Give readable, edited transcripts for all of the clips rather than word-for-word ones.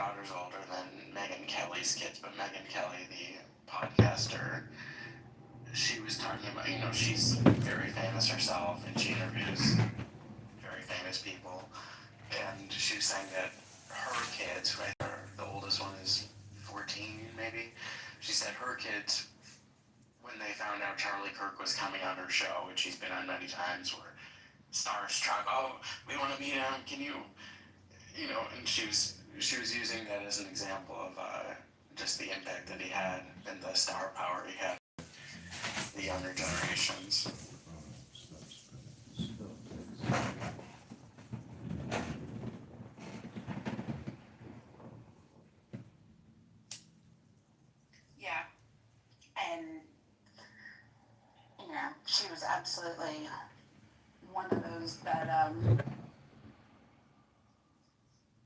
daughter's older than Megyn Kelly's kids, but Megyn Kelly, the podcaster, she was talking about, she's very famous herself and she interviews very famous people. And she was saying that her kids, right, the oldest one is 14 maybe, she said her kids, when they found out Charlie Kirk was coming on her show, which he's been on many times, were starstruck. Oh, we want to meet him. Can you, and she was using that as an example of just the impact that he had and the star power he had the younger generations. Yeah, and she was absolutely one of those that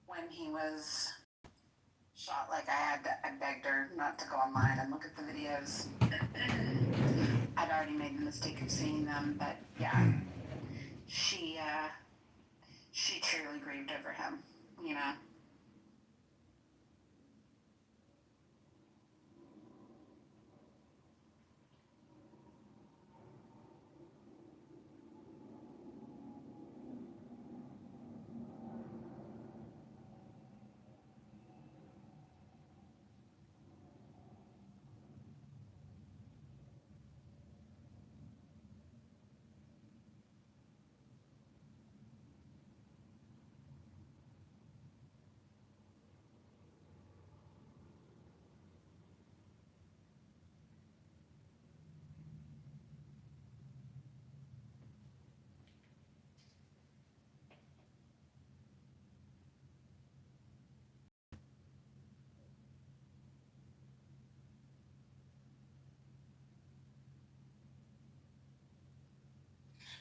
when he was shot, like I begged her not to go online and look at the videos. I'd already made the mistake of seeing them, but yeah, she truly grieved over him,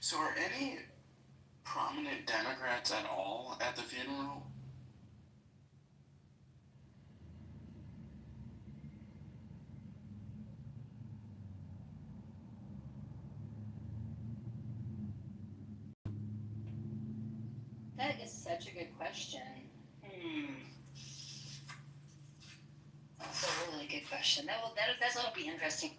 So are any prominent Democrats at all at the funeral? That is such a good question. That's a really good question. That'll be interesting.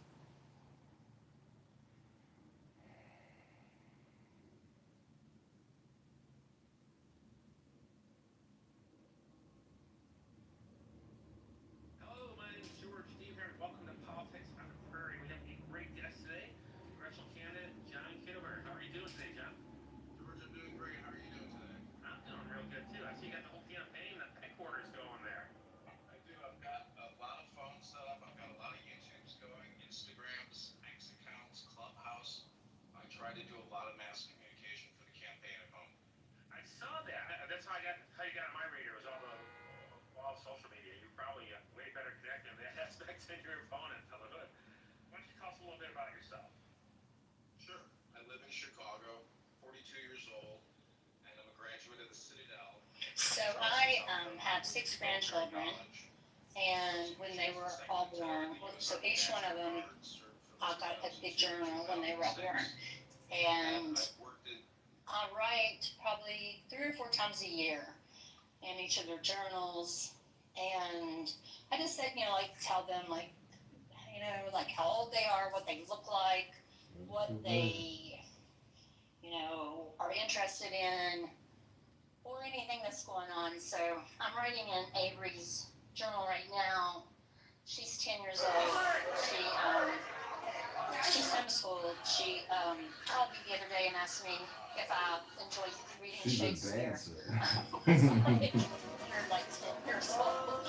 Hello, my name is George Steve here, and welcome to Politics on the Prairie. We have a great guest today, congressional candidate John Kitover. How are you doing today, John? George, I'm doing great. How are you doing today? I'm doing real good too. I see you got the whole campaign, the headquarters going there. I do. I've got a lot of phones set up. I've got a lot of YouTubes going, Instagrams, X accounts, Clubhouse. I try to do a lot of mass communication for the campaign at home. I saw that. That's how you got on my radar. Was all social media. You're probably way better connected in that aspect than your opponent. Why don't you tell us a little bit about yourself? Sure. I live in Chicago, 42 years old, and I'm a graduate of the Citadel. So I have 6 grandchildren, and when they were all born, so each one of them, I got a big journal when they were all born, and I write probably 3 or 4 times a year in each of their journals, and I just said, tell them like how old they are, what they look like, what they, are interested in, or anything that's going on. So I'm writing in Avery's journal right now. She's 10 years old. She's homeschooled. She called me the other day and asked me if I enjoy reading Shakespeare. It's like, you're like 10 years old.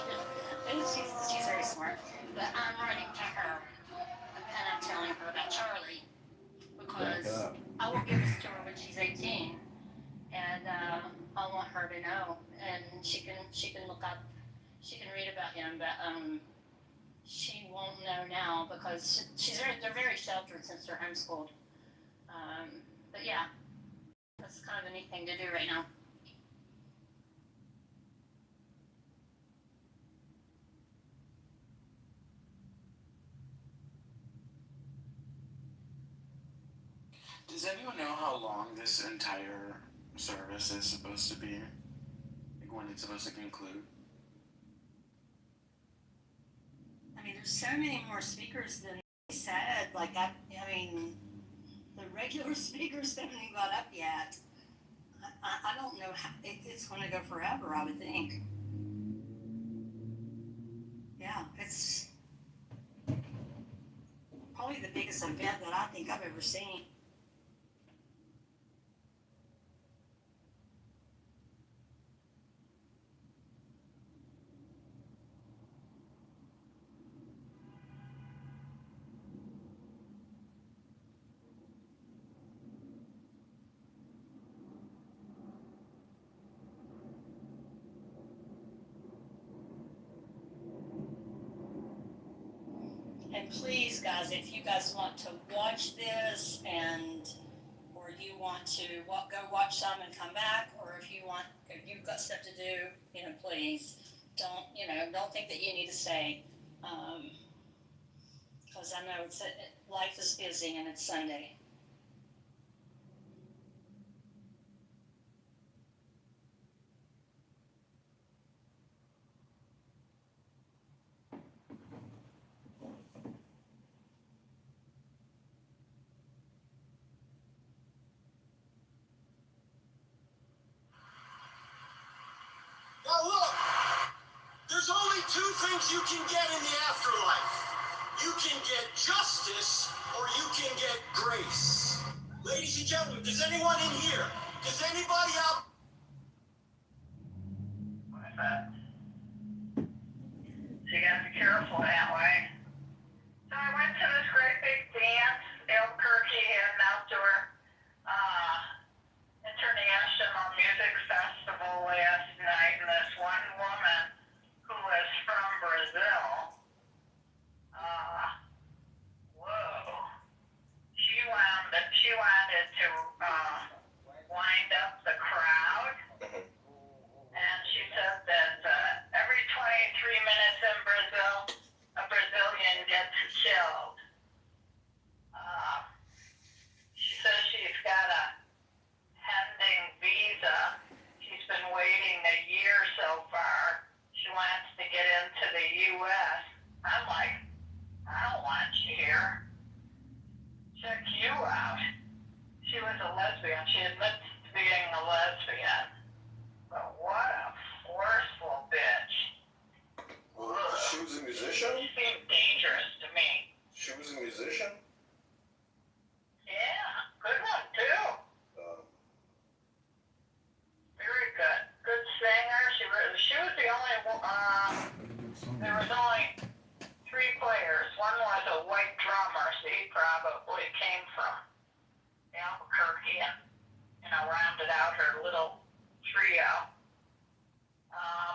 And she's very smart. But I'm writing to her and I'm telling her about Charlie because I will give this to her when she's 18, and I want her to know, and she can look up, she can read about him, but she won't know now because they're very sheltered since they're homeschooled. But yeah, that's kind of a neat thing to do right now. Does anyone know how long this entire service is supposed to be? Like when it's supposed to conclude? so many more speakers than they said. Like, I mean, the regular speakers haven't even got up yet. I don't know how, it's going to go forever, I would think. Yeah, it's probably the biggest event that I think I've ever seen. And please, guys, if you guys want to watch this or you want to go watch some and come back, or if you've got stuff to do, please don't think that you need to stay. Because I know life is busy and it's Sunday. Now look, there's only two things you can get in the afterlife. You can get justice or you can get grace. Ladies and gentlemen, does anyone in here, does anybody out? What is that? So you gotta be careful that way. So I went to this great big dance. Albuquerque had an outdoor international music festival last night, and this one woman who was from Brazil, whoa, she wanted to wind up the crowd, and she said that every 23 minutes in Brazil, a Brazilian gets killed. She says she's got a pending visa. She's been waiting a year so far. She wants to get into the U.S. I'm like, I don't want you here. Check you out. She was a lesbian. She admits to being a lesbian. But what a forceful bitch. Well, she was a musician? She seemed dangerous to me. She was a musician? Yeah, good one too. Very good. Good singer. She was the only there was only 3 players. One was a white drummer, so he probably came from Albuquerque and rounded out her little trio.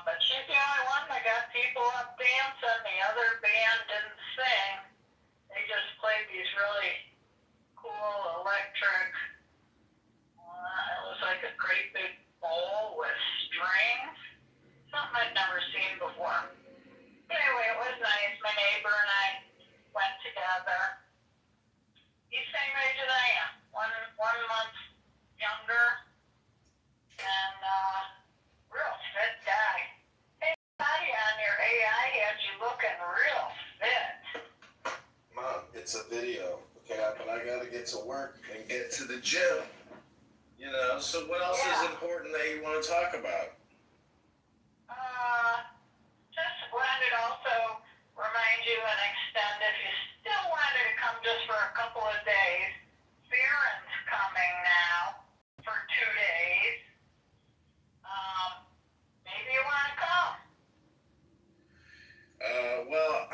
But she's the only one that got people up dancing. The other band didn't sing. They just played these really cool electric, it was like a great big bowl with strings. Something I'd never seen before. Anyway, it was nice. My neighbor and I went together. He's the same age as I am. One month younger. And real fit guy. Hey, buddy, on your AI had you looking real fit. Mom, it's a video, okay? But I gotta get to work and get to the gym. So what else is important that you want to talk about? Just wanted to also remind you and extend, if you still wanted to come just for a couple of days, Farron's coming now for 2 days. Maybe you want to come. Well,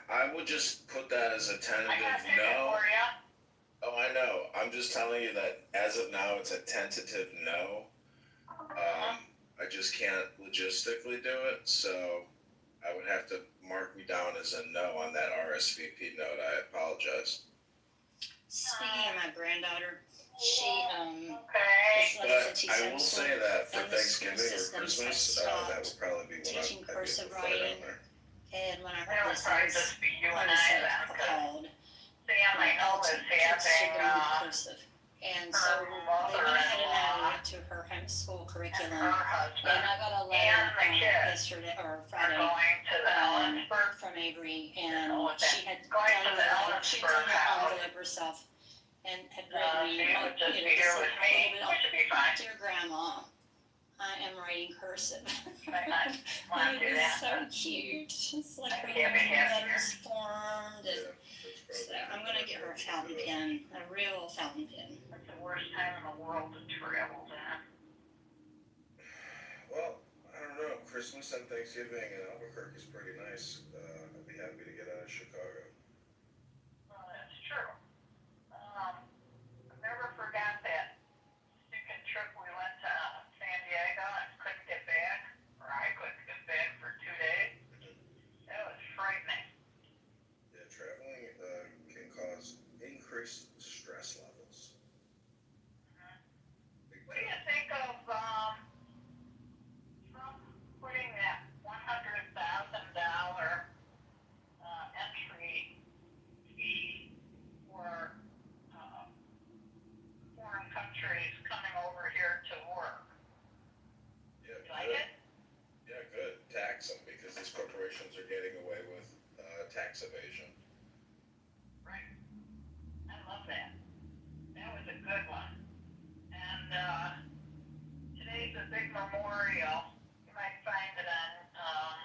I would just put that as a tentative I got a ticket no. for you. Oh, I know. I'm just telling you that as of now, it's a tentative no. I just can't logistically do it, so I would have to mark me down as a no on that RSVP note. I apologize. Speaking of my granddaughter, she Okay. is like But to teach I will homeschool, say that for and the school Thanksgiving or systems have Christmas, stopped that would probably be what teaching I'd be cursive able to find writing. out there. And when I It heard would this, probably just be you and I then, because appalled. Sam, I know, is Kids should having, learn cursive. And so they went ahead and added it to her homeschool and curriculum. her And husband I got a and letter the kids yesterday or are Friday going to the Ellensburg from Avery, and with that. she had Going to done the she'd Ellensburg done the house. envelope herself and had She written, would just you be know, here just with a me, little bit which would be fine. Dear Grandma, I am writing cursive. I might want to It do was that. so cute. It's like I'd her be happy to have you letters formed, and so I'm gonna get her a fountain pen, a real fountain pen. That's the worst time in the world to travel then. Well, I don't know. Christmas and Thanksgiving in Albuquerque is pretty nice. I'd be happy to get out of Chicago. Well, that's true. I never forgot that stupid trip we went to San Diego and couldn't get back, or I couldn't get back for 2 days. That was frightening. Yeah, traveling can cause increased stress levels. Big What do you time. think of Trump putting that $100,000 entry fee for foreign countries coming over here to work? Yeah, You like good. it? Yeah, good. Tax them because these corporations are getting away with tax evasion. Right. I love that. That was a good one. And today's a big memorial. You might find it on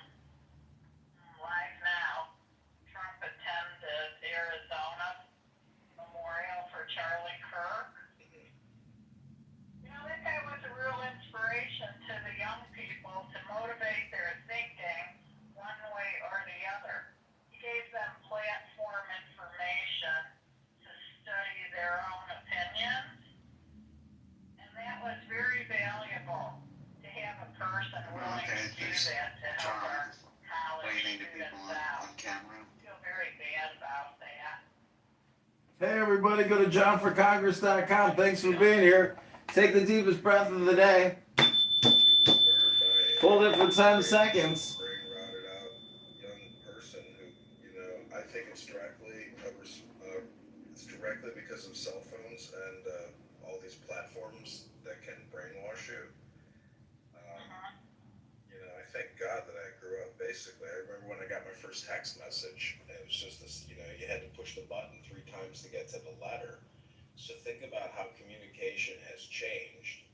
Live Now. Trump attended Arizona Memorial for Charlie Kirk. You know, that guy was a real inspiration to the young people to motivate their thinking one way or the other. He gave them platform information to study their own opinions, and that was very valuable to have a person willing Okay, to do there's that to help John our college waving to people students out. on camera. I feel very bad about that. Hey everybody, go to johnforcongress.com. Thanks for being here. Take the deepest breath of the day. Hold it for 10 seconds. Brain rotted out young person who, I think it's directly because of cell phones and all these platforms that can brainwash you. I thank God that I grew up basically. I remember when I got my first text message, and it was just this, you had to push the button 3 times to get to the letter. So think about how communication has changed.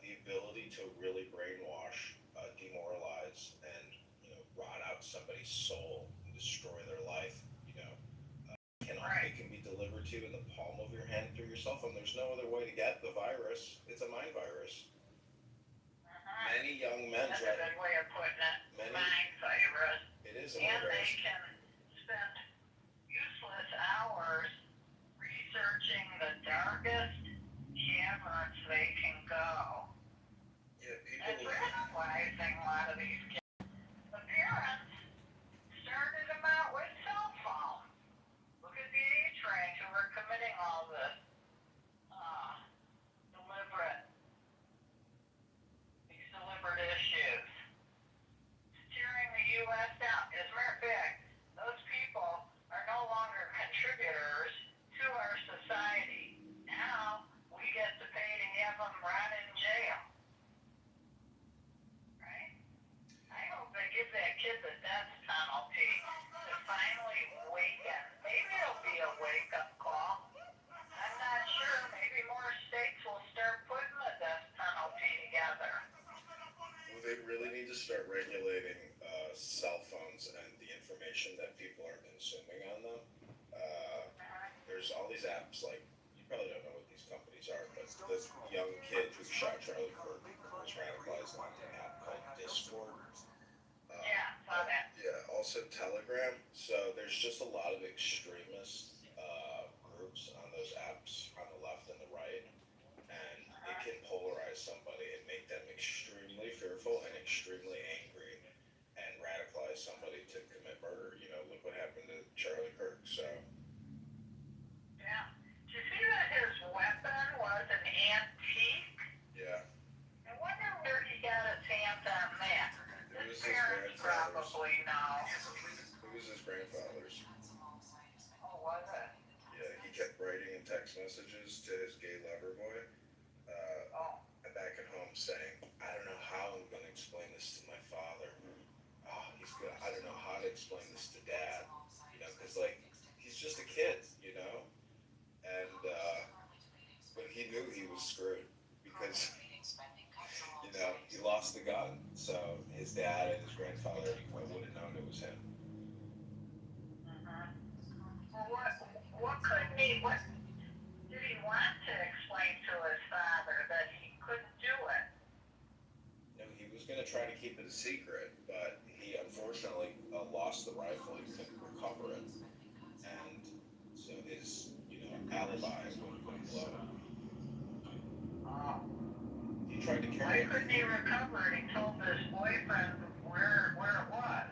The ability to really brainwash, demoralize, and rot out somebody's soul and destroy their life. It can be delivered to you in the palm of your hand through your cell phone. There's no other way to get the virus. It's a mind virus. Many young men. That's a good way of putting it. Mind virus. It is a And mind they virus. can spend useless hours researching the darkest caverns they can go. Yeah, And radicalizing a lot of these kids. The parents started them out with cell phones. Look at the age range who were committing all this deliberate issues. Steering the U.S. down. As a matter of fact, those people are no longer contributors to our society. Now we get to pay to have them rot in jail. Right? I hope they give that kid the death penalty to finally awaken. Maybe it'll be a wake-up call. I'm not sure. Maybe more states will start putting the death penalty together. Well, they really need to start regulating cell phones and the information that people are consuming on them. There's all these apps, like, you probably don't know what these companies are, but this young kid who shot Charlie Kirk was radicalized on an app called Discord. Yeah, saw that. Yeah, also Telegram. So there's just a lot of extremist groups on those apps on the left and the right, and it can polarize somebody and make them extremely fearful and extremely angry and radicalize somebody to commit murder. Look what happened to Charlie Kirk. So Yeah. Did you see that his weapon was an antique? yeah, I wonder where he got his hands on that. it was His his parents grandfather's. probably know. It was his grandfather's. Oh, was it? Yeah, he kept writing in text messages to his gay lover boy. And back at home saying, I don't know how I'm going to explain this to my father. Oh, he's good. I don't know how to explain this to dad. because like he's just a kid, you know, and but he knew he was screwed because you know he lost the gun. So his dad and his grandfather would have known it was him. Well, what couldn't he? What did he want to explain to his father that he couldn't do it? No, he was going to try to keep it a secret, but he unfortunately lost the rifle. He couldn't recover it, and so his, you know, alibi wouldn't blow. He tried to Why carry it. couldn't he recover it? He told his boyfriend where it was.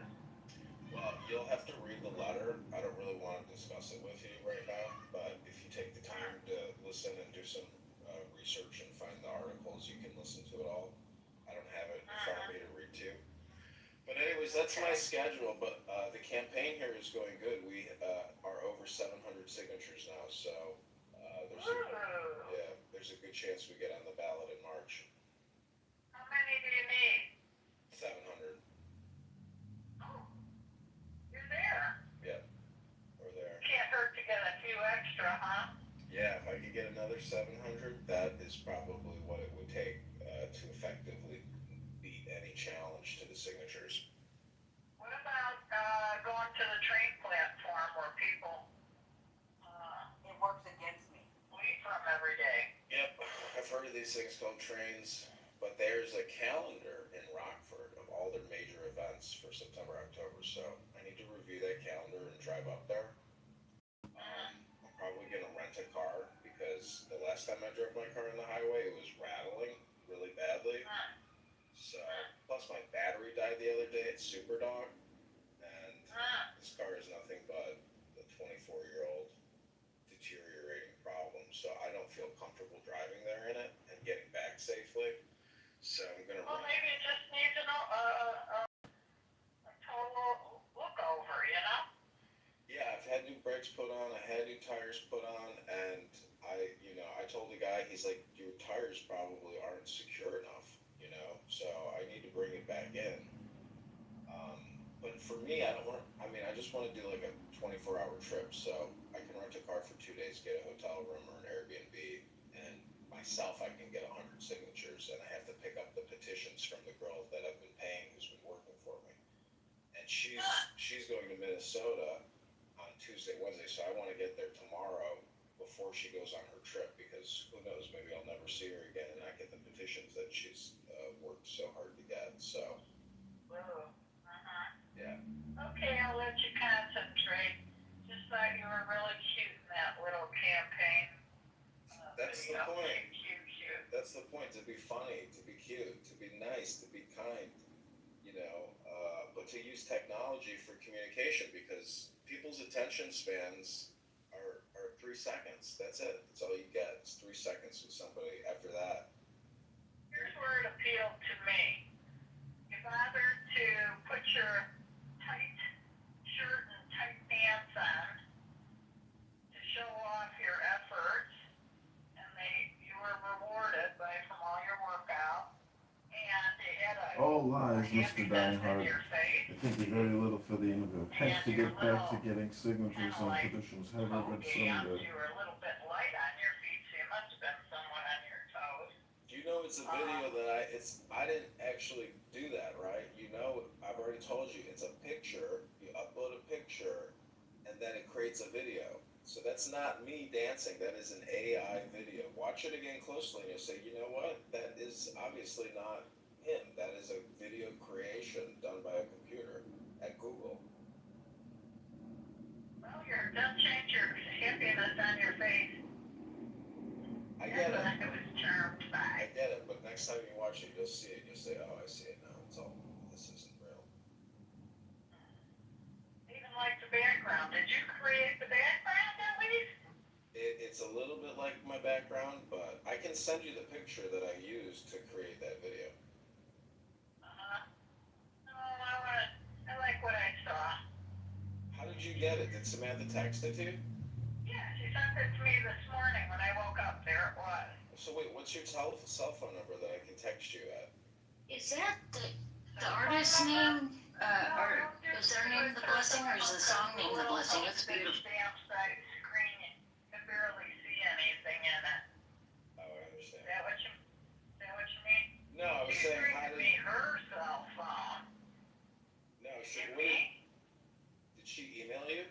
Well, you'll have to read the letter. I don't really want to discuss it with you right now, but if you take the time to listen and do some research and find the articles, you can listen to it all. I don't have it in front of me to read to. But anyways, that's my schedule. But the campaign here is going good. We are over 700 signatures now, so there's a good chance we get on the ballot in March. How many do you need? 700. Oh, you're there. Yep, we're there. Can't hurt to get a few extra, huh? Yeah, if I could get another 700, that is probably what it would take to effectively beat any challenge to the signatures. What about going to the train platform where people It works against me. leave from every day? Yep, I've heard of these things called trains, but there's a calendar in Rockford of all their major events for September, October, so I need to review that calendar and drive up there. I'm probably going to rent a car because the last time I drove my car on the highway, it was rattling really badly. So, plus my battery died the other day at Superdog, and this car is nothing but a 24-year-old deteriorating problem, so I don't feel comfortable driving there in it and getting back safely. So I'm going to Well, maybe it just needs a total look over, you know? Yeah, I've had new brakes put on, I had new tires put on, and I told the guy, he's like, your tires probably aren't secure enough, you know, so I need to bring it back in. But for me, I just want to do like a 24-hour trip, so I can rent a car for 2 days, get a hotel room or an Airbnb, and myself, I can get 100 signatures, and I have to pick up the petitions from the girl that I've been paying who's been working for me. And she's going to Minnesota on Tuesday, Wednesday, so I want to get there tomorrow before she goes on her trip, because who knows, maybe I'll never see her again and not get the petitions that she's worked so hard to get. So yeah. Okay, I'll let you concentrate. Just thought you were really cute in that little campaign. That's the video. point. Cute. That's the point, to be funny, to be cute, to be nice, to be kind, you know, but to use technology for communication, because people's attention spans are 3 seconds. That's it. That's all you get. It's 3 seconds with somebody. After that, Here's where it appealed to me. You bothered to put your tight shirt and tight pants on to show off your efforts, and you were rewarded from all your workout, and they had a All lies, Mr. happiness in Dinehart. your face. I think you're very little for the interview. Has to get back to getting signatures on petitions. Have a good Sunday. You were a little bit light on your feet, so you must have been somewhat on your toes. you know, it's a video that I didn't actually do that, right? You know, I've already told you, it's a picture. You upload a picture, and then it creates a video. So that's not me dancing. That is an AI video. Watch it again closely, and you'll say, you know what? That is obviously not him. That is a video creation done by a computer at Google. Well, don't change your happiness on your face. I get it. I was charmed by. I get it. But next time you watch it, you'll see it. You'll say, oh, I see it now. It's all, this isn't real. Even like the background. Did you create the background at least? It's a little bit like my background, but I can send you the picture that I used to create that video. No, I like what I saw. How did you get it? Did Samantha text it to you? Yeah, she sent it to me this morning when I woke up. There it was. So wait, what's your cell phone number that I can text you at? Is that the artist's name? Or is their name part of the blessing, or is the song named The Blessing? It's beautiful. Stamp site screen, you can barely see anything in it. Oh, I understand. Is that what you mean? No, I was She saying, how gave did, me her cell phone. no, so Give what, me? did she email you?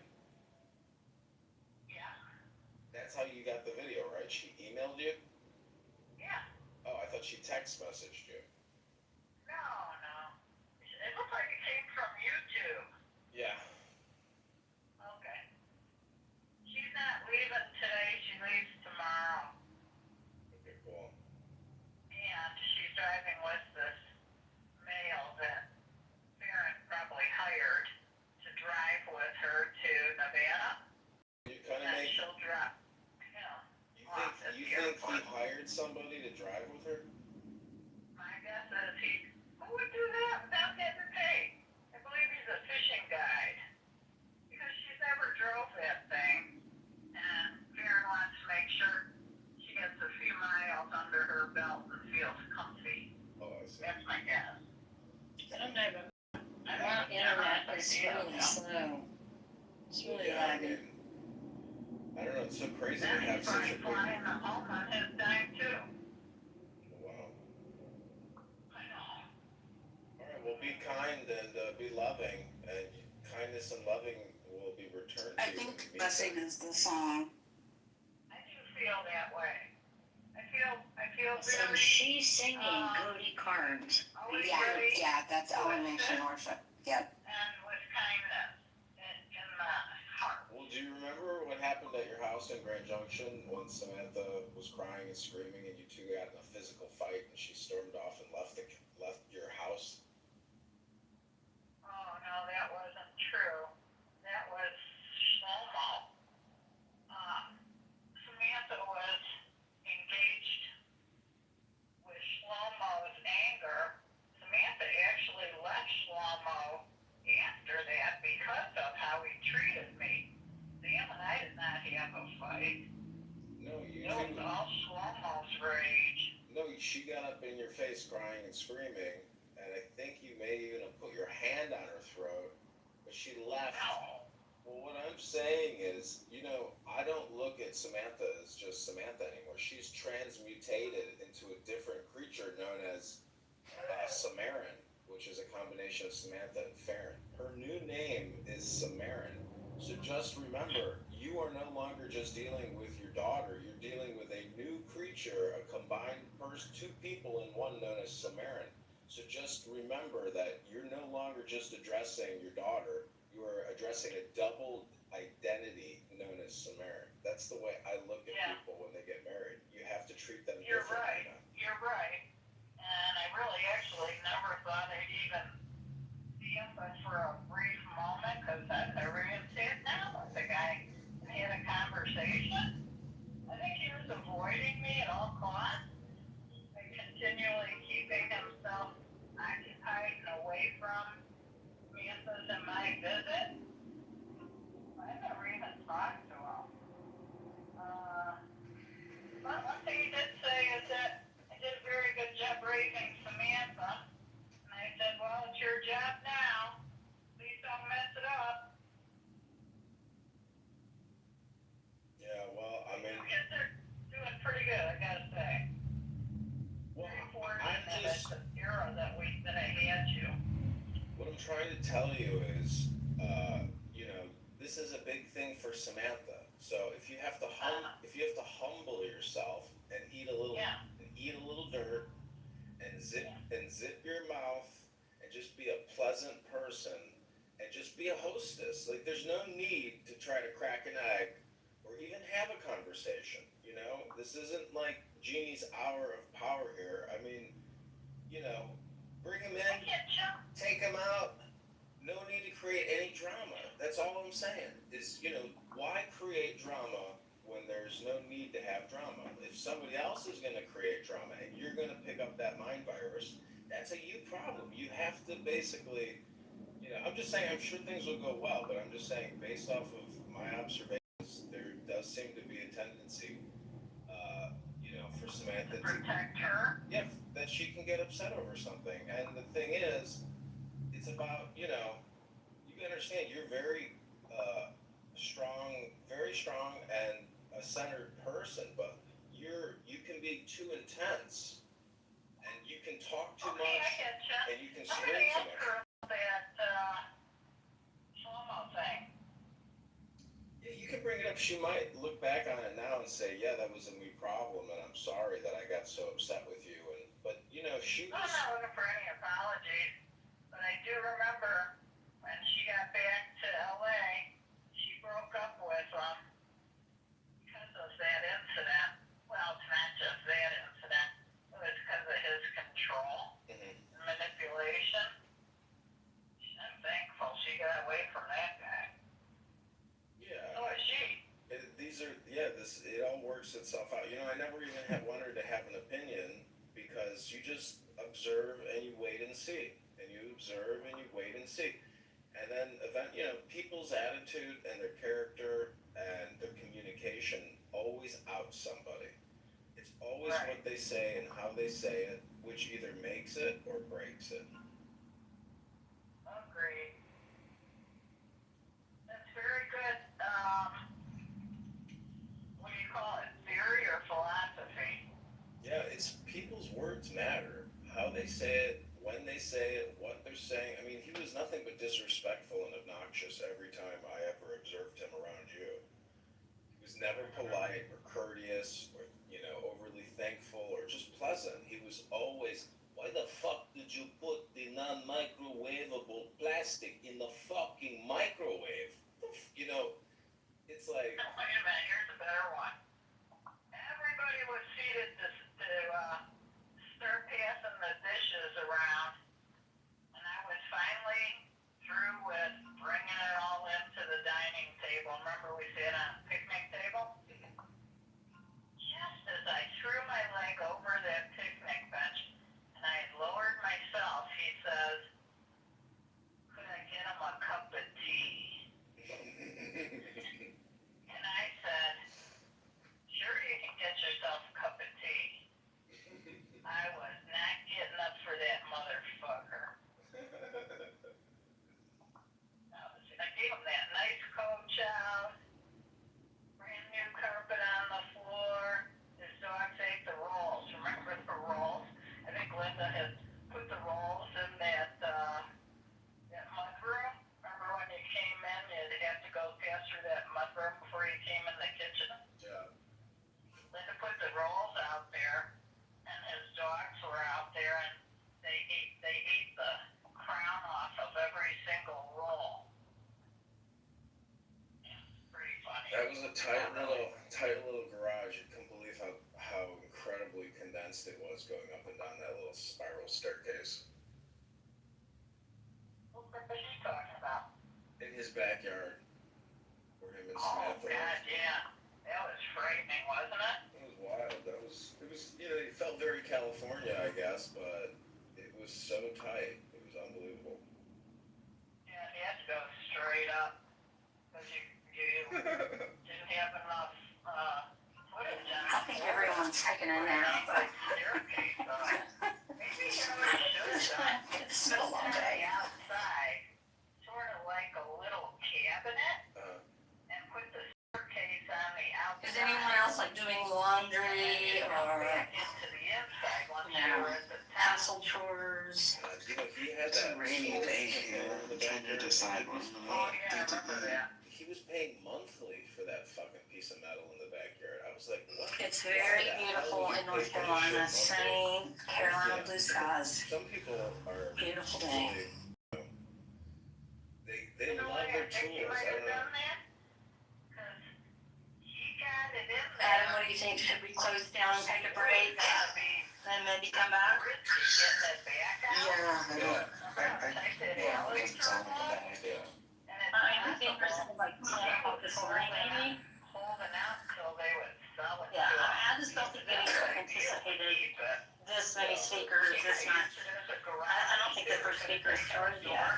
Yeah. That's how you got the video, right? She emailed you? Yeah. Oh, I thought she text messaged you. No. It looked like it came from YouTube. Yeah. Okay. She's not leaving today. She leaves tomorrow. Okay, cool. And she's driving with this male that Farron probably hired to drive with her to Nevada. You kind of And make, she'll drop him off at you the think he airport. hired somebody to drive with her? My guess is who would do that without getting paid? I believe he's a fishing guide. Because she's never drove that thing. And Farron wants to make sure she gets a few miles under her belt and feels comfy. Oh, I see. That's my guess. I don't know, but our internet is really slow. It's really Yeah, I lagging. mean, I don't know, it's so crazy to Then have he's such a probably big, flying the home on his dime too. wow. I know. Alright, well, be kind and be loving, and kindness and loving will be returned to I you. when think you meet blessing them. is the song. I do feel that way. I feel So very she's singing Cody Carnes. always Yeah, ready yeah, that's elevation worship. Yep. and with kindness in the heart. Well, do you remember what happened at your house in Grand Junction when Samantha was crying and screaming and you two got in a physical fight and she stormed off and left your house? Oh no, that wasn't true. That was Shlomo. Samantha was engaged with Shlomo's anger. Samantha actually left Shlomo after that because of how he treated me. Sam and I did not have a fight. No, you It was two, all Shlomo's rage. no, she got up in your face crying and screaming, and I think you may even have put your hand on her throat, but she left. No. Well, what I'm saying is, I don't look at Samantha as just Samantha anymore. She's transmutated into a different creature known as Samarin, which is a combination of Samantha and Farron. Her new name is Samarin. So just remember, you are no longer just dealing with your daughter. You're dealing with a new creature, a combined person, two people in one known as Samarin. So just remember that you're no longer just addressing your daughter. You are addressing a double identity known as Samarin. That's the way I look at people when they get married. You have to treat them You're differently right. now. You're right. And I really actually never thought I'd even see him but for a brief moment because I really see it now. The guy had a conversation. I think he was avoiding me at all costs and continually keeping himself occupied and away from Samantha's and my visit. I never even talked to him. But one thing he did say is that I did a very good job raising Samantha. And I said, well, it's your job now. Please don't mess it up. Yeah, well, I mean, You kids are doing pretty good, I gotta say. well, Very I'm fortunate at just, the era that I had you. what I'm trying to tell you is, this is a big thing for Samantha. So if you have to humble yourself and eat a little dirt and zip your mouth and just be a pleasant person and just be a hostess. Like there's no need to try to crack an egg or even have a conversation. This isn't like Jeannie's hour of power here. I mean, bring him I in, can't jump. take him out. No need to create any drama. That's all I'm saying is, why create drama when there's no need to have drama? If somebody else is going to create drama and you're going to pick up that mind virus, that's a you problem. You have to basically, I'm just saying, I'm sure things will go well, but I'm just saying, based off of my observations, there does seem to be a tendency, for Samantha to Protect her. yeah, that she can get upset over something. And the thing is, it's about, you got to understand you're very strong and a centered person, but you can be too intense, and you can talk too Okay, much, I get you. and you can I'm scream gonna too ask much. her about that, slow-mo thing. Yeah, you can bring it up. She might look back on it now and say, "Yeah, that was a me problem, and I'm sorry that I got so upset with you." But you know, she I'm was. not looking for any apologies, but I do remember when she got back to LA, she broke up with him because of that incident. Well, it's not just that incident. It was because of his control Mhm. and manipulation. I'm thankful she got away from that guy. Yeah. So is she. It all works itself out. You know, I never even wanted to have an opinion because you just observe and you wait and see, and you observe and you wait and see, and then people's attitude and their character and their communication always out somebody. It's always Right. what they say and how they say it, which either makes it or breaks it. Agreed. That's very good. What do you call it? Theory or philosophy? Yeah, it's people's words matter. How they say it, when they say it, what they're saying. I mean, he was nothing but disrespectful and obnoxious every time I ever observed him around you. He was never polite or courteous or, overly thankful or just pleasant. He was always, "Why the fuck did you put the non-microwavable plastic in the fucking microwave?" It's like, Wait a minute, here's a better one. Everybody was seated to start passing the dishes around, and I was finally through with bringing it all into the dining table. Remember we sat on a picnic table? Just as I threw my leg over that picnic bench, and I had lowered myself, he says, "Could I get him a cup of tea?" And I said, "Sure, you can get yourself a cup of tea." I was not getting up for that motherfucker. I gave him that nice coach out, brand new carpet on the floor. His dogs ate the rolls. Remember the rolls? I think Linda had put the rolls in that mudroom. Remember when you came in, you'd have to go past through that mudroom before you came in the kitchen? yeah. Linda put the rolls out there, and his dogs were out there, and they ate the crown off of every single roll. Yeah, pretty funny. That was a tight little garage. You couldn't believe how incredibly condensed it was going up and down that little spiral staircase. What was he talking about? In his backyard, where him and Oh, Samantha God, lived. yeah. That was frightening, wasn't it? It was wild. It was, it felt very California, I guess, but it was so tight. It was unbelievable. Yeah, he had to go straight up, because you didn't have enough footage on I think everyone's taking a nap, but staircase up. Maybe you know what you should have done? it's been a long day. Outside, sort of like a little cabinet, Uh, and put the staircase on the outside. Is anyone else like doing laundry or back into the inside once No. you were at the top. household chores? he had It's a that rainy solar day panel here. in the I'm trying to backyard. decide He what was I'm Oh, gonna yeah, I do remember today. that. He was paying monthly for that fucking piece of metal in the backyard. I was like, what? It's very beautiful in North Carolina. Sunny, Carolina blue skies. Some people are Beautiful day. really, they You know love what, their I think you tools. might I have don't know. done that, because he got it in there. Adam, what do you think? Should we close down and take a break? Gotta be Then maybe come back? risky getting that back out. I don't. Type that Yeah, alley it doesn't through sound like a one, bad idea. and it's I think for possible something like 10 o'clock this morning, maybe. holding out till they would sell it. Yeah, to us. I just don't think any That's anticipated keep it. this many speakers this much. I don't think the first speaker is started yet.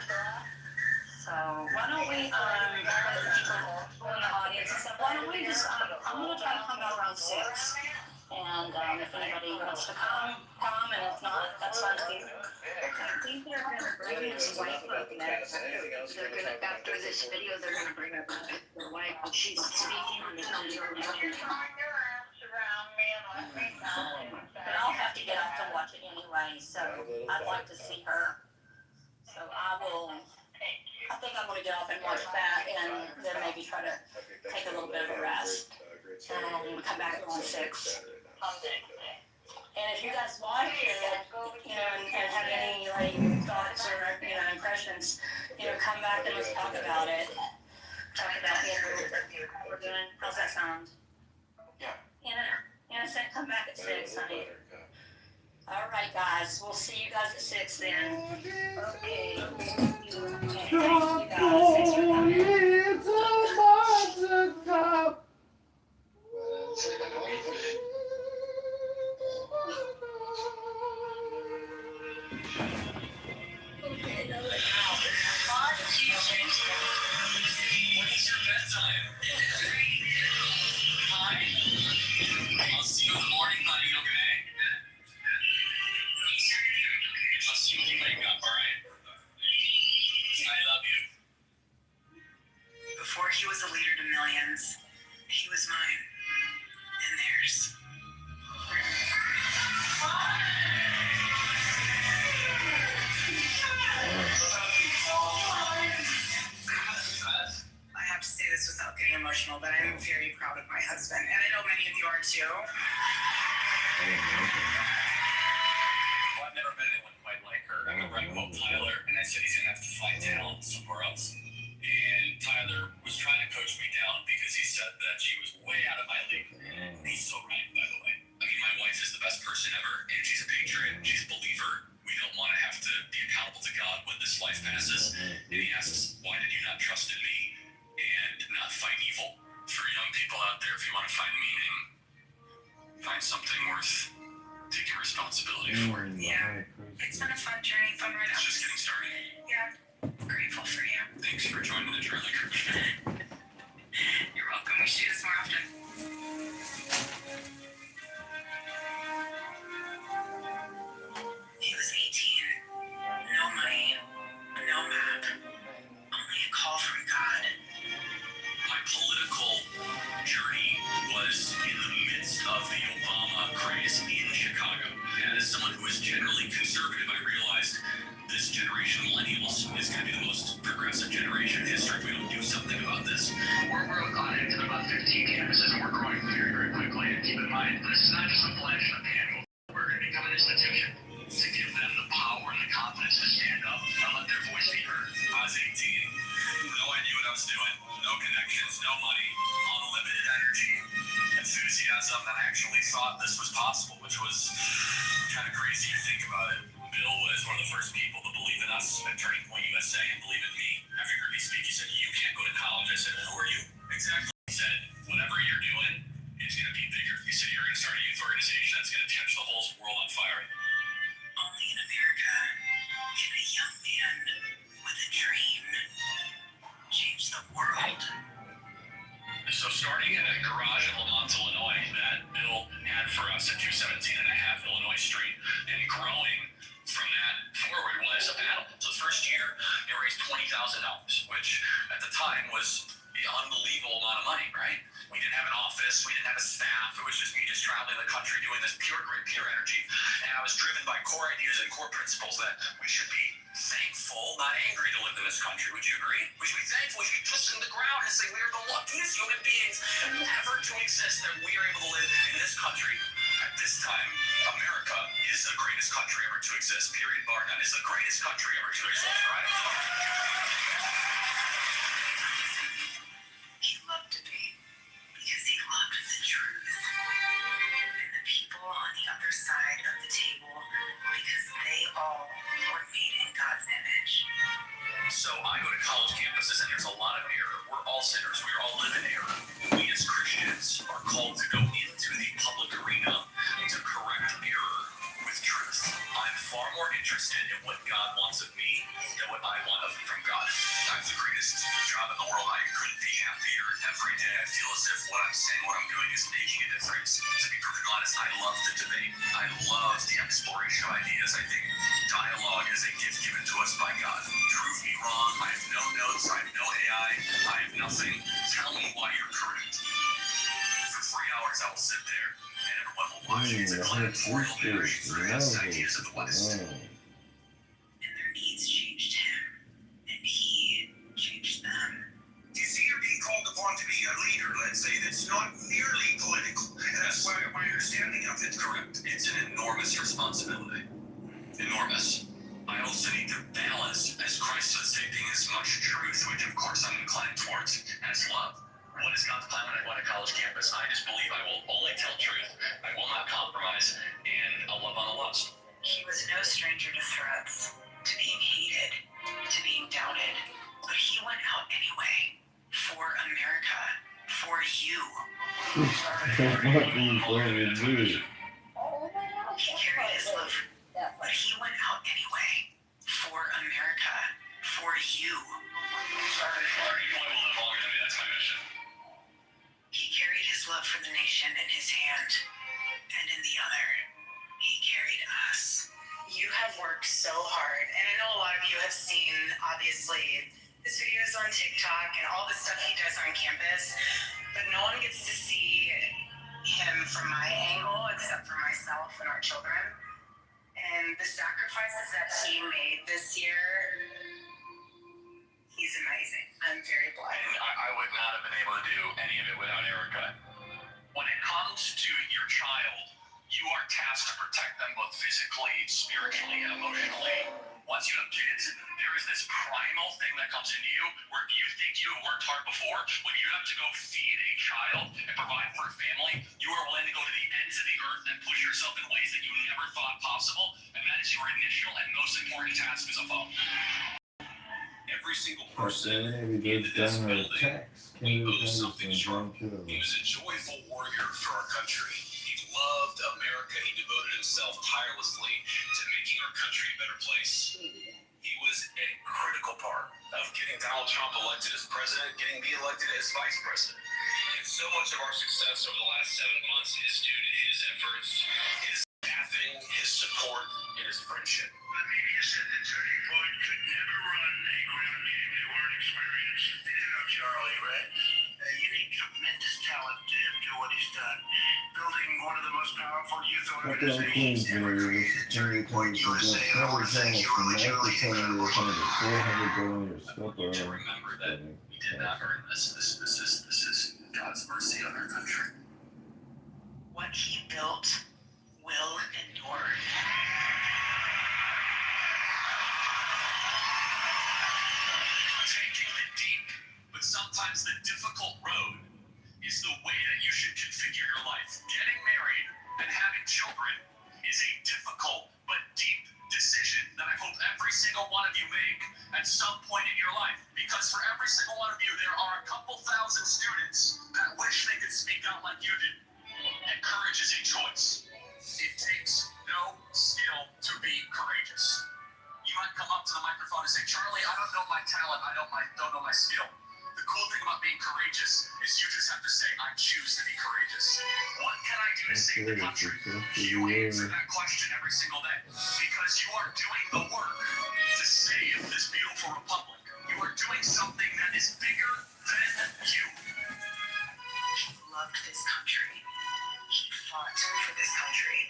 So why don't we, for the people in the audience and stuff, why don't we just, I'm gonna try to come out around 6. And if anybody wants to come, and if not, that's fine too. I think they're gonna bring his wife up next. They're gonna, after this video, they're gonna bring up their wife, and she's speaking on the television. But I'll have to get off to watch it anyway, so I'd like to see her. So I think I'm gonna get off and watch that, and then maybe try to take a little bit of a rest, and come back on 6. And if you guys watch it, and have any thoughts or impressions, come back and let's talk about it. Talk about how we're doing. How's that sound? Yeah. Innocent, come back at 6, honey. All right, guys. We'll see you guys at 6 then. Okay. Thank you guys. Thanks for coming. It's a top. What is your bedtime? Hi. I'll see you in the morning, honey, okay? I'll see you when you wake up, alright? I love you. Before he was a leader to millions, he was mine and theirs. I have to say this without getting emotional, but I'm very proud of my husband, and I know many of you are too. Well, I've never met anyone quite like her. I remember I called Tyler, and I said he's gonna have to fly down somewhere else. And Tyler was trying to coach me down because he said that she was way out of my league. He's so right, by the way. I mean, my wife is the best person ever, and she's a patriot. She's a believer. We don't want to have to be accountable to God when this life passes. And he asks, why did you not trust in me and not fight evil? For young people out there, if you want to find meaning, find something worth taking responsibility for. Yeah, it's been a fun journey, fun ride It's up. just getting started. Yeah, grateful for you. Thanks for joining the journey, Christian. You're welcome. We should do this more often. He was 18. No money, no map, only a call from God. My political journey was in the midst of the Obama craze in Chicago. And as someone who is generally conservative, I realized this generation, millennials, is going to be the most progressive generation in history if we don't do something about this. We're on it in about 15 campuses, and we're growing very, very quickly. And keep in mind, this is not just a flash in the pan. We're going to become an institution to give them the power and the confidence to stand up and let their voice be heard. I was 18. No idea what I was doing. No connections, no money, unlimited energy, enthusiasm, and I actually thought this was possible, which was kind of crazy to think about it. Bill was one of the first people to believe in us at Turning Point USA and believe in me. After you heard me speak, he said, you can't go to college. I said, who are you? Exactly. He said, whatever you're doing, it's going to be bigger. He said, you're going to start a youth organization that's going to catch the whole world on fire. Only in America can a young man with a dream change the world. So starting in a garage in Lamont, Illinois, that Bill had for us at 217.5 Illinois Street, and growing from that forward was a battle. So the first year, it raised $20,000, which at the time was an unbelievable amount of money, right? We didn't have an office, we didn't have a staff, it was just me just traveling the country doing this pure grit, pure energy. And I was driven by core ideas and core principles that we should be thankful, not angry to live in this country. Would you agree? We should be thankful, we should be kissing the ground and say we are the luckiest human beings ever to exist, that we are able to live in this country. At this time, America is the greatest country ever to exist, period, bar none. It's the greatest country ever to exist, right? He loved to be because he loved the truth and the people on the other side of the table because they all were made in God's image. So I go to college campuses and there's a lot of error. We're all sinners. We all live in error. We as Christians are called to go into the public arena to correct error with truth. I'm far more interested in what God wants of me than what I want from God. I'm the greatest biggest job in the world. I couldn't be happier. Every day I feel as if what I'm saying, what I'm doing is making a difference. To be perfectly honest, I love the debate. I love the exploration of ideas. I think dialogue is a gift given to us by God. Prove me wrong. I have no notes. I have no AI. I have nothing. Tell me why you're correct. For 3 hours, I will sit there and everyone will watch me. It's a gladiatorial marriage for the best ideas of the West. And their needs changed him, and he changed them. Do you see you're being called upon to be a leader, let's say, that's not merely political? That's why my understanding of it correct. It's an enormous responsibility. Enormous. I also need to balance, as Christ was taking as much truth, which of course I'm inclined towards, as love. What is God's plan when I go on a college campus? I just believe I will only tell truth. I will not compromise, and I'll love on the lost. He was no stranger to threats, to being hated, to being doubted. But he went out anyway. For America. For you. He carried his love. But he went out anyway. For America. For you. That's my mission. He carried his love for the nation in his hand. And in the other, he carried us. You have worked so hard, and I know a lot of you have seen, obviously, his videos on TikTok and all the stuff he does on campus, but no one gets to see him from my angle except for myself and our children. And the sacrifices that he made this year, he's amazing. I'm very blessed. I would not have been able to do any of it without Erica. When it comes to your child, you are tasked to protect them both physically, spiritually, and emotionally. Once you have kids, there is this primal thing that comes into you where you think you have worked hard before. When you have to go feed a child and provide for a family, you are willing to go to the ends of the earth and push yourself in ways that you never thought possible. And that is your initial and most important task as a father. Every single person in this building, we owe something short. He was a joyful warrior for our country. He loved America. He devoted himself tirelessly to making our country a better place. He was a critical part of getting Donald Trump elected as president, getting me elected as vice president. And so much of our success over the last 7 months is due to his efforts, his staffing, his support, and his friendship. The media said that Turning Point could never run a ground game. They weren't experienced. They didn't know Charlie, right? You need tremendous talent to do what he's done. Building one of the most powerful youth organizations ever created, Turning Point USA. And I want to thank you really, Charlie, for the work. I want you to remember that we did not earn this. This is God's mercy on our country. What he built will endure. Taking the deep, but sometimes the difficult road is the way that you should configure your life. Getting married and having children is a difficult but deep decision that I hope every single one of you make at some point in your life. Because for every single one of you, there are a couple thousand students that wish they could speak out like you did. And courage is a choice. It takes no skill to be courageous. You might come up to the microphone and say, Charlie, I don't know my talent, I don't know my skill. The cool thing about being courageous is you just have to say, I choose to be courageous. What can I do to save the country? You answer that question every single day because you are doing the work to save this beautiful republic. You are doing something that is bigger than you. He loved this country. He fought for this country.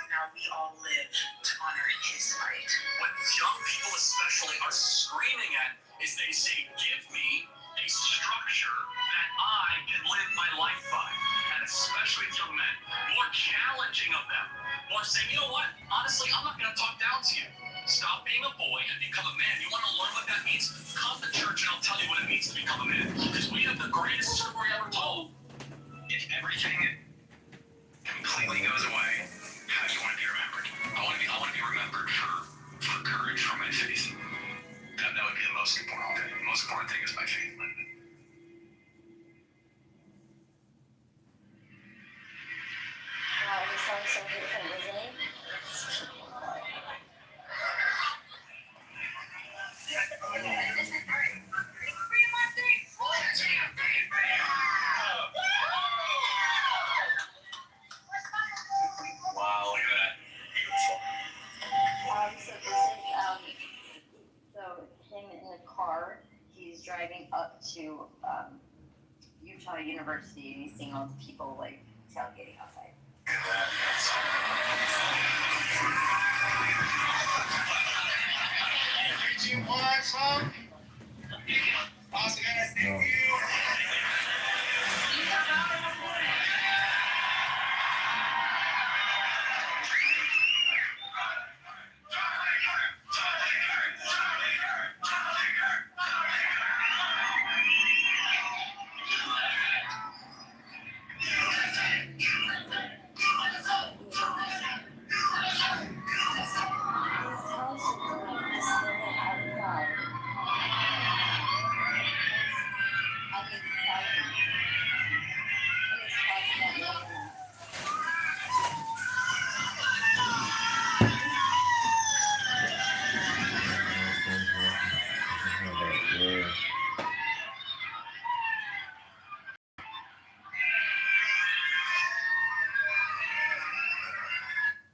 Now we all live to honor his fight. What young people especially are screaming at is they say, give me a structure that I can live my life by. And especially with young men, more challenging of them. More saying, you know what, honestly, I'm not going to talk down to you. Stop being a boy and become a man. You want to learn what that means? Come to church and I'll tell you what it means to become a man. Because we have the greatest story ever told. If everything completely goes away, how do you want to be remembered? I want to be remembered for courage, for my faith. That would be the most important thing. The most important thing is my faith. Wow, he sounds so beautiful, doesn't he? up to Utah University and he's seeing all the people like tailgating outside.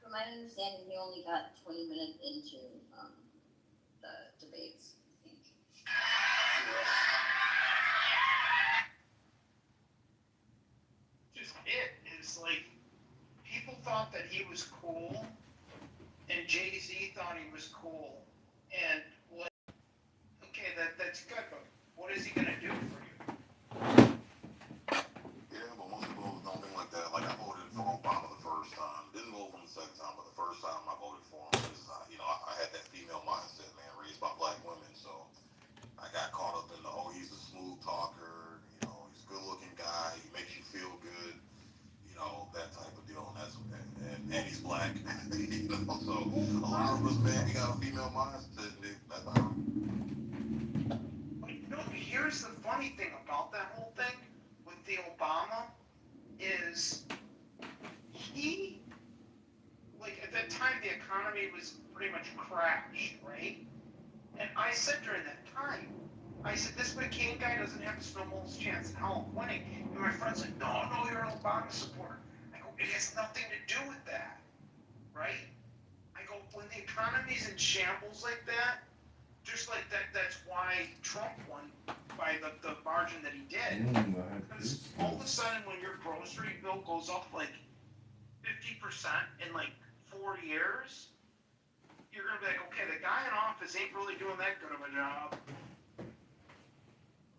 From my understanding, he only got 20 minutes into the debates, I think. Just it is like people thought that he was cool, and Jay-Z thought he was cool, and like, okay, that's good, but what is he gonna do for you? Yeah, but most people don't think like that. Like I voted for Obama the first time, didn't vote for him the second time, but the first time I voted for him because I had that female mindset, man, raised by black women, so I got caught up in the he's a smooth talker, he's a good-looking guy, he makes you feel good, that type of deal, and he's black, so a lot of us, man, we got a female mindset, that's how. But here's the funny thing about that whole thing with the Obama is he, like at that time the economy was pretty much crashed, right? And I said during that time, I said, this McCain guy doesn't have a snowball's chance in hell of winning. And my friend's like, no, you're an Obama supporter. I go, it has nothing to do with that, right? I go, when the economy's in shambles like that, just like that's why Trump won by the margin that he did. Because all of a sudden when your grocery bill goes up like 50% in like 4 years, you're going to be like, okay, the guy in office ain't really doing that good of a job.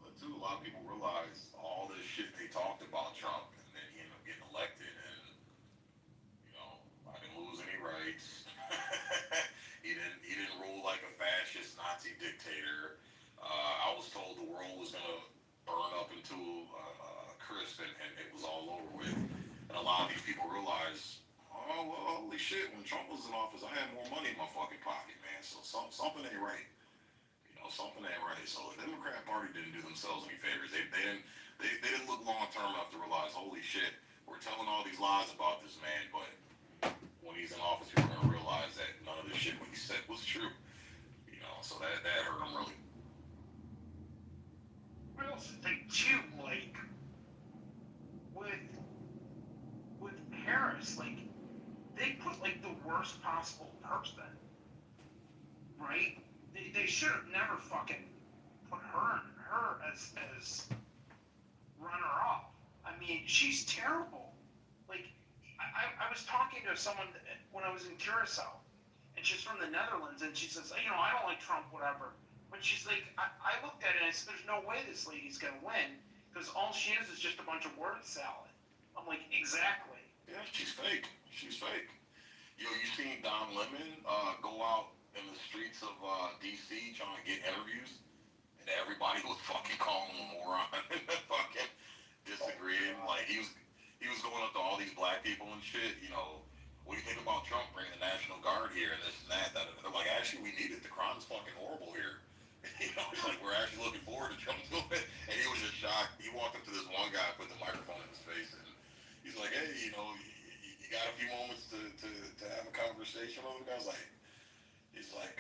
But too, a lot of people realize all this shit they talked about Trump, and then he ended up getting elected, and I didn't lose any rights. he didn't rule like a fascist Nazi dictator. I was told the world was gonna burn up into a crisp, and it was all over with. And a lot of these people realize, oh well, holy shit! When Trump was in office, I had more money in my fucking pocket, man. So something ain't right. Something ain't right. So the Democrat Party didn't do themselves any favors. They didn't look long term enough to realize, holy shit, we're telling all these lies about this man, but when he's in office, we're gonna realize that none of this shit what he said was true. So that hurt him really. I also think too, like with Harris, like they put like the worst possible person, right? They should have never fucking put her as runner-up. I mean, she's terrible. Like, I was talking to someone when I was in Curacao, and she's from the Netherlands, and she says, I don't like Trump, whatever. But she's like, I looked at it and I said, there's no way this lady's gonna win, because all she is just a bunch of word salad. I'm like, exactly. Yeah, she's fake. She's fake. You seen Don Lemon go out in the streets of D.C. trying to get interviews, and everybody was fucking calling him a moron and fucking disagreeing. Like he was going up to all these black people and shit. What do you think about Trump bringing the National Guard here and this and that? They're like, actually, we need it. The crime's fucking horrible here. He's like, we're actually looking forward to Trump doing it. And he was just shocked. He walked up to this one guy, put the microphone in his face, and he's like, hey, you got a few moments to have a conversation with him? I was like, he's like,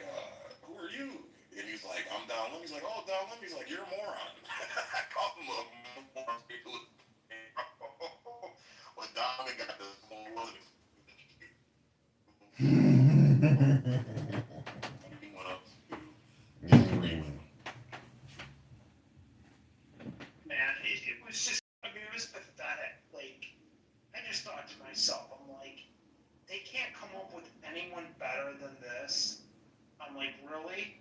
who are you? And he's like, I'm Don Lemon. He's like, oh, Don Lemon. He's like, you're a moron. I called him a moron. But Don Lemon got this whole world. He went up to disagree with him. was just, I mean, it was pathetic. Like, I just thought to myself, I'm like, they can't come up with anyone better than this. I'm like, really?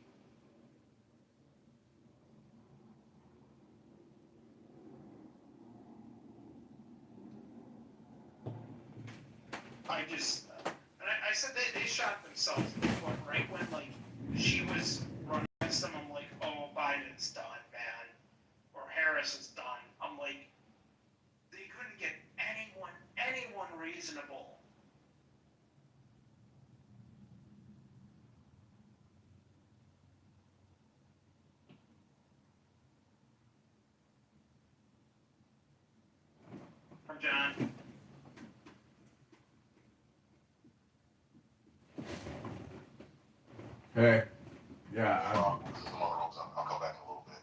I said they shot themselves in the foot right when, like, she was running against them. I'm like, oh, Biden's done, man. Or Harris is done. I'm like, they couldn't get anyone reasonable. From John. Hey. Yeah, I'll come back in a little bit.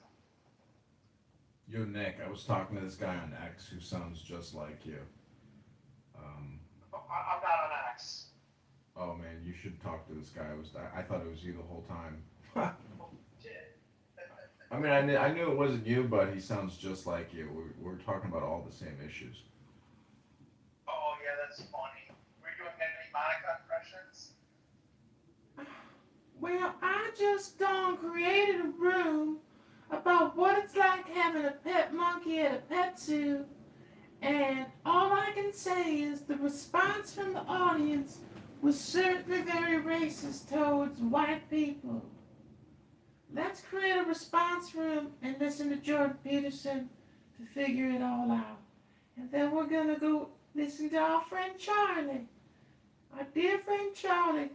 Yo, Nick, I was talking to this guy on X who sounds just like you. I'm not on X. Oh man, you should talk to this guy. I thought it was you the whole time. I mean, I knew it wasn't you, but he sounds just like you. We're talking about all the same issues. Oh, yeah, that's funny. Were you doing any Monica impressions? Well, I just created a room about what it's like having a pet monkey at a pet zoo, and all I can say is the response from the audience was certainly very racist towards white people. Let's create a response room and listen to Jordan Peterson to figure it all out. And then we're gonna go listen to our friend Charlie, our dear friend Charlie,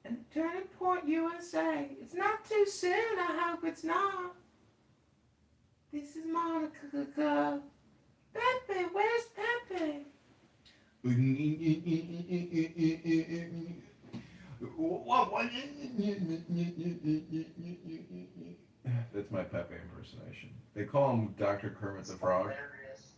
and Turning Point USA. It's not too soon, I hope it's not. This is Monica. Pepe, where's Pepe? That's my Pepe impersonation. They call him Dr. Kermit the Frog. Hilarious.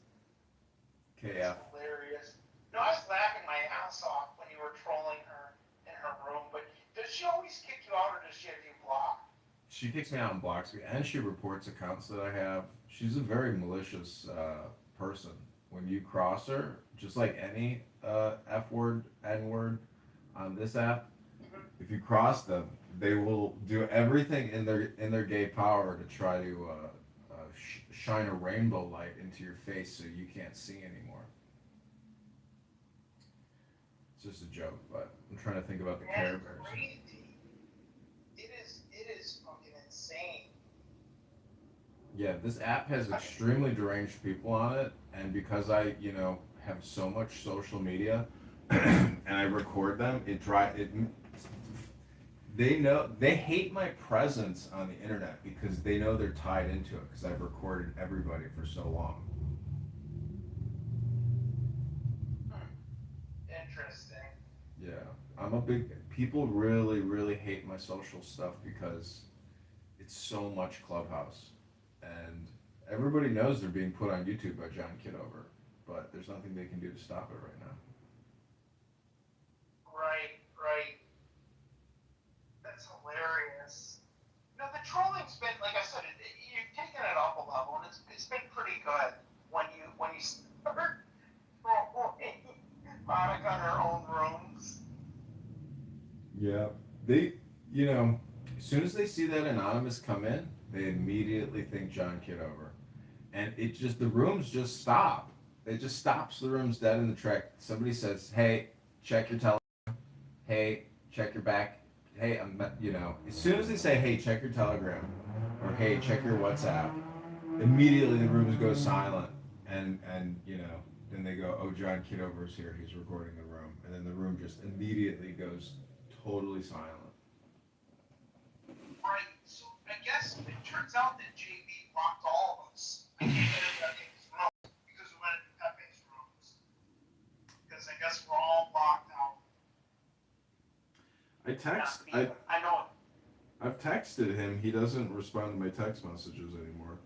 KF. Hilarious. No, I was laughing my ass off when you were trolling her in her room, but does she always kick you out or does she have you blocked? She kicks me out and blocks me, and she reports accounts that I have. She's a very malicious person. When you cross her, just like any F word, N word on this app, if you cross them, they will do everything in their gay power to try to shine a rainbow light into your face so you can't see anymore. It's just a joke, but I'm trying to think about the Care Bears. It is fucking insane. Yeah, this app has extremely deranged people on it, and because I, have so much social media, and I record them, they hate my presence on the internet because they know they're tied into it because I've recorded everybody for so long. Interesting. Yeah, people really, really hate my social stuff because it's so much Clubhouse. And everybody knows they're being put on YouTube by John Kitover, but there's nothing they can do to stop it right now. Right. That's hilarious. The trolling's been, like I said, you've taken it up a level, and it's been pretty good when you start trolling Monica in her own rooms. Yeah, as soon as they see that anonymous come in, they immediately think John Kitover. And the rooms just stop. It just stops the rooms dead in the track. Somebody says, hey, check your Telegram. Hey, check your back. Hey, as soon as they say, hey, check your Telegram, or hey, check your WhatsApp, immediately the rooms go silent. And then they go, oh, John Kitover's here. He's recording the room. And then the room just immediately goes totally silent. Right. So I guess it turns out that JB blocked all of us. I can't get into his room because we went into Pepe's rooms. Because I guess we're all blocked out. I know. I've texted him. He doesn't respond to my text messages anymore.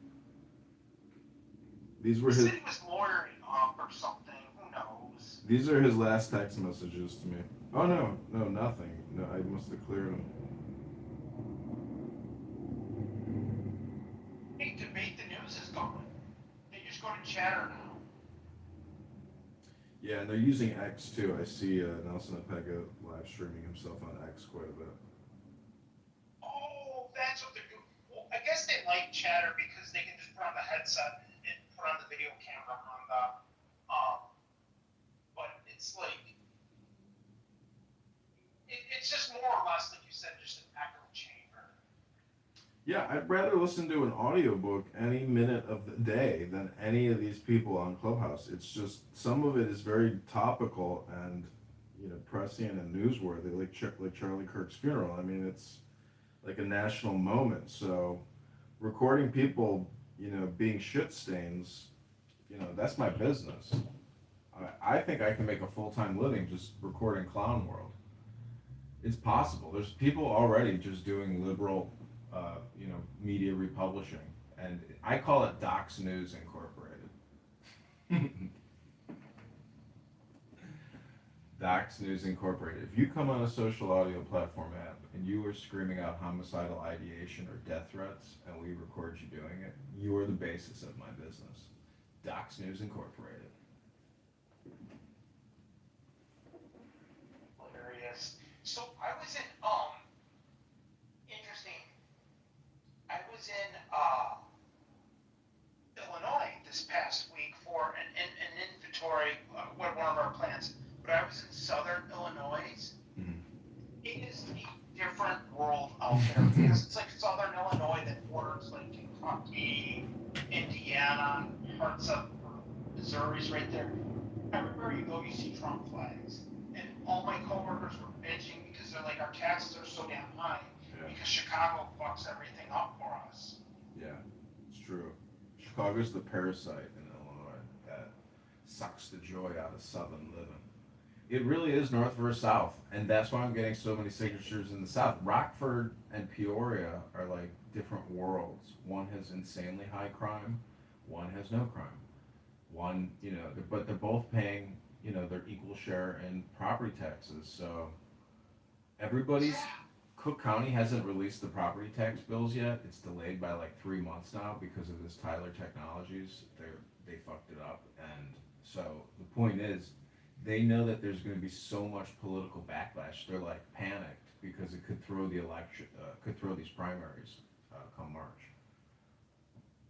These were He his. said he was lawyering up or something. Who knows? These are his last text messages to me. Oh no, nothing. No, I must have cleared them. Hey, Debate the News is gone. They just go to Chatter now. Yeah, and they're using X too. I see Nelson Apega live streaming himself on X quite a bit. Oh, that's what they're doing. Well, I guess they like Chatter because they can just put on the headset and put on the video camera on the, but it's like, it's just more or less, like you said, just an echo chamber. Yeah, I'd rather listen to an audiobook any minute of the day than any of these people on Clubhouse. It's just, some of it is very topical and, you know, prescient and newsworthy, like Charlie Kirk's funeral. I mean, it's like a national moment. So recording people, you know, being shit stains, you know, that's my business. I think I can make a full-time living just recording Clown World. It's possible. There's people already just doing liberal, you know, media republishing, and I call it Docs News Incorporated. Docs News Incorporated. If you come on a social audio platform app and you are screaming out homicidal ideation or death threats, and we record you doing it, you are the basis of my business. Docs News Incorporated. Hilarious. So I was in, interesting. I was in, Illinois this past week for an inventory, one of our plants. But I was in southern Illinois. Mhm. It is a different world out there because it's like southern Illinois that borders like Kentucky, Indiana, parts of Missouri's right there. Everywhere you go, you see Trump flags. And all my coworkers were bitching because they're like, our taxes are so damn high because Chicago fucks everything up for us. Yeah, it's true. Chicago's the parasite in Illinois that sucks the joy out of southern living. It really is north versus south, and that's why I'm getting so many signatures in the south. Rockford and Peoria are like different worlds. One has insanely high crime, one has no crime. One, you know, but they're both paying, you know, their equal share in property taxes. So everybody's, Cook County hasn't released the property tax bills yet. It's delayed by like 3 months now because of this Tyler Technologies. They fucked it up, and so the point is, they know that there's going to be so much political backlash. They're like panicked because it could throw the election, could throw these primaries come March.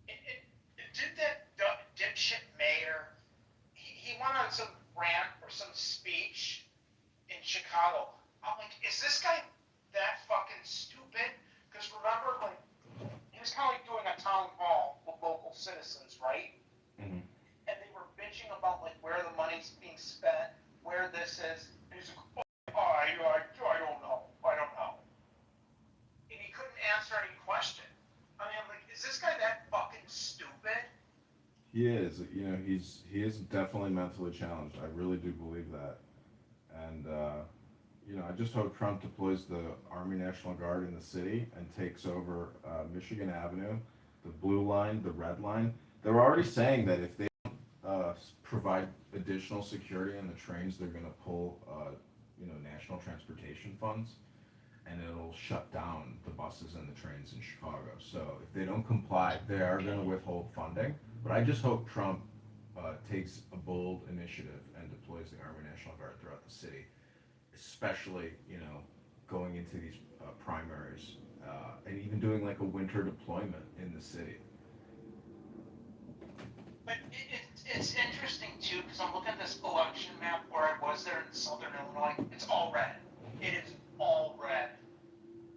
Did that dipshit mayor, he went on some rant or some speech in Chicago. I'm like, is this guy that fucking stupid? Because remember, like, he was kind of like doing a town hall with local citizens, right? Mm-hmm. And they were bitching about like where the money's being spent, where this is. And he's like, I don't know. And he couldn't answer any question. I mean, I'm like, is this guy that fucking stupid? He is, you know, he is definitely mentally challenged. I really do believe that. And, you know, I just hope Trump deploys the Army National Guard in the city and takes over Michigan Avenue, the blue line, the red line. They're already saying that if they provide additional security on the trains, they're going to pull, you know, national transportation funds, and it'll shut down the buses and the trains in Chicago. So if they don't comply, they are going to withhold funding. But I just hope Trump takes a bold initiative and deploys the Army National Guard throughout the city, especially, you know, going into these primaries and even doing like a winter deployment in the city. But it's interesting too, because I'm looking at this election map where I was there in southern Illinois. It's all red. It is all red.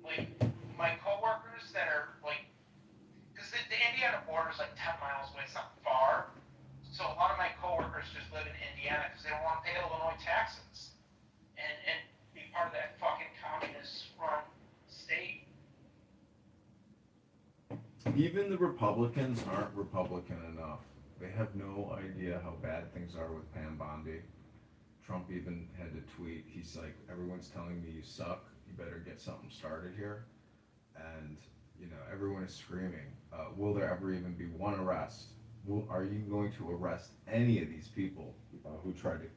Like, my coworkers that are like, because the Indiana border is like 10 miles away, it's not far. So a lot of my coworkers just live in Indiana because they don't want to pay Illinois taxes and be part of that fucking communist run state. Even the Republicans aren't Republican enough. They have no idea how bad things are with Pam Bondi. Trump even had to tweet, he's like, everyone's telling me you suck, you better get something started here. And, you know, everyone is screaming, will there ever even be one arrest? Are you going to arrest any of these people who tried to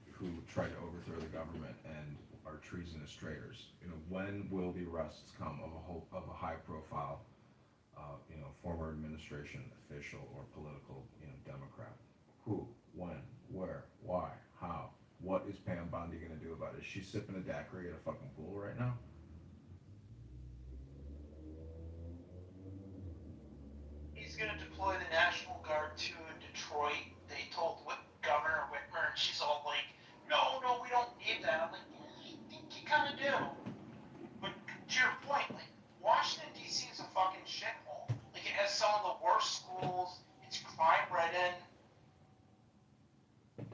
overthrow the government and are treasonous traitors? You know, when will the arrests come of a high profile, you know, former administration official or political, you know, Democrat? Pam Bondi gonna do about it? Is she sipping a daiquiri at a fucking pool right now? He's going to deploy the National Guard to Detroit. They told Governor Whitmer, and she's all like, no, we don't need that. I'm like, yeah, I think you kind of do. But to your point, like, Washington, D.C. is a fucking shithole. Like, it has some of the worst schools. It's crime-ridden.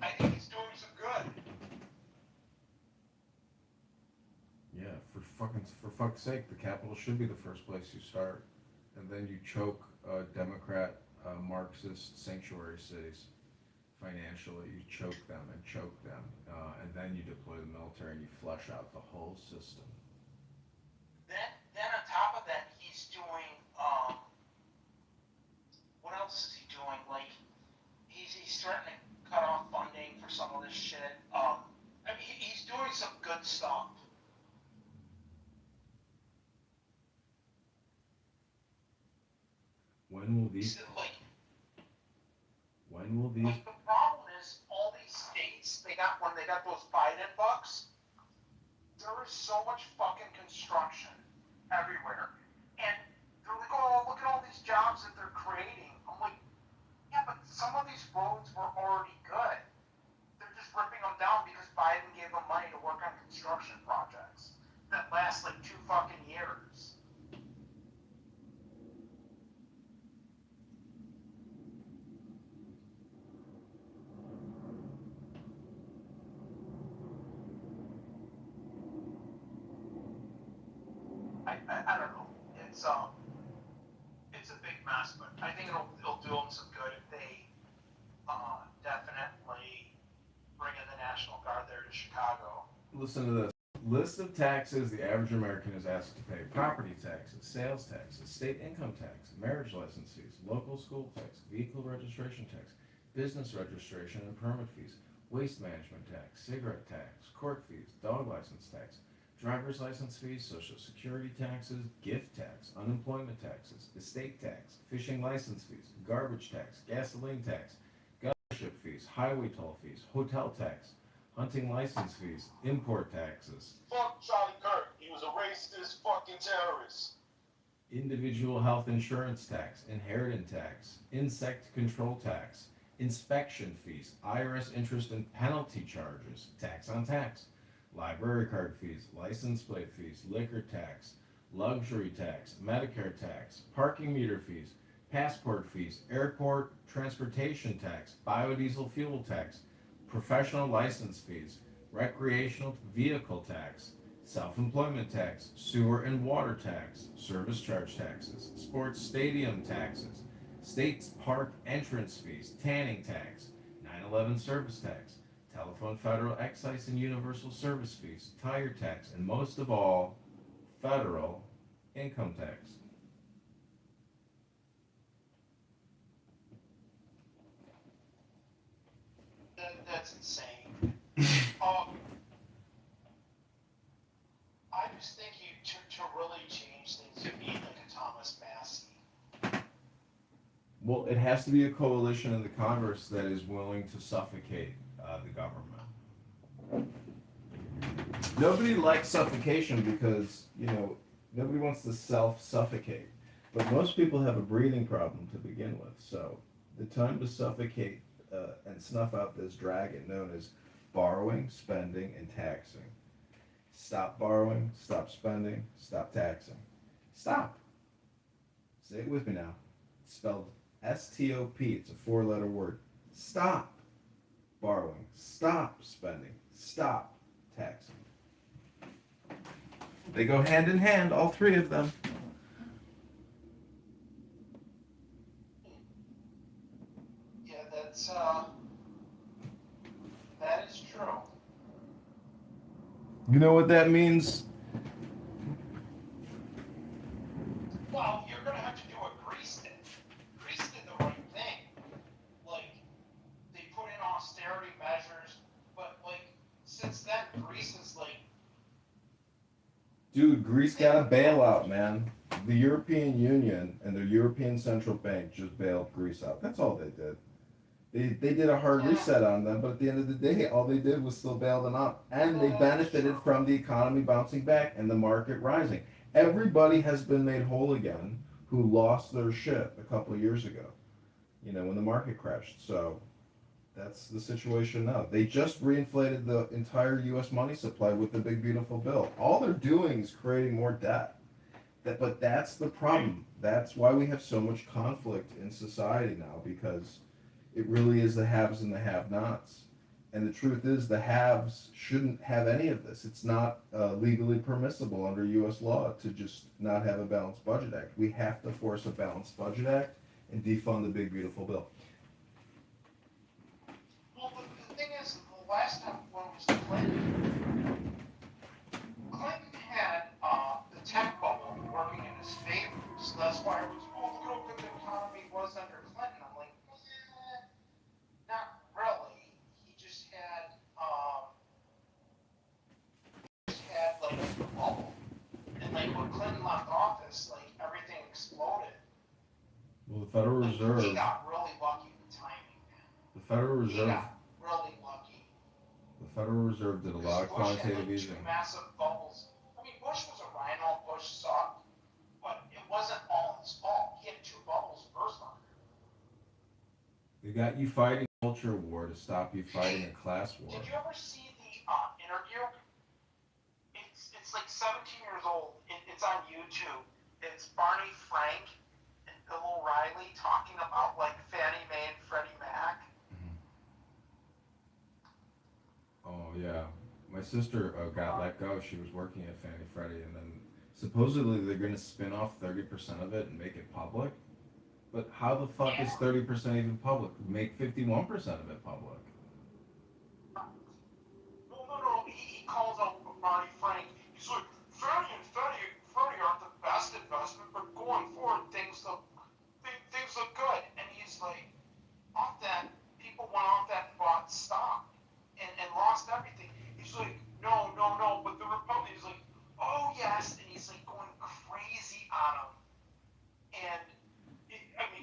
I think he's doing some good. Yeah, for fuck's sake, the Capitol should be the first place you start, and then you choke Democrat, Marxist sanctuary cities financially. You choke them, and then you deploy the military and you flush out the whole system. Then on top of that, he's doing, what else is he doing? Like, he's threatening to cut off funding for some of this shit. I mean, he's doing some good stuff. When will these? Like, the problem is all these states when they got those Biden bucks, there is so much fucking construction everywhere, and they're like, oh, look at all these jobs that they're creating. I'm like, yeah, but some of these roads were already good. They're just ripping them down because Biden gave them money to work on construction projects that last like 2 fucking years. I don't know. It's a big mess, but I think it'll do them some good if they definitely bring in the National Guard there to Chicago. Listen to this. List of taxes the average American is asked to pay: property taxes, sales taxes, state income tax, marriage license fees, local school tax, vehicle registration tax, business registration and permit fees, waste management tax, cigarette tax, court fees, dog license tax, driver's license fees, social security taxes, gift tax, unemployment taxes, estate tax, fishing license fees, garbage tax, gasoline tax, gunship fees, highway toll fees, hotel tax, hunting license fees, import taxes, Fuck Charlie Kirk. He was a racist fucking terrorist. individual health insurance tax, inheritance tax, insect control tax, inspection fees, IRS interest and penalty charges, tax on tax, library card fees, license plate fees, liquor tax, luxury tax, Medicare tax, parking meter fees, passport fees, airport transportation tax, biodiesel fuel tax, professional license fees, recreational vehicle tax, self-employment tax, sewer and water tax, service charge taxes, sports stadium taxes, state's park entrance fees, tanning tax, 9/11 service tax, telephone federal excise and universal service fees, tire tax, and most of all, federal income tax. That's insane. I just think to really change things, you need like a Thomas Massey. Well, it has to be a coalition in the Congress that is willing to suffocate the government. Nobody likes suffocation because, nobody wants to self-suffocate. But most people have a breathing problem to begin with. So the time to suffocate and snuff out this dragon known as borrowing, spending, and taxing. Stop borrowing, stop spending, stop taxing. Stop. Say it with me now. It's spelled S-T-O-P. It's a 4-letter word. Stop borrowing, stop spending, stop taxing. They go hand in hand, all three of them. Yeah, that is true. You know what that means? Well, you're gonna have to do what Greece did. Greece did the right thing. Like, they put in austerity measures, but since then, Greece is Dude, Greece got a bailout, man. The European Union and the European Central Bank just bailed Greece out. That's all they did. They did a hard reset on them, but at the end of the day, all they did was still bail them out, and they benefited from the economy bouncing back and the market rising. Everybody has been made whole again who lost their shit a couple of years ago, when the market crashed. So that's the situation now. They just reinflated the entire U.S. money supply with the big beautiful bill. All they're doing is creating more debt. But that's the problem. That's why we have so much conflict in society now, because it really is the haves and the have-nots. And the truth is, the haves shouldn't have any of this. It's not legally permissible under U.S. law to just not have a balanced budget act. We have to force a balanced budget act and defund the big beautiful bill. Well, the thing is, the last time when it was Clinton had the tech bubble working in his favor. So that's why it was, look how good the economy was under Clinton. I'm like, not really. He just had like a bubble. And like when Clinton left office, like everything exploded. Well, the Federal Reserve. He got really lucky with timing, man. The Federal Reserve. He got really lucky. The Federal Reserve did a lot of quantitative Bush easing. had like two massive bubbles. I mean, Bush was a rhino. Bush sucked, but it wasn't all his fault. He had two bubbles burst on him. They got you fighting a culture war to stop you fighting a class war. Did you ever see the interview? It's like 17 years old. It's on YouTube. It's Barney Frank and Bill O'Reilly talking about like Fannie Mae and Freddie Mac. Oh yeah, my sister got let go. She was working at Fannie Freddie, and then supposedly they're going to spin off 30% of it and make it public. But how the fuck is 30% even public? Make 51% of it public. No. He calls out Barney Frank. He's like, Fannie and Freddie aren't the best investment, but going forward, things look good. And he's like, off that, people went off that and bought stock and lost everything. He's like, no, but the Republicans, he's like, oh yes, and he's like going crazy on them. And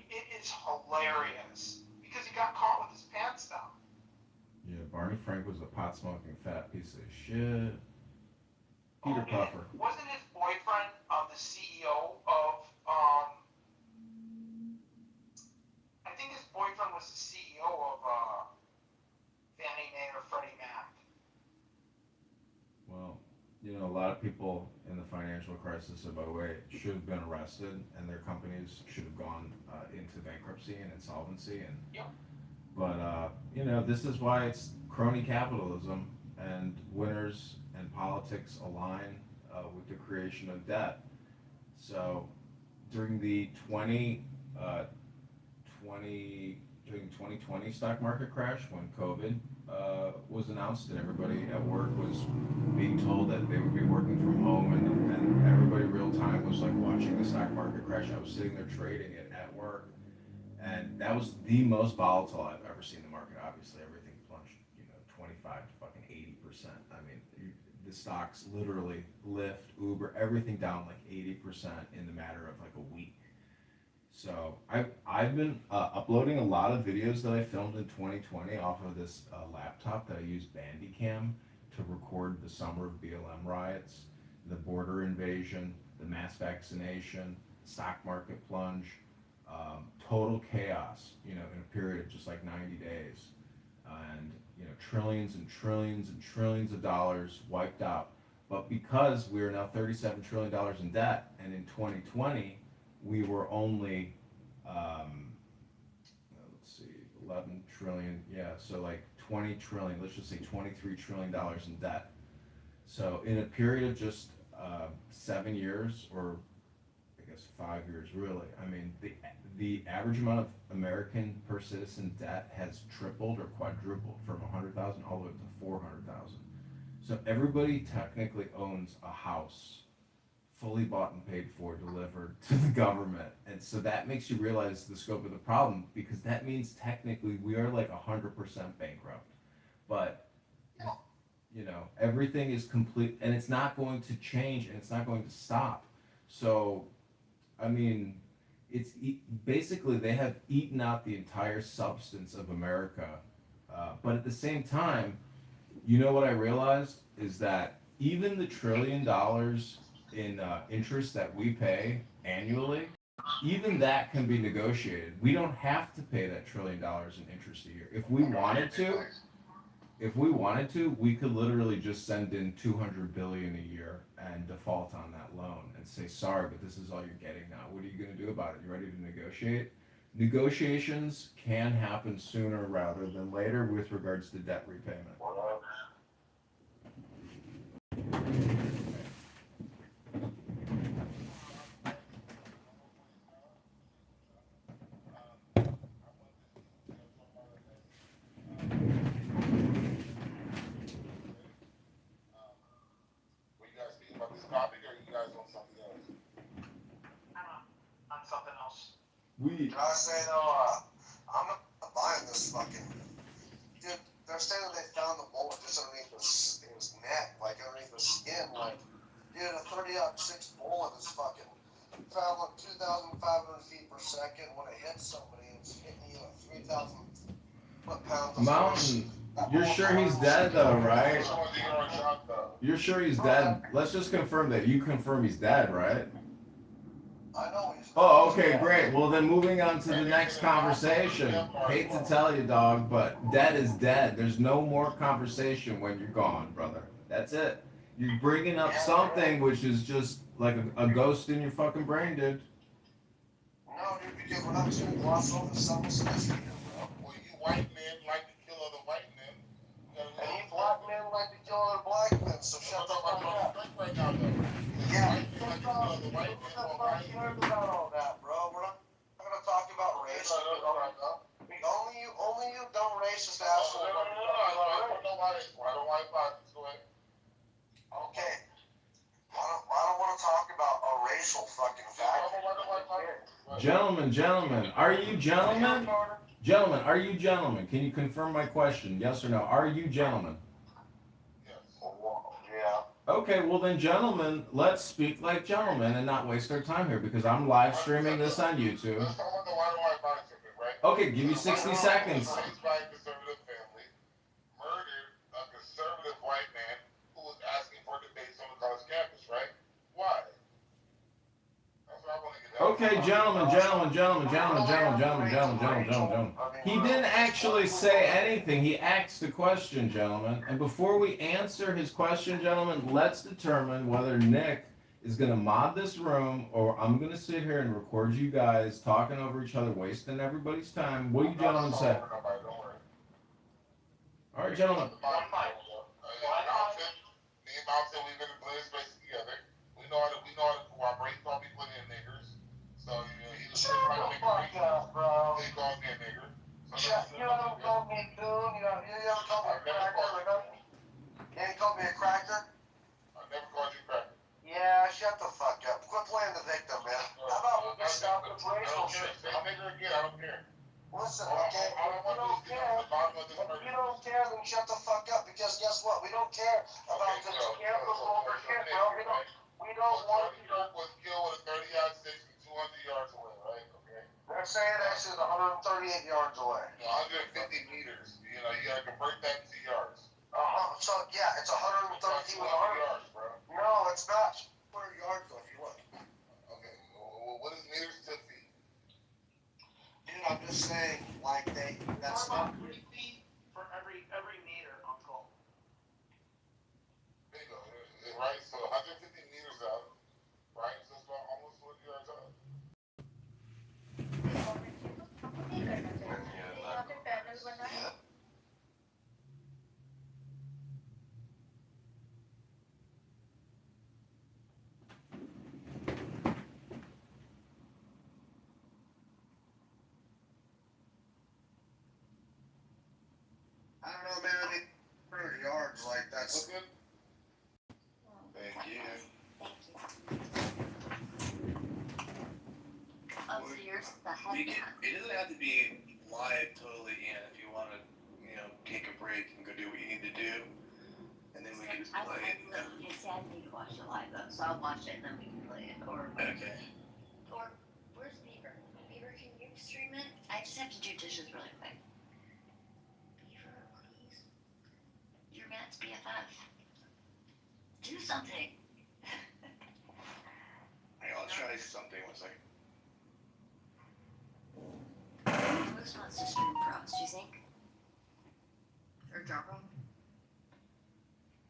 it is hilarious because he got caught with his pants down. Yeah, Barney Frank was a pot-smoking fat piece of shit. Peter Puffer. Wasn't his boyfriend the CEO of, I think his boyfriend was the CEO of Fannie Mae or Freddie Mac. Well, a lot of people in the financial crisis of 08 should have been arrested, and their companies should have gone into bankruptcy and insolvency. And Yep. But this is why it's crony capitalism, and winners and politics align with the creation of debt. So during the 2020 stock market crash, when COVID was announced and everybody at work was being told that they would be working from home, and everybody real time was like watching the stock market crash. I was sitting there trading it at work, and that was the most volatile I've ever seen the market. Obviously, everything plunged, 25 to fucking 80%. I mean, the stocks literally, Lyft, Uber, everything down like 80% in the matter of like a week. So I've been uploading a lot of videos that I filmed in 2020 off of this laptop that I use Bandicam to record the summer of BLM riots, the border invasion, the mass vaccination, the stock market plunge, total chaos, in a period of just like 90 days, and trillions and trillions and trillions of dollars wiped out. But because we are now $37 trillion in debt, and in 2020 we were only, let's see, 11 trillion, so like 20 trillion, let's just say $23 trillion in debt. So in a period of just 7 years, or I guess 5 years really, I mean, the average amount of American per citizen debt has tripled or quadrupled from 100,000 all the way up to 400,000. So everybody technically owns a house, fully bought and paid for, delivered to the government. And so that makes you realize the scope of the problem, because that means technically we are like 100% bankrupt. But, everything is complete, and it's not going to change, and it's not going to stop. So, I mean, basically they have eaten out the entire substance of America. But at the same time, you know what I realized is that even the $1 trillion in interest that we pay annually, even that can be negotiated. We don't have to pay that $1 trillion in interest a year. If we wanted to, we could literally just send in 200 billion a year and default on that loan and say, sorry, but this is all you're getting now. What are you going to do about it? You ready to negotiate? Negotiations can happen sooner rather than later with regards to debt repayment. Were you guys speaking about this topic, or you guys on something else? On something else. We Can I say though, I'm not buying this fucking. Dude, they're saying that they found the bullet just underneath his neck, like underneath his skin. Like, dude, a 30-06 bullet is fucking traveling 2,500 feet per second. When it hits somebody, it's hitting you at 3,000 foot-pounds of force. Mountain, you're sure he's dead though, right? Someone's eating our shot, though. You're sure he's dead? Let's just confirm that you confirm he's dead, right? I know he's. Oh, okay, great. Well, then moving on to the next conversation. Hate to tell you, dog, but dead is dead. There's no more conversation when you're gone, brother. That's it. You're bringing up something which is just like a ghost in your fucking brain, dude. No, dude, because we're not just gonna gloss over some of this history here, bro. Well, you white men like to kill other white men. And you black men like to kill other black men, so shut the fuck up. Right now, though. Yeah, White men like to kill other white men. I'm not cared about all that, bro. We're not gonna talk about race. Only you dumb racist asshole. I don't know why it's going. Okay. I don't want to talk about a racial fucking fact. Gentlemen, are you gentlemen? Gentlemen, are you gentlemen? Can you confirm my question? Yes or no? Are you gentlemen? Yeah. Okay, well then, gentlemen, let's speak like gentlemen and not waste our time here because I'm live streaming this on YouTube. Let's talk about the white politics, right? Okay, give you 60 seconds. Raised by a conservative family, murdered a conservative white man who was asking for debates on the college campus, right? Why? That's what I want to get down. Okay, gentlemen. He didn't actually say anything. He asked a question, gentlemen. And before we answer his question, gentlemen, let's determine whether Nick is going to mod this room or I'm going to sit here and record you guys talking over each other, wasting everybody's time. What do you gentlemen say? All right, gentlemen. Me and Mountain, we've been in plenty of spaces together. We know how to cooperate. Call me plenty of niggers. So, you know, he was trying to make a reason. He calls me a nigger. You don't call me a goon. You don't call me a cracker. You ain't called me a cracker? I never called you a cracker. Yeah, shut the fuck up. Quit playing the victim, man. How about we stop with racial shit? Say nigger again, I don't care. Listen, okay, if you don't care, then shut the fuck up, because guess what? We don't care about this campus over shit, bro. We don't want you. Was killed with a 30-06 from 200 yards away, right? Okay. They're saying that shit 138 yards away. 150 meters. You know, you gotta convert that to yards. So, yeah, it's 130 with 100 yards, bro. No, it's not. 100 yards, though, if you look. Okay, well, what is meters to feet? Dude, I'm just saying, like, that's not. 3 feet for every meter, Uncle. Bingo, right? So 150 meters out, right? So it's about almost 40 yards out. I don't know, man. I think 100 yards, like, that's. Good. Thank you. Oh, so yours is the head one. It doesn't have to be live totally in if you want to, take a break and go do what you need to do. And then we can just play it. You said I need to watch it live though, so I'll watch it and then we can play it. Or Okay. where's Beaver? dad's BFF. Do something. Hey, I'll try something. One second. Who wants to stream pros, do you think? Or drop them?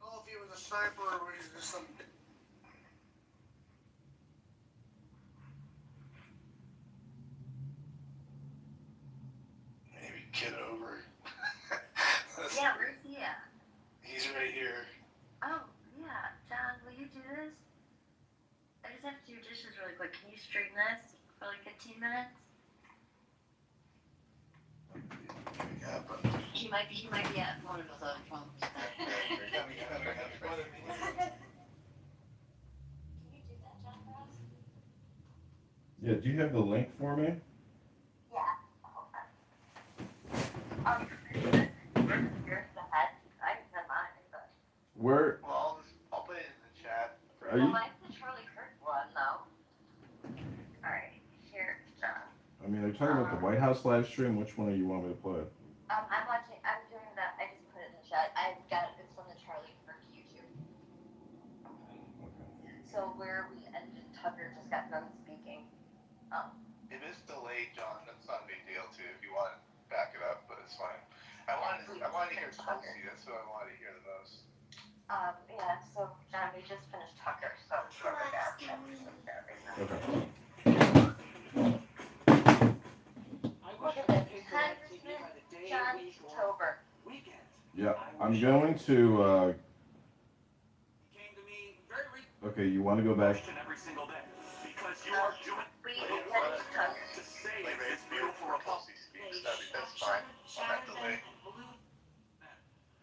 Oh, if he was a sniper or was just some. Maybe Kitover. Yeah, where's he at? He's right here. Oh, yeah. John, will you do this? I just have to do dishes really quick. Can you stream this for like 15 minutes? Yeah, but. He might be at one of those other phones. Can you do that, John, for us? Yeah, do you have the link for me? Yeah. You're the head. I can send mine, but. Where Well, I'll put it in the chat. are you? Mine's the Charlie Kirk one, though. Alright, here, John. I mean, they're talking about the White House live stream. Which one do you want me to play? I'm doing that. I just put it in the chat. I've got it. It's from the Charlie Kirk YouTube. So where we ended, Tucker just got done speaking. If it's delayed, John, that's not a big deal too. If you want to back it up, but it's fine. I wanted to hear Chelsea. That's what I wanted to hear the most. Yeah, so John, we just finished Tucker, so whoever got that. Okay. Look at this. Congressman John Kitover. Yeah, I'm going to. Okay, you want to go back? Every single day. Because you are doing We finished Tucker. to save Like, this it's beautiful beautiful. republic. Chelsea speaks. That's fine. I'm not delayed.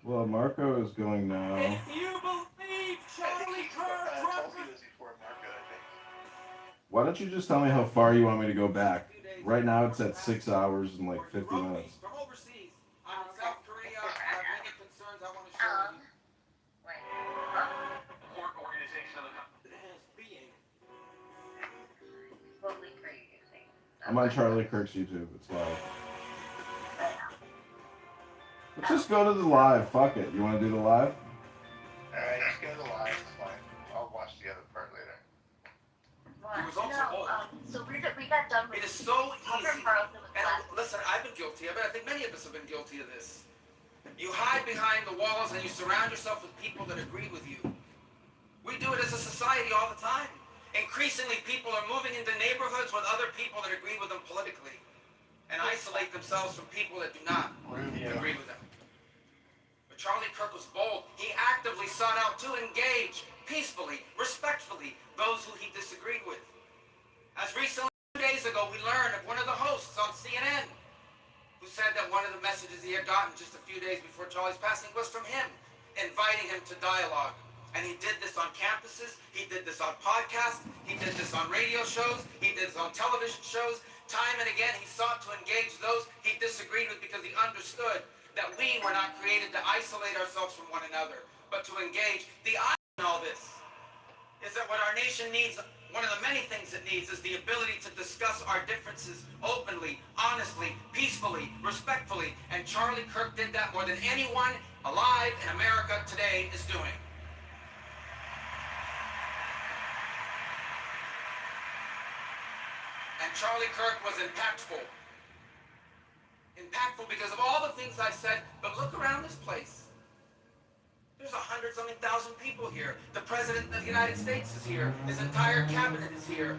Well, Marco is going now. If you believe Charlie Kirk, Chelsea was before Marco, I think. Why don't you just tell me how far you want me to go back? Right now it's at 6 hours and like 50 minutes. From overseas, I'm in South Korea. I have many concerns I want to share with you. Wait. Organization of the country. It has being. What link are you using? I'm on Charlie Kirk's YouTube. It's live. Let's just go to the live. Fuck it. You want to do the live? Alright, just go to the live. It's fine. I'll watch the other part later. He was also old. So we got done with It is so Tucker easy. Carlson with And last. listen, I've been guilty of it. I think many of us have been guilty of this. You hide behind the walls and you surround yourself with people that agree with you. We do it as a society all the time. Increasingly, people are moving into neighborhoods with other people that agree with them politically and isolate themselves from people that do not agree with them. But Charlie Kirk was bold. He actively sought out to engage peacefully, respectfully, those who he disagreed with. As recently 2 days ago, we learned of one of the hosts on CNN who said that one of the messages he had gotten just a few days before Charlie's passing was from him, inviting him to dialogue. And he did this on campuses, he did this on podcasts, he did this on radio shows, he did this on television shows. Time and again, he sought to engage those he disagreed with because he understood that we were not created to isolate ourselves from one another, but to engage. The irony in all this is that what our nation needs, one of the many things it needs, is the ability to discuss our differences openly, honestly, peacefully, respectfully. And Charlie Kirk did that more than anyone alive in America today is doing. And Charlie Kirk was impactful. Impactful because of all the things I said, but look around this place. There's 100-something thousand people here. The President of the United States is here. His entire cabinet is here.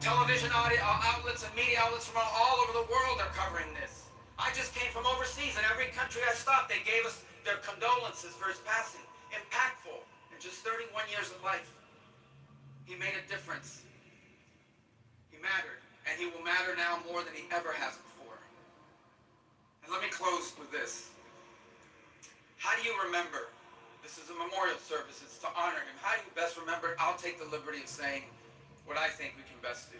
Television outlets and media outlets from all over the world are covering this. I just came from overseas, and every country I stopped, they gave us their condolences for his passing. Impactful. In just 31 years of life, he made a difference. He mattered, and he will matter now more than he ever has before. And let me close with this. How do you remember? This is a memorial service. It's to honor him. How do you best remember it? I'll take the liberty of saying what I think we can best do.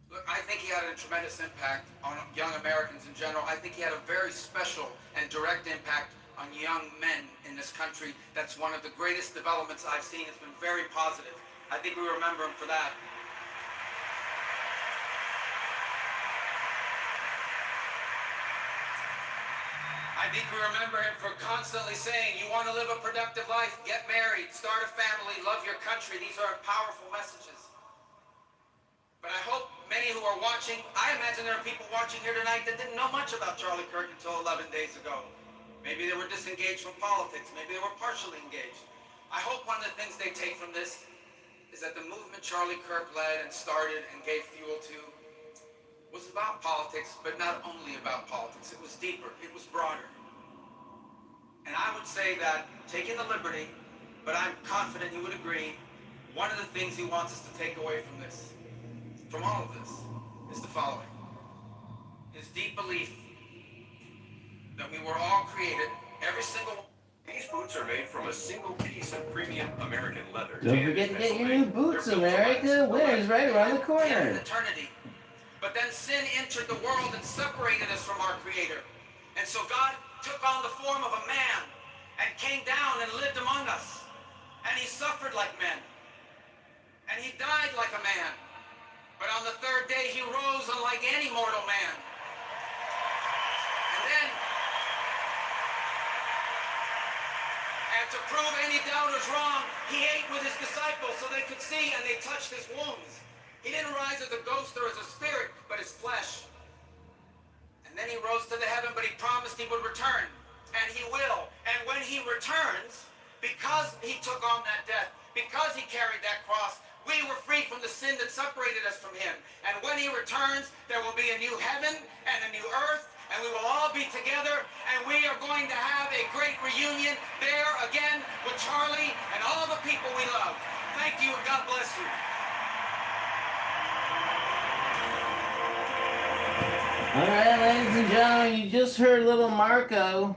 Look, I think he had a tremendous impact on young Americans in general. I think he had a very special and direct impact on young men in this country. That's one of the greatest developments I've seen. It's been very positive. I think we remember him for that. I I think we remember him for constantly saying, you want to live a productive life, get married, start a family, love your country. These are powerful messages. But I hope many who are watching, I imagine there are people watching here tonight that didn't know much about Charlie Kirk until 11 days ago. Maybe they were disengaged from politics. Maybe they were partially engaged. I hope one of the things they take from this is that the movement Charlie Kirk led and started and gave fuel to was about politics, but not only about politics. It was deeper. It was broader. And I would say that, taking the liberty, but I'm confident you would agree, one of the things he wants us to take away from this, from all of this, is the following. His deep belief that we were all created, every single one. These boots are made from a single piece of premium American leather. Don't forget to get your new boots, America. Winter's right around the corner. Eternity. But then sin entered the world and separated us from our Creator. And so God took on the form of a man and came down and lived among us. And he suffered like men. And he died like a man. But on the third day, he rose unlike any mortal man. And to prove any doubters wrong, he ate with his disciples so they could see, and they touched his wounds. He didn't rise as a ghost or as a spirit, but as flesh. And then he rose to the heaven, but he promised he would return. And he will. And when he returns, because he took on that death, because he carried that cross, we were free from the sin that separated us from him. And when he returns, there will be a new heaven and a new earth, and we will all be together, and we are going to have a great reunion there again with Charlie and all the people we love. Thank you, and God bless you. All right, ladies and gentlemen, you just heard little Marco.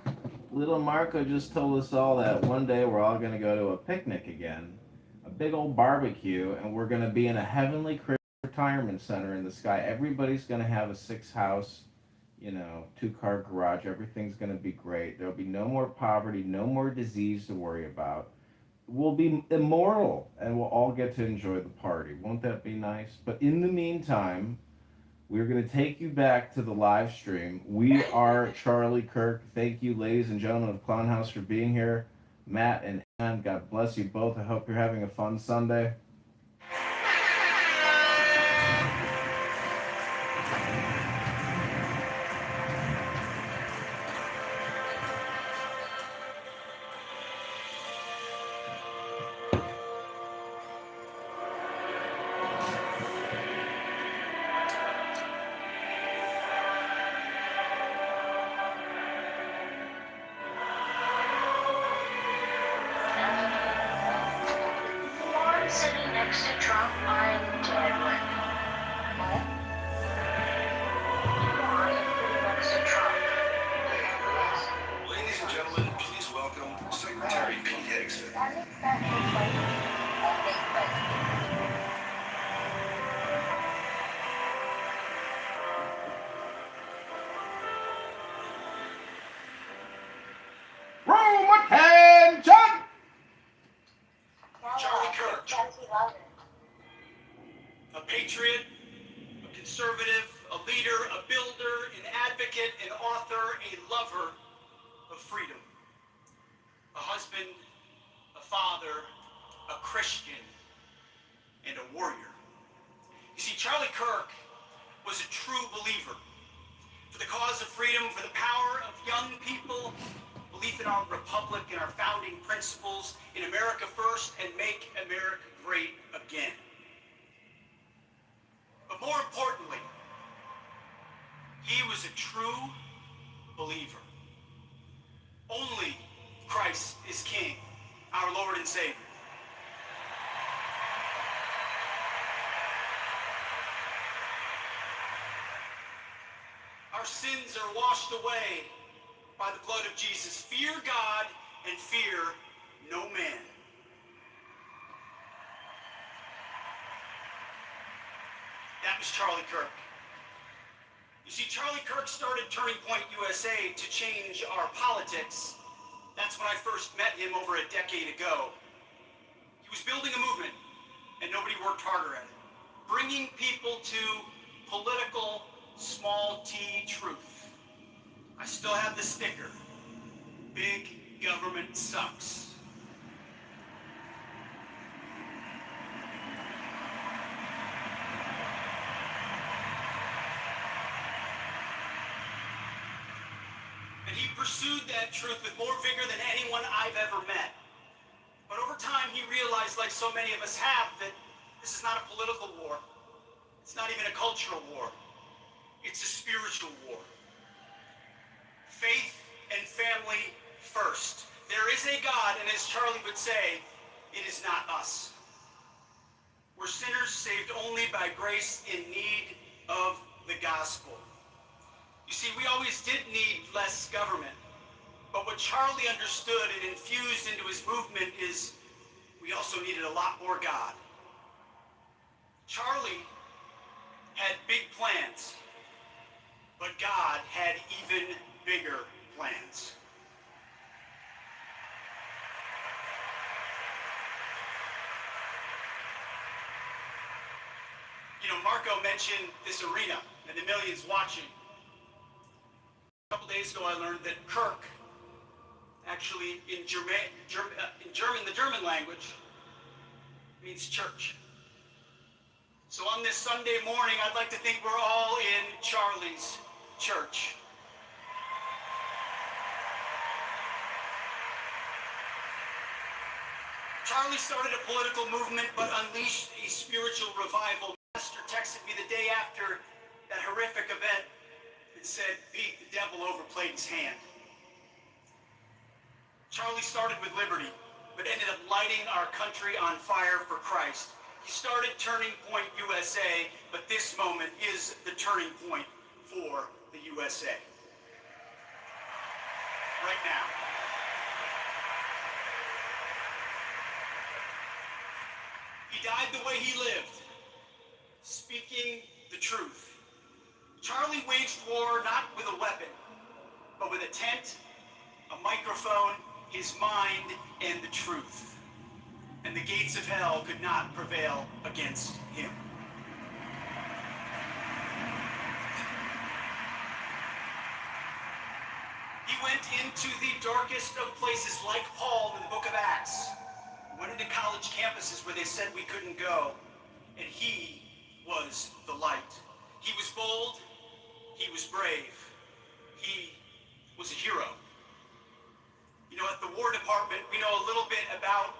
Little Marco just told us all that one day we're all going to go to a picnic again. A big old barbecue, and we're going to be in a heavenly retirement center in the sky. Everybody's going to have a 6-house, 2-car garage. Everything's going to be great. There'll be no more poverty, no more disease to worry about. We'll be immortal, and we'll all get to enjoy the party. Won't that be nice? But in the meantime, we're going to take you back to the live stream. We are Charlie Kirk. Thank you, ladies and gentlemen of Clown House, for being here. Matt and Ann, God bless you both. I hope you're having a fun Sunday. Sitting next to Trump, I'm dead. What? Sitting next to Trump. Ladies and gentlemen, please welcome Secretary Pete Higson. That makes that look like a big thing. Room attention! Charlie Kirk, A patriot, a conservative, a leader, a builder, an advocate, an author, a lover of freedom. A husband, a father, a Christian, and a warrior. You see, Charlie Kirk was a true believer for the cause of freedom, for the power of young people, belief in our republic and our founding principles, in America first, and make America great again. But more importantly, he was a true believer. Only Christ is King, our Lord and Savior. Our sins are washed away by the blood of Jesus. Fear God and fear no man. That was Charlie Kirk. You see, Charlie Kirk started Turning Point USA to change our politics. That's when I first met him over a decade ago. He was building a movement, and nobody worked harder at it. Bringing people to political small t truth. I still have the sticker. Big government sucks. And he pursued that truth with more vigor than anyone I've ever met. But over time, he realized, like so many of us have, that this is not a political war. It's not even a cultural war. It's a spiritual war. Faith and family first. There is a God, and as Charlie would say, it is not us. We're sinners saved only by grace in need of the gospel. You see, we always did need less government. But what Charlie understood and infused into his movement is we also needed a lot more God. Charlie had big plans, but God had even bigger plans. You know, Marco mentioned this arena and the millions watching. A couple days ago, I learned that Kirk, actually in the German language, means church. So on this Sunday morning, I'd like to think we're all in Charlie's church. Charlie started a political movement, but unleashed a spiritual revival. Pastor texted me the day after that horrific event and said, Pete, the devil overplayed his hand. Charlie started with liberty, but ended up lighting our country on fire for Christ. He started Turning Point USA, but this moment is the turning point for the USA. Right now. He died the way he lived, speaking the truth. Charlie waged war not with a weapon, but with a tent, a microphone, his mind, and the truth. And the gates of hell could not prevail against him. He went into the darkest of places, like Paul in the book of Acts. He went into college campuses where they said we couldn't go, and he was the light. He was bold, he was brave, he was a hero. You know, at the War Department, we know a little bit about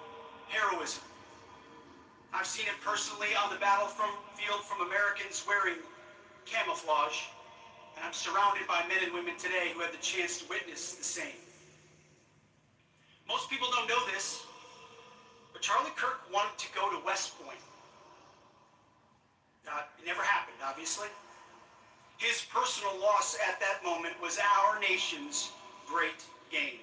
heroism. I've seen it personally on the battlefield from Americans wearing camouflage, and I'm surrounded by men and women today who have the chance to witness the same. Most people don't know this, but Charlie Kirk wanted to go to West Point. It never happened, obviously. His personal loss at that moment was our nation's great gain.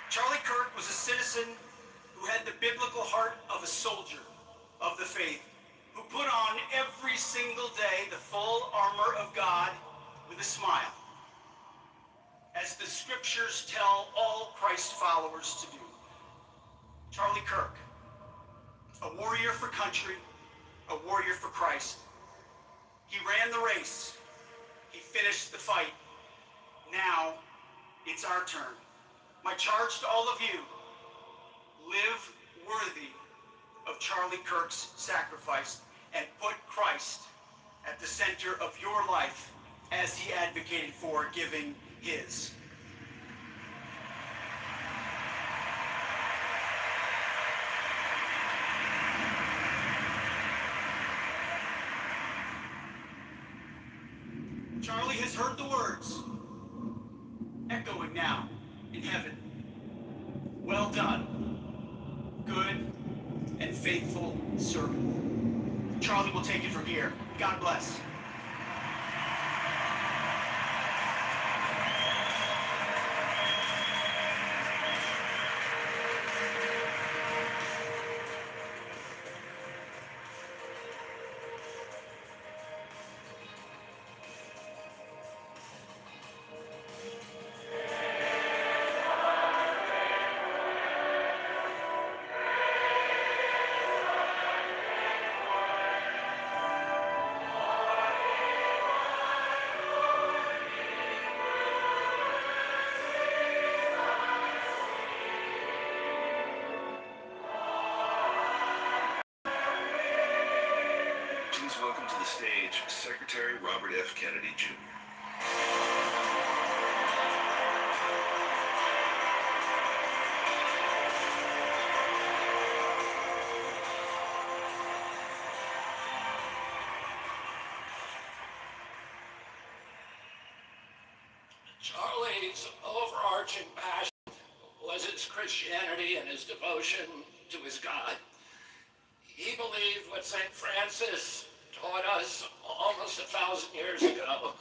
Charlie Kirk was a citizen who had the biblical heart of a soldier of the faith, who put on every single day the full armor of God with a smile, as the scriptures tell all Christ followers to do. Charlie Kirk, a warrior for country, a warrior for Christ. He ran the race. He finished the fight. Now it's our turn. My charge to all of you, live worthy of Charlie Kirk's sacrifice and put Christ at the center of your life as he advocated for giving his. Charlie has heard the words echoing now in heaven. Well done, good and faithful servant. Charlie will take it from here. God bless. welcome to the stage Secretary Robert F. Kennedy, Jr. Charlie's overarching passion was his Christianity and his devotion to his God. He believed what St. Francis taught us almost 1,000 years ago,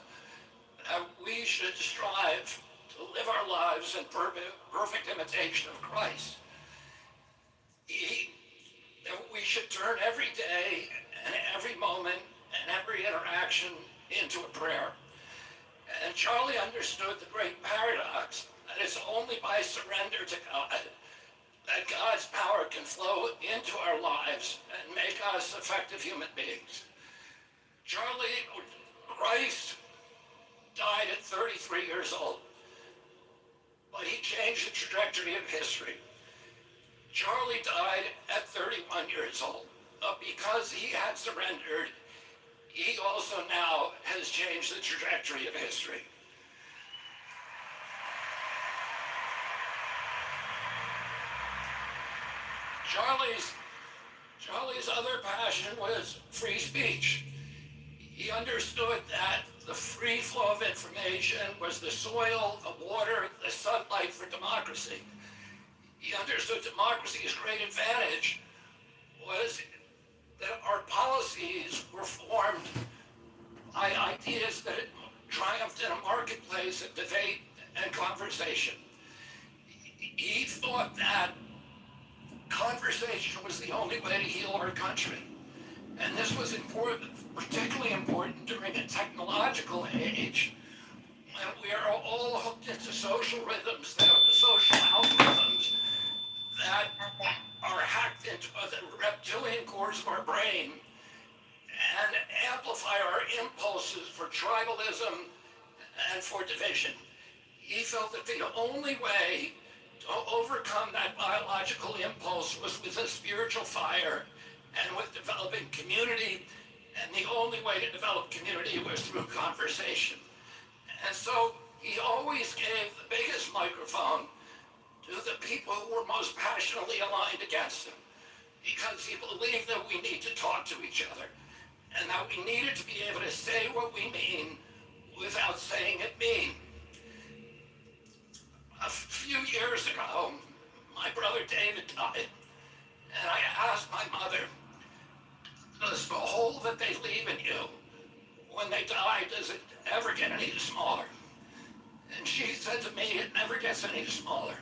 that we should strive to live our lives in perfect imitation of Christ. That we should turn every day and every moment and every interaction into a prayer. And Charlie understood the great paradox that it's only by surrender to God that God's power can flow into our lives and make us effective human beings. Christ died at 33 years old, but he changed the trajectory of history. Charlie died at 31 years old, but because he had surrendered, he also now has changed the trajectory of history. Charlie's other passion was free speech. He understood that the free flow of information was the soil, the water, the sunlight for democracy. He understood democracy's great advantage was that our policies were formed by ideas that triumphed in a marketplace of debate and conversation. He thought that conversation was the only way to heal our country. And this was important, particularly important during a technological age when we are all hooked into social rhythms, social algorithms that are hacked into the reptilian cores of our brain and amplify our impulses for tribalism and for division. He felt that the only way to overcome that biological impulse was with a spiritual fire and with developing community, and the only way to develop community was through conversation. And so he always gave the biggest microphone to the people who were most passionately aligned against him, because he believed that we need to talk to each other, and that we needed to be able to say what we mean without saying it mean. A few years ago, my brother David died, and I asked my mother, does the hole that they leave in you when they die, does it ever get any smaller? And she said to me, it never gets any smaller.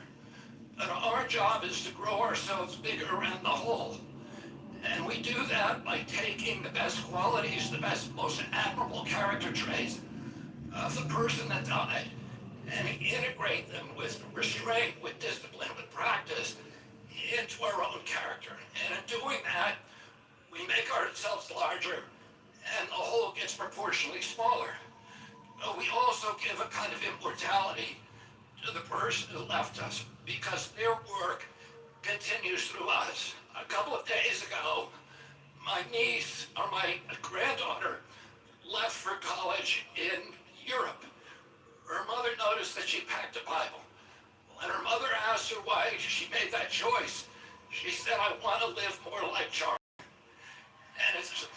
But our job is to grow ourselves bigger around the hole. And we do that by taking the best qualities, the best, most admirable character traits of the person that died and integrate them with restraint, with discipline, with practice into our own character. And in doing that, we make ourselves larger and the whole gets proportionally smaller. But we also give a kind of immortality to the person who left us because their work continues through us. A couple of days ago, my niece, or my granddaughter, left for college in Europe. Her mother noticed that she packed a Bible. When her mother asked her why she made that choice, she said, I want to live more like Charlie. And it's...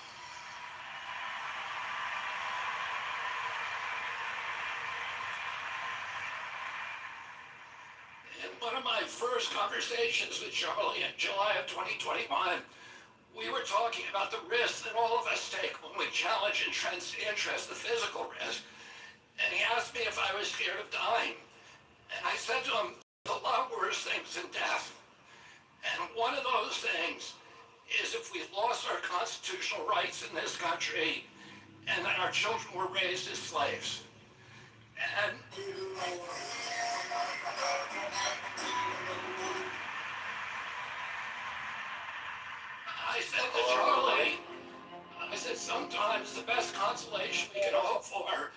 In one of my first conversations with Charlie in July of 2021, we were talking about the risks that all of us take when we challenge and interest, the physical risk. And he asked me if I was scared of dying. And I said to him, there's a lot worse things than death. And one of those things is if we lost our constitutional rights in this country and that our children were raised as slaves. And I said to Charlie, I said, sometimes the best consolation we can hope for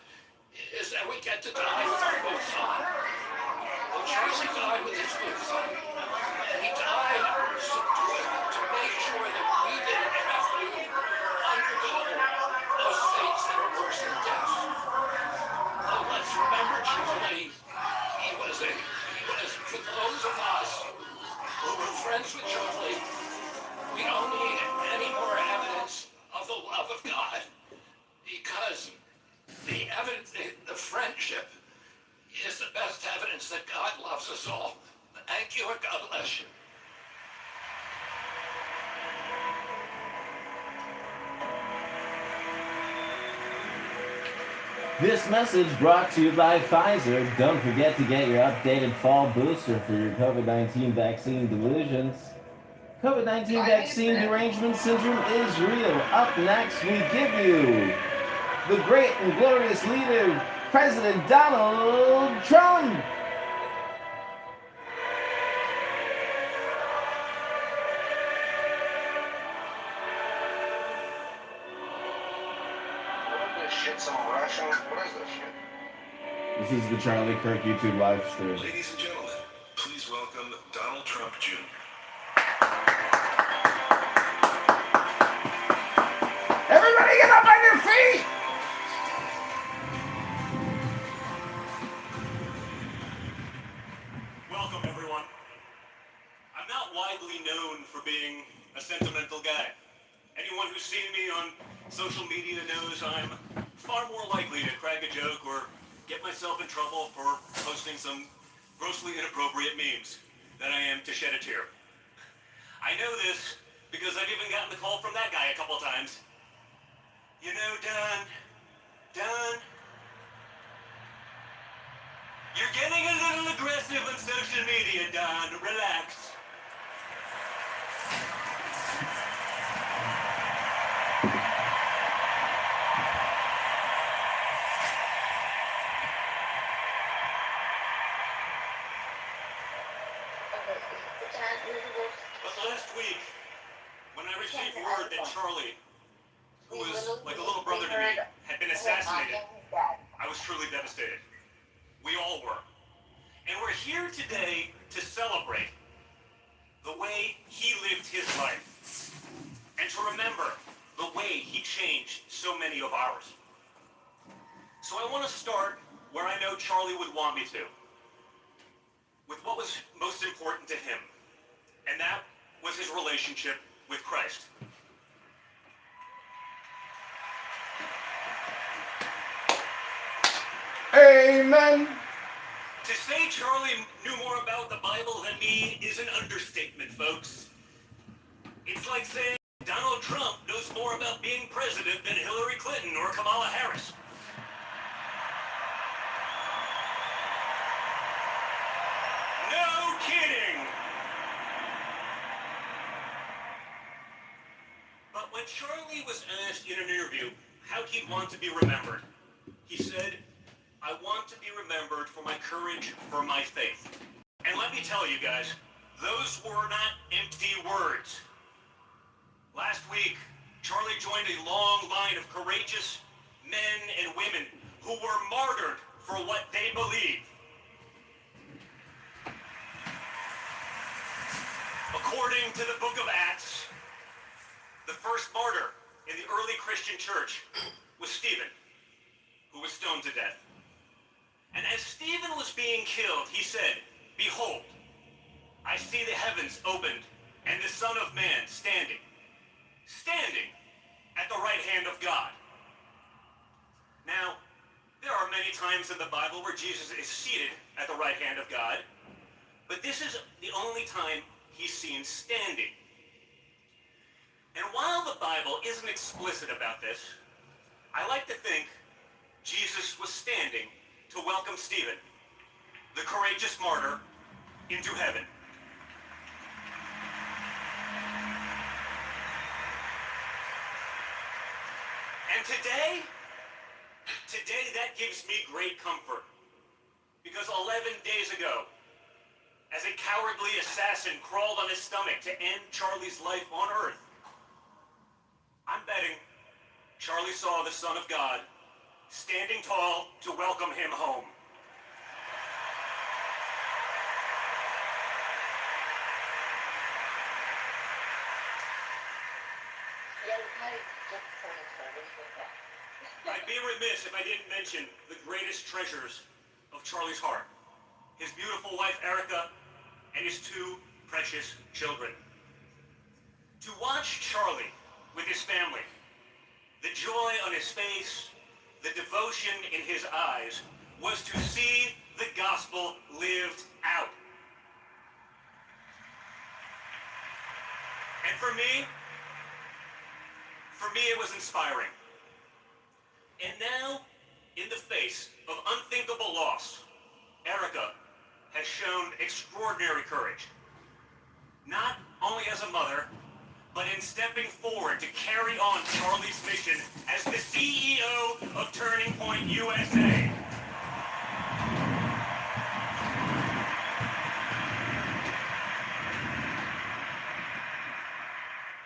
is that we get to die with our boots on. Well, Charlie died with his boots on, and he died to make sure that we didn't have to undergo This message brought to you by Pfizer. Don't forget to get your updated fall booster for your COVID-19 vaccine delusions. COVID-19 vaccine derangement syndrome is real. Up next, we give you the great and glorious leader, President Donald Trump. Shit, some Russian. What is this shit? This is the Charlie Kirk YouTube live stream. Ladies and gentlemen, please welcome Donald Trump Jr. Everybody get up on your feet! Welcome, everyone. I'm not widely known for being a sentimental guy. Anyone who's seen me on social media knows I'm far more likely to crack a joke or get myself in trouble for posting some grossly inappropriate memes than I am to shed a tear. I know this because I've even gotten the call from that guy a couple times. You know, Don, you're getting a little aggressive on social media, Don. Relax. But last week, when I received word that Charlie, who was like a little brother to me, had been assassinated, I was truly devastated. We all were. And we're here today to celebrate the way he lived his life and to remember the way he changed so many of ours. So I want to start where I know Charlie would want me to, with what was most important to him, and that was his relationship with Christ. Amen. To say Charlie knew more about the Bible than me is an understatement, folks. It's like saying Donald Trump knows more about being president than Hillary Clinton or Kamala Harris. No kidding! But when Charlie was asked in an interview how he'd want to be remembered, he said, "I want to be remembered for my courage, for my faith." And let me tell you guys, those were not empty words. Last week, Charlie joined a long line of courageous men and women who were martyred for what they believe. According to the book of Acts, the first martyr in the early Christian church was Stephen, who was stoned to death. And as Stephen was being killed, he said, "Behold, I see the heavens opened and the Son of Man standing at the right hand of God." Now, there are many times in the Bible where Jesus is seated at the right hand of God, but this is the only time he's seen standing. And while the Bible isn't explicit about this, I like to think Jesus was standing to welcome Stephen, the courageous martyr, into heaven. And today that gives me great comfort, because 11 days ago, as a cowardly assassin crawled on his stomach to end Charlie's life on Earth, I'm betting Charlie saw the Son of God standing tall to welcome him home. I'd be remiss if I didn't mention the greatest treasures of Charlie's heart: his beautiful wife Erica and his two precious children. To watch Charlie with his family, the joy on his face, the devotion in his eyes, was to see the gospel lived out. And for me it was inspiring. And now, In the face of unthinkable loss, Erica has shown extraordinary courage. Not only as a mother, but in stepping forward to carry on Charlie's mission as the CEO of Turning Point USA.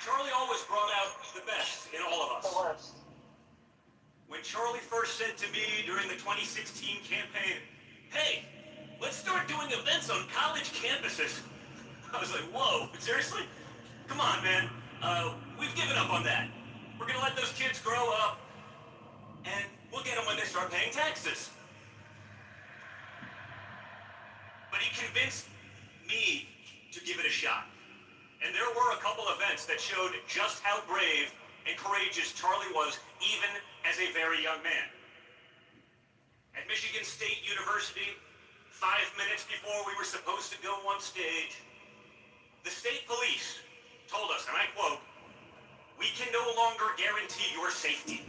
Charlie always brought out the best in all of us. When Charlie first said to me during the 2016 campaign, "Hey, let's start doing events on college campuses," I was like, whoa, seriously? Come on, man. We've given up on that. We're gonna let those kids grow up, and we'll get them when they start paying taxes. But he convinced me to give it a shot. And there were a couple events that showed just how brave and courageous Charlie was, even as a very young man. At Michigan State University, 5 minutes before we were supposed to go on stage, the state police told us, and I quote, "We can no longer guarantee your safety."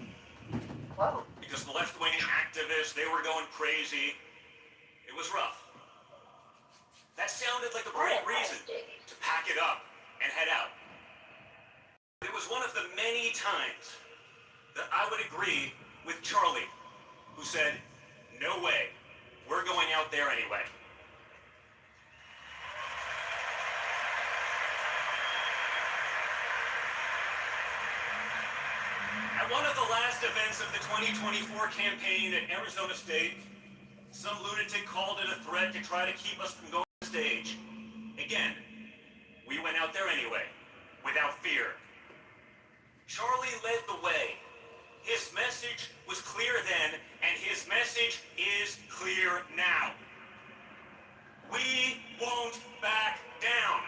Whoa. Because the left-wing activists, they were going crazy. It was rough. That sounded like a great reason to pack it up and head out. It was one of the many times that I would agree with Charlie, who said, "No way, we're going out there anyway." At one of the last events of the 2024 campaign at Arizona State, some lunatic called it a threat to try to keep us from going on stage. Again, we went out there anyway, without fear. Charlie led the way. His message was clear then, and his message is clear now. We won't back down.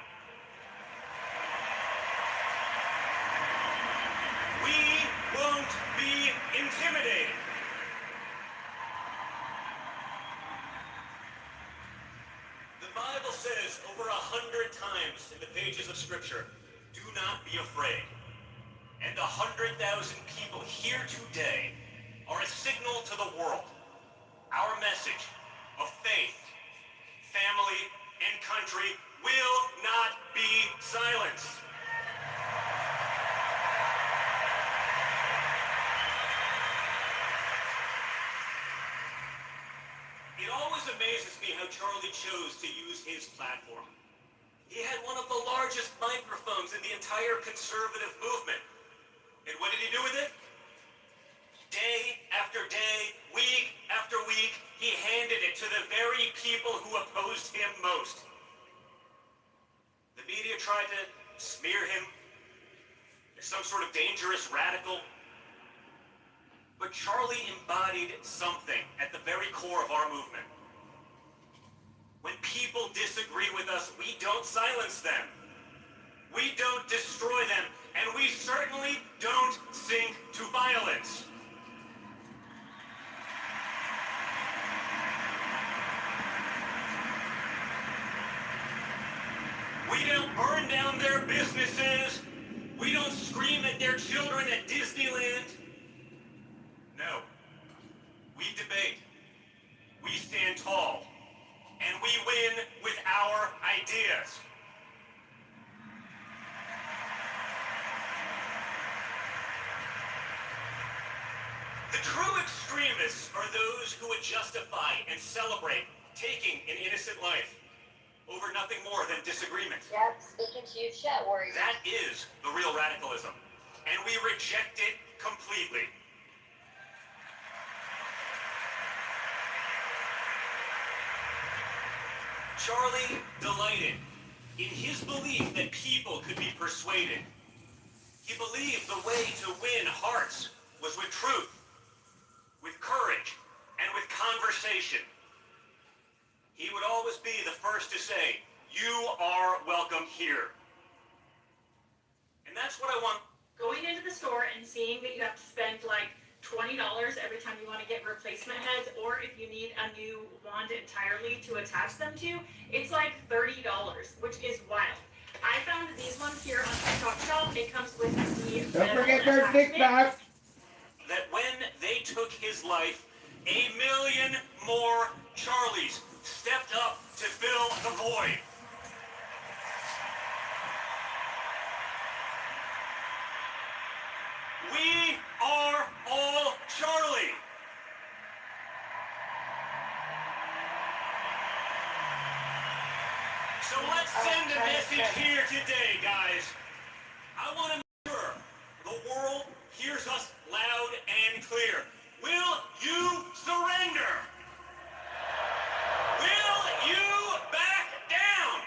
We won't be intimidated. The Bible says over 100 times in the pages of Scripture, "Do not be afraid." And 100,000 people here today are a signal to the world. Our message of faith, family, and country will not be silenced. It always amazes me how Charlie chose to use his platform. He had one of the largest microphones in the entire conservative movement. And what did he do with it? Day after day, week after week, he handed it to the very people who opposed him most. The media tried to smear him as some sort of dangerous radical. But Charlie embodied something at the very core of our movement. When people disagree with us, we don't silence them. We don't destroy them, and we certainly don't sink to violence. We don't burn down their businesses. We don't scream at their children at Disneyland. No. We debate. We stand tall. And we win with our ideas. The true extremists are those who would justify and celebrate taking an innocent life over nothing more than disagreement. Yep, speaking to you, chat warriors. That is the real radicalism, and we reject it completely. Charlie delighted in his belief that people could be persuaded. He believed the way to win hearts was with truth, with courage, and with conversation. He would always be the first to say, "You are welcome here." And that's what I want. Going into the store and seeing that you have to spend like $20 every time you want to get replacement heads, or if you need a new wand entirely to attach them to, it's like $30, which is wild. I found these ones here on TikTok Shop. It comes with the Don't forget their TikTok. That when they took his life, 1 million more Charlies stepped up to fill the void. We are all Charlie. So let's send a message here today, guys. I want to make sure the world hears us loud and clear. Will you surrender? Will you back down?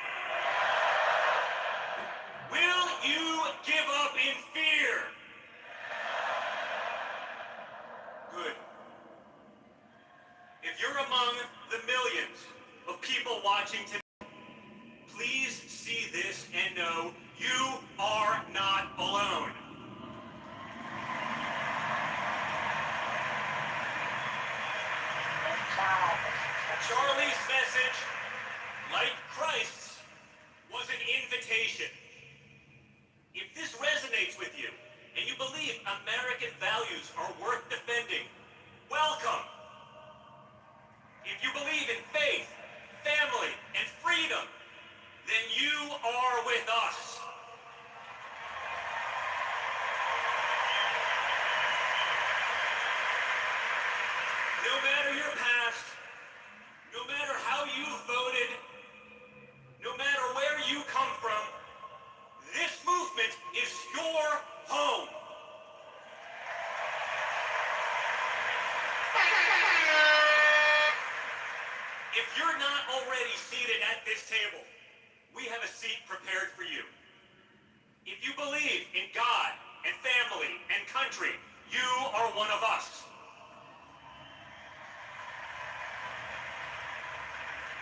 Will you give up in fear? Good. If you're among the millions of people watching today, please see this and know you are not alone. Charlie's message, like Christ's, was an invitation. If this resonates with you, and you believe American values are worth defending, welcome. If you believe in faith, family, and freedom, then you are with us. No matter your past, no matter how you voted, no matter where you come from, this movement is your home. If you're not already seated at this table, we have a seat prepared for you. If you believe in God and family and country, you are one of us.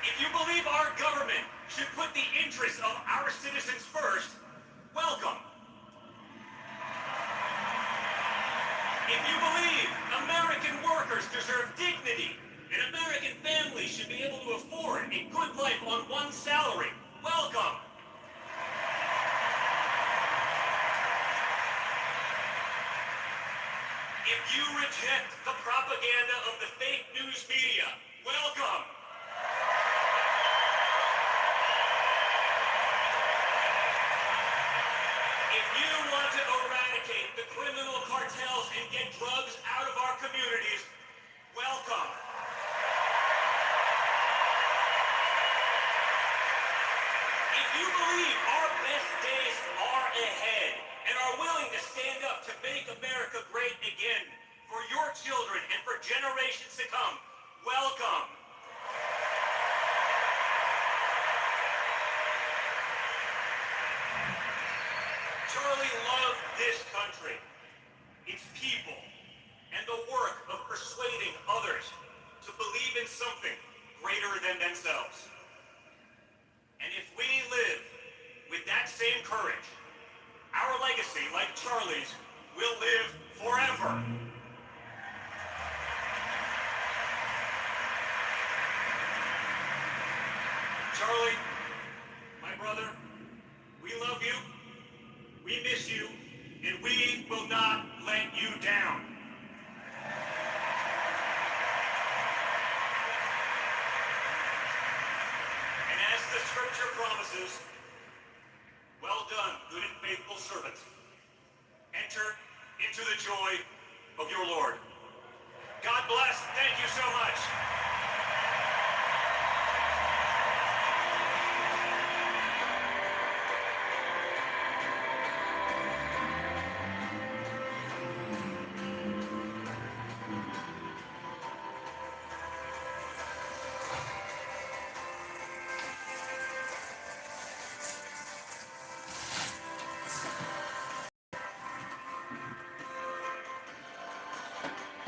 If you believe our government should put the interests of our citizens first, welcome. If you believe American workers deserve dignity and American families should be able to afford a good life on one salary, welcome. If you reject the propaganda of the fake news media, welcome. If you want to eradicate the criminal cartels and get drugs out of our communities, welcome. If you believe our best days are ahead and are willing to stand up to make America great again for your children and for generations to come, welcome. Charlie loved this country, its people, and the work of persuading others to believe in something greater than themselves. And if we live with that same courage, our legacy, like Charlie's, will live forever. Charlie, my brother, we love you, we miss you, and we will not let you down. And as the scripture promises, well done, good and faithful servant. Enter into the joy of your Lord. God bless. Thank you so much.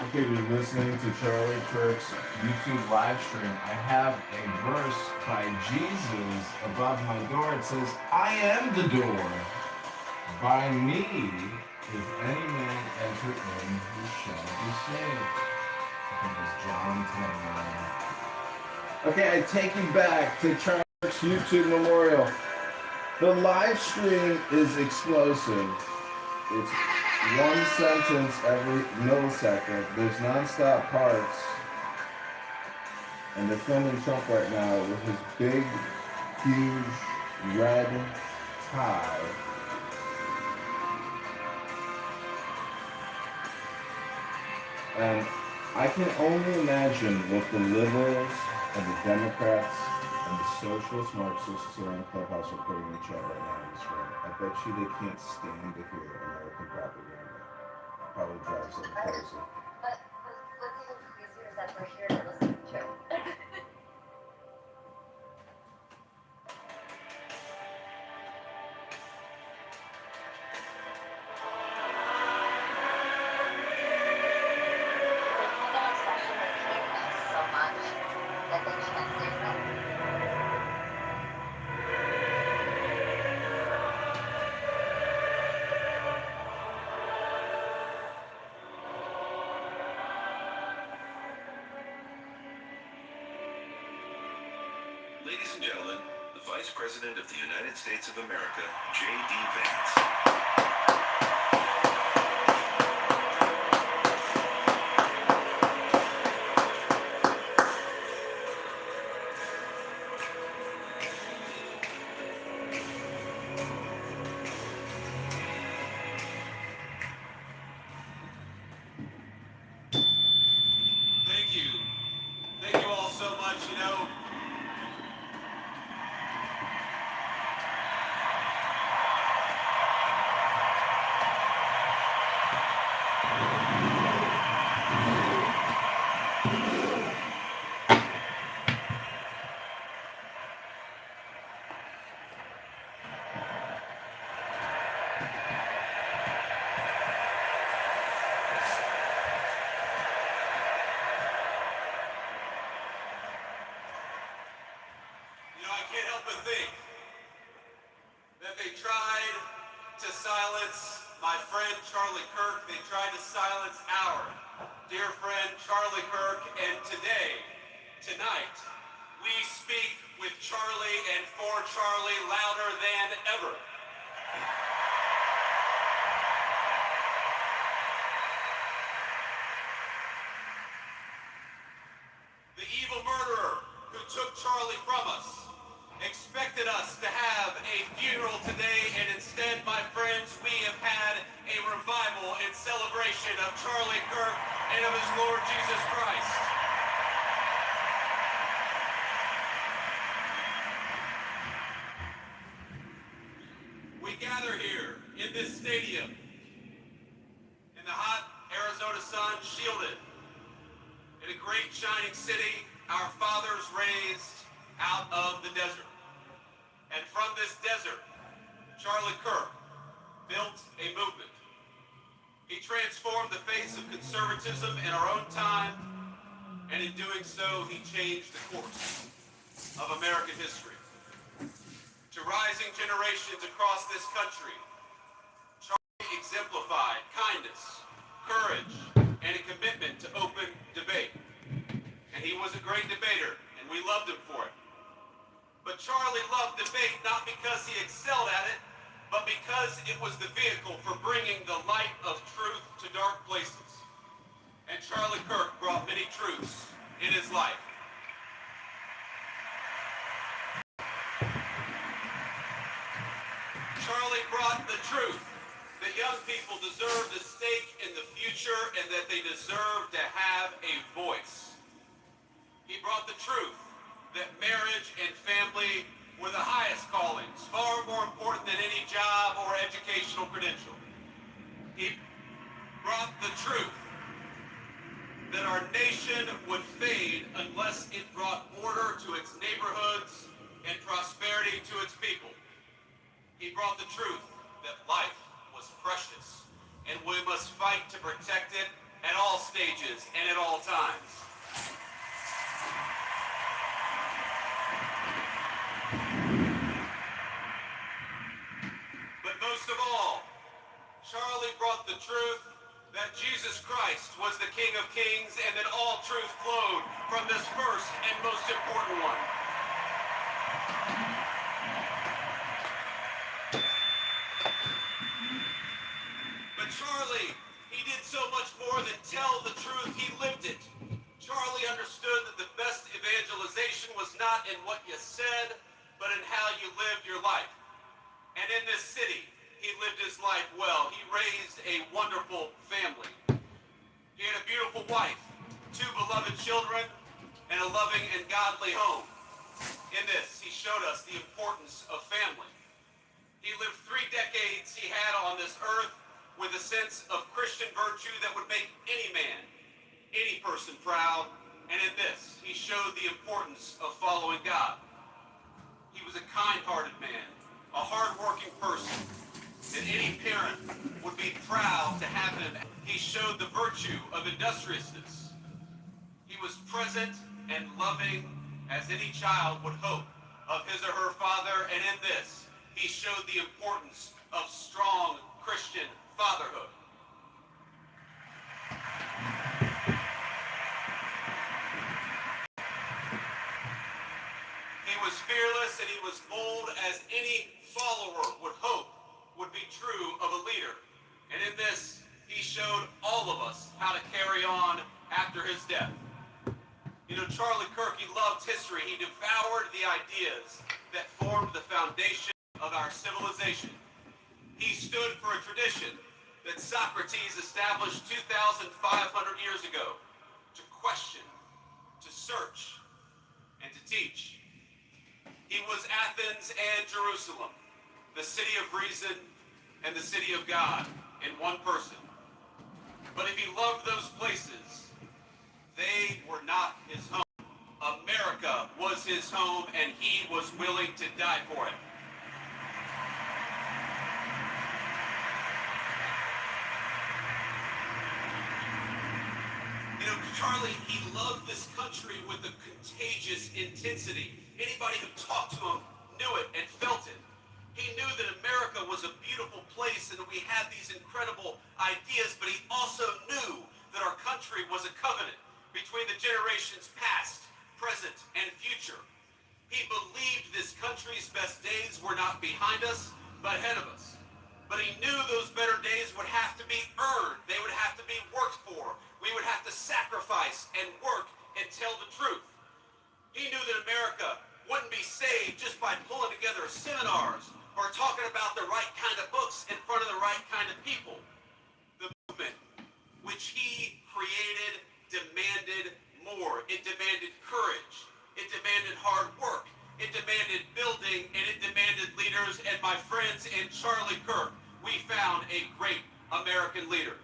Okay, you're listening to Charlie Kirk's YouTube live stream. I have a verse by Jesus above my door. It says, I am the door. By me, if any man enter in, he shall be saved. I think it's John 10:9. Okay, I take you back to Charlie Kirk's YouTube memorial. The live stream is explosive. It's one sentence every millisecond. There's non-stop parts. And they're filming Trump right now with his big, huge, red tie. And I can only imagine what the liberals and the Democrats and the socialist Marxists around Clubhouse are putting in the chat right now in this room. I bet you they can't stand to hear American propaganda. Probably drives them crazy. But what's even crazier is that we're here to listen to it. So much that they can't say no. Ladies and gentlemen, the Vice President of the United States of America, J.D. Vance. Thank you. Thank you all so much. You know, I can't help but think that they tried to silence my friend Charlie Kirk. They tried to silence our dear friend Charlie Kirk. And tonight, we speak with Charlie and for Charlie louder than ever. The evil murderer who took Charlie from us expected us to have a funeral today, and instead, my friends, we have had a revival in celebration of Charlie Kirk and of his Lord Jesus Christ. We gather here in this stadium in the hot Arizona sun, shielded in a great shining city our fathers raised out of the desert. And from this desert, Charlie Kirk built a movement. He transformed the face of conservatism in our own time, and in doing so, he changed the course of American history. To rising generations across this country, Charlie exemplified kindness, courage, and a commitment to open debate. And he was a great debater, and we loved him for it. But Charlie loved debate not because he excelled at it, but because it was the vehicle for bringing the light of truth to dark places. And Charlie Kirk brought many truths in his life. Charlie brought the truth that young people deserved a stake in the future and that they deserve to have a voice. He brought the truth that marriage and family were the highest callings, far more important than any job or educational credential. He brought the truth that our nation would fade unless it brought order to its neighborhoods and prosperity to its people. He brought the truth that life was precious and we must fight to protect it at all stages and at all times. But most of all, Charlie brought the truth that Jesus Christ was the King of Kings and that all truth flowed from this first and most important one. But Charlie, he did so much more than tell the truth, he lived it. Charlie understood that the best evangelist your life. And in this city, he lived his life well. He raised a wonderful family. He had a beautiful wife, 2 beloved children, and a loving and godly home. In this, he showed us the importance of family. He lived 3 decades he had on this earth with a sense of Christian virtue that would make any man, any person proud. And in this, he showed the importance of following God. He was a kind-hearted man, a hard-working person, and any parent would be proud to have him. He showed the virtue of industriousness. He was present and loving as any child would hope of his or her father, and in this, he showed the importance of strong Christian fatherhood. He was fearless and he was bold as any follower would hope would be true of a leader. And in this, he showed all of us how to carry on after his death. You know, Charlie Kirk, he loved history. He devoured the ideas that formed the foundation of our civilization. He stood for a tradition that Socrates established 2,500 years ago to question, to search, and to teach. He was Athens and Jerusalem, the city of reason and the city of God in one person. But if he loved those places, they were not his home. America was his home, and he was willing to die for it. You know, Charlie, he loved this country with a contagious intensity. Anybody who talked to him knew it and felt it. He knew that America was a beautiful place and that we had these incredible ideas, but he also knew that our country was a covenant between the generations past, present, and future. He believed this country's best days were not behind us, but ahead of us. But he knew those better days would have to be earned. They would have to be worked for. We would have to sacrifice and work and tell the truth. He knew that America wouldn't be saved just by pulling together seminars or talking about the right kind of books in front of the right kind of people. The movement, which he created, demanded more. It demanded courage. It demanded hard work. It demanded building, and it demanded leaders. And my friends, in Charlie Kirk, we found a great American leader.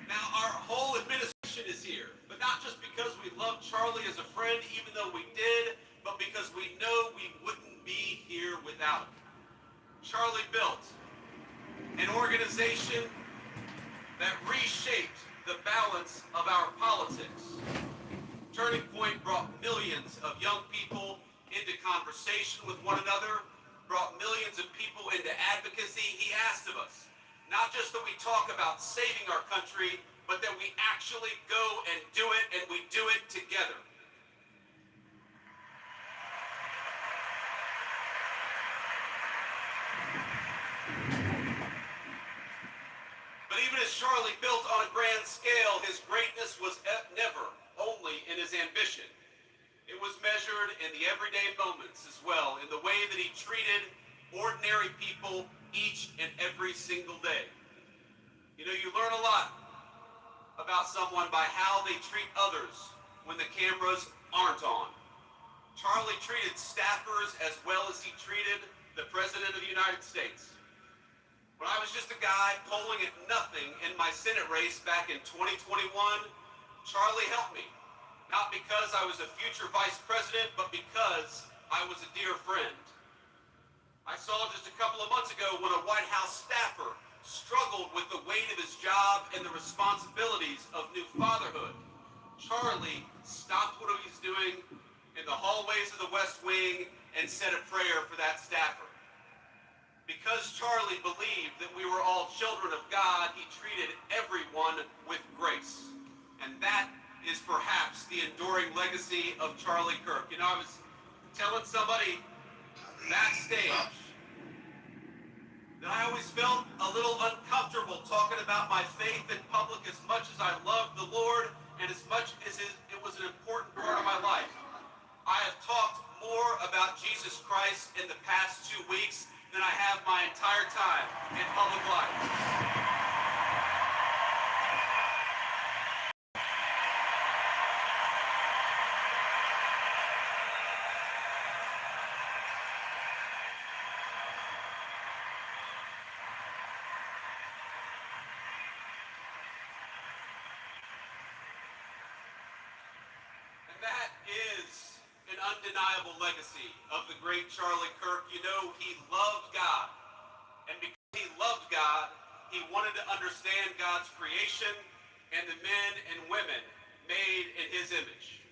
Now, our whole administration is here, but not just because we love Charlie as a friend, even though we did, but because we know we wouldn't be here without him. Charlie built an organization that reshaped the balance of our politics. Turning Point brought millions of young people into conversation with one another, brought millions of people into advocacy. He asked of us, not just that we talk about saving our country, but that we actually go and do it, and we do it together. But even as Charlie built on a grand scale, his greatness was never only in his ambition. It was measured in the everyday moments as well, in the way that he treated ordinary people each and every single day. You know, you learn a lot about someone by how they treat others when the cameras aren't on. Charlie treated staffers as well as he treated the President of the United States. When I was just a guy polling at nothing in my Senate race back in 2021, Charlie helped me. Not because I was a future vice president, but because I was a dear friend. I saw just a couple of months ago when a White House staffer struggled with the weight of his job and the responsibilities of new fatherhood. Charlie stopped what he was doing in the hallways of the West Wing and said a prayer for that staffer. Because Charlie believed that we were all children of God, he treated everyone with grace. And that is perhaps the enduring legacy of Charlie Kirk. You know, I was telling somebody backstage that I always felt a little uncomfortable talking about my faith in public as much as I loved the Lord and as much as it was an important part of my life. I have talked more about Jesus Christ in the past 2 weeks than I have my entire time in public life. And that is an undeniable legacy of the great Charlie Kirk. You know, he loved God. And because he loved God, he wanted to understand God's creation and the men and women made in his image.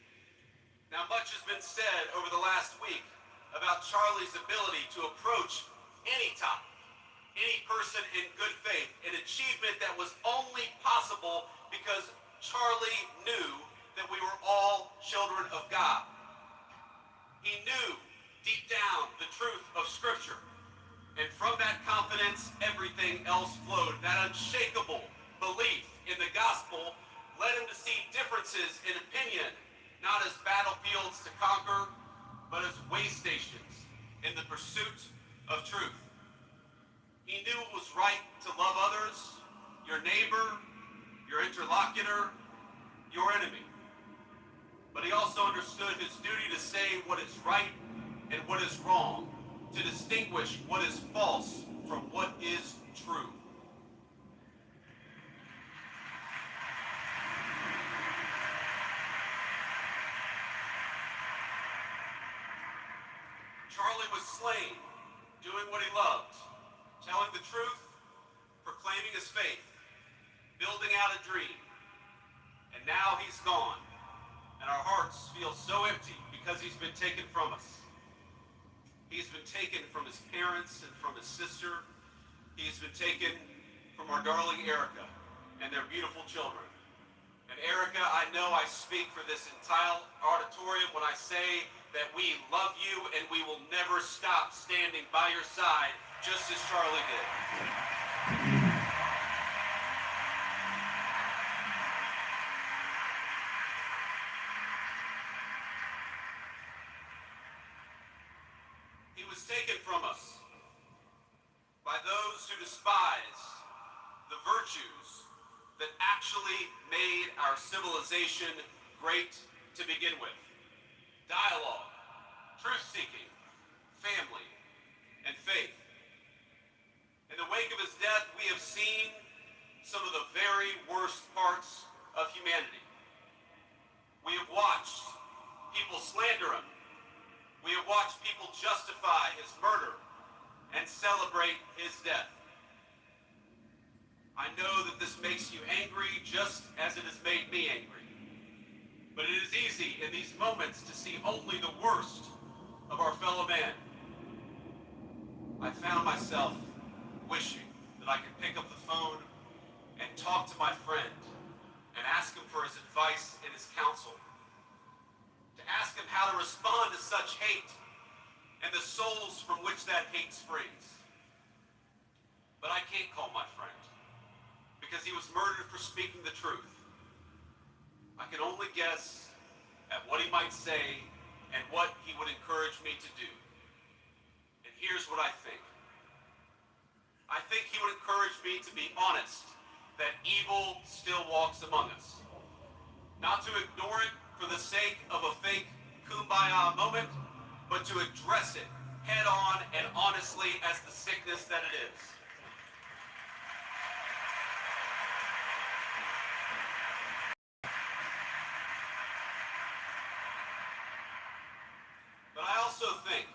Now, much has been said over the last week about Charlie's ability to approach any topic, any person in good faith, an achievement that was only possible because Charlie knew that we were all children of God. He knew deep down the truth of Scripture. And from that confidence, everything else flowed. That unshakable belief in the gospel led him to see differences in opinion, not as battlefields to conquer, but as way stations in the pursuit of truth. He knew it was right to love others, your neighbor, your interlocutor, your enemy. But he also understood his duty to say what is right and what is wrong, to distinguish what is false from what is true. Charlie was slain, doing what he loved, telling the truth, proclaiming his faith, building out a dream. And now he's gone, and our hearts feel so empty because he's been taken from us. He's been taken from his parents and from his sister. He's been taken from our darling Erica and their beautiful children. And Erica, I know I speak for this entire auditorium when I say that we love you and we will never stop standing by your side, just as Charlie did. He was taken from us by those who despise the virtues that actually made our civilization great to begin with. Dialogue, truth-seeking, family, and faith. In the wake of his death, we have seen some of the very worst parts of humanity. We have watched people slander him. We have watched people justify his murder and celebrate his death. I know that this makes you angry just as it has made me angry. But it is easy in these moments to see only the worst of our fellow man. I found myself wishing that I could pick up the phone and talk to my friend and ask him for his advice and his counsel. To ask him how to respond to such hate and the souls from which that hate springs. But I can't call my friend because he was murdered for speaking the truth. I can only guess at what he might say and what he would encourage me to do. And here's what I think. I think he would encourage me to be honest that evil still walks among us. Not to ignore it for the sake of a fake kumbaya moment, but to address it head on and honestly as the sickness that it is. But I also think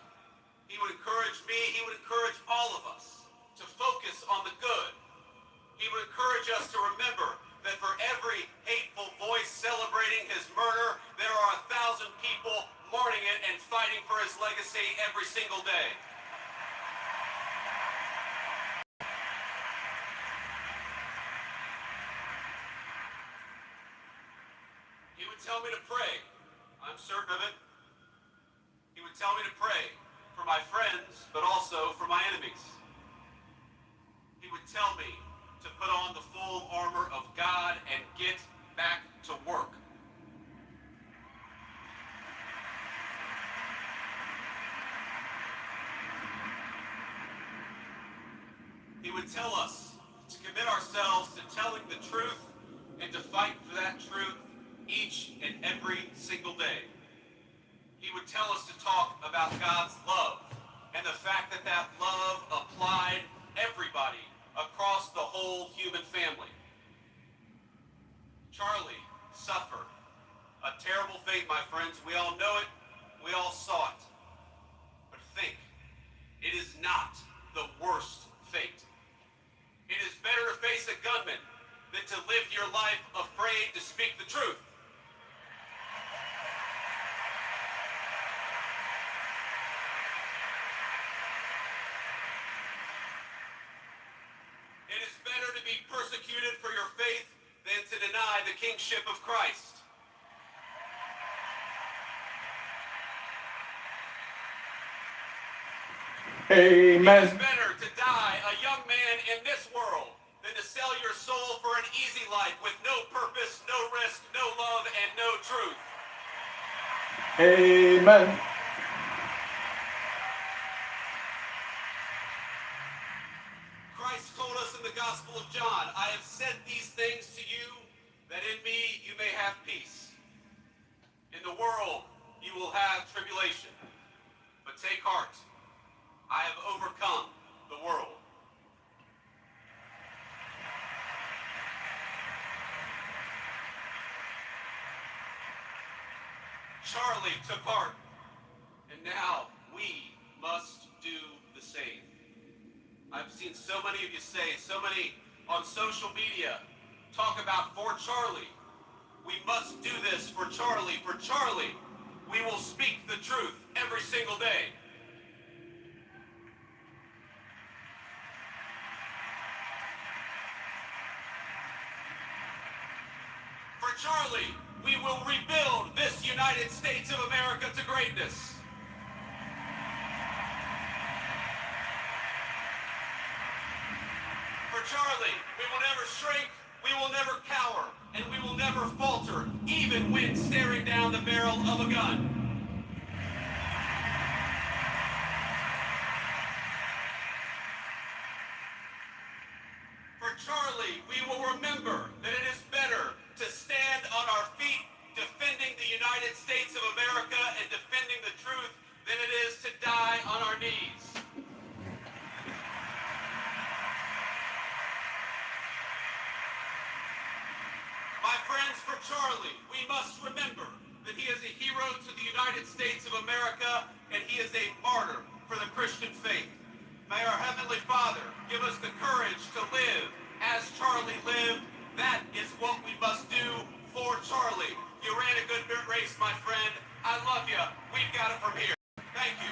he would encourage me, he would encourage all of us to focus on the good. He would encourage us to remember that for every hateful voice celebrating his murder, there are 1,000 people mourning it and fighting for his legacy every single day. He would tell me to pray. I'm certain of it. He would tell me to pray for my friends, but also for my enemies. He would tell me to put on the full armor of God and get back to work. He would tell us to commit ourselves to telling the truth and to fight for that truth each and every single day. He would tell us to talk about God's love and the fact that that love applied everybody across the whole human family. Charlie suffered a terrible fate, my friends. We all know it. We all saw it. But think, it is not the worst fate. It is better to face a gunman than to live your life afraid to speak the truth. It is better to be persecuted for your faith than to deny the kingship of Christ. Amen. It is better to die a young man in this world than to sell your soul for an easy life with no purpose, no risk, no love, and no truth. Amen. Christ told us in the Gospel of John, I have said these things to you, that in me you may have peace. In the world you will have tribulation, but take heart. I have overcome the world. Charlie took heart, and now we must do the same. I've seen so many of you say, so many on social media, talk about for Charlie. We must do this for Charlie. For Charlie, we will speak the truth every single day. For Charlie, we will rebuild this United States of America to greatness. For Charlie, we will never shrink, we will never cower, and we will never falter, even when staring down the barrel of a gun. For Charlie, we will remember that it is better to stand on our feet defending the United States of America and defending the truth than it is to die on our knees. My friends, for Charlie, we must remember that he is a hero to the United States of America and he is a martyr for the Christian faith. May our Heavenly Father give us the courage to live as Charlie lived. That is what we must do for Charlie. You ran a good race, my friend. I love you. We've got it from here. Thank you.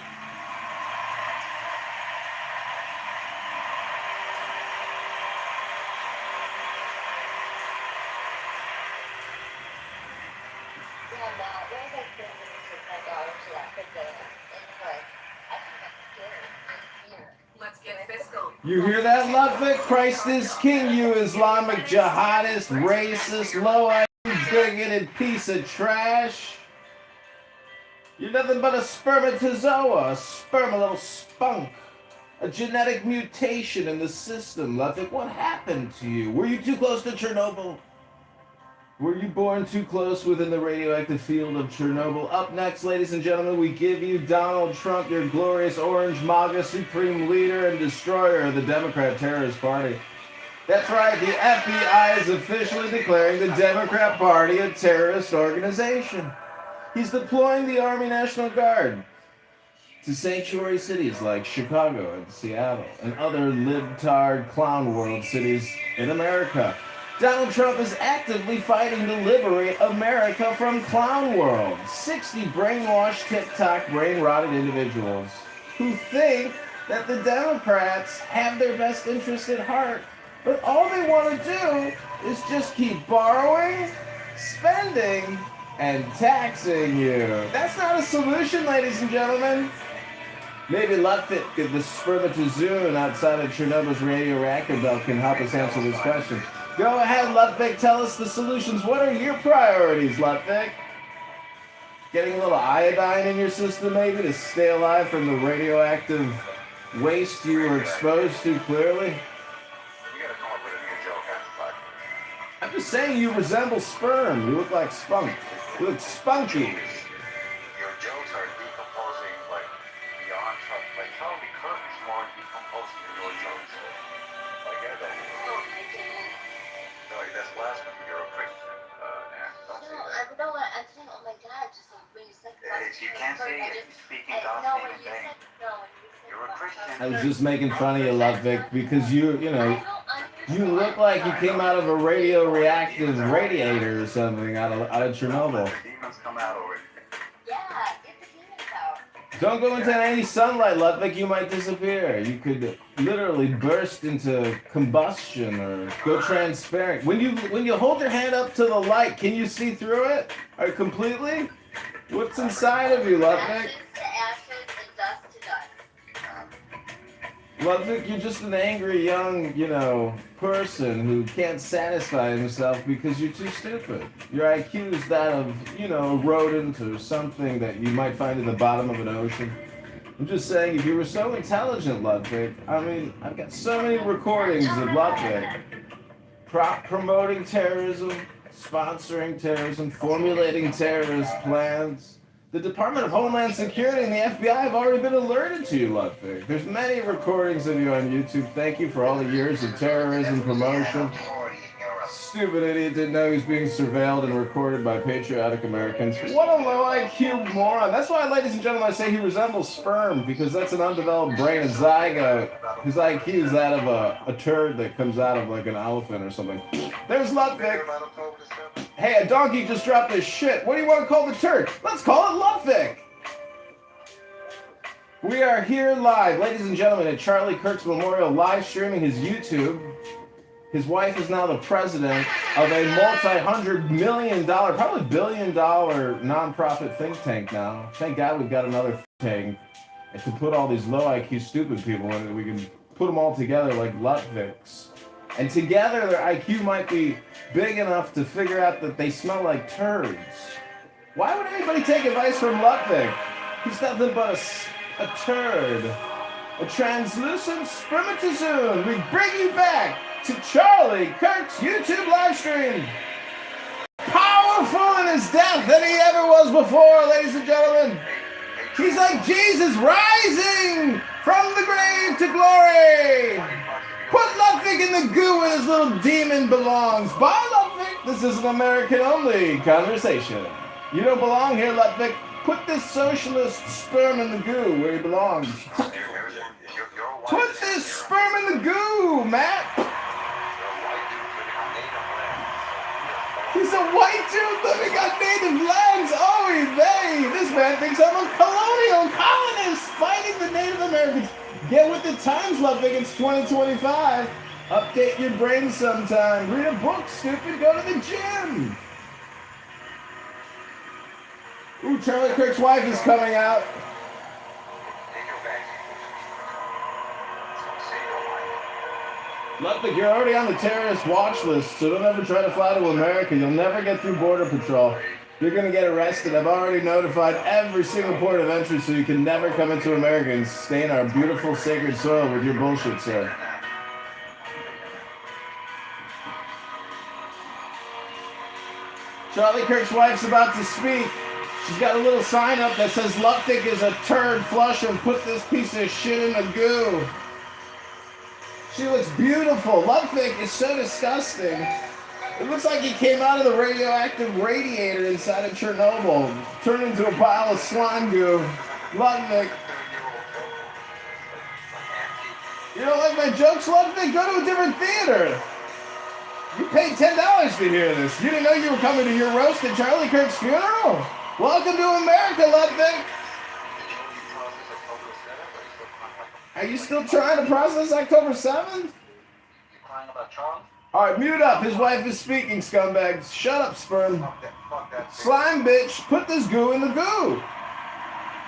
Let's get fiscal. You hear that, Ludwig? Christ is king, you Islamic jihadist, racist, low-IQ, bigoted piece of trash. You're nothing but a spermatozoa, a little spunk. A genetic mutation in the system, Ludwig. What happened to you? Were you too close to Chernobyl? Were you born too close within the radioactive field of Chernobyl? Up next, ladies and gentlemen, we give you Donald Trump, your glorious orange MAGA supreme leader and destroyer of the Democrat Terrorist Party. That's right, the FBI is officially declaring the Democrat Party a terrorist organization. He's deploying the Army National Guard to sanctuary cities like Chicago and Seattle and other libtard clown world cities in America. Donald Trump is actively fighting to liberate America from Clown World. 60 brainwashed, TikTok, brain-rotted individuals who think that the Democrats have their best interest at heart, but all they want to do is just keep borrowing, spending, and taxing you. That's not a solution, ladies and gentlemen. Maybe Ludwig, the spermatozoon outside of Chernobyl's radioreactor belt, can help us answer this question. Go ahead, Ludwig, tell us the solutions. What are your priorities, Ludwig? Getting a little iodine in your system, maybe, to stay alive from the radioactive waste you were exposed to, clearly? I'm just saying you resemble sperm. You look like spunk. You look spunky. Your jokes are decomposing like beyond like Charlie Kirk is more decomposing than your jokes. Like I don't know. Like that's blasphemy. You're a Christian. Don't say that. No, I think, oh my God, just like when you said You can't say it. You're speaking God's name in vain. You're a Christian. I was just making fun of you, Ludwig, because you look like you came out of a radioreactive radiator or something out of Chernobyl. Demons come out already. yeah, get the demons out. Don't go into any sunlight, Ludwig, you might disappear. You could literally burst into combustion or go transparent. When you hold your hand up to the light, can you see through it? Or completely? What's inside of you, Ludwig? Ashes to ashes and dust to dust. Ludwig, you're just an angry young, person who can't satisfy himself because you're too stupid. Your IQ is that of, a rodent or something that you might find in the bottom of an ocean. I'm just saying, if you were so intelligent, Ludwig, I've got so many recordings of Ludwig promoting terrorism, sponsoring terrorism, formulating terrorist plans. The Department of Homeland Security and the FBI have already been alerted to you, Ludwig. There's many recordings of you on YouTube. Thank you for all the years of terrorism promotion. Stupid idiot didn't know he was being surveilled and recorded by patriotic Americans. What a low IQ moron. That's why, ladies and gentlemen, I say he resembles sperm, because that's an undeveloped brain, a zygote. His IQ is that of a turd that comes out of like an elephant or something. There's Ludwig. Hey, a donkey just dropped his shit. What do you want to call the turd? Let's call it Ludwig. We are here live, ladies and gentlemen, at Charlie Kirk's Memorial, live streaming his YouTube. His wife is now the president of a multi-$100 million, probably billion-dollar nonprofit think tank now. Thank God we've got another think tank to put all these low IQ stupid people in it. We can put them all together like Ludwigs. And together their IQ might be big enough to figure out that they smell like turds. Why would anybody take advice from Ludwig? He's nothing but a turd. A translucent spermatozoon. We bring you back to Charlie Kirk's YouTube live stream. Powerful in his death than he ever was before, ladies and gentlemen. He's like Jesus rising from the grave to glory. Put Ludwig in the goo where his little demon belongs. Bye, Ludwig. This is an American-only conversation. You don't belong here, Ludwig. Put this socialist sperm in the goo where he belongs. Put this sperm in the goo, Matt. He's a white dude living on native lands. Oh, they. This man thinks I'm a colonial colonist fighting the Native Americans. Get with the times, Ludwig. It's 2025. Update your brain sometime. Read a book, stupid. Go to the gym. Ooh, Charlie Kirk's wife is coming out. Ludwig, you're already on the terrorist watch list, so don't ever try to fly to America. You'll never get through Border Patrol. You're going to get arrested. I've already notified every single port of entry, so you can never come into America and stain our beautiful sacred soil with your bullshit, sir. Charlie Kirk's wife's about to speak. She's got a little sign up that says, Ludwig is a turd, flush and put this piece of shit in the goo. She looks beautiful. Ludwig is so disgusting. It looks like he came out of the radioactive radiator inside of Chernobyl, turned into a pile of slime goo. Ludwig. You don't like my jokes, Ludwig? Go to a different theater. You paid $10 to hear this. You didn't know you were coming to your roast at Charlie Kirk's funeral? Welcome to America, Ludwig. Are you still trying to process October 7th? You crying about Charlie? Alright, mute up. His wife is speaking, scumbags. Shut up, sperm. Slime bitch, put this goo in the goo.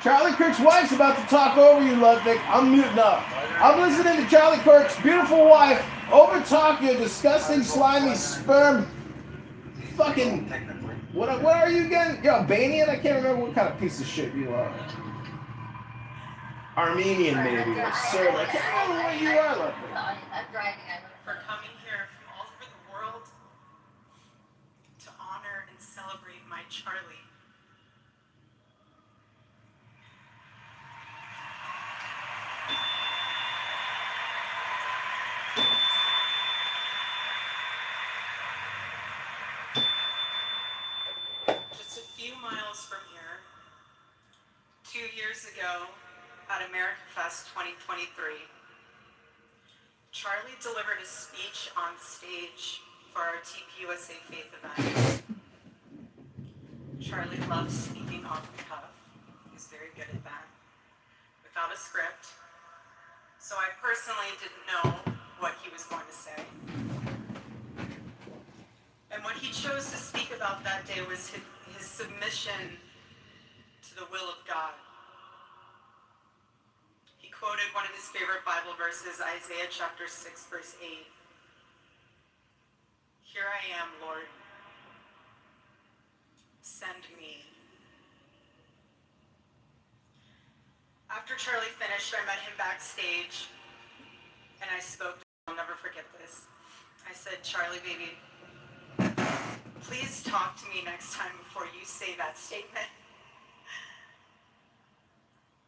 Charlie Kirk's wife's about to talk over you, Ludwig. I'm muting up. I'm listening to Charlie Kirk's beautiful wife over talk your disgusting, slimy sperm. Fucking. What are you again? You're Albanian? I can't remember what kind of piece of shit you are. Armenian, maybe, or Serb. I can't remember what you are, Ludwig. I'm driving. For coming here from all over the world to honor and celebrate my Charlie. Just a few miles from here, 2 years ago at America Fest 2023, Charlie delivered a speech on stage for our TPUSA Faith event. Charlie loves speaking off the cuff. He's very good at that, without a script. So I personally didn't know what he was going to say. And what he chose to speak about that day was his submission to the will of God. He quoted one of his favorite Bible verses, Isaiah chapter 6, verse 8. Here I am, Lord. Send me. After Charlie finished, I met him backstage, and I spoke to him. I'll never forget this. I said, Charlie, baby, please talk to me next time before you say that statement.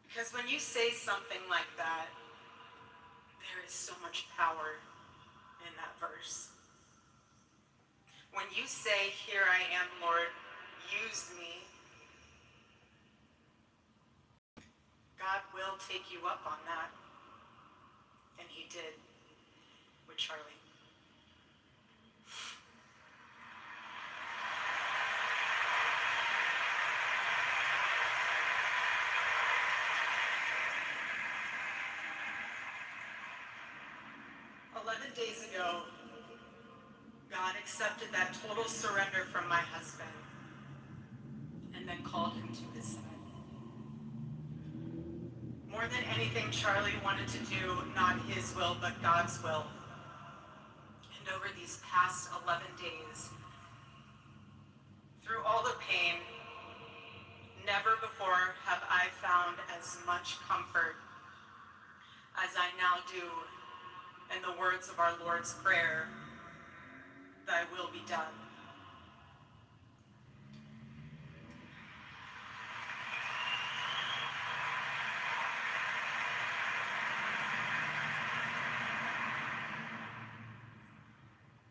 Because when you say something like that, there is so much power in that verse. When you say, here I am, Lord, use me, God will take you up on that. And he did with Charlie. Days ago, God accepted that total surrender from my husband and then called him to his side. More than anything, Charlie wanted to do not his will, but God's will. And over these past 11 days, through all the pain, never before have I found as much comfort as I now do in the words of our Lord's Prayer, thy will be done.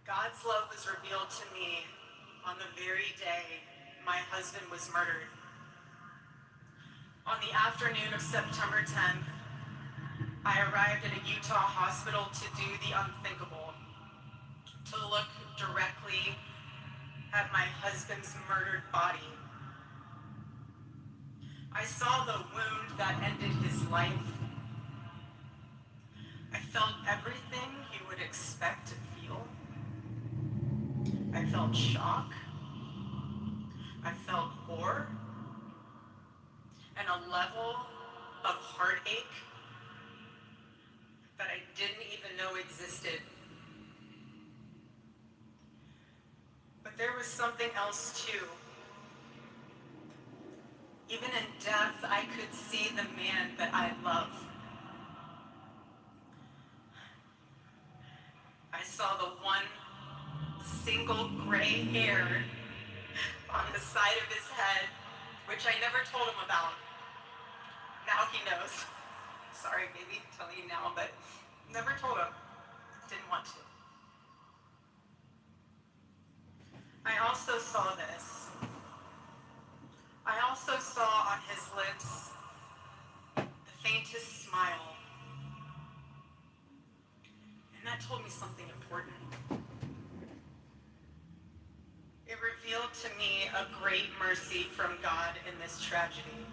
God's love was revealed to me on the very day my husband was murdered. On the afternoon of September 10th, I arrived at a Utah hospital to do the unthinkable, to look directly at my husband's murdered body. I saw the wound that ended his life. I felt everything you would expect to feel. I felt shock. I felt horror. And a level of heartache that I didn't even know existed. But there was something else too. Even in death, I could see the man that I love. I saw the one single gray hair on the side of his head, which I never told him about. Now he knows. Sorry, baby, I'm telling you now, but never told him. Didn't want to. I also saw this. I also saw on his lips the faintest smile. And that told me something important. It revealed to me a great mercy from God in this tragedy.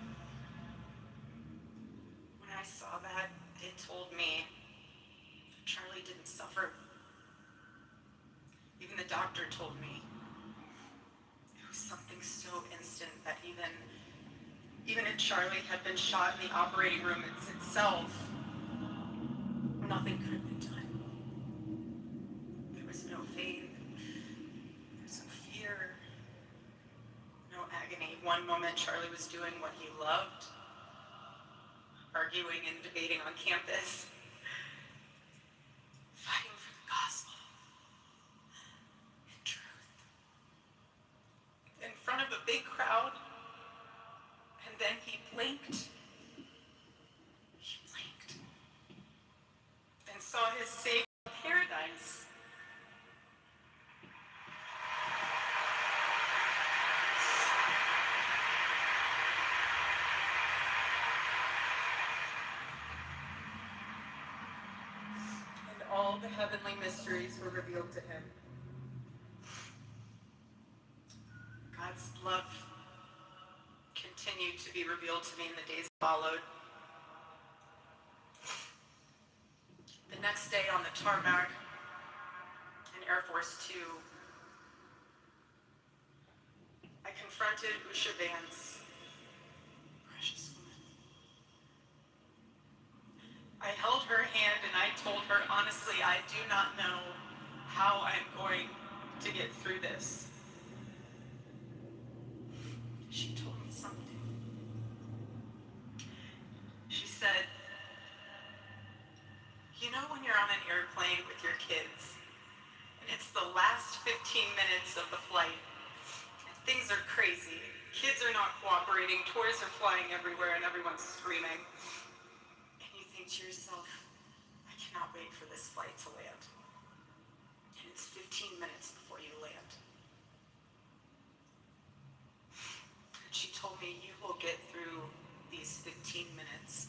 When I saw that, it told me Charlie didn't suffer. Even the doctor told me it was something so instant that even Even if Charlie had been shot in the operating room itself, nothing could have been done. There was no pain, there was no fear, no agony. One moment Charlie was doing what he loved, arguing and debating on campus, fighting for the gospel and truth in front of a big crowd, and then he blinked. He blinked and saw his Savior in paradise. And all the heavenly mysteries were revealed to him. God's love continued to be revealed to me in the days that followed. The next day on the tarmac in Air Force Two, I confronted Usha Vance, precious woman. I held her hand and I told her, honestly, I do not know how I'm going to get through this. She told me something. She said, you know when you're on an airplane with your kids, and it's the last 15 minutes of the flight, and things are crazy. Kids are not cooperating, toys are flying everywhere, and everyone's screaming. And you think to yourself, I cannot wait for this flight to land. And it's 15 minutes before you land. And she told me, you will get through these 15 minutes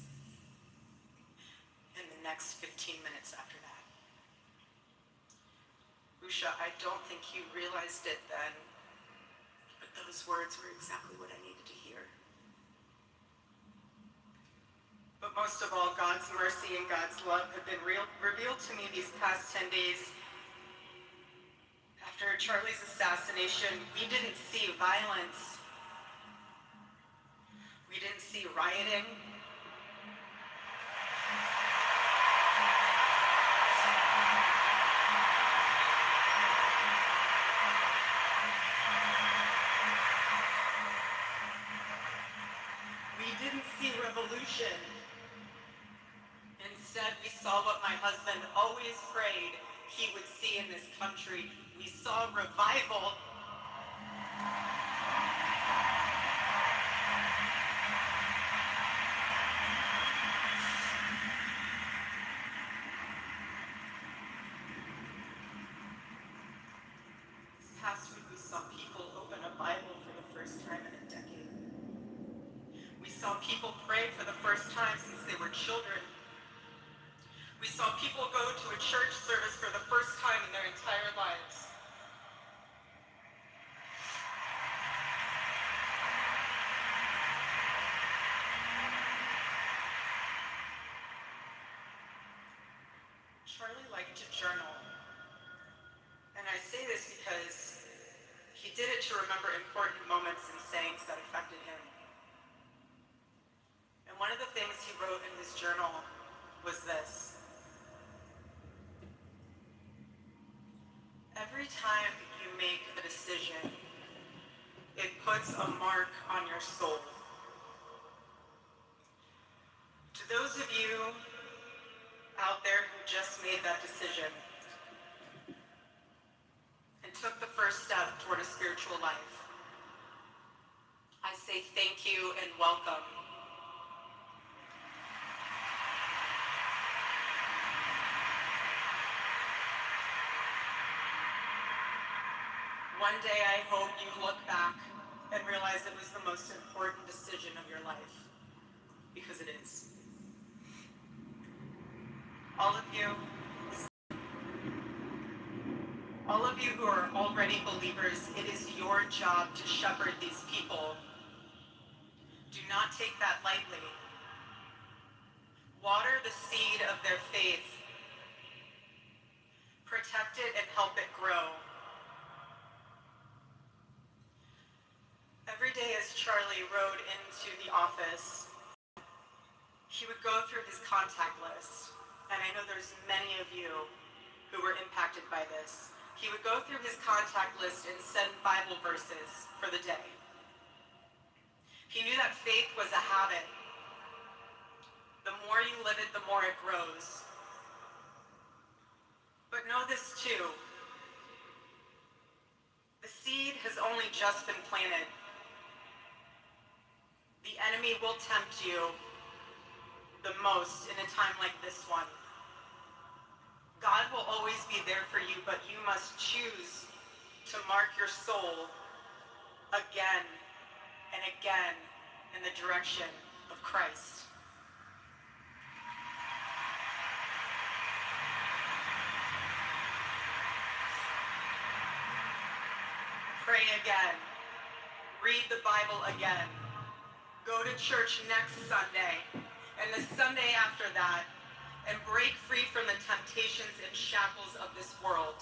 and the next 15 minutes after that. Usha, I don't think you realized it then, but those words were exactly what I needed to hear. But most of all, God's mercy and God's love have been revealed to me these past 10 days. After Charlie's assassination, we didn't see violence. We didn't see rioting. We didn't see revolution. Instead, we saw what my husband always prayed he would see in this country. We saw revival. This past week, we saw people open a Bible for the first time in a decade. We saw people pray for the first time since they were children. We saw people go to a church service for the first time in their entire lives. Charlie liked to journal. And I say this because he did it to remember important moments and sayings that affected him. And one of the things he wrote in his journal was this. Every time you make a decision, it puts a mark on your soul. To those of you out there who just made that decision and took the first step toward a spiritual life, I say thank you and welcome. One day I hope you look back and realize it was the most important decision of your life, because it is. All of you who are already believers, it is your job to shepherd these people. Do not take that lightly. Water the seed of their faith. Protect it and help it grow. Every day as Charlie rode into to the office, he would go through his contact list. And I know there's many of you who were impacted by this. He would go through his contact list and send Bible verses for the day. He knew that faith was a habit. The more you live it, the more it grows. But know this too. The seed has only just been planted. The enemy will tempt you the most in a time like this one. God will always be there for you, but you must choose to mark your soul again and again in the direction of Christ. Pray again. Read the Bible again. Go to church next Sunday and the Sunday after that, and break free from the temptations and shackles of this world.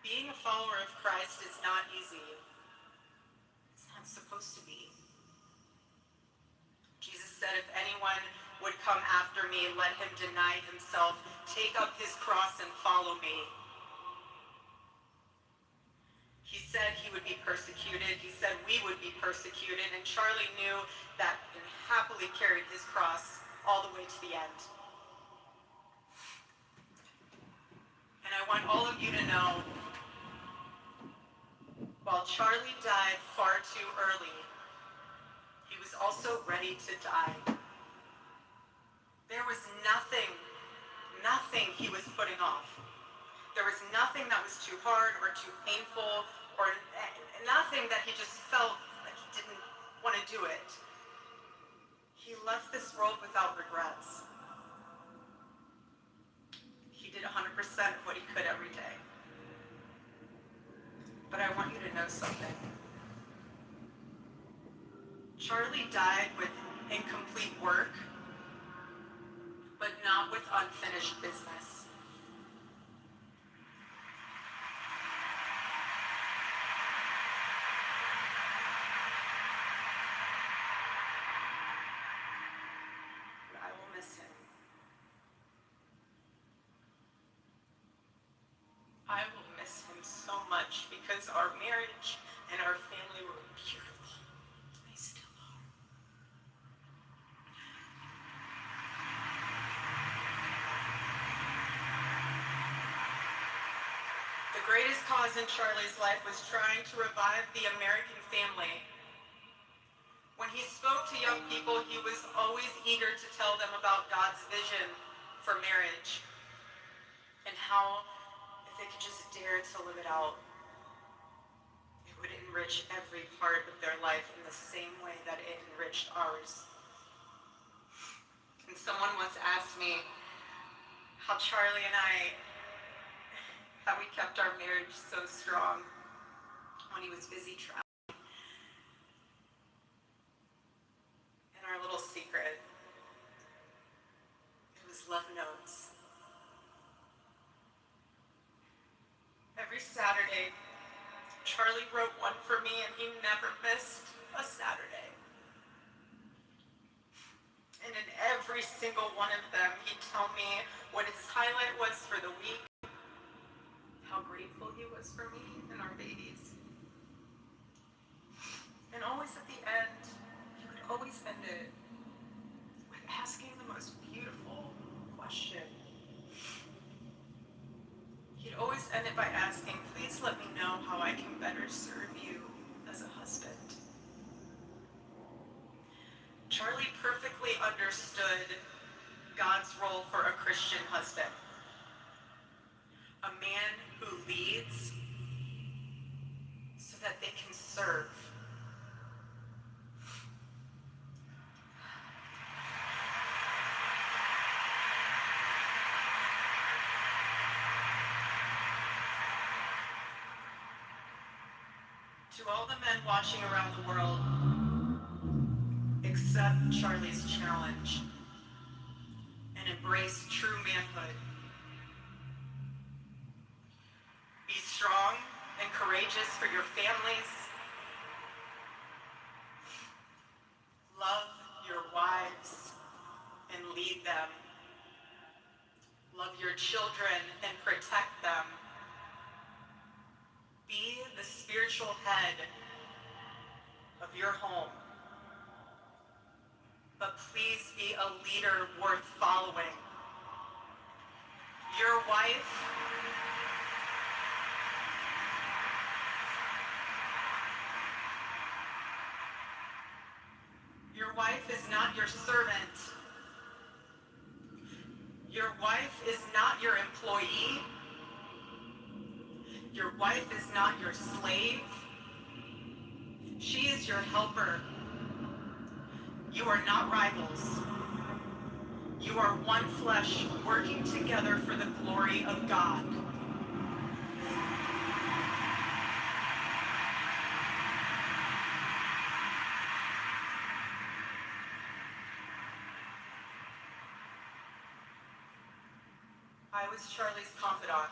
Being a follower of Christ is not easy. It's not supposed to be. Jesus said, if anyone would come after me, let him deny himself, take up his cross and follow me. He said he would be persecuted. He said we would be persecuted. And Charlie knew that and happily carried his cross all the way to the end. And I want all of you to know, while Charlie died far too early, he was also ready to die. There was nothing he was putting off. There was nothing that was too hard or too painful or nothing that he just felt like he didn't want to do it. He left this world without regrets. He did 100% of what he could every day. But I want you to know something. Charlie died with incomplete work, but not with unfinished business. I will miss him. I will miss him so much because our marriage and our family were beautiful. They still are. The greatest cause in Charlie's life was trying to revive the American family. When he spoke to young people, he was always eager to tell them about God's vision for marriage and how, if they could just dare to live it out, it would enrich every part of their life in the same way that it enriched ours. And someone once asked me how Charlie and how we kept our marriage so strong when he was busy traveling. And our little secret, it was love notes. Every Saturday, Charlie wrote one for me, and he never missed a Saturday. And in every single one of them, he'd tell me what his highlight was for the week, how grateful he was for me and our babies. And always at the end, he would always end it with asking the most beautiful question. He'd always end it by asking, please let me know how I can better serve you as a husband. Charlie perfectly understood God's role for a Christian husband. A man who leads so that they can serve. To all the men watching around the world, accept Charlie's challenge and embrace true manhood courageous for your families. Love your wives and lead them. Love your children and protect them. Be the spiritual head of your home. But please be a leader worth following. Your wife is not your servant. Your wife is not your employee. Your wife is not your slave. She is your helper. You are not rivals. You are one flesh working together for the glory of God. I was Charlie's confidant.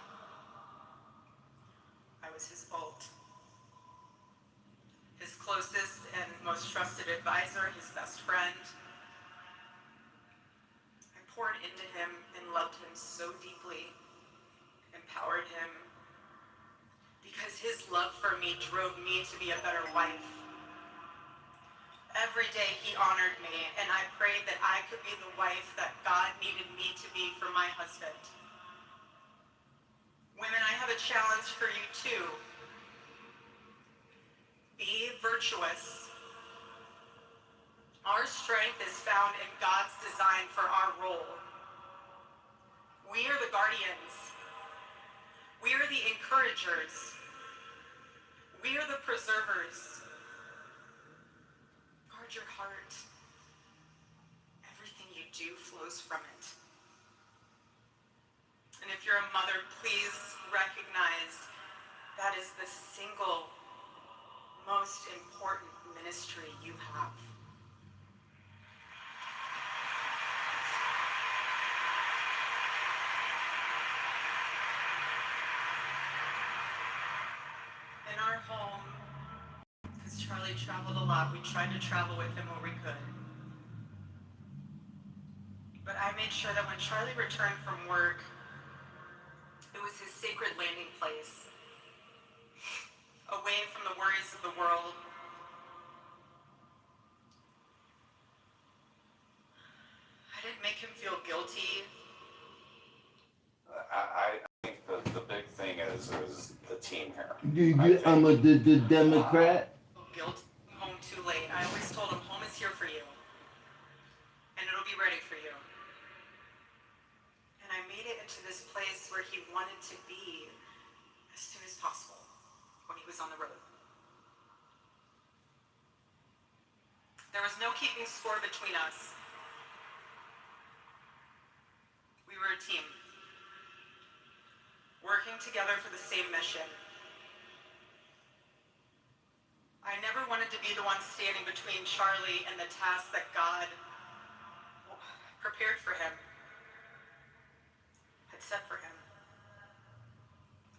I was his bolt. His closest and most trusted advisor, his best friend. I poured into him and loved him so deeply, empowered him, because his love for me drove me to be a better wife. Every day he honored me, and I prayed that I could be the wife that God needed me to be for my husband. Women, I have a challenge for you too. Be virtuous. Our strength is found in God's design for our role. We are the guardians. We are the encouragers. We are the preservers. Guard your heart. Everything you do flows from it. And if you're a mother, please recognize that is the single most important ministry you have. In our home, because Charlie traveled a lot, we tried to travel with him where we could. But I made sure that when Charlie returned from work, it was his sacred landing place, away from the worries of the world. I didn't make him feel guilty. I think the big thing is the team here. I'm the Democrat. Guilt, home too late. I always told him home is here for you, and it'll be ready for you. And I made it into this place where he wanted to be as soon as possible when he was on the road. There was no keeping score between us. We were a team, working together for the same mission. I never wanted to be the one standing between Charlie and the task that God prepared for him, had set for him.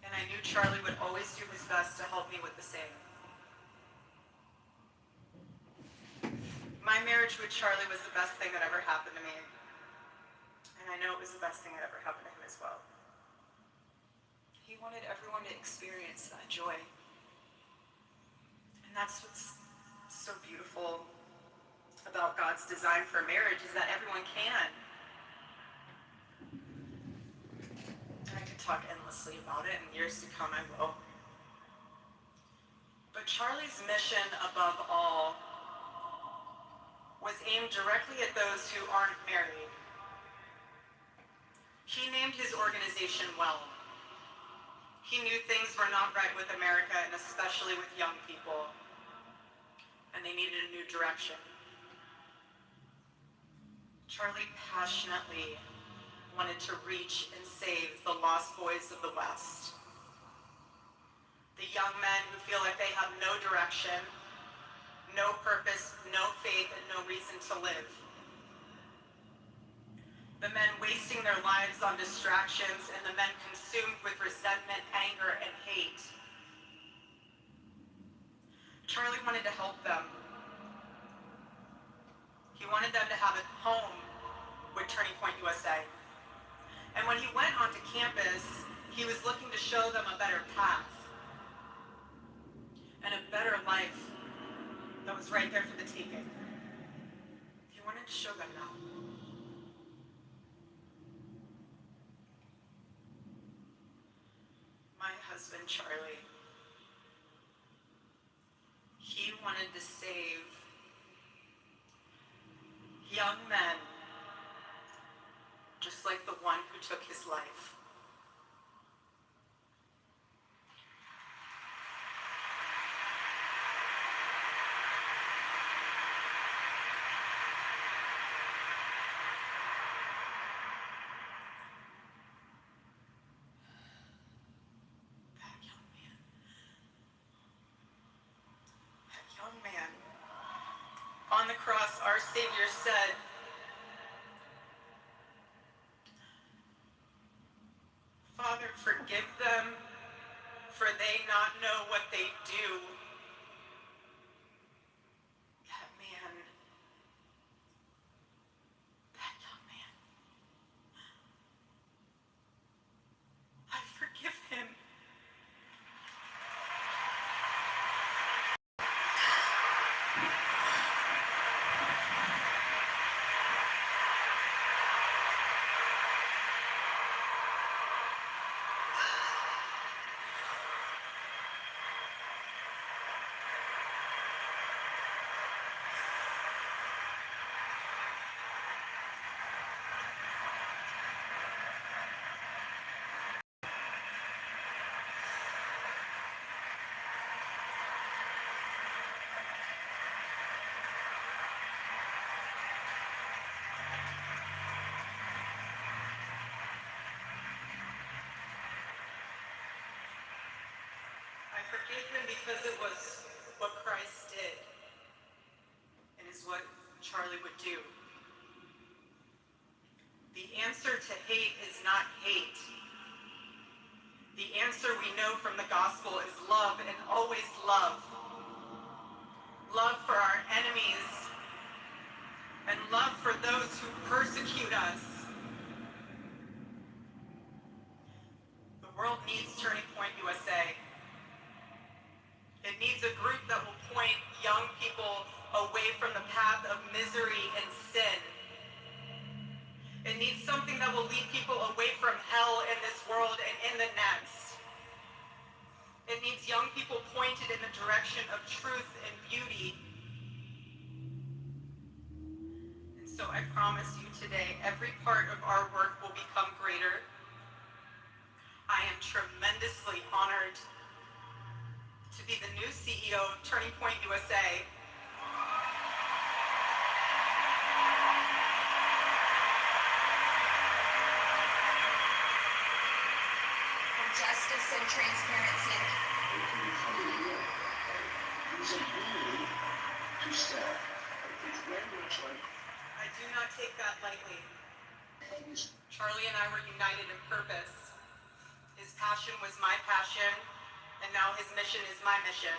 And I knew Charlie would always do his best to help me with the same. My marriage with Charlie was the best thing that ever happened to me. And I know it was the best thing that ever happened to him as well. He wanted everyone to experience that joy. And that's what's so beautiful about God's design for marriage, is that everyone can. And I could talk endlessly about it, and years to come I will. But Charlie's mission above all was aimed directly at those who aren't married. He named his organization well. He knew things were not right with America, and especially with young people, and they needed a new direction. Charlie passionately wanted to reach and save the lost boys of the West. The young men who feel like they have no direction, no purpose, no faith, and no reason to live. The men wasting their lives on distractions, and the men consumed with resentment, anger, and hate. Charlie wanted to help them. He wanted them to have a home with Turning Point USA. And when he went onto campus, he was looking to show them a better path and a better life that was right there for the taking. He wanted to show them that. My husband, Charlie, he wanted to save young men just like the one who took his life. That young man. On the cross, our Savior said, "Father, forgive them, for they not know what they do." That man, that young man, I forgive him. I forgive him because it was what Christ did and is what Charlie would do. The answer to hate is not hate. The answer we know from the gospel is love, and always love. Love for our enemies and love for those who persecute us. The world needs Turning Point USA. It needs a group that will point young people away from the path of misery and sin. It needs something that will lead people away from hell in this world and in the next. It needs young people pointed in the direction of truth and beauty. And so I promise you today, every part of our work will become greater. I am tremendously honored to be the new CEO of Turning Point USA. For justice and transparency. I do not take that lightly. Charlie and I were united in purpose. His passion was my passion, and now his mission is my mission.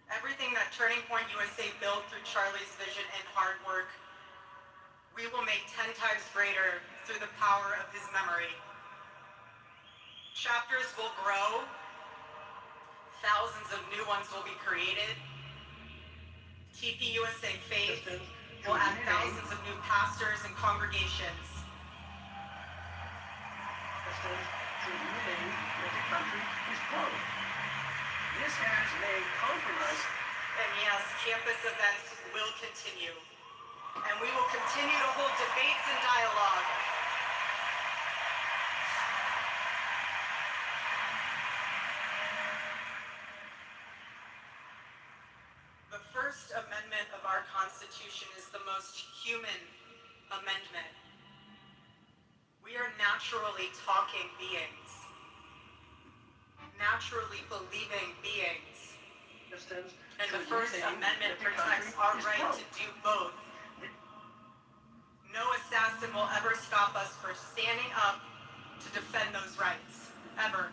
Everything that Turning Point USA built through Charlie's vision and hard work, we will make 10 times greater through the power of his memory. Chapters will grow, thousands of new ones will be created. TPUSA Faith will add thousands of new pastors and congregations. This has made compromise. And yes, campus events will continue. And we will continue to hold debates and dialogue. The First Amendment of our Constitution is the most human amendment. We are naturally talking beings, naturally believing beings. And the First Amendment protects our right to do both. No assassin will ever stop us from standing up to defend those rights, ever.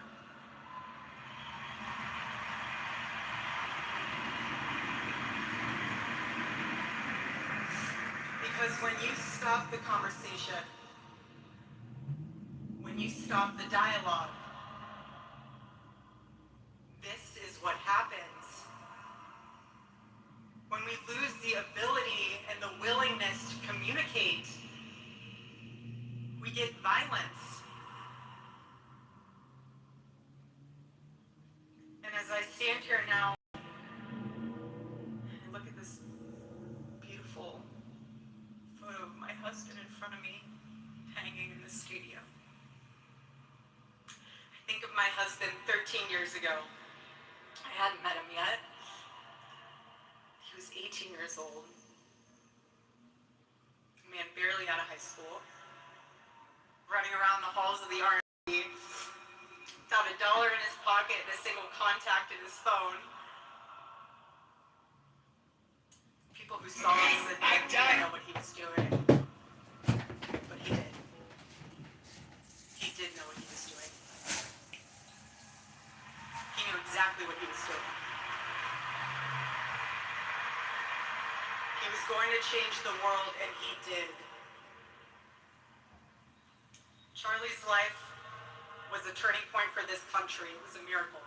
Because when you stop the conversation, when you stop the dialogue, this is what happens. When we lose the ability and the willingness to communicate, we get violence. And as I stand here now, and look at this beautiful photo of my husband in front of me, hanging in the stadium. I think of my husband 13 years ago. I hadn't met him yet. He was 18 years old. A man barely out of high school. Running around the halls of the R&B without $1 in his pocket and a single contact in his phone. People who saw him said he didn't know what he was doing. But he did. He did know what he was doing. He knew exactly what he was doing. He was going to change the world, and he did. Charlie's life was a turning point for this country. It was a miracle.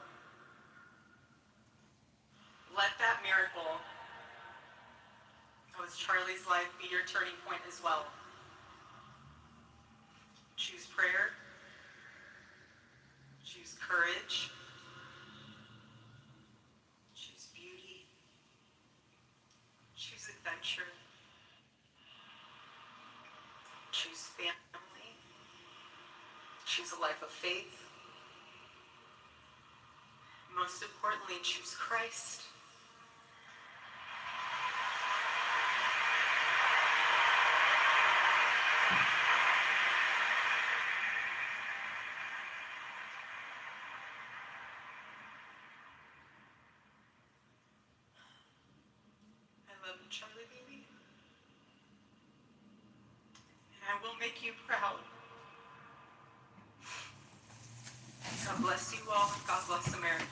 Let that miracle that was Charlie's life be your turning point as well. Choose prayer. Choose courage. Choose beauty. Choose adventure. Choose family. Choose a life of faith. Most importantly, choose Christ. I love you, Charlie, baby. And I will make you proud. God bless you all. God bless America.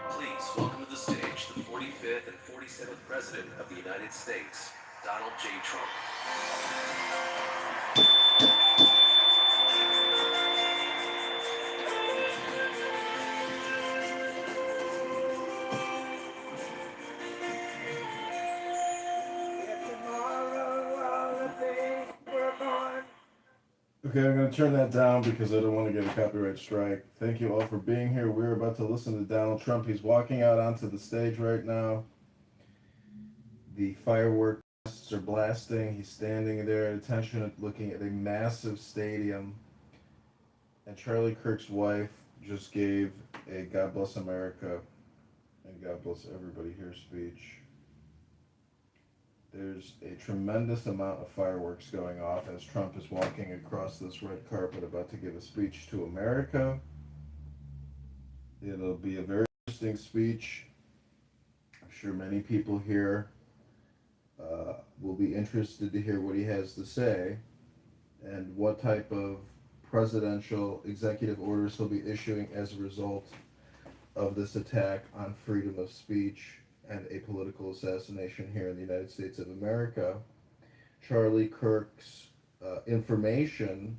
Please welcome to the stage the 45th and 47th President of the United States, Donald J. Trump. Okay, I'm going to turn that down because I don't want to get a copyright strike. Thank you all for being here. We're about to listen to Donald Trump. He's walking out onto the stage right now. The fireworks are blasting. He's standing there at attention looking at a massive stadium. And Charlie Kirk's wife just gave a God Bless America and God Bless Everybody Here speech. There's a tremendous amount of fireworks going off as Trump is walking across this red carpet about to give a speech to America. It'll be a very interesting speech. I'm sure many people here will be interested to hear what he has to say and what type of presidential executive orders he'll be issuing as a result of this attack on freedom of speech and a political assassination here in the United States of America. Charlie Kirk's information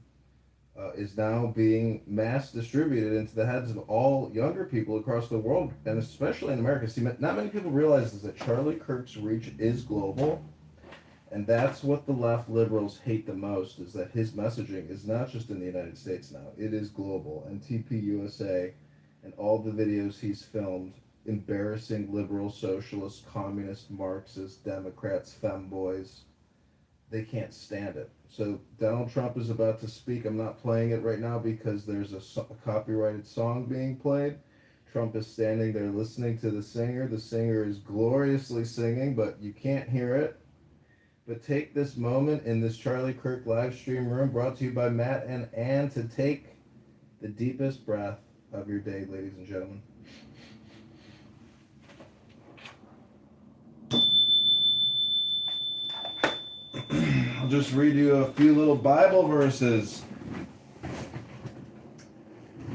is now being mass distributed into the heads of all younger people across the world, and especially in America. See, not many people realize is that Charlie Kirk's reach is global, and that's what the left liberals hate the most, is that his messaging is not just in the United States now, it is global. And TPUSA and all the videos he's filmed embarrassing liberal, socialist, communist, Marxist, Democrats, femboys, they can't stand it. So Donald Trump is about to speak. I'm not playing it right now because there's a copyrighted song being played. Trump is standing there listening to the singer. The singer is gloriously singing, but you can't hear it. But take this moment in this Charlie Kirk live stream room, brought to you by Matt and Ann, to take the deepest breath of your day, ladies and gentlemen. I'll just read you a few little Bible verses.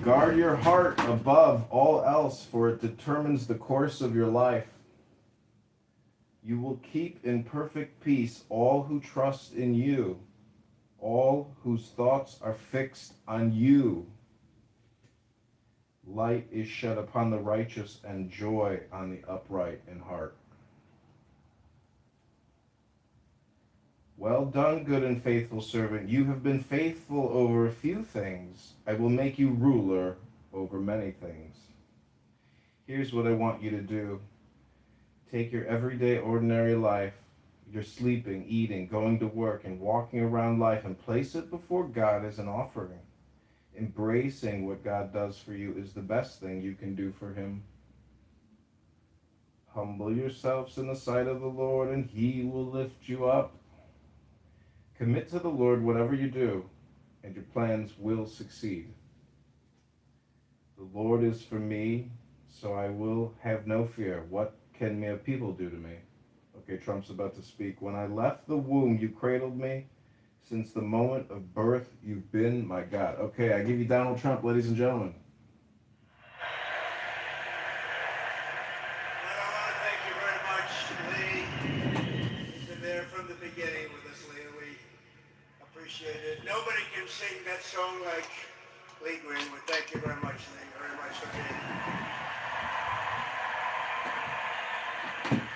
Guard your heart above all else, for it determines the course of your life. You will keep in perfect peace all who trust in you, all whose thoughts are fixed on you. Light is shed upon the righteous, and joy on the upright in heart. Well done, good and faithful servant. You have been faithful over a few things. I will make you ruler over many things. Here's what I want you to do. Take your everyday, ordinary life, your sleeping, eating, going to work, and walking around life, and place it before God as an offering. Embracing what God does for you is the best thing you can do for him. Humble yourselves in the sight of the Lord, and he will lift you up. Commit to the Lord whatever you do, and your plans will succeed. The Lord is for me, so I will have no fear. What can mere people do to me? Okay, Trump's about to speak. When I left the womb, you cradled me. Since the moment of birth, you've been my God. Okay, I give you Donald Trump, ladies and gentlemen. I want to thank you very much, Lee. You've been there from the beginning with us, Lee. We appreciate it. Nobody can sing that song like Lee Greenwood. Thank you very much, Lee. Very much for being here.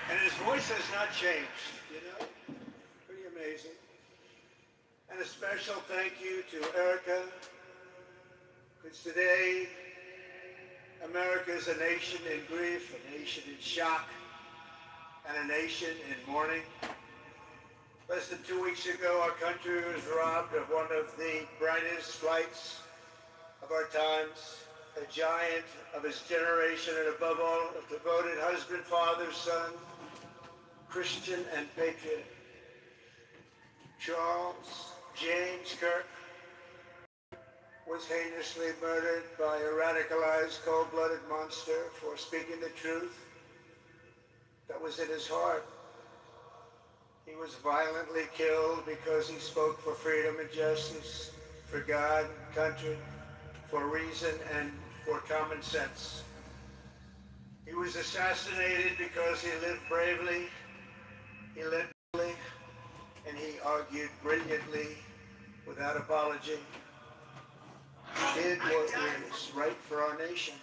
And his voice has not changed, you know? Pretty amazing. And a special thank you to Erica, because today America is a nation in grief, a nation in shock, and a nation in mourning. Less than 2 weeks ago, our country was robbed of one of the brightest lights of our times, a giant of his generation, and above all, a devoted husband, father, son, Christian, and patriot. Charles James Kirk was heinously murdered by a radicalized, cold-blooded monster for speaking the truth that was in his heart. He was violently killed because he spoke for freedom and justice, for God, country, for reason, and for common sense. He was assassinated because he lived bravely, he lived boldly, and he argued brilliantly without apology. He did what was right for our nation.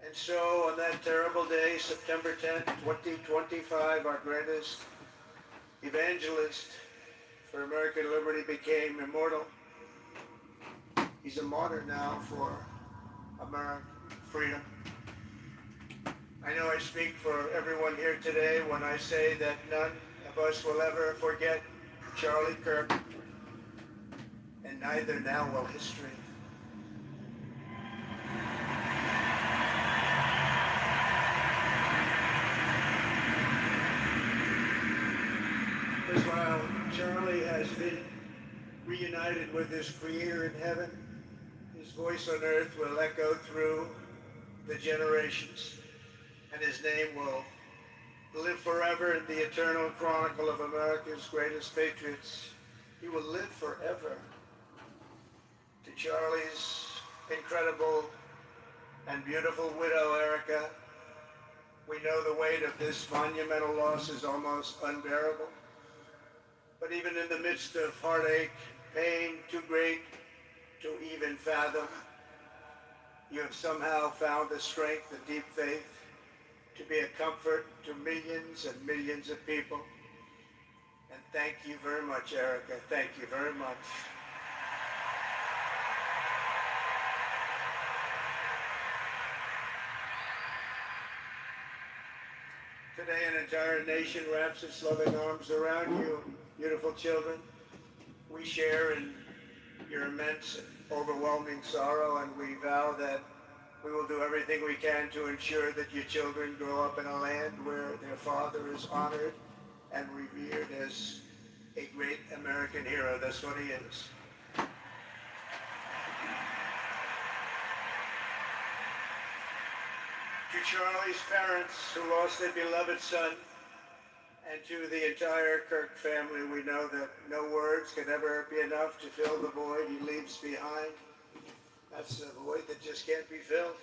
And so on that terrible day, September 10th, 2025, our greatest evangelist for American liberty became immortal. He's a martyr now for American freedom. I know I speak for everyone here today when I say that none of us will ever forget Charlie Kirk, and neither now will history. Because while Charlie has been reunited with his Creator in heaven, his voice on earth will echo through the generations, and his name will live forever in the eternal chronicle of America's greatest patriots. He will live forever Charlie's incredible and beautiful widow, Erica, we know the weight of this monumental loss is almost unbearable. But even in the midst of heartache, pain too great to even fathom, you have somehow found the strength, the deep faith, to be a comfort to millions and millions of people. And thank you very much, Erica. Thank you very much. Today, an entire nation wraps its loving arms around you, beautiful children. We share in your immense, overwhelming sorrow, and we vow that we will do everything we can to ensure that your children grow up in a land where their father is honored and revered as a great American hero. That's what he is. To Charlie's parents who lost their beloved son, and to the entire Kirk family, we know that no words can ever be enough to fill the void he leaves behind. That's a void that just can't be filled.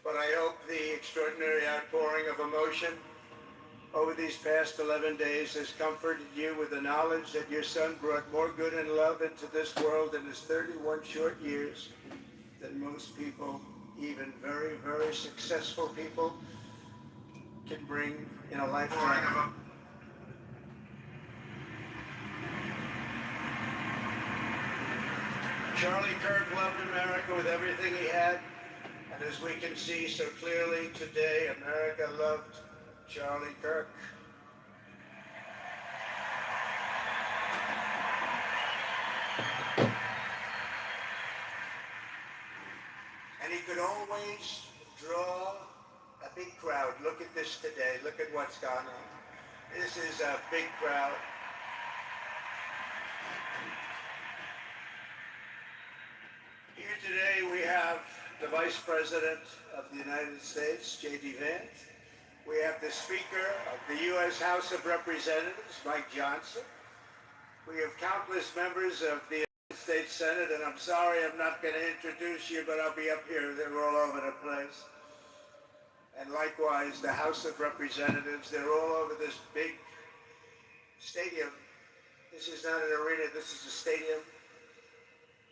But I hope the extraordinary outpouring of emotion over these past 11 days has comforted you with the knowledge that your son brought more good and love into this world in his 31 short years than most people, even very, very successful people, can bring in a lifetime. Charlie Kirk loved America with everything he had, and as we can see so clearly today, America loved Charlie Kirk. And he could always draw a big crowd. Look at this today. Look at what's gone on. This is a big crowd. Here today we have the Vice President of the United States, J.D. Vance. We have the Speaker of the U.S. House of Representatives, Mike Johnson. We have countless members of the United States Senate, and I'm sorry I'm not going to introduce you, but I'll be up here. They're all over the place. And likewise, the House of Representatives, they're all over this big stadium. This is not an arena, this is a stadium.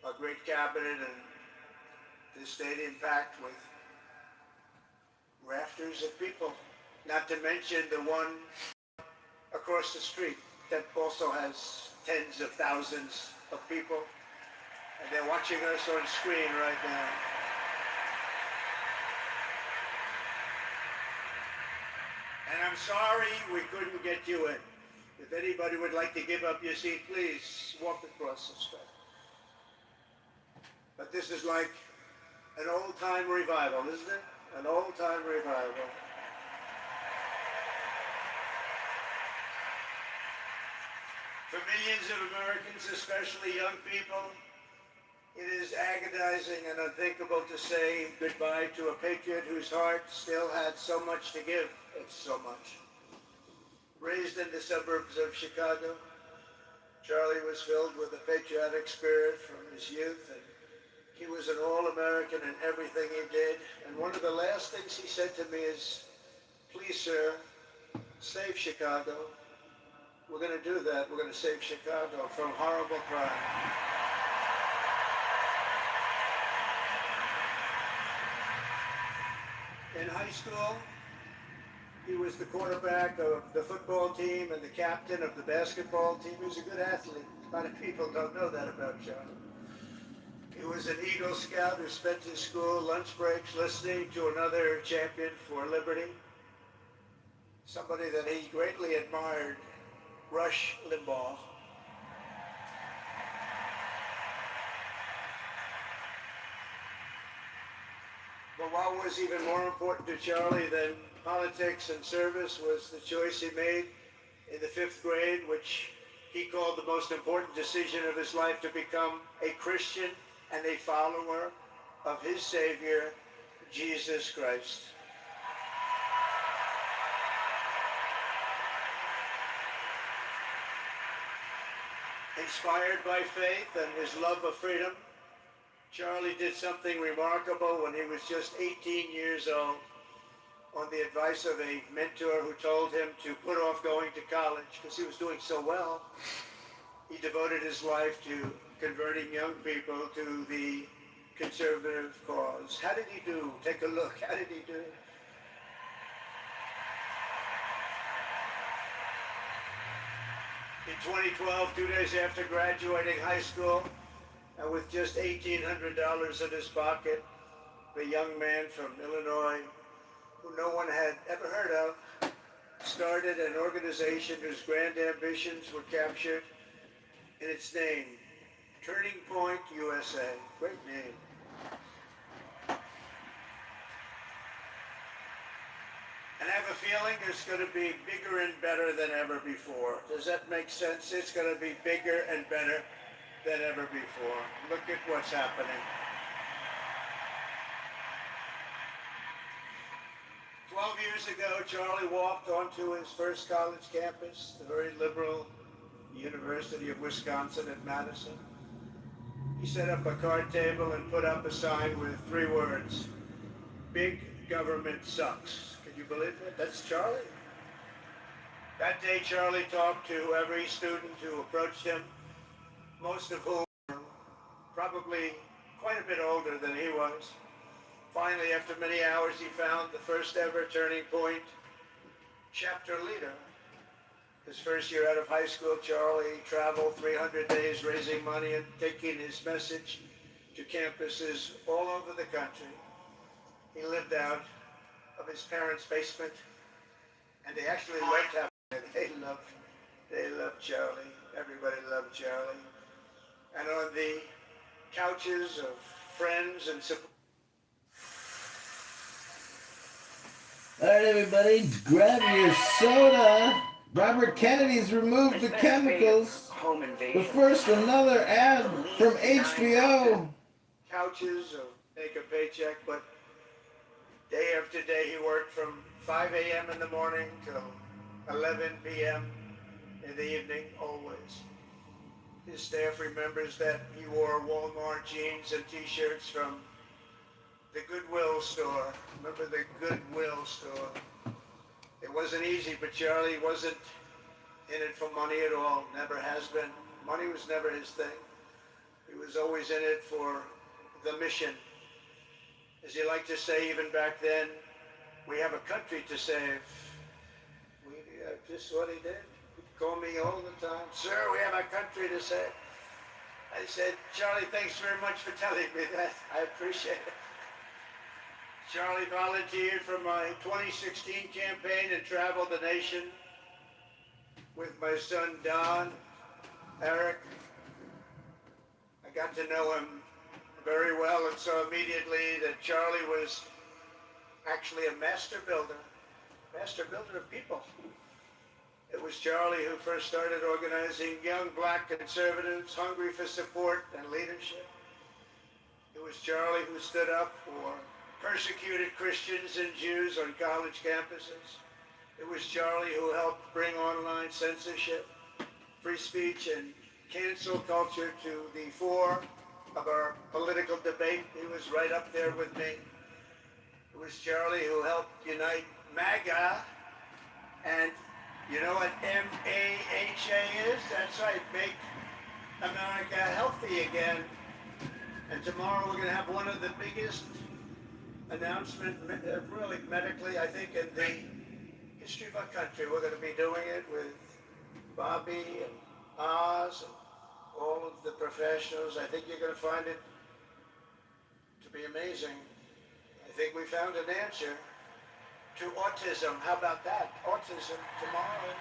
A great cabinet, and this stadium packed with rafters of people. Not to mention the one across the street that also has tens of thousands of people. And they're watching us on screen right now. And I'm sorry we couldn't get you in. If anybody would like to give up your seat, please walk across the street. But this is like an old-time revival, isn't it? An old-time revival. For millions of Americans, especially young people, it is agonizing and unthinkable to say goodbye to a patriot whose heart still had so much to give. It's so much. Raised in the suburbs of Chicago, Charlie was filled with a patriotic spirit from his youth, and he was an all-American in everything he did. And one of the last things he said to me is, please, sir, save Chicago. We're going to do that. We're going to save Chicago from horrible crime. In high school, he was the quarterback of the football team and the captain of the basketball team. He was a good athlete. A lot of people don't know that about Charlie. He was an Eagle Scout who spent his school lunch breaks listening to another champion for liberty. Somebody that he greatly admired, Rush Limbaugh. But what was even more important to Charlie than politics and service was the choice he made in the 5th grade, which he called the most important decision of his life, to become a Christian and a follower of his Savior, Jesus Christ. Inspired by faith and his love of freedom, Charlie did something remarkable when he was just 18 years old. On the advice of a mentor who told him to put off going to college because he was doing so well, he devoted his life to converting young people to the conservative cause. How did he do? Take a look. How did he do? In 2012, 2 days after graduating high school, and with just $1,800 in his pocket, the young man from Illinois, who no one had ever heard of, started an organization whose grand ambitions were captured in its name, Turning Point USA. Great name. And I have a feeling it's going to be bigger and better than ever before. Does that make sense? It's going to be bigger and better than ever before. Look at what's happening. 12 years ago, Charlie walked onto his first college campus, the very liberal University of Wisconsin at Madison. He set up a card table and put up a sign with 3 words: "Big government sucks." Can you believe that? That's Charlie. That day, Charlie talked to every student who approached him, most of whom were probably quite a bit older than he was. Finally, after many hours, he found the first ever Turning Point chapter leader. His first year out of high school, Charlie traveled 300 days raising money and taking his message to campuses all over the country. He lived out of his parents' basement, and they actually loved having him. They loved Charlie. Everybody loved Charlie. And on the couches of friends and support. All right, everybody, grab your soda. Robert Kennedy's removed the chemicals. But first, another ad from HBO. Couches of make a paycheck, but day after day he worked from 5 a.m. in the morning till 11 p.m. in the evening, always. His staff remembers that he wore Walmart jeans and t-shirts from the Goodwill store. Remember the Goodwill store? It wasn't easy, but Charlie wasn't in it for money at all. Never has been. Money was never his thing. He was always in it for the mission. As he liked to say even back then, we have a country to save. Just what he did. He'd call me all the time, "Sir, we have a country to save." I said, "Charlie, thanks very much for telling me that. I appreciate it." Charlie volunteered for my 2016 campaign and traveled the nation with my son Don, Eric. I got to know him very well and saw immediately that Charlie was actually a master builder of people. It was Charlie who first started organizing young black conservatives hungry for support and leadership. It was Charlie who stood up for persecuted Christians and Jews on college campuses. It was Charlie who helped bring online censorship, free speech, and cancel culture to the fore of our political debate. He was right up there with me. It was Charlie who helped unite MAGA, and you know what MAHA is? That's right, Make America Healthy Again. And tomorrow we're going to have one of the biggest announcements, really medically, I think, in the history of our country. We're going to be doing it with Bobby and Oz and all of the professionals. I think you're going to find it to be amazing. I think we found an answer to autism. How about that? Autism tomorrow.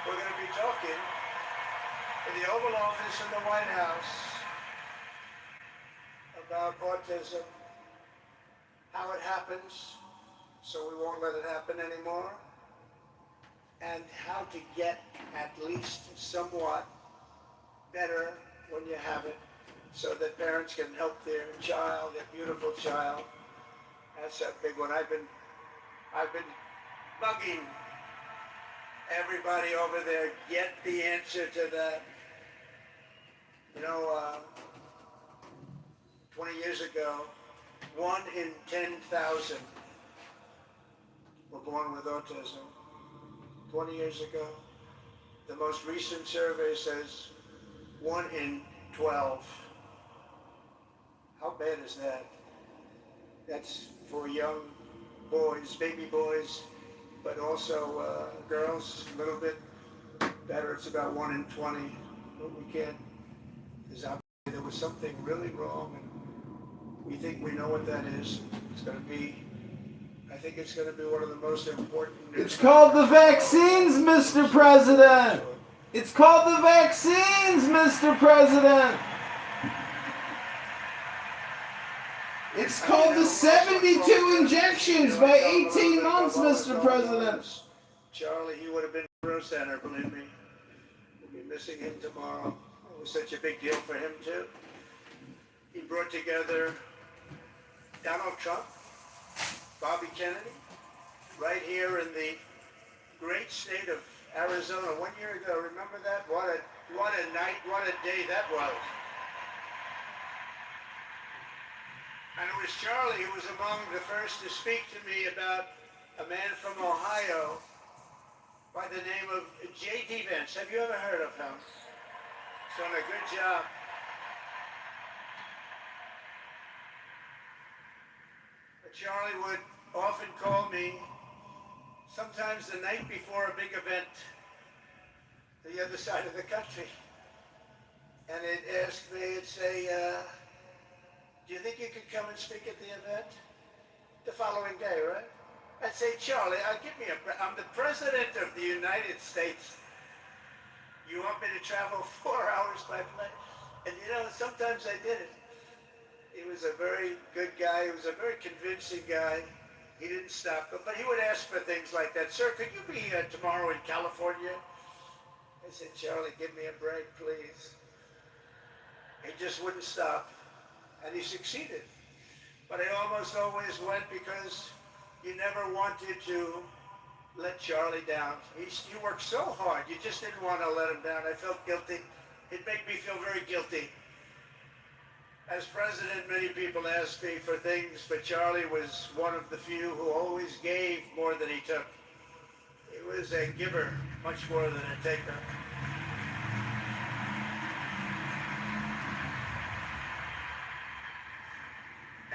We're going to be talking in the Oval Office in the White House about autism, how it happens, so we won't let it happen anymore, and how to get at least somewhat better when you have it, so that parents can help their child, their beautiful child. That's a big one. I've been bugging everybody over there, get the answer to that. You know, 20 years ago, 1 in 10,000 were born with autism. 20 years ago, the most recent survey says 1 in 12. How bad is that? That's for young boys, baby boys, but also girls, a little bit better. It's about 1 in 20. What we can't is obviously there was something really wrong, and we think we know what that is. It's going to be, I think it's going to be one of the most important. It's called the vaccines, Mr. President. It's called the vaccines, Mr. President. It's called the 72 injections by 18 months, Mr. President. Charlie, he would have been pro center, believe me. We'll be missing him tomorrow. It was such a big deal for him, too. He brought together Donald Trump, Bobby Kennedy, right here in the great state of Arizona 1 year ago. Remember that? What a night, what a day that was. And it was Charlie who was among the first to speak to me about a man from Ohio by the name of J.D. Vance. Have you ever heard of him? He's done a good job. But Charlie would often call me, sometimes the night before a big event, the other side of the country. And he'd ask me, he'd say, do you think you could come and speak at the event? The following day, right? I'd say, Charlie, I'm the President of the United States. You want me to travel 4 hours by plane? And you know, sometimes I did it. He was a very good guy. He was a very convincing guy. He didn't stop, but he would ask for things like that. Sir, could you be tomorrow in California? I said, Charlie, give me a break, please. He just wouldn't stop, and he succeeded. But I almost always went because you never wanted to let Charlie down. You worked so hard, you just didn't want to let him down. I felt guilty. It made me feel very guilty. As president, many people asked me for things, but Charlie was one of the few who always gave more than he took. He was a giver, much more than a taker.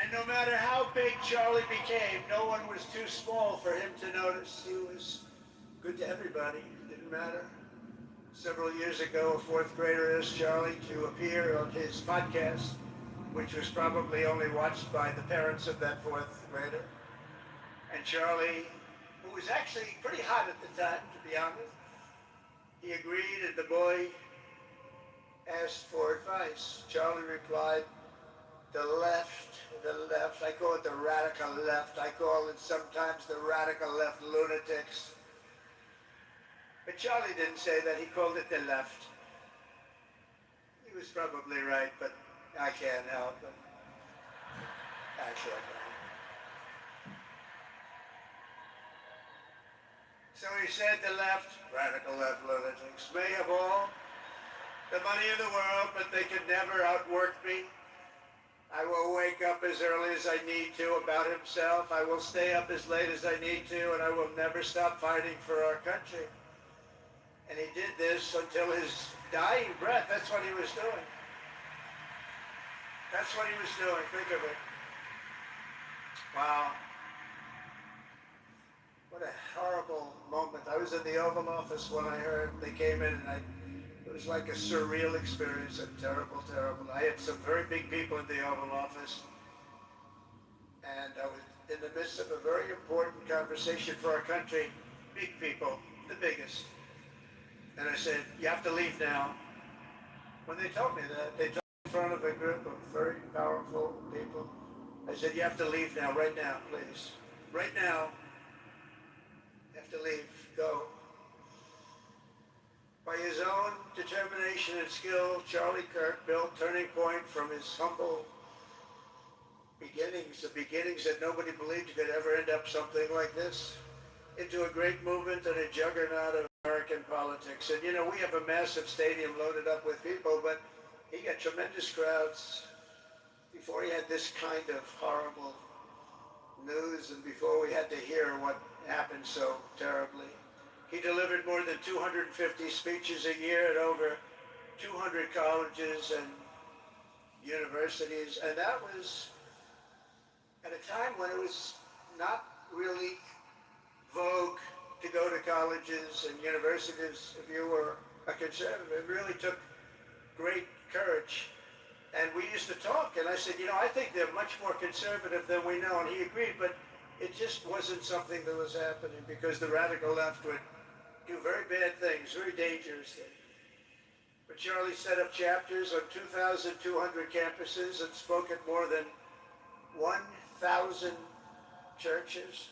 And no matter how big Charlie became, no one was too small for him to notice. He was good to everybody. It didn't matter. Several years ago, a fourth grader asked Charlie to appear on his podcast, which was probably only watched by the parents of that fourth grader. And Charlie, who was actually pretty hot at the time, to be honest, he agreed, and the boy asked for advice. Charlie replied, the left, I call it the radical left. I call it sometimes the radical left lunatics. But Charlie didn't say that, he called it the left. He was probably right, but I can't help it. I can't help it. So he said the left, radical left lunatics, may have all the money in the world, but they can never outwork me. I will wake up as early as I need to about himself. I will stay up as late as I need to, and I will never stop fighting for our country. And he did this until his dying breath. That's what he was doing. That's what he was doing. Think of it. Wow. What a horrible moment. I was in the Oval Office when I heard they came in, and it was like a surreal experience, and terrible, terrible. I had some very big people in the Oval Office, and I was in the midst of a very important conversation for our country. Big people, the biggest. And I said, you have to leave now. When they told me that, they told me in front of a group of very powerful people. I said, you have to leave now, right now, please. Right now, you have to leave, go. By his own determination and skill, Charlie Kirk built Turning Point from his humble beginnings, the beginnings that nobody believed could ever end up something like this, into a great movement and a juggernaut of American politics. And you know, we have a massive stadium loaded up with people, but he got tremendous crowds. before he had this kind of horrible news and before we had to hear what happened so terribly. He delivered more than 250 speeches a year at over 200 colleges and universities, and that was at a time when it was not really vogue to go to colleges and universities if you were a conservative. It really took great courage. And we used to talk, and I said, you know, I think they're much more conservative than we know, and he agreed, but it just wasn't something that was happening because the radical left would do very bad things, very dangerous things. But Charlie set up chapters on 2,200 campuses and spoke at more than 1,000 churches.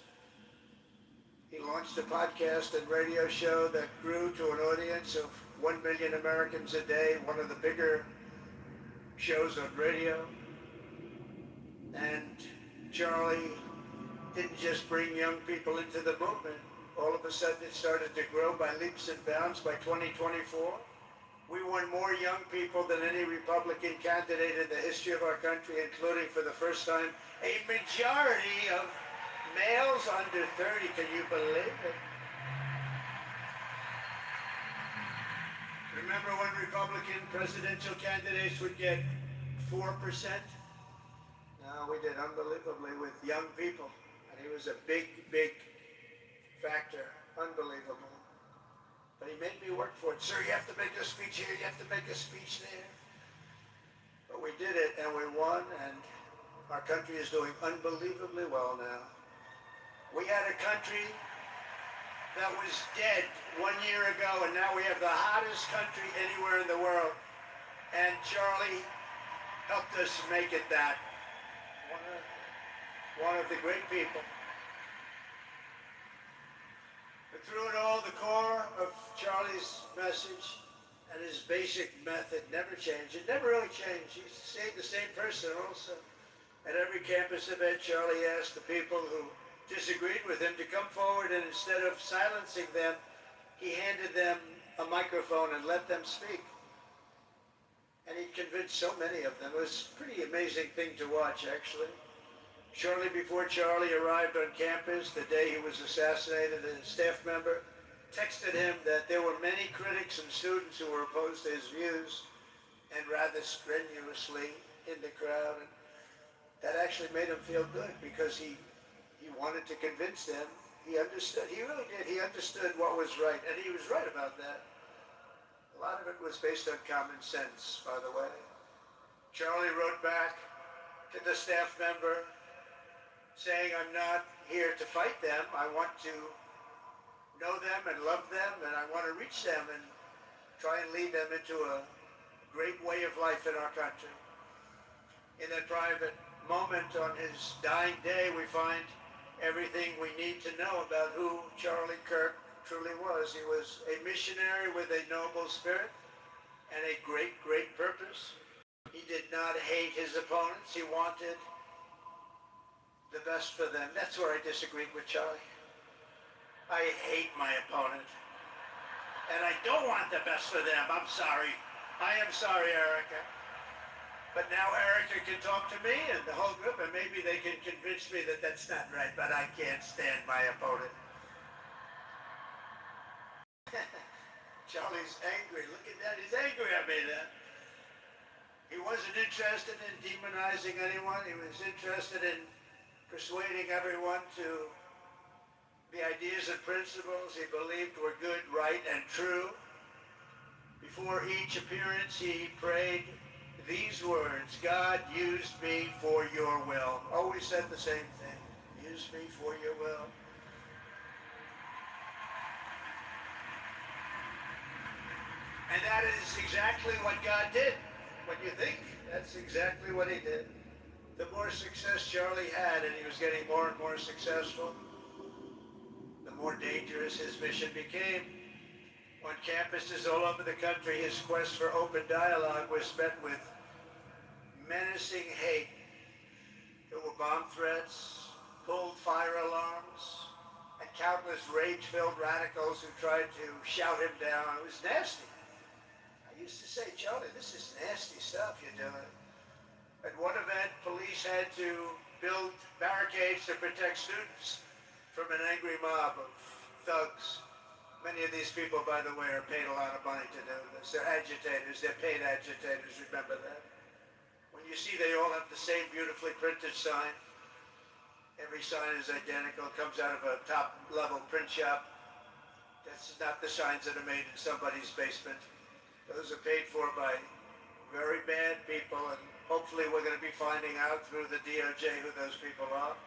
He launched a podcast and radio show that grew to an audience of 1 million Americans a day, one of the bigger shows on radio. And Charlie didn't just bring young people into the movement. All of a sudden it started to grow by leaps and bounds. By 2024, we won more young people than any Republican candidate in the history of our country, including for the first time a majority of males under 30. Can you believe it? Remember when Republican presidential candidates would get 4%? No, we did unbelievably with young people. And he was a big, big factor. Unbelievable. But he made me work for it. Sir, you have to make a speech here, you have to make a speech there. But we did it and we won, and our country is doing unbelievably well now. We had a country that was dead 1 year ago, and now we have the hottest country anywhere in the world. And Charlie helped us make it that. One of the great people. But through it all, the core of Charlie's message and his basic method never changed. It never really changed. He stayed the same person also. At every campus event, Charlie asked the people who disagreed with him to come forward, and instead of silencing them, he handed them a microphone and let them speak. And he convinced so many of them. It was a pretty amazing thing to watch, actually. Shortly before Charlie arrived on campus, the day he was assassinated, a staff member texted him that there were many critics and students who were opposed to his views and rather strenuously in the crowd. And that actually made him feel good because he wanted to convince them. He understood. He really did. He understood what was right, and he was right about that. A lot of it was based on common sense, by the way. Charlie wrote back to the staff member saying, I'm not here to fight them. I want to know them and love them, and I want to reach them and try and lead them into a great way of life in our country. In that private moment on his dying day, we find everything we need to know about who Charlie Kirk truly was. He was a missionary with a noble spirit and a great, great purpose. He did not hate his opponents. He wanted the best for them. That's where I disagreed with Charlie. I hate my opponent. And I don't want the best for them. I'm sorry. I am sorry, Erica. But now Erica can talk to me and the whole group, and maybe they can convince me that that's not right, but I can't stand my opponent. Charlie's angry. Look at that. He's angry at me then. He wasn't interested in demonizing anyone. He was interested in persuading everyone to the ideas and principles he believed were good, right, and true. Before each appearance, he prayed these words: God, use me for your will. Always said the same thing. Use me for your will. And that is exactly what God did. What you think, that's exactly what he did. The more success Charlie had, and he was getting more and more successful, the more dangerous his mission became. On campuses all over the country, his quest for open dialogue was met with menacing hate. There were bomb threats, pulled fire alarms, and countless rage-filled radicals who tried to shout him down. It was nasty. I used to say, Charlie, this is nasty stuff you're doing. At one event, police had to build barricades to protect students from an angry mob of thugs. Many of these people, by the way, are paid a lot of money to do this. They're agitators. They're paid agitators. Remember that. When you see they all have the same beautifully printed sign, every sign is identical, comes out of a top-level print shop. That's not the signs that are made in somebody's basement. Those are paid for by very bad people, and hopefully we're going to be finding out through the DOJ who those people are.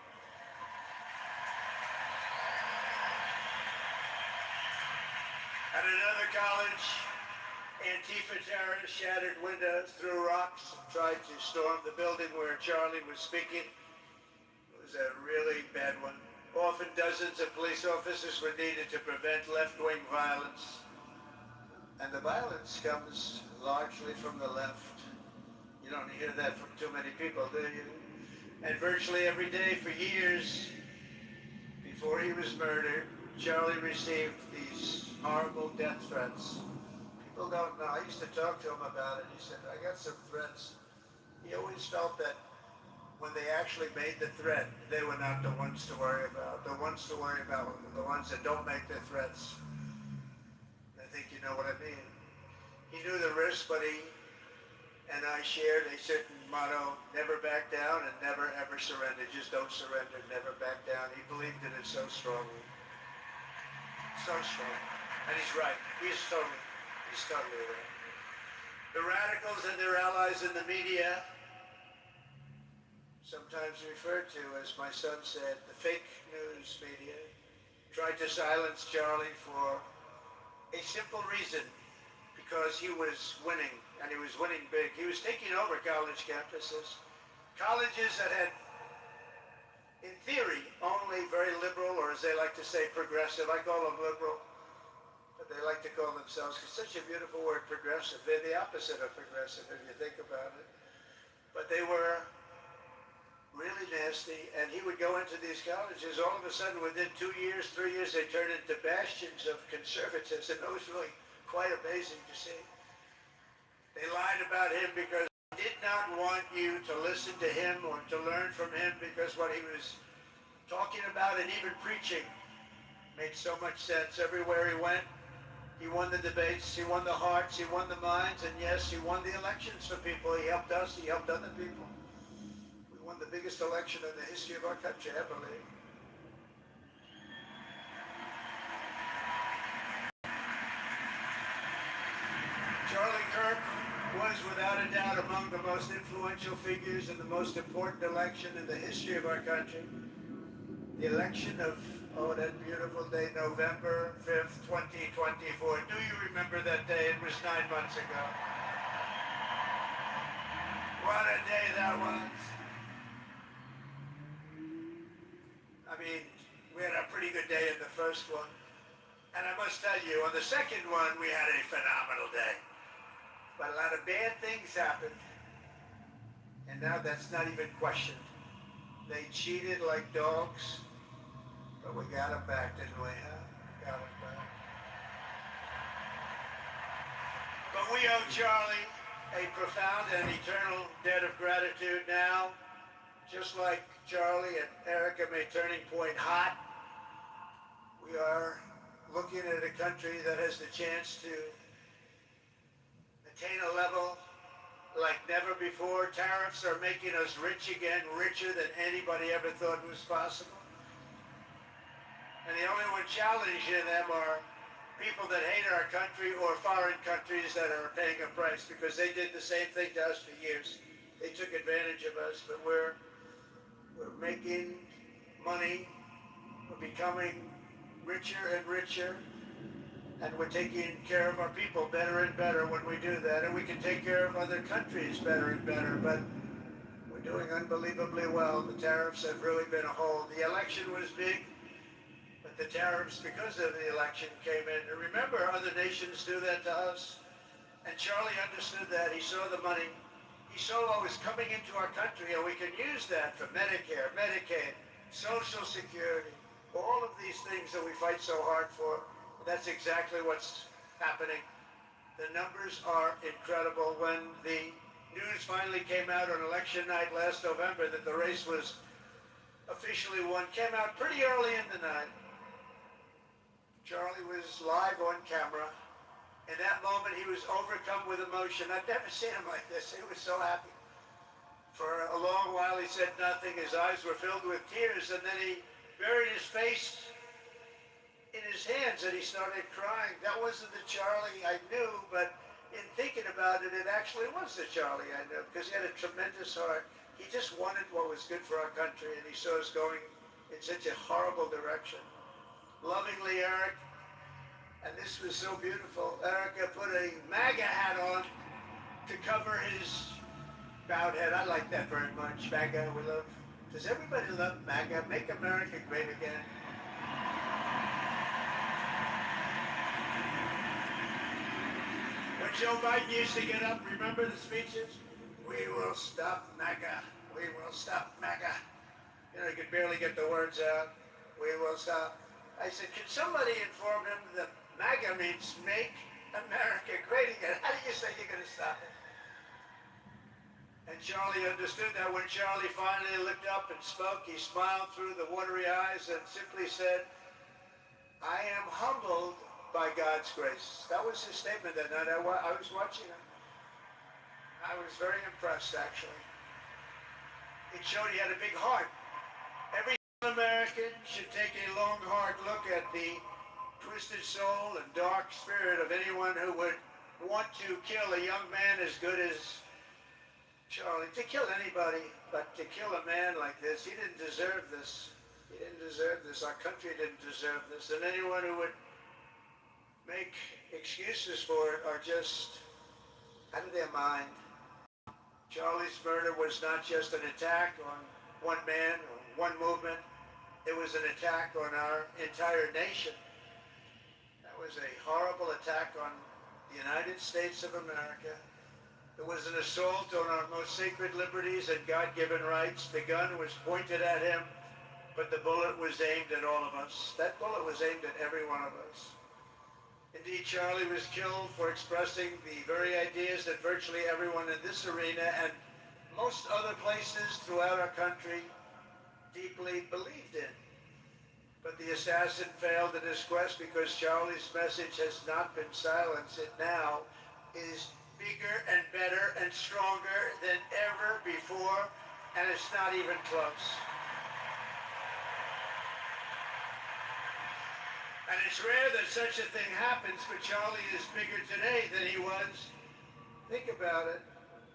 At another college, Antifa terrorists shattered windows, threw rocks, and tried to storm the building where Charlie was speaking. It was a really bad one. Often dozens of police officers were needed to prevent left-wing violence. And the violence comes largely from the left. You don't hear that from too many people, do you? And virtually every day for years, before he was murdered, Charlie received these horrible death threats. People don't know. I used to talk to him about it. He said, I got some threats. He always felt that when they actually made the threat, they were not the ones to worry about. The ones to worry about were the ones that don't make the threats. I think you know what I mean. He knew the risk, but he and I shared a certain motto, never back down and never ever surrender. Just don't surrender, never back down. He believed in it so strongly. So strong. And he's right. He's totally right. The radicals and their allies in the media, sometimes referred to, as my son said, the fake news media, tried to silence Charlie for a simple reason, because he was winning, and he was winning big. He was taking over college campuses. Colleges that had, in theory, only very liberal, or as they like to say, progressive. I call them liberal, but they like to call themselves, it's such a beautiful word, progressive. They're the opposite of progressive, if you think about it. But they were really nasty, and he would go into these colleges. All of a sudden, within 2 years, 3 years, they turned into bastions of conservatism. It was really quite amazing to see. They lied about him because they did not want you to listen to him or to learn from him, because what he was talking about and even preaching made so much sense. Everywhere he went, he won the debates, he won the hearts, he won the minds, and yes, he won the elections for people. He helped us, he helped other people. We won the biggest election in the history of our country, I believe. Charlie Kirk was without a doubt among the most influential figures in the most important election in the history of our country. The election of, that beautiful day, November 5th, 2024. Do you remember that day? It was 9 months ago. What a day that was. I mean, we had a pretty good day in the first one. And I must tell you, on the second one, we had a phenomenal day. But a lot of bad things happened. And now that's not even questioned. They cheated like dogs, but we got them back, didn't we? Got them back. But we owe Charlie a profound and eternal debt of gratitude now. Just like Charlie and Erica made Turning Point hot, we are looking at a country that has the chance to attain a level like never before. Tariffs are making us rich again, richer than anybody ever thought was possible. And the only one challenging them are people that hate our country or foreign countries that are paying a price, because they did the same thing to us for years. They took advantage of us, but we're making money, we're becoming richer and richer, and we're taking care of our people better and better when we do that, and we can take care of other countries better and better, but we're doing unbelievably well. The tariffs have really been a hold. The election was big, but the tariffs, because of the election, came in. And remember, other nations do that to us, and Charlie understood that. He saw the money. He saw what was coming into our country, and we can use that for Medicare, Medicaid, Social Security, all of these things that we fight so hard for. That's exactly what's happening. The numbers are incredible. When the news finally came out on election night last November that the race was officially won, came out pretty early in the night. Charlie was live on camera. In that moment, he was overcome with emotion. I've never seen him like this. He was so happy. For a long while, he said nothing. His eyes were filled with tears, and then he buried his face in his hands, and he started crying. That wasn't the Charlie I knew, but in thinking about it, it actually was the Charlie I knew, because he had a tremendous heart. He just wanted what was good for our country, and he saw us going in such a horrible direction. Lovingly, Eric, and this was so beautiful. Erica put a MAGA hat on to cover his bowed head. I like that very much. MAGA, we love. Does everybody love MAGA? Make America great again. When Joe Biden used to get up, remember the speeches? We will stop MAGA. We will stop MAGA. You know, he could barely get the words out. We will stop. I said, can somebody inform him that MAGA means make America great again? How do you say you're going to stop it? And Charlie understood that. When Charlie finally looked up and spoke, he smiled through the watery eyes and simply said, I am humbled by God's grace. That was his statement that night. I was watching him. I was very impressed, actually. It showed he had a big heart. Every American should take a long, hard look at the twisted soul and dark spirit of anyone who would want to kill a young man as good as Charlie. To kill anybody, but to kill a man like this, he didn't deserve this. He didn't deserve this. Our country didn't deserve this. And anyone who would make excuses for it are just out of their mind. Charlie's murder was not just an attack on one man or one movement. It was an attack on our entire nation. That was a horrible attack on the United States of America. It was an assault on our most sacred liberties and God-given rights. The gun was pointed at him, but the bullet was aimed at all of us. That bullet was aimed at every one of us. Indeed, Charlie was killed for expressing the very ideas that virtually everyone in this arena and most other places throughout our country deeply believed in. But the assassin failed in his quest because Charlie's message has not been silenced. It now is bigger and better and stronger than ever before, and it's not even close. And it's rare that such a thing happens, but Charlie is bigger today than he was. Think about it.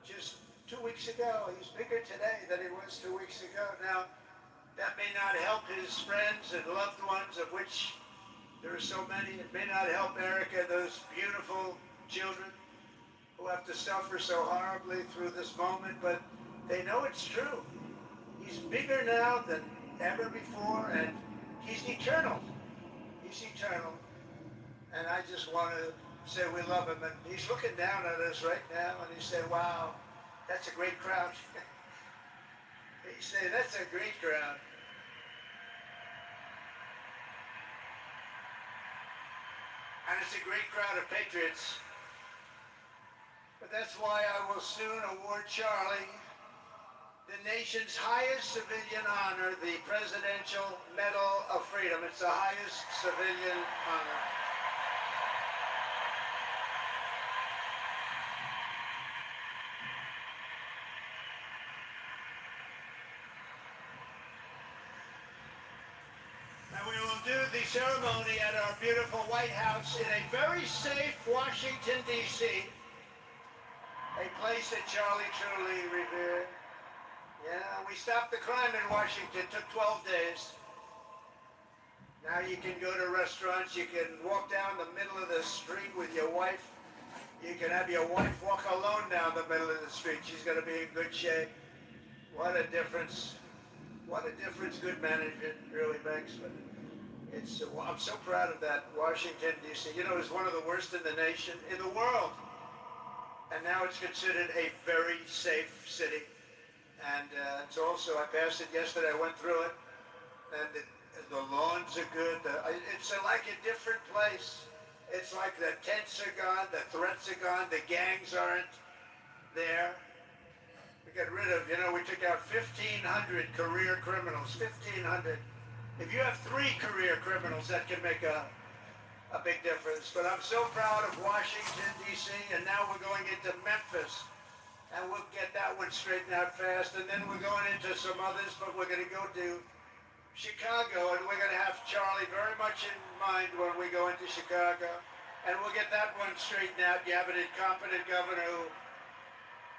Just 2 weeks ago, he's bigger today than he was 2 weeks ago. Now, that may not help his friends and loved ones, of which there are so many. It may not help Erica, those beautiful children who have to suffer so horribly through this moment, but they know it's true. He's bigger now than ever before, and he's eternal. He's eternal. And I just want to say we love him. And he's looking down at us right now, and he said, wow, that's a great crowd. He said, that's a great crowd. And it's a great crowd of patriots. But that's why I will soon award Charlie the nation's highest civilian honor, the Presidential Medal of Freedom. It's the highest civilian honor. And we will do the ceremony at our beautiful White House in a very safe Washington, D.C., a place that Charlie truly revered. Yeah, we stopped the crime in Washington. It took 12 days. Now you can go to restaurants. You can walk down the middle of the street with your wife. You can have your wife walk alone down the middle of the street. She's going to be in good shape. What a difference. What a difference good management really makes. But it's, I'm so proud of that. Washington, D.C. You know, it's one of the worst in the nation, in the world. And now it's considered a very safe city. And it's also, I passed it yesterday, I went through it, and the lawns are good. It's like a different place. It's like the tents are gone, the threats are gone, the gangs aren't there. get rid of, we took out 1,500 career criminals, 1,500. If you have 3 career criminals, that can make a big difference. But I'm so proud of Washington, D.C., and now we're going into Memphis. And we'll get that one straightened out fast. And then we're going into some others, but we're going to go to Chicago, and we're going to have Charlie very much in mind when we go into Chicago. And we'll get that one straightened out. You have an incompetent governor who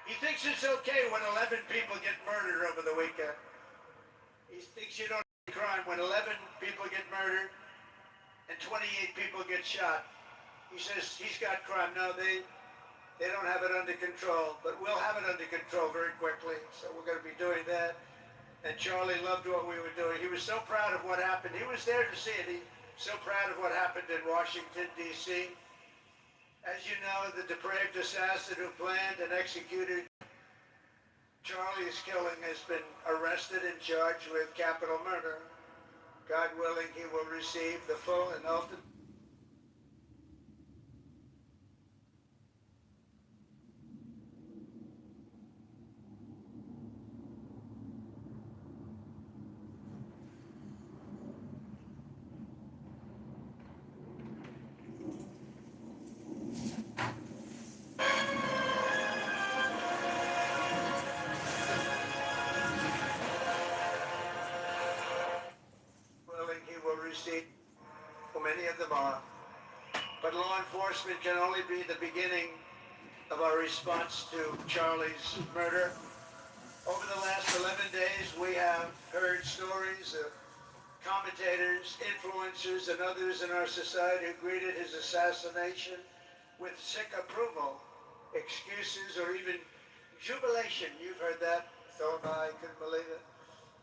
he thinks it's okay when 11 people get murdered over the weekend. He thinks you don't have crime when 11 people get murdered and 28 people get shot. He says he's got crime. No, they don't have it under control, but we'll have it under control very quickly. So we're going to be doing that. And Charlie loved what we were doing. He was so proud of what happened. He was there to see it. He's so proud of what happened in Washington, D.C. As you know, the depraved assassin who planned and executed Charlie's killing has been arrested and charged with capital murder. God willing, he will receive the full and ultimate. Many of them are. But law enforcement can only be the beginning of our response to Charlie's murder. Over the last 11 days, we have heard stories of commentators, influencers, and others in our society who greeted his assassination with sick approval, excuses, or even jubilation. You've heard that, so have I. Couldn't believe it.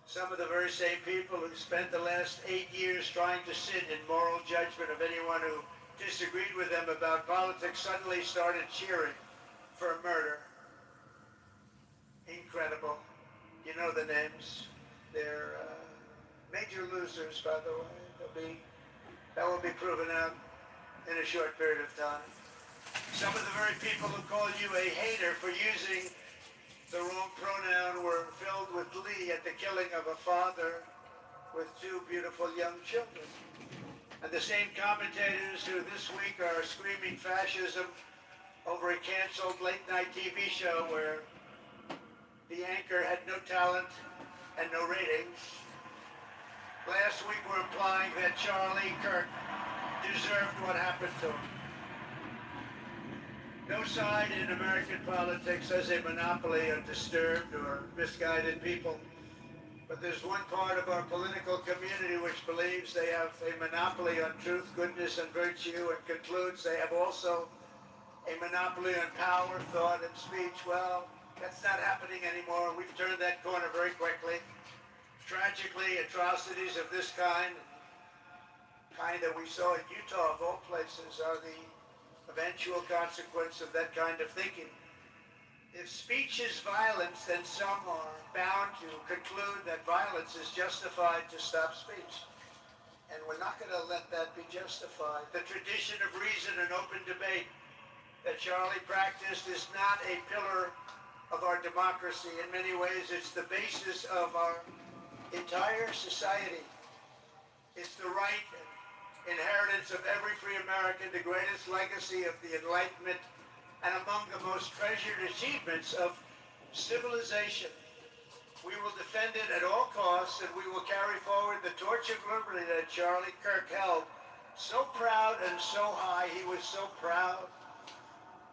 Some of the very same people who spent the last 8 years trying to sit in moral judgment of anyone who disagreed with them about politics suddenly started cheering for a murder. Incredible. You know the names. They're major losers, by the way. That will be proven out in a short period of time. Some of the very people who call you a hater for using the wrong pronoun were filled with glee at the killing of a father with 2 beautiful young children. And the same commentators who this week are screaming fascism over a canceled late-night TV show where the anchor had no talent and no ratings. Last week were implying that Charlie Kirk deserved what happened to him. No side in American politics has a monopoly on disturbed or misguided people. But there's one part of our political community which believes they have a monopoly on truth, goodness, and virtue, and concludes they have also a monopoly on power, thought, and speech. Well, that's not happening anymore. We've turned that corner very quickly. Tragically, atrocities of this kind that we saw in Utah, of all places, are the eventual consequence of that kind of thinking. If speech is violence, then some are bound to conclude that violence is justified to stop speech. And we're not going to let that be justified. The tradition of reason and open debate that Charlie practiced is not a pillar of our democracy. In many ways, it's the basis of our entire society. It's the right inheritance of every free American, the greatest legacy of the Enlightenment, and among the most treasured achievements of civilization. We will defend it at all costs, and we will carry forward the torch of liberty that Charlie Kirk held so proud and so high. He was so proud,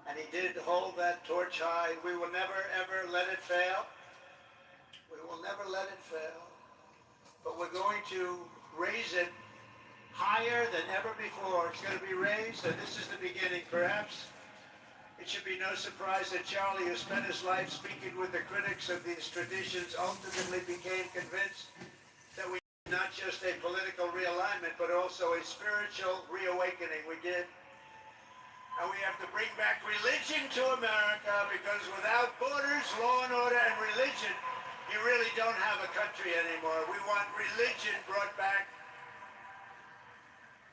and he did hold that torch high. We will never, ever let it fail. We will never let it fail. But we're going to raise it higher than ever before. It's going to be raised, and this is the beginning. Perhaps it should be no surprise that Charlie, who spent his life speaking with the critics of these traditions, ultimately became convinced that we need not just a political realignment, but also a spiritual reawakening. We did. And we have to bring back religion to America, because without borders, law and order, and religion, you really don't have a country anymore. We want religion brought back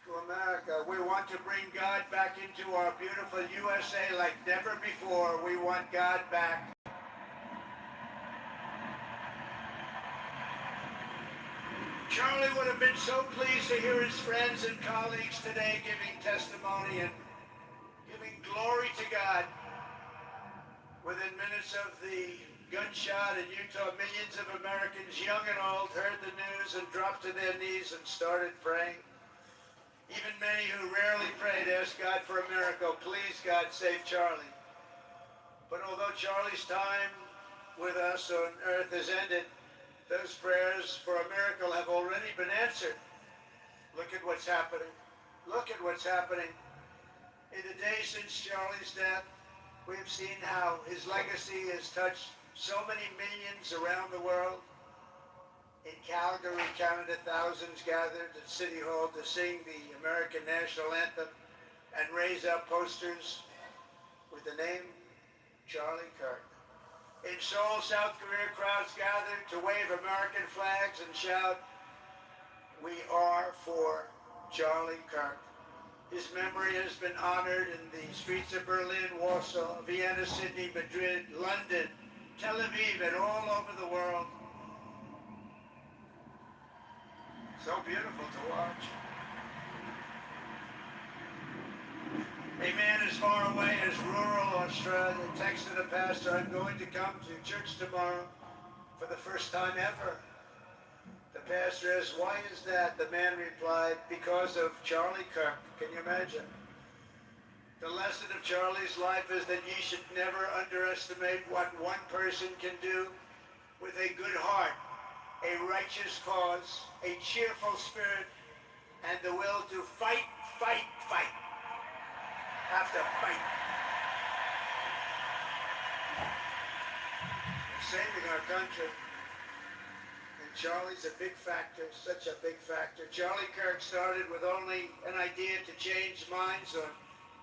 to America. We want to bring God back into our beautiful USA like never before. We want God back. Charlie would have been so pleased to hear his friends and colleagues today giving testimony and giving glory to God. Within minutes of the gunshot in Utah, millions of Americans, young and old, heard the news and dropped to their knees and started praying. Even many who rarely prayed asked God for a miracle. Please, God, save Charlie. But although Charlie's time with us on earth has ended, those prayers for a miracle have already been answered. Look at what's happening. Look at what's happening. In the days since Charlie's death, we've seen how his legacy has touched so many millions around the world. In Calgary, Canada, thousands gathered at City Hall to sing the American national anthem and raise up posters with the name Charlie Kirk. In Seoul, South Korea, crowds gathered to wave American flags and shout, "We are for Charlie Kirk." His memory has been honored in the streets of Berlin, Warsaw, Vienna, Sydney, Madrid, London, Tel Aviv, and all over the world. So beautiful to watch. A man as far away as rural Australia texted a pastor, "I'm going to come to church tomorrow for the first time ever." The pastor asked, "Why is that?" The man replied, "Because of Charlie Kirk." Can you imagine? The lesson of Charlie's life is that ye should never underestimate what one person can do with a good heart, a righteous cause, a cheerful spirit, and the will to fight, fight, fight. Have to fight. We're saving our country. And Charlie's a big factor, such a big factor. Charlie Kirk started with only an idea to change minds on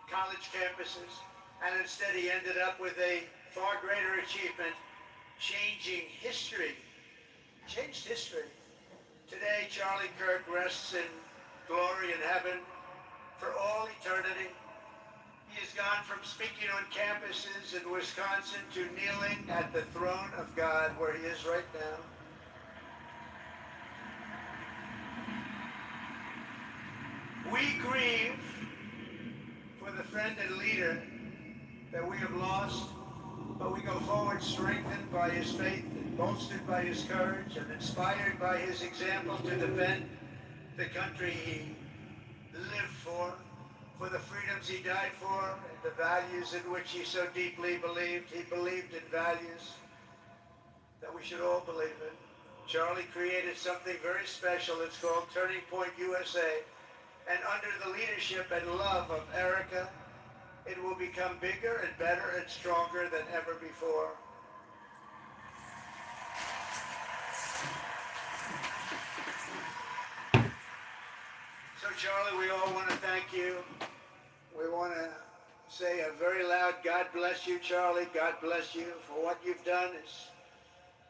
college campuses, and instead he ended up with a far greater achievement, changing history. Changed history. Today, Charlie Kirk rests in glory in heaven for all eternity. He has gone from speaking on campuses in Wisconsin to kneeling at the throne of God, where he is right now. We grieve for the friend and leader that we have lost, but we go forward strengthened by his faith, and bolstered by his courage, and inspired by his example to defend the country he lived for the freedoms he died for, and the values in which he so deeply believed. He believed in values that we should all believe in. Charlie created something very special. It's called Turning Point USA. And under the leadership and love of Erica, it will become bigger and better and stronger than ever before. So Charlie, we all want to thank you. We want to say a very loud God bless you, Charlie. God bless you for what you've done. It's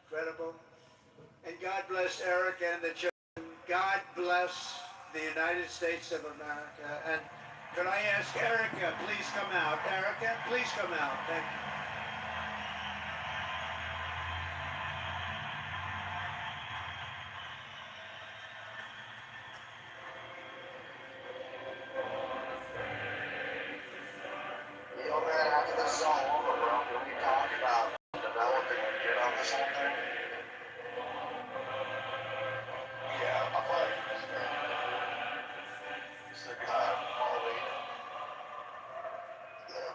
incredible. And God bless Erica and the children. God bless the United States of America. And could I ask Erica, please come out. Erica, please come out. Thank you. Yo, man, after this is all over, bro, can we talk about developing a bid on this whole thing? Yeah, I'll probably Halloween. Yeah.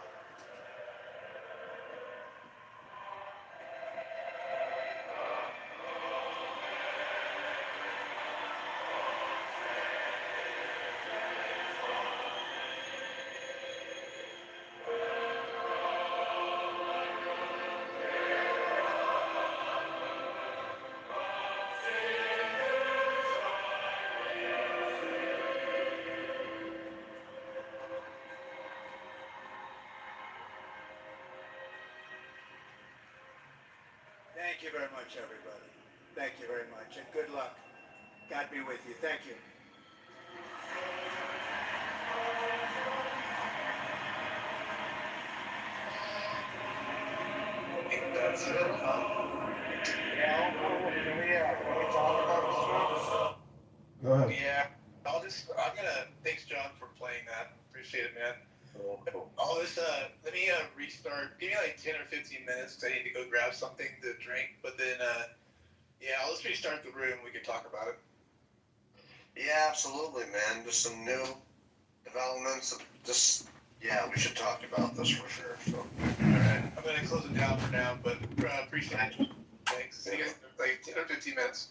Thank you very much, everybody. Thank you very much, and good luck. God be with you. Thank you. That's it, huh? Yeah, can we talk about this? Go ahead. Yeah, I'm gonna, thanks John for playing that. Appreciate it, man. Cool. Let me restart. Give me like 10 or 15 minutes because I need to go grab something to drink. But then, yeah, I'll just restart the room. We can talk about it. Yeah, absolutely, man. Just some new developments. Yeah, we should talk about this for sure. So. All right, I'm gonna close it down for now, but appreciate it. Thanks. See you guys in like 10 or 15 minutes.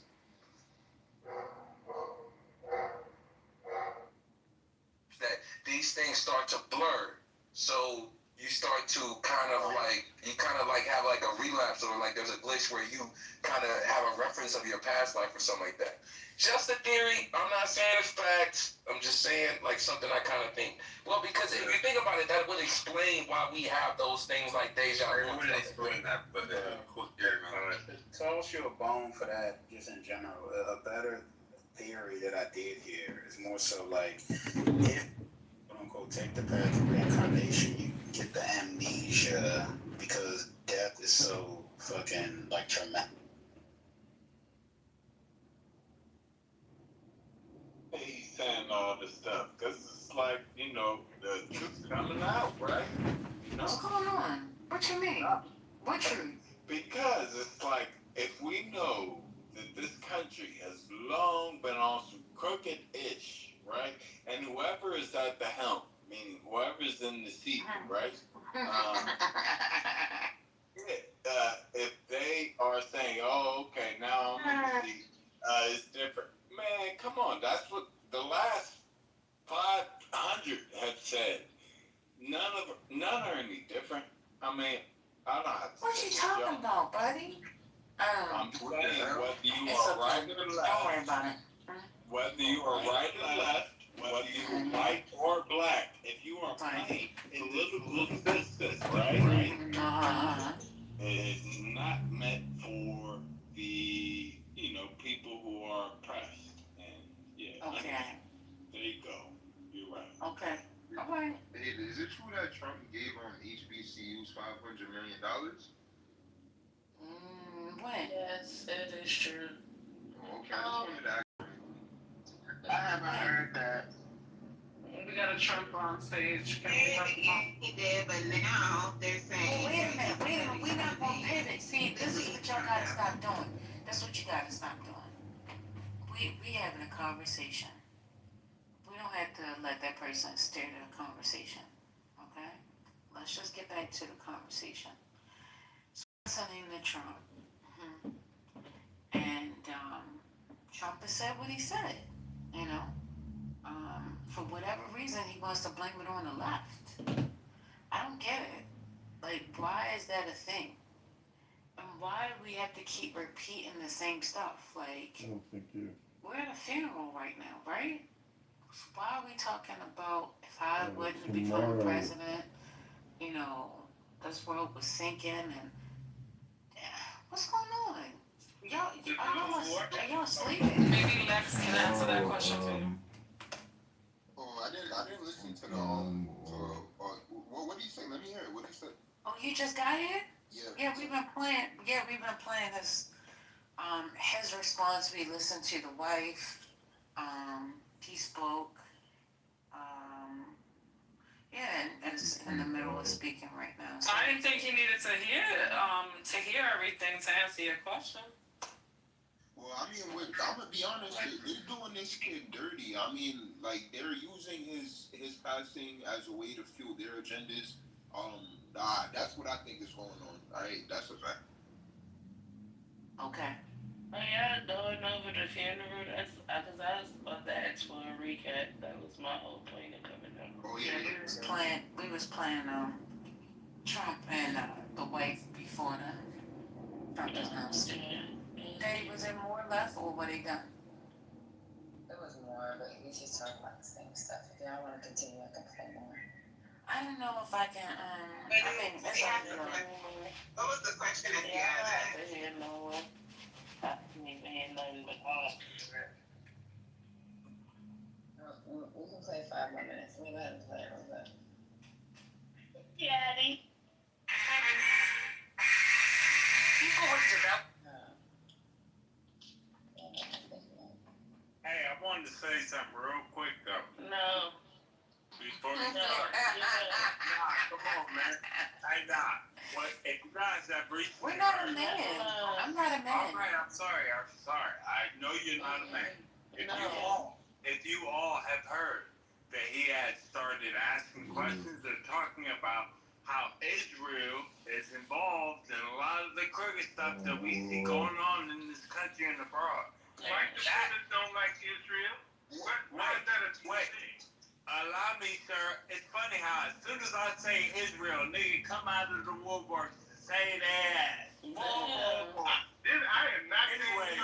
That these things start to blur. So you start to kind of like have like a relapse, or like there's a glitch where you kind of have a reference of your past life or something like that. Just a theory. I'm not saying it's facts. I'm just saying like something I kind of think. Well, because if you think about it, that would explain why we have those things like deja vu. It would explain that, but toss you a bone for that, just in general. A better theory that I did here is more so like, if quote unquote take the path of reincarnation, you get the amnesia because death is so fucking like traumatic. He's saying all this stuff because it's like, you know, the truth's coming out, right? You know? What's going on? What you mean? What truth? Because it's like, if we know that this country has long been on some crooked-ish, right? And whoever is at the helm, meaning whoever's in the seat, right? If they are saying, oh, okay, now I'm in the seat, it's different. Man, come on, that's what the last 500 have said. None are any different. I mean, I don't know. What you talking about, buddy? I'm saying whether you It's are right okay. or Don't left, worry about it. whether you are right or left, whether you are white or black, if you are playing in this little business, right? It's not meant for the, you know, people who are oppressed. And yeah. Okay. There you go. You're right. Okay. All right. Hey, is it true that Trump gave HBCUs $500 million? When? Yes, it is true. Oh, okay, I just wanted to ask. I haven't heard that. We got a Trump on stage. Can we talk about? He did, but now they're saying. Wait a minute. We're not gonna pivot. See, this is what y'all gotta stop doing. That's what you gotta stop doing. We having a conversation. We don't have to let that person steer the conversation. Okay? Let's just get back to the conversation. So listening to Trump. And Trump has said what he said, you know. For whatever reason, he wants to blame it on the left. I don't get it. Like, why is that a thing? And why do we have to keep repeating the same stuff? Like, I don't think you. we're at a funeral right now, right? So why are we talking about if I wouldn't become president, you know, this world was sinking and what's going on? Y'all sleeping? Maybe Lex can answer that question for you. I didn't listen to the what did you say? Let me hear it. What did you say? Oh, you just got here? Yeah. Yeah, we've been playing his response. We listened to the wife. He spoke. Yeah, and it's in the middle of speaking right now. So. I didn't think he needed to hear everything to answer your question. Well, I mean, I'm gonna be honest. They're doing this kid dirty. I mean, like they're using his passing as a way to fuel their agendas. That's what I think is going on. Alright, that's a fact. Okay. Oh yeah, going over the funeral. That's because I was about to ask for a recap. That was my whole point of coming up. Oh yeah. We was playing Trump and the wife before the Trump announced. Daddy, was there more left or were they done? There was more, but we just talk about the same stuff. If y'all want to continue, I can play more. I don't know if I can. What was the question at the end? We can play 5 more minutes. Let me go ahead and play it real quick. Daddy. Hey, I wanted man. I not. What if you guys have recently We're not a heard- man. I'm not a man. All right, I'm sorry. I know you're not a man. If you all have heard that he had started asking questions and talking about how Israel is involved in a lot of the crooked stuff that we see going on in this country and abroad. Like the that don't like Israel? Why is that a thing? Allow me, sir. It's funny how as soon as I say Israel, nigga come out of the woodworks to say that. I am not Anyway.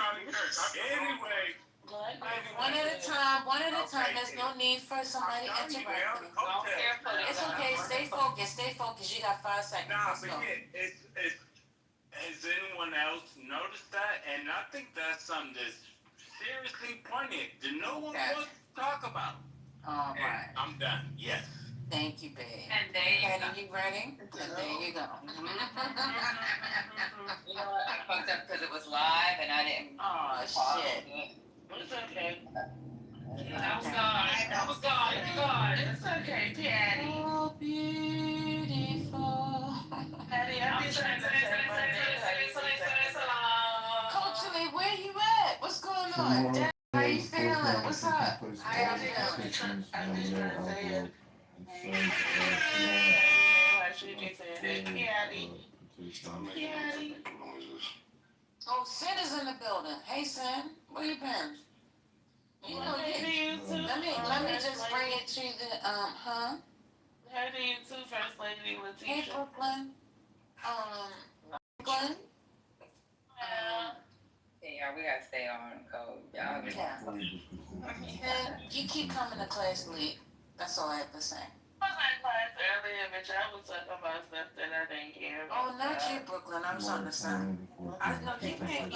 One at a time. There's no need for somebody interrupting. It's okay. Stay focused. You got 5 seconds. Nah, Let's but go. yeah, has anyone else noticed that? And I think that's something that's seriously poignant that no one wants to talk about. All right. I'm done. Yes. Thank you, babe. And there you go. You ready? And there you go. You know what? I fucked up because it was live and I didn't. Oh, shit. It's okay. That was God. It's okay, Patty. Oh, beautiful. Patty, I'm just trying to Coach Lee, where you at? What's going on? Dad, how you feeling? What's up? How y'all feeling? I'm just trying to say it. Patty. Oh, Sin is in the building. Hey, Sin, where you been? You know, let me just bring it to the huh? How do you too, First Lady Hey, Letitia? Brooklyn. Brooklyn. Yeah, we gotta stay on code. Y'all. Yeah. And you keep coming to class late. That's all I have to say. I was in class earlier, but y'all was talking about stuff that I didn't care about. Oh, not you, Brooklyn. I was on the side. I know you paying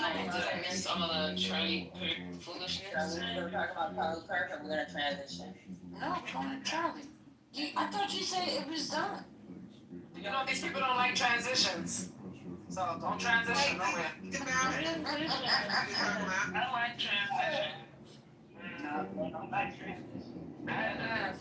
Miss some of the Charlie foolishness. So we're gonna talk about Charlie Kirk and we're gonna transition. No, we're going to Charlie. I thought you said it was done. You know, these people don't like transitions. So don't transition nowhere. I like transition.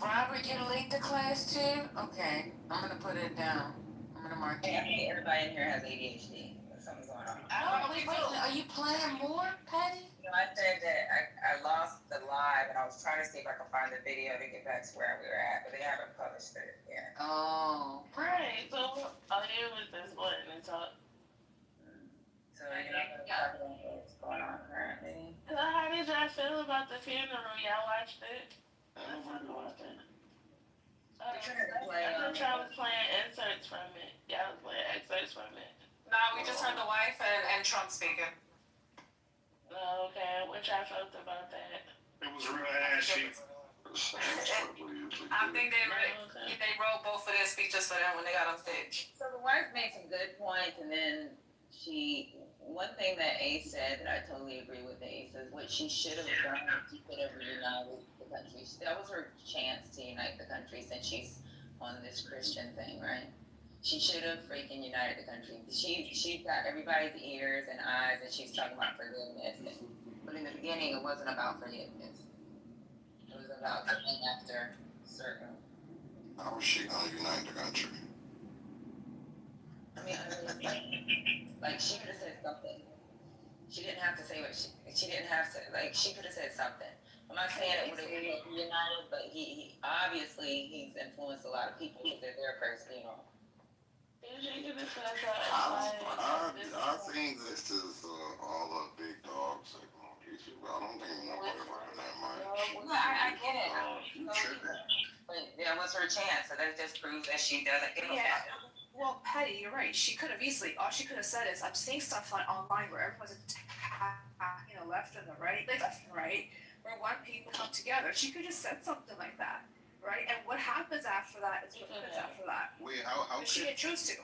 Robert, you late to class too? Okay, I'm gonna put it down. I'm gonna mark it. Hey, everybody in here has ADHD. Something's going on. Oh, wait, are you playing more, Patty? You know, I said that I lost the live and I was trying to see if I could find the video to get back to where we were at, but they haven't published it yet. Oh. Right, so all you was this button and talk. So you're not gonna talk about what's going on currently. So how did y'all feel about the funeral? Y'all watched it? I thought y'all was playing excerpts from it. Y'all was playing excerpts from it. No, we just heard the wife and Trump speaking. Oh, okay. What y'all felt about that? It was real ashy. I think they wrote both of their speeches for them when they got on stage. So the wife made some good points, and then one thing that Ace said that I totally agree with Ace is what she should have done. She could have reunited the country. That was her chance to unite the country since she's on this Christian thing, right? She should have freaking united the country. She got everybody's ears and eyes, and she's talking about forgiveness. But in the beginning, it wasn't about forgiveness. It was about going after certain. How was she gonna unite the country? I mean, like she could have said something. She didn't have to say what she didn't have to, like, she could have said something. I'm not saying it would have been united, but he obviously he's influenced a lot of people because they're their person, you know. I think this is all a big dog signal issue, but I don't think nobody running that much. No, I get it. But that was her chance, so that just proves that she doesn't give a fuck. Well, Patty, you're right. She could have easily, all she could have said is, I'm seeing stuff online where everyone's left and the right, where one people come together. She could have just said something like that, right? And what happens after that is what happens after that. Wait, how she didn't choose to.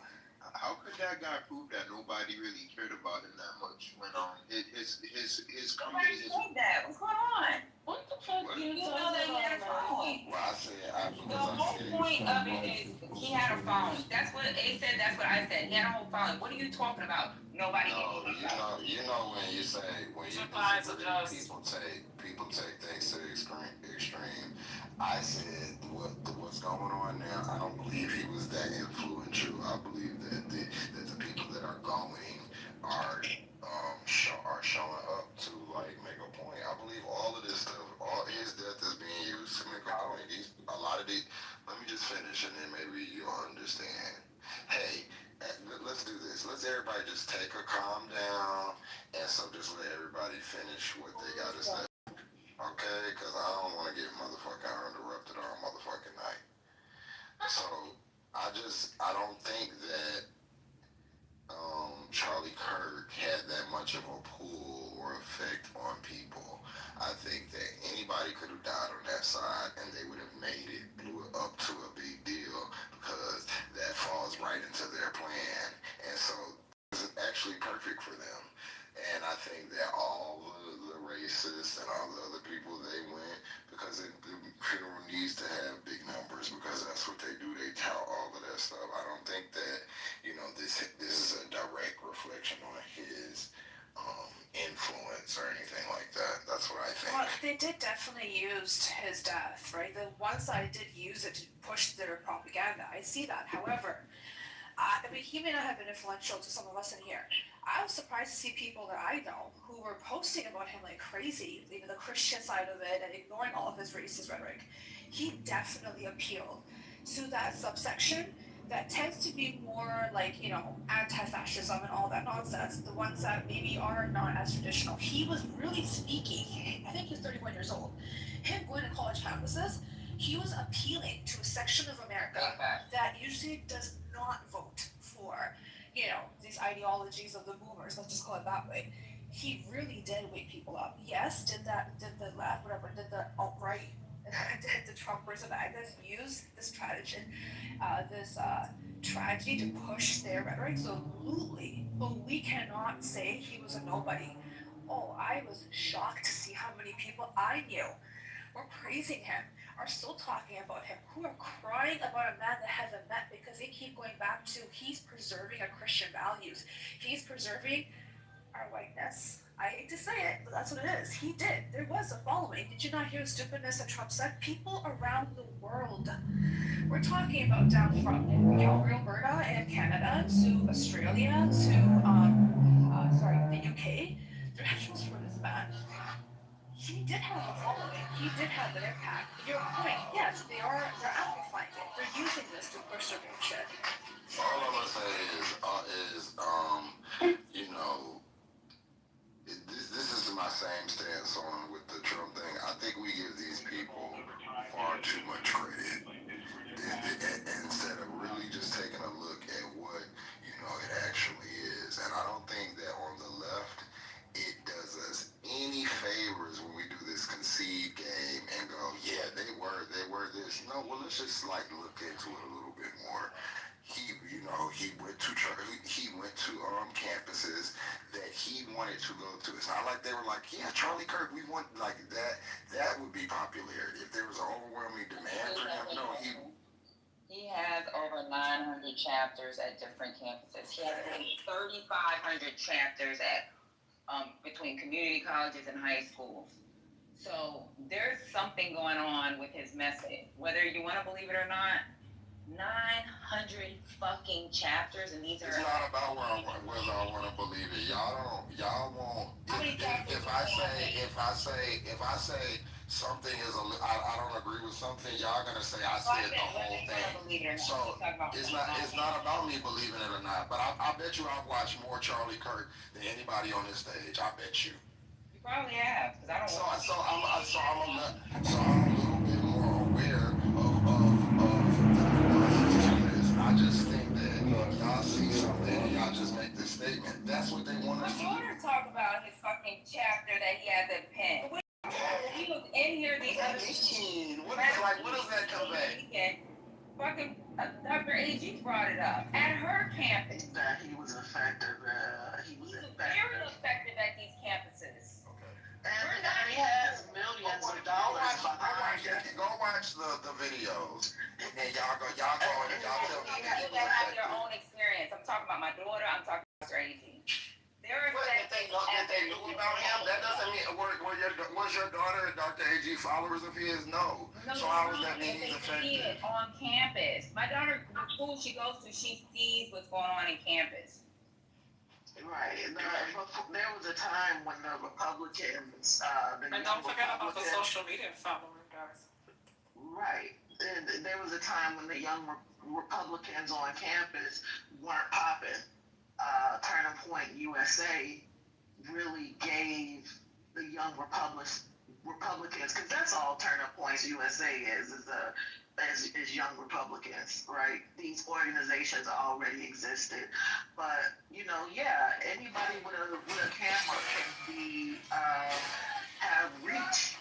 how could that guy prove that nobody really cared about him that much when his company Nobody is. said that. What's going on? What the fuck What? you You know talking that he had a about, phone. Well, I said The whole point of it is he had a phone. That's what A said. That's what I said. He had a whole phone. What are you talking about? Nobody. No, you know when you say when you disagree, people take things to the extreme. I said what's going on now. I don't believe he was that influential. I believe that the people that are going are are showing up to like make a point. I believe all of this stuff, all his death is being used to make a point. A lot of these. Let me just finish and then maybe you'll understand. Hey, let's do this. Let's everybody just take a calm down, and so just let everybody finish what they got to say. Okay? Because I don't want to get motherfucking interrupted all motherfucking night. So, I don't think that Charlie Kirk had that much of a pull or effect on people. I think that anybody could have died on that side and they would have made it, blew it up to a big deal because that falls right into their plan. And so it's actually perfect for them. And I think that all the racists and all the other people, they went because the funeral needs to have big numbers because that's what they do. They tout all of that stuff. I don't think that, this is a direct reflection on his influence or anything like that. That's what I think. Well, they did definitely use his death, right? The one side did use it to push their propaganda. I see that. However, I mean, he may not have been influential to some of us in here. I was surprised to see people that I know who were posting about him like crazy, the Christian side of it, and ignoring all of his racist rhetoric. He definitely appealed to that subsection that tends to be more like, anti-fascism and all that nonsense, the ones that maybe are not as traditional. He was really speaking, I think he was 31 years old. Him going to college campuses, he was appealing to a section of America that usually does not vote for, these ideologies of the boomers, let's just call it that way. He really did wake people up. Yes, did the left, whatever, did the alt-right, did the Trumpers and AGAs use this tragedy to push their rhetoric? So absolutely. But we cannot say he was a nobody. Oh, I was shocked to see how many people I knew were praising him, are still talking about him, who are crying about a man that hasn't met because they keep going back to he's preserving our Christian values. He's preserving our whiteness. I hate to say it, but that's what it is. He did. There was a following. Did you not hear the stupidness that Trump said? People around the world. We're talking about down from Calgary, Alberta, and Canada to Australia to the UK. They're actually for this man. He did have a following. He did have an impact. Your point, yes, they're amplifying it. They're using this to push their bullshit. All I'm gonna say is this is my same stance on with the Trump thing. I think we give these people far too much credit instead of really just taking a look at what it actually is. And I don't think that on the left it does us any favors when we do this concede game and go, yeah, they were this. No, well, let's just look into it a little bit more. He went to campuses that he wanted to go to. It's not like they were like, yeah, Charlie Kirk, we want like that. That would be popularity if there was an overwhelming demand for him. No, He has over 900 chapters at different campuses. He has over 3,500 chapters at between community colleges and high schools. So there's something going on with his message, whether you want to believe it or not. 900 fucking chapters, and these are. It's not about whether I want to believe it. Y'all won't. If I say something is I don't agree with something, y'all gonna say I said the whole thing. So it's not about me believing it or not. But I bet you I've watched more Charlie Kirk than anybody on this stage. I bet you. You probably have, because I don't. So I'm a little bit more aware of the nuances to this. I just think that y'all see something and y'all just make this statement. That's what they want us to do. I want to talk about his fucking chapter that he has at Penn. He was in here the other weekend. What does that convey? Fucking Dr. AG brought it up at her campus. That he was effective. He was Very effective at these campuses. And he has millions of dollars behind it. Go watch the videos, and then y'all tell me You have to have your own experience. I'm talking about my daughter. I'm talking about Mr. AG. They're effective. If they knew about him, that doesn't mean was your daughter and Dr. AG followers of his? No. So how does that mean he's See effective? it on campus. My daughter, the school she goes to, she sees what's going on in campus. Right. There was a time when the Republicans, And don't forget about the social media followers, guys. Right. And there was a time when the young Republicans on campus weren't popping. Turning Point USA really gave the young Republicans, because that's all Turning Points USA is young Republicans, right? These organizations already existed, but anybody with a camera can have reach.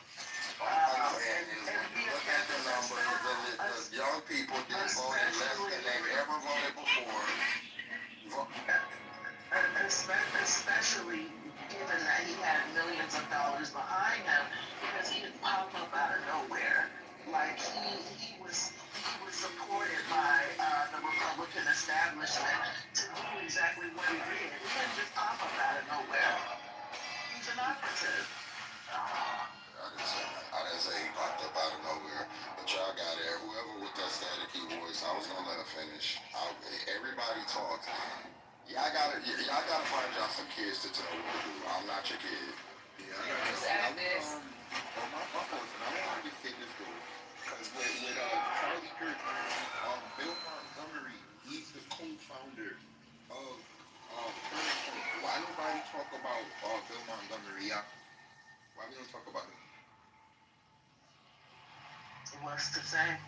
And look at the numbers. The young people did vote less than they've ever voted before. Especially given that he had millions of dollars behind him, because he didn't pop up out of nowhere. Like he was supported by the Republican establishment to do exactly what he did. He didn't just pop up out of nowhere. He's an operative. I didn't say he popped up out of nowhere, but y'all got it. Whoever with that staticky voice, I was gonna let her finish. Everybody talks. Y'all gotta find y'all some kids to tell what to do. I'm not your kid. Yeah, I wanted to say this though, because with Charlie Kirk, Bill Montgomery, he's the co-founder of Turning Point. Why nobody talk about Bill Montgomery? Why we don't talk about him? What's to say?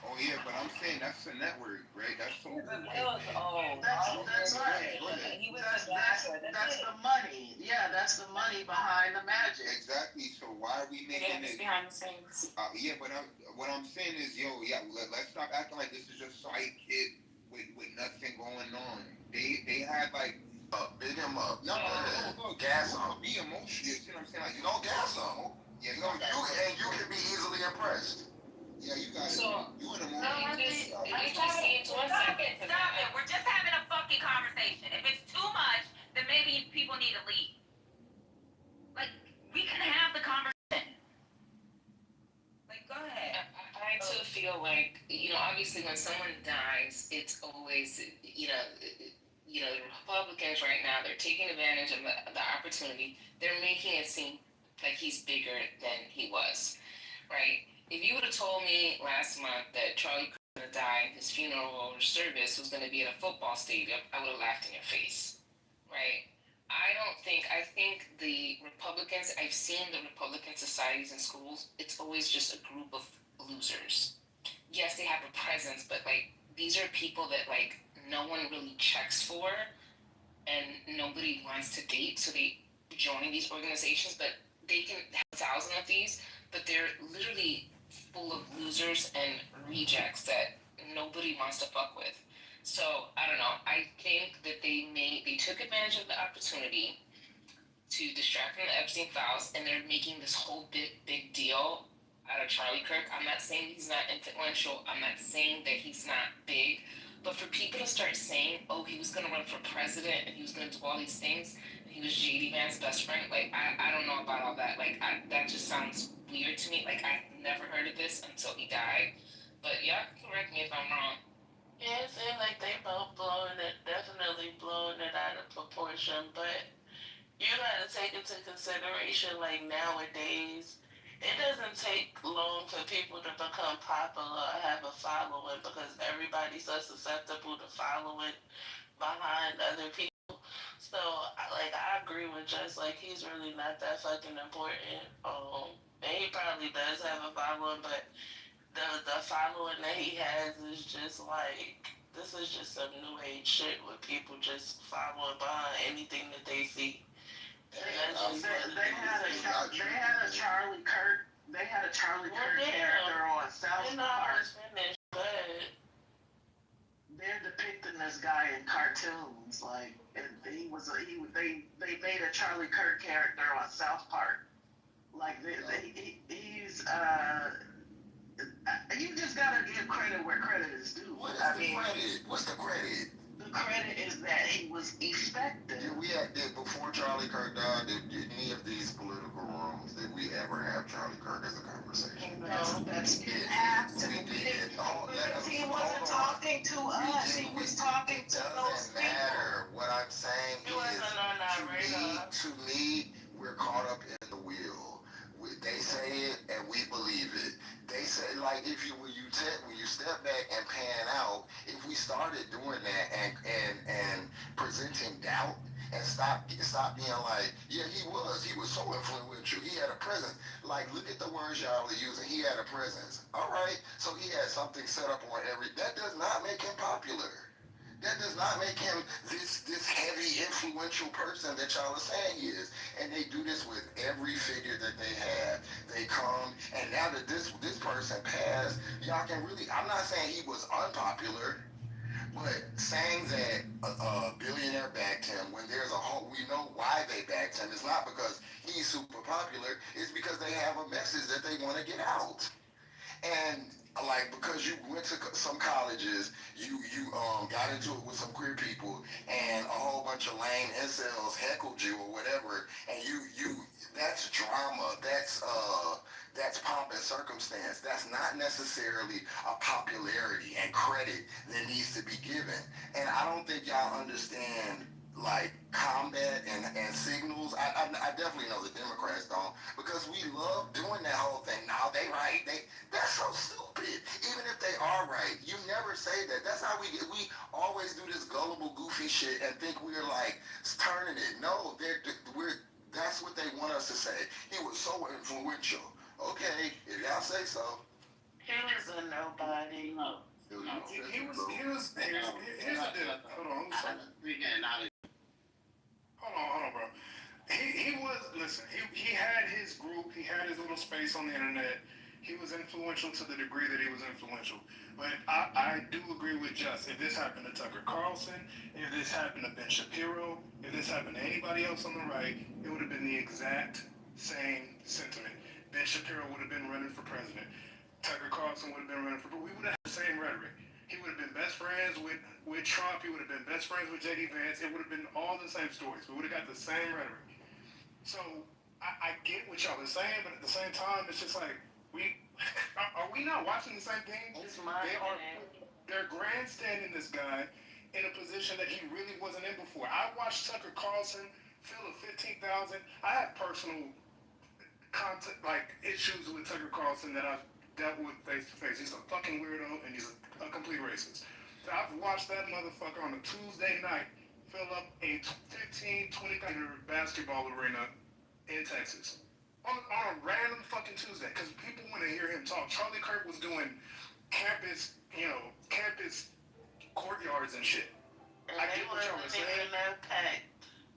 Oh yeah, but I'm saying that's the network, right? That's so. That's right. That's the money. Yeah, that's the money behind the magic. Exactly. So why are we making it behind the scenes? But what I'm saying is, let's stop acting like this is just side kid with nothing going on. They had like big him up. No, gas on. Be emotional. You see what I'm saying? Like, Don't gas him. Yeah, you can be easily impressed. Yeah, you got it. So, you in the no, moment. you just seems one second. Stop it. We're just having a fucking conversation. If it's too much, then maybe people need to leave. Like, we can have the conversation. Like, go ahead. I too feel like, obviously when someone dies, it's always, the Republicans right now, they're taking advantage of the opportunity. They're making it seem like he's bigger than he was, right? If you would have told me last month that Charlie Kirk was going to die and his funeral or service was going to be at a football stadium, I would have laughed in your face, right? I think the Republicans, I've seen the Republican societies in schools, it's always just a group of losers. Yes, they have a presence, but these are people that no one really checks for and nobody wants to date, so they join these organizations, but they can have 1,000 of these, but they're literally full of losers and rejects that nobody wants to fuck with. So I don't know. I think that they took advantage of the opportunity to distract from the Epstein files, and they're making this whole big deal out of Charlie Kirk. I'm not saying he's not influential. I'm not saying that he's not big. But for people to start saying, oh, he was going to run for president and he was going to do all these things, and he was J.D. Vance's best friend, I don't know about all that. That just sounds weird to me. I've never heard of this until he died. But y'all can correct me if I'm wrong. Yeah, it seems like they both definitely blowing it out of proportion, but you gotta take into consideration, nowadays, it doesn't take long for people to become popular or have a following, because everybody's so susceptible to following behind other people. So, I agree with Jess, he's really not that fucking important. And he probably does have a following, but the following that he has is just this is just some new age shit with people just following behind anything that they see. They had a Charlie Kirk character on South Park. But They're depicting the this guy in cartoons, like, and they made a Charlie Kirk character on South Park. Like, he's you just gotta give credit where credit is due. What is the credit? What's the credit? The credit is that he was effective. Did before Charlie Kirk died, did any of these political rooms, did we ever have Charlie Kirk as a conversation? That's you have to. Because he wasn't talking to us. He was talking to those people. It doesn't matter. What I'm saying is, to me, we're caught up in the wheel. They say it and we believe it. They say, like, when you step back and pan out, if we started doing that and presenting doubt and stop being like, yeah, he was so influential. He had a presence. Like, look at the words y'all are using. He had a presence. All right, so he had something set up on that does not make him popular. That does not make him this heavy, influential person that y'all are saying he is. And they do this with every figure that they have. They come, and now that this person passed, y'all can really, I'm not saying he was unpopular, but saying that a billionaire backed him when there's we know why they backed him. It's not because he's super popular. It's because they have a message that they want to get out. And like, because you went to some colleges, you got into it with some queer people, and a whole bunch of lame incels heckled you or whatever, and you that's drama, that's pomp and circumstance. That's not necessarily a popularity and credit that needs to be given. And I don't think y'all understand, like, combat and signals. I definitely know the Democrats don't, because we love doing that whole thing. Now they right. That's so stupid. Even if they are right, you never say that. That's how we always do this gullible, goofy shit and think we're like turning it. No, that's what they want us to say. He was so influential. Okay, if y'all say so. He was a nobody. No. Here's the deal. Hold on, bro. He had his group, he had his little space on the internet. He was influential to the degree that he was influential. But I do agree with Just. If this happened to Tucker Carlson, if this happened to Ben Shapiro, if this happened to anybody else on the right, it would have been the exact same sentiment. Ben Shapiro would have been running for president. Tucker Carlson would have been running we would have had the same rhetoric. He would have been best friends with Trump. He would have been best friends with J.D. Vance. It would have been all the same stories. We would have got the same rhetoric. So I get what y'all are saying, but at the same time, it's just like, are we not watching the same thing? They're grandstanding this guy in a position that he really wasn't in before. I watched Tucker Carlson fill a 15,000. I have personal issues with Tucker Carlson that I've dealt with face to face. He's a fucking weirdo and he's a complete racist. So I've watched that motherfucker on a Tuesday night fill up a 15, 20,000 basketball arena in Texas. On a random fucking Tuesday, because people want to hear him talk. Charlie Kirk was doing campus courtyards and shit. And I get what y'all are saying.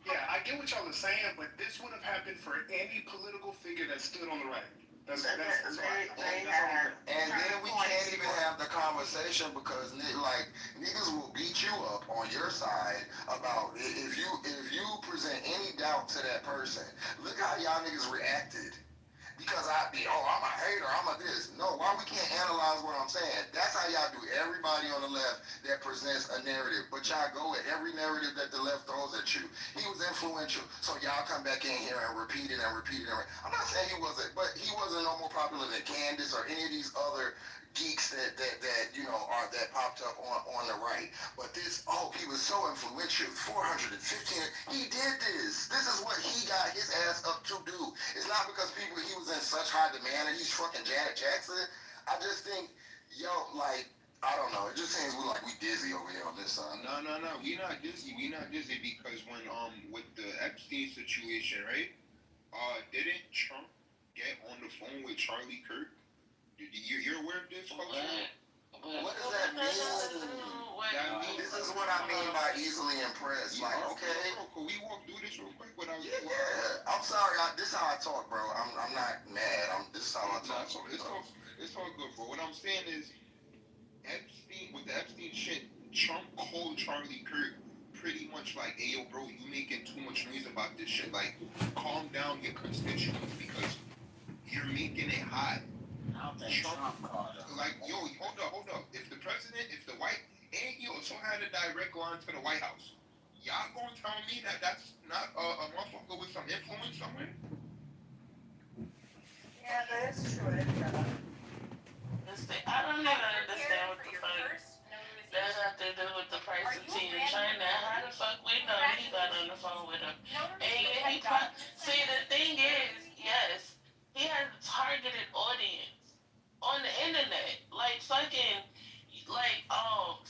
Yeah, I get what y'all are saying, but this would have happened for any political figure that stood on the right. That's and then we can't even have the conversation because niggas will beat you up on your side about if you present any doubt to that person. Look how y'all niggas reacted. Because I'm a hater, I'm a this. No, why we can't analyze what I'm saying? That's how y'all do everybody on the left that presents a narrative. But y'all go at every narrative that the left throws at you. He was influential. So y'all come back in here and repeat it and repeat it. I'm not saying he wasn't, but he wasn't no more popular than Candace or any of these other geeks that popped up on the right. But he was so influential, 415, he did this. This is what he got his ass up to do. It's not because he was in such high demand and he's fucking Janet Jackson. I just think, I don't know. It just seems like we dizzy over here on this side. No. We not dizzy. Because when with the Epstein situation, right? Didn't Trump get on the phone with Charlie Kirk? You're aware of this? What does that mean? This is what I mean by easily impressed. Like, okay. Can we walk through this real quick without? Yeah. I'm sorry. This is how I talk, bro. I'm not mad. This is how I talk. It's all good, bro. What I'm saying is, with the Epstein shit, Trump called Charlie Kirk pretty much like, hey, yo, bro, you making too much noise about this shit. Like, calm down your constituents because you're making it hot. I don't think Trump called him. Like, yo, hold up. If the president, if the white, and he also had a direct line to the White House, y'all gonna tell me that that's not a motherfucker with some influence somewhere? Yeah, that is true. I don't even understand what the fuck that have to do with the price of tea in China. How the fuck we know he got on the phone with him? And see, the thing is, yes, he has a targeted audience on the internet. Like fucking,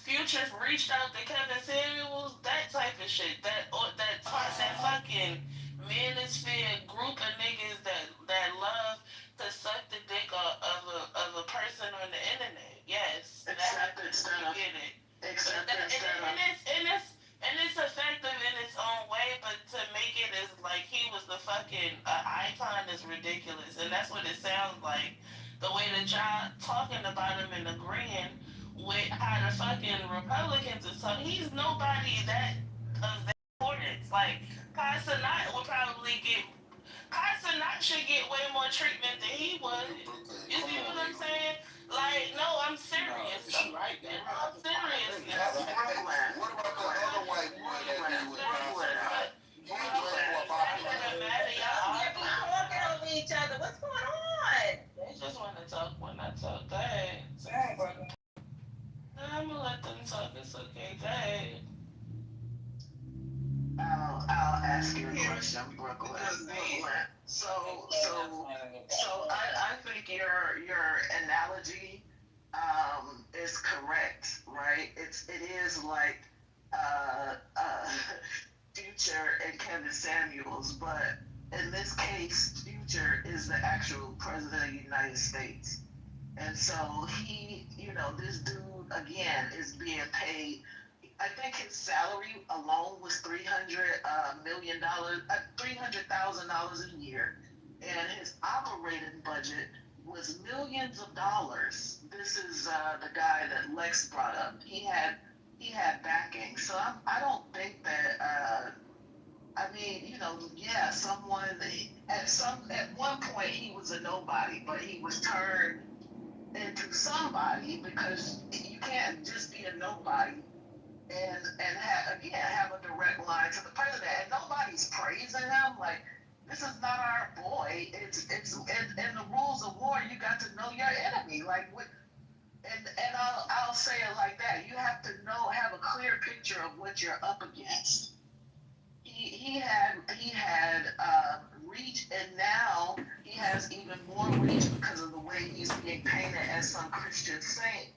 Future reached out to Kevin Samuels, that type of shit. That fucking manosphere group of niggas that love to suck the dick of a person on the internet. Yes, Except instead of, get it. except And instead of, it's effective in its own way, but to make it as like he was the fucking icon is ridiculous, and that's what it sounds like. The way that y'all talking about him and agreeing with how the fucking Republicans are talking, he's nobody that of that importance. Like Kai Cenat would probably get. Kai Cenat should get way more treatment than he would. You see what I'm saying? Like, no, I'm serious. She right there. I'm serious. That's right. What about the other white boy that he was passing? He's way more popular. Talking over each other. What's going on? They just want to talk when I talk. Go ahead. I'm gonna let them talk. It's okay. Go ahead. I'll ask you a question, Brooklyn. So I think your analogy is correct, right? It is like Future and Kevin Samuels, but in this case, Future is the actual president of the United States. And so he, this dude again is being paid. I think his salary alone was $300 million, $300,000 a year, and his operating budget was millions of dollars. This is the guy that Lex brought up. He had backing, so I don't think that. Someone at one point he was a nobody, but he was turned into somebody because you can't just be a nobody and have a direct line to the president, and nobody's praising him. Like, this is not our boy. It's in the rules of war. You got to know your enemy. Like, and I'll say it like that. You have to have a clear picture of what you're up against. He had reach, and now he has even more reach because of the way he's being painted as some Christian saint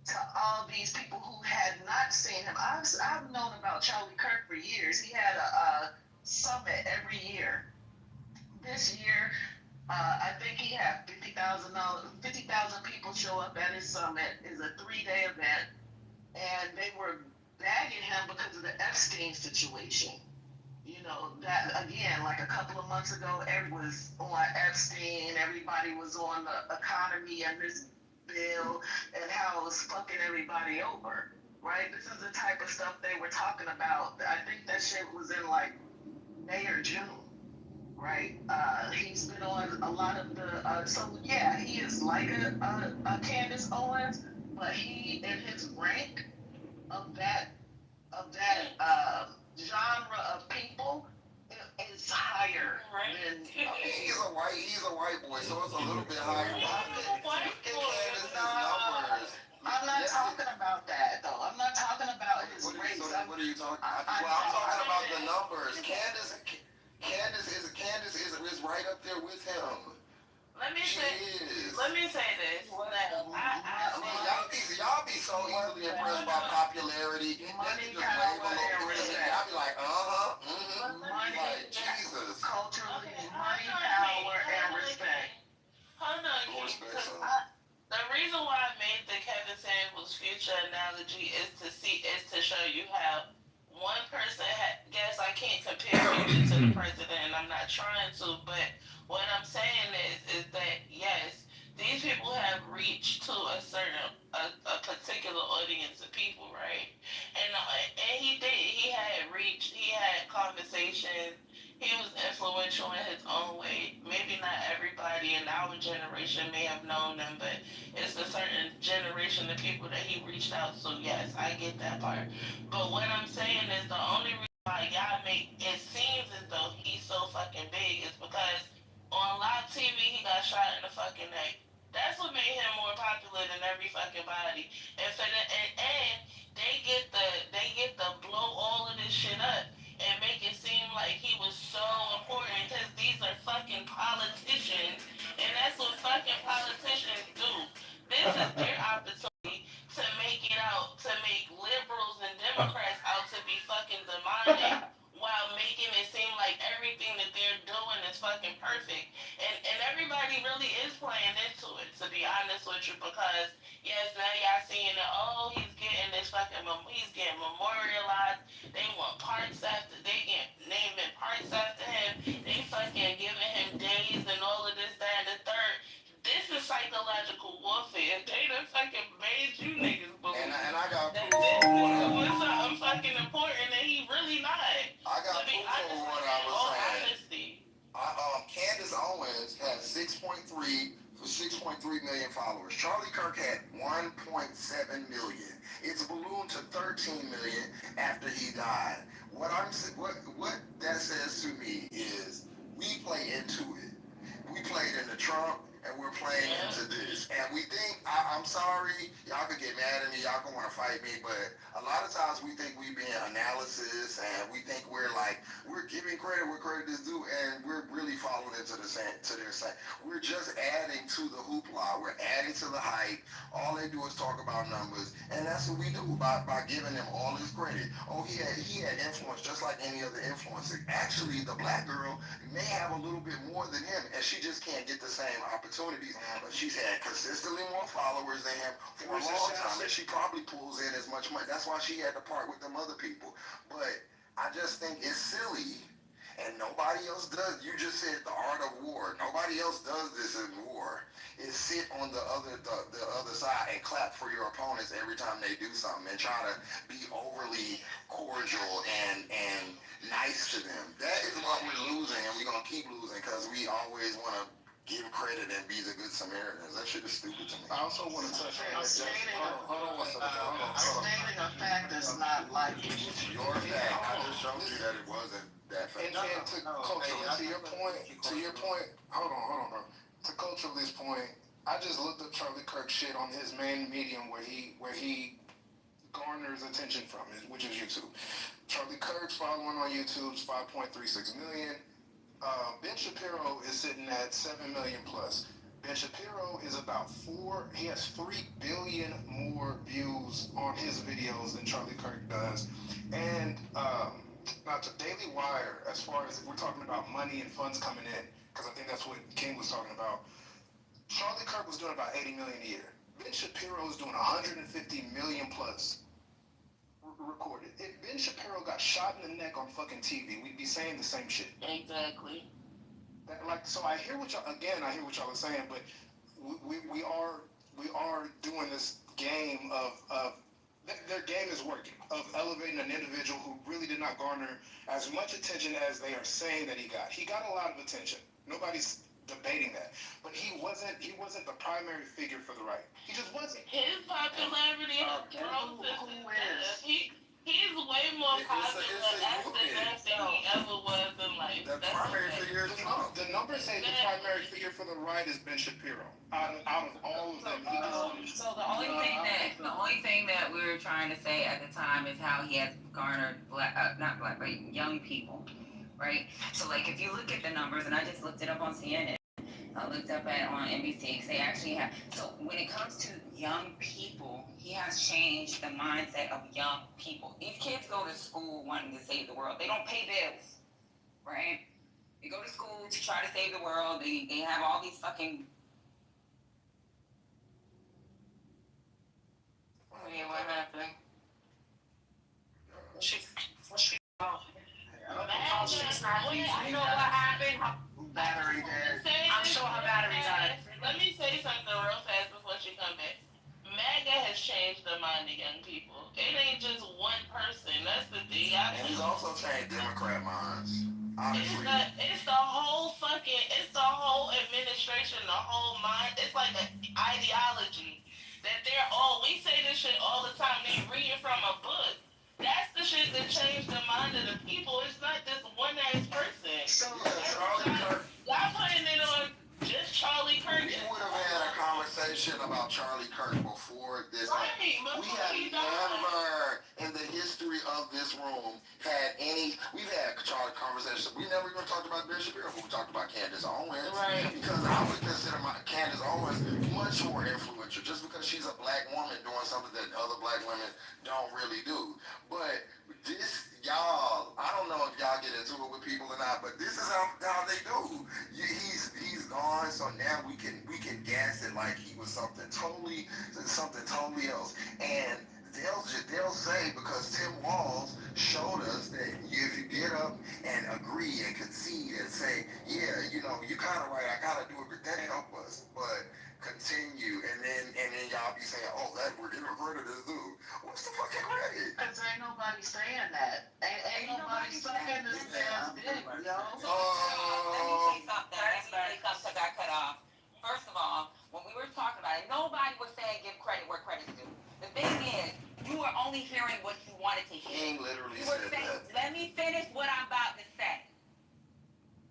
to all these people who had not seen him. I've known about Charlie Kirk for years. He had a summit every year. This year, I think he had 50,000 people show up at his summit. It's a 3-day event, and they were bagging him because of the Epstein situation. That again, like a couple of months ago, everyone was on Epstein. Everybody was on the economy and this bill and how it was fucking everybody over, right? This is the type of stuff they were talking about. I think that shit was in like May or June, right? He's been on a lot of the, he is like a Candace Owens, but he in his rank of that genre of people is higher than. He's a white boy, so it's a little bit higher. I'm not talking about that though. I'm not talking about his race. What are you talking about? I'm talking about the numbers. Candace is right up there with him. Let me say this. Y'all be so easily impressed by popularity. Money, power, y'all be like, money, like, Jesus. Culturally, money, power, and respect. Hold on, the reason why I made the Kevin Samuels Future analogy is to show you how one person guess I can't compare Future to the president, and I'm not trying to, but what I'm saying is that yes, these people have reached to a particular audience of people, right? conversations. He was influential in his own way. Maybe not everybody in our generation may have known him, but it's a certain generation of people that he reached out. So yes, I get that part. But what I'm saying is the only reason why y'all make it seems as though he's so fucking big is because on live TV he got shot in the fucking neck. That's what made him more popular than every fucking body. And they get the blow all of this shit up and make it seem like he was so important because these are fucking politicians and that's what fucking politicians do. This is their opportunity to make it out, to make liberals and Democrats out to be fucking demonic while making it seem like everything that they're doing is fucking perfect. And everybody really is playing into it, to be honest with you, because yes, now y'all seeing that, oh, he's getting this fucking, he's getting memorialized. They want parks after, they get naming parks after him. They fucking giving him days and all of this, that, and the third. This is psychological warfare. They done fucking made you niggas believe And I got that proof this of what nigga was something fucking important and he really not. I got To be proof honest of what with I you, was all saying. honesty. Candace Owens had 6.3 million followers. Charlie Kirk had 1.7 million. It's ballooned to 13 million after he died. What that says to me is we play into it. We played into Trump and we're playing into this. And we think, I'm sorry, y'all could get mad at me, y'all can want to fight me, but a lot of times we think we being analysis and we think we're giving credit where credit is due, and we're really falling into their side. We're just adding to the hoopla. We're adding to the hype. All they do is talk about numbers, and that's what we do by giving them all this credit. Oh, he had influence just like any other influencer. Actually, the black girl may have a little bit more than him, and she just can't get the same opportunities. But she's had consistently more followers than him for a long time, and she probably pulls in as much money. That's why she had to part with them other people. But I just think it's silly, and nobody else does. You just said the art of war. Nobody else does this in war. Is sit on the other side and clap for your opponents every time they do something and try to be overly cordial and nice to them. That is what we're losing, and we're gonna keep losing because we always want to give credit and be the good Samaritans. That shit is stupid to me. I also want to touch on Stating a fact is not like it. It's your fact. I just showed you that it wasn't that fact. And to your point, hold on, bro. To culturally's point, I just looked up Charlie Kirk's shit on his main medium where he garners attention from it, which is YouTube. Charlie Kirk's following on YouTube is 5.36 million. Ben Shapiro is sitting at 7 million plus. Ben Shapiro is about he has 3 billion more views on his videos than Charlie Kirk does. And now to Daily Wire, as far as if we're talking about money and funds coming in, because I think that's what King was talking about, Charlie Kirk was doing about 80 million a year. Ben Shapiro is doing 150 million plus recorded. If Ben Shapiro got shot in the neck on fucking TV, we'd be saying the same shit. Exactly. So I hear what y'all are saying, but we are doing this game of their game is working, of elevating an individual who really did not garner as much attention as they are saying that he got. He got a lot of attention. Nobody's debating that. But he wasn't the primary figure for the right. He just wasn't. His popularity has grown since his death. He's way more popular as the death than he ever was in life. The primary figure is Trump. The numbers say the primary figure for the right is Ben Shapiro. Out of all of them, So the only thing that we were trying to say at the time is how he has garnered young people, right? So like if you look at the numbers, and I just looked it up on CNN. I looked up on NBC because they actually have. So when it comes to young people, he has changed the mindset of young people. These kids go to school wanting to save the world. They don't pay bills, right? They go to school to try to save the world. They have all these fucking. What happened? I know what happened. Battery dead. I'm sure her battery died. Let me say something real fast before she come back. MAGA has changed the mind of young people. It ain't just one person. That's the thing. And he's also will change Democrat minds. Honestly. It's the whole administration, the whole mind. It's like an ideology that we say this shit all the time. They read it from a book. That's the shit that changed the mind of the people. It's not this one ass person. So Charlie Kirk. Y'all putting it on just Charlie Kirk. We would have had a conversation about Charlie Kirk before this. Right, we have never in the history of this room had any. We've had Charlie conversations. We never even talked about Ben Shapiro. We talked about Candace Owens. Right. Because I would consider Candace Owens much more influential, just because she's a black woman doing something that other black women don't really do. But this, y'all, I don't know if y'all get into it with people or not, but this is how they do. He's gone, so now we can gas it like he was something totally else. And they'll say, because Tim Walz showed us that if you get up and agree and concede and say, yeah, you know, you kind of right, I gotta do it, but that help us. But continue, and then y'all be saying, oh, that we're giving credit is due. What's the fucking credit? Because ain't nobody saying that. Ain't nobody saying this damn thing, yo. Let me say something. Because I cut off. First of all, when we were talking about it, nobody was saying give credit where credit's due. The thing is, you were only hearing what you wanted to hear. King literally You were said saying, that. let me finish what I'm about to say.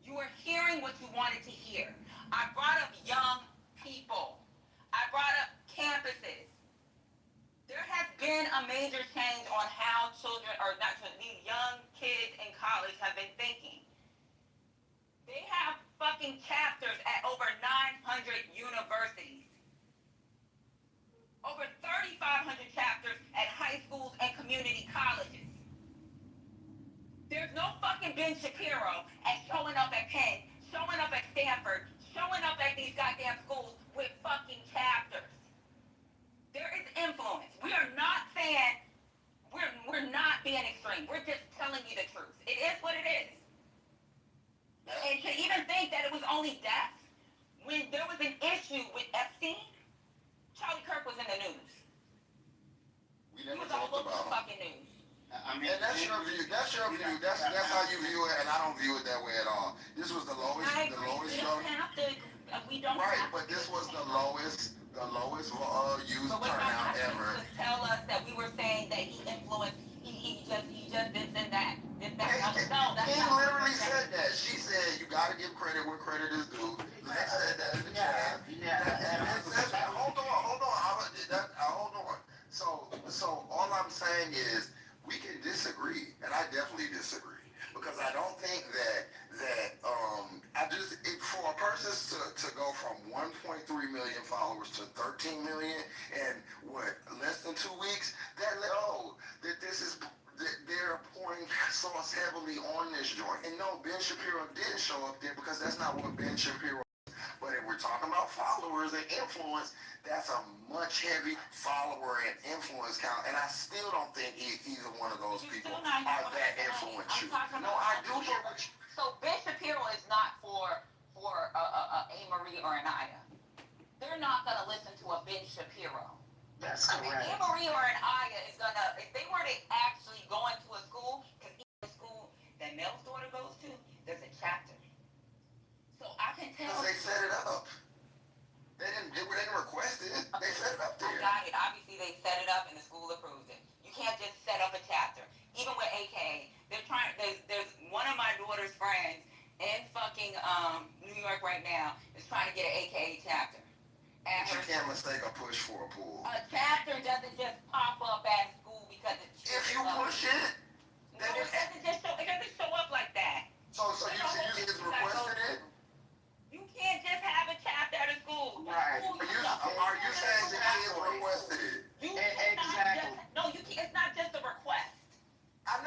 You were hearing what you wanted to hear. I brought up young people. I brought up campuses. There has been a major change on how children, or not children, these young kids in college have been thinking. They have fucking chapters at over 900 universities. Over 3,500 chapters at high schools and community colleges. There's no fucking Ben Shapiro showing up at Penn, showing up at Stanford, showing up at these goddamn schools with fucking chapters. There is influence. We are not saying, we're not being extreme. We're just telling you the truth. It is what it is. And to even think that it was only death, when there was an issue with Epstein, Charlie Kirk was in the news. We never He was talked all over about the him. fucking news. And that's your view. That's how you view it, and I don't view it that way at all. This was the lowest. I agree. We don't have to. We don't Right, have but to. this was the lowest youth But what turnout about ever. to tell us that we were saying that he influenced, he just this and that. No, that's not He what literally we're saying. said that. She said you got to give credit where credit is due. Lex said that in the chat. Hold on. Hold on. So all I'm saying is we can disagree, and I definitely disagree, because I don't think that for a person to go from 1.3 million followers to 13 million in less than 2 weeks, they're pouring sauce heavily on this joint. And no, Ben Shapiro didn't show up there, because that's not what Ben Shapiro. But if we're talking about followers and influence, that's a much heavy follower and influence count. And I still don't think either one of those people are that influential. No, I do hear what you. So Ben Shapiro is not for A. Marie or an Aya. They're not gonna listen to a Ben Shapiro. That's I mean, correct. A. Marie or an Aya is gonna, if they were to actually go into a school, because the school that Mel's daughter goes to, there's a chapter. So I can tell. Because they set it up. They didn't request it. They set it up there. I got it. Obviously, they set it up and the school approved it. You can't just set up a chapter. Even with AKA, they're trying. There's one of my daughter's friends in fucking New York right now is trying to get an AKA chapter. And you can't mistake a push for a pull. A chapter doesn't just pop up at school because it's. If you push it, then it doesn't show up like that. So you just requested it? You can't just have a chapter at a school. Right. Are you saying the kids requested it? Exactly. No, you can't. It's not just a request. I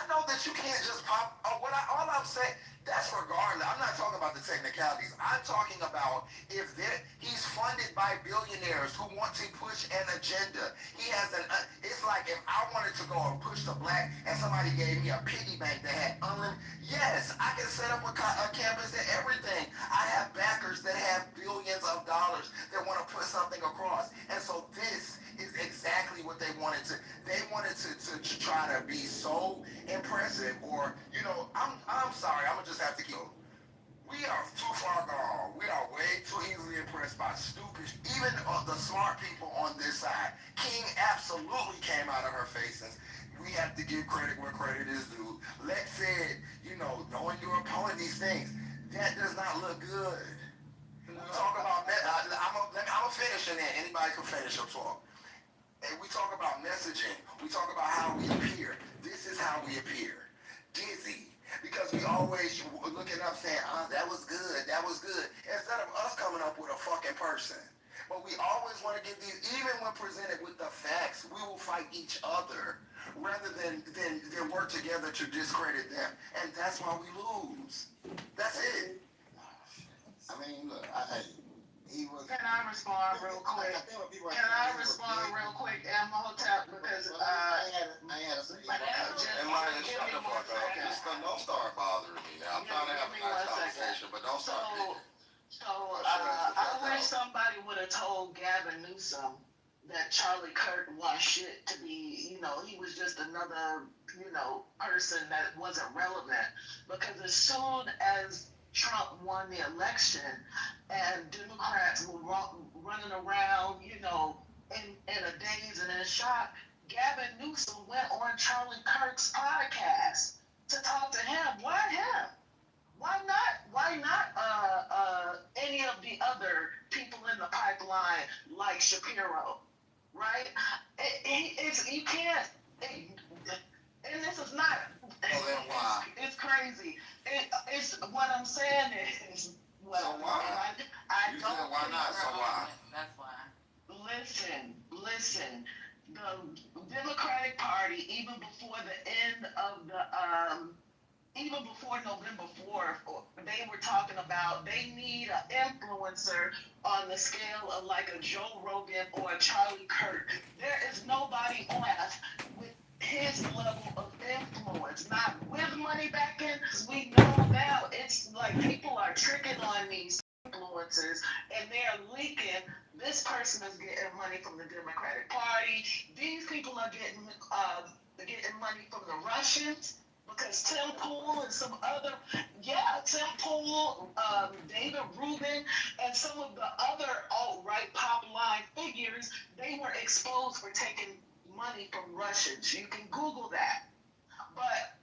know that you can't just pop. All I'm saying, that's regardless. I'm not talking about the technicalities. I'm talking about he's funded by billionaires who want to push an agenda. He has it's like if I wanted to go and push the black and somebody gave me a piggy bank that had unlimited, yes, I can set up a campus and everything. I have backers that have billions of dollars that want to put something across. And so this is exactly what they wanted to. They wanted to try to be so impressive, or, you know, I'm sorry, I'm going to just have to go. We are too far gone. We are way too easily impressed by stupid, even the smart people on this side. King absolutely came out of her faces. We have to give credit where credit is due. Lex said, you know, knowing your opponent, these things, that does not look good. We talk about, I'm going to finish and then anybody can finish up talk. And we talk about messaging. We talk about how we appear. This is how we appear. Dizzy. Because we always looking up saying, that was good, that was good. Instead of us coming up with a fucking person. But we always want to get these, even when presented with the facts, we will fight each other rather than work together to discredit them. And that's why we lose. That's it. I mean, look, he was. Can I respond real quick? Can I respond real quick, Amhotep, because I ain't had a say. Shut the fuck up. Just don't start bothering me now. I'm trying to have a nice conversation, but don't start picking. I wish somebody would have told Gavin Newsom that Charlie Kirk wants shit to be, you know, he was just another, you know, person that wasn't relevant. Because as soon as Trump won the election and Democrats were running around, you know, in a daze and in a shock, Gavin Newsom went on Charlie Kirk's podcast to talk to him. Why him? Why not any of the other people in the pipeline like Shapiro, right? You can't, and this is not, it's crazy. It's what I'm saying is, well, so why? I don't said why not, so why? That's why. Listen, the Democratic Party, even before the end of the, even before November 4th, they were talking about they need an influencer on the scale of like a Joe Rogan or a Charlie Kirk. There is nobody on earth with his level of influence, not with money back in. We know now it's like people are tricking on these influencers and they're leaking. This person is getting money from the Democratic Party. These people are getting money from the Russians. Because Tim Pool and some other, Tim Pool, David Rubin, and some of the other alt-right pop line figures, they were exposed for taking money from Russians. You can Google that. But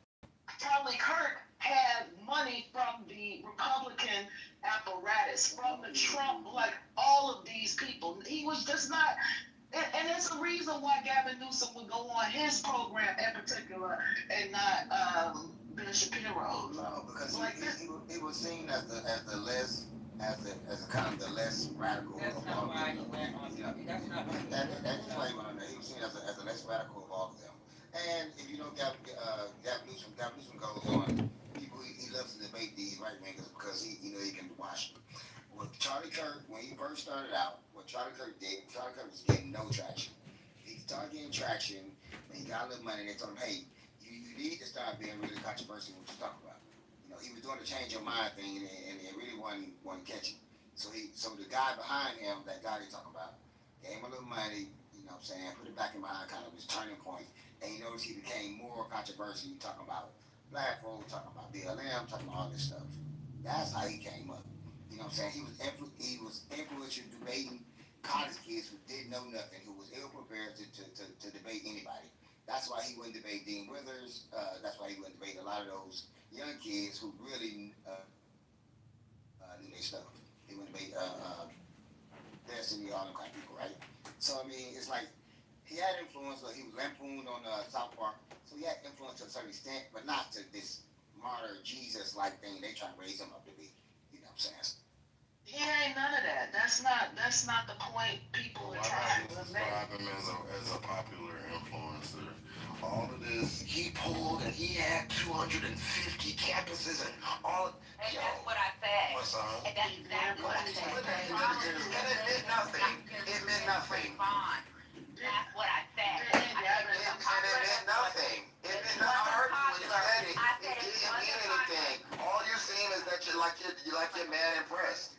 Charlie Kirk had money from the Republican apparatus, from the Trump, like all of these people. He was just not. And it's a reason why Gavin Newsom would go on his program in particular and not Ben Shapiro's. No, because he was seen as the less as a kind of the less radical. That's not why he went on. That's not why. That's why he went on there. He was seen as the less radical of all of them. And if you know Gavin Newsom goes on. He loves to debate these right wingers because he can wash them. With Charlie Kirk, when he first started out, what Charlie Kirk was getting no traction. He started getting traction, and he got a little money, and they told him, hey, you need to start being really controversial with what you talk about. You know, he was doing the change your mind thing, and it really wasn't catching. So the guy behind him, that guy they talking about, gave him a little money, you know what I'm saying, put it back in behind kind of his turning point, and you notice he became more controversial. Talking about black folk, talking about BLM, talking about all this stuff. That's how he came up. You know what I'm saying? He was influential debating college kids who didn't know nothing, who was ill prepared to debate anybody. That's why he wouldn't debate Dean Withers. That's why he wouldn't debate a lot of those young kids who really knew their stuff. He wouldn't debate Destiny, all them kind of people, right? So I mean, it's like he had influence. He was lampooned on South Park, so he had influence to a certain extent, but not to this martyr Jesus-like thing they try to raise him up to be. You know what I'm saying? He ain't none of that. That's not the point people are trying to make. Describe him as a popular influencer. All of this, he pulled and he had 250 campuses and all. And that's what I said. What's up? And that's exactly what I said. It meant nothing. It meant nothing. That's what I said. and it meant nothing. It meant nothing. I heard you when you said it. It didn't mean anything. All you seem is that you're like you're mad impressed.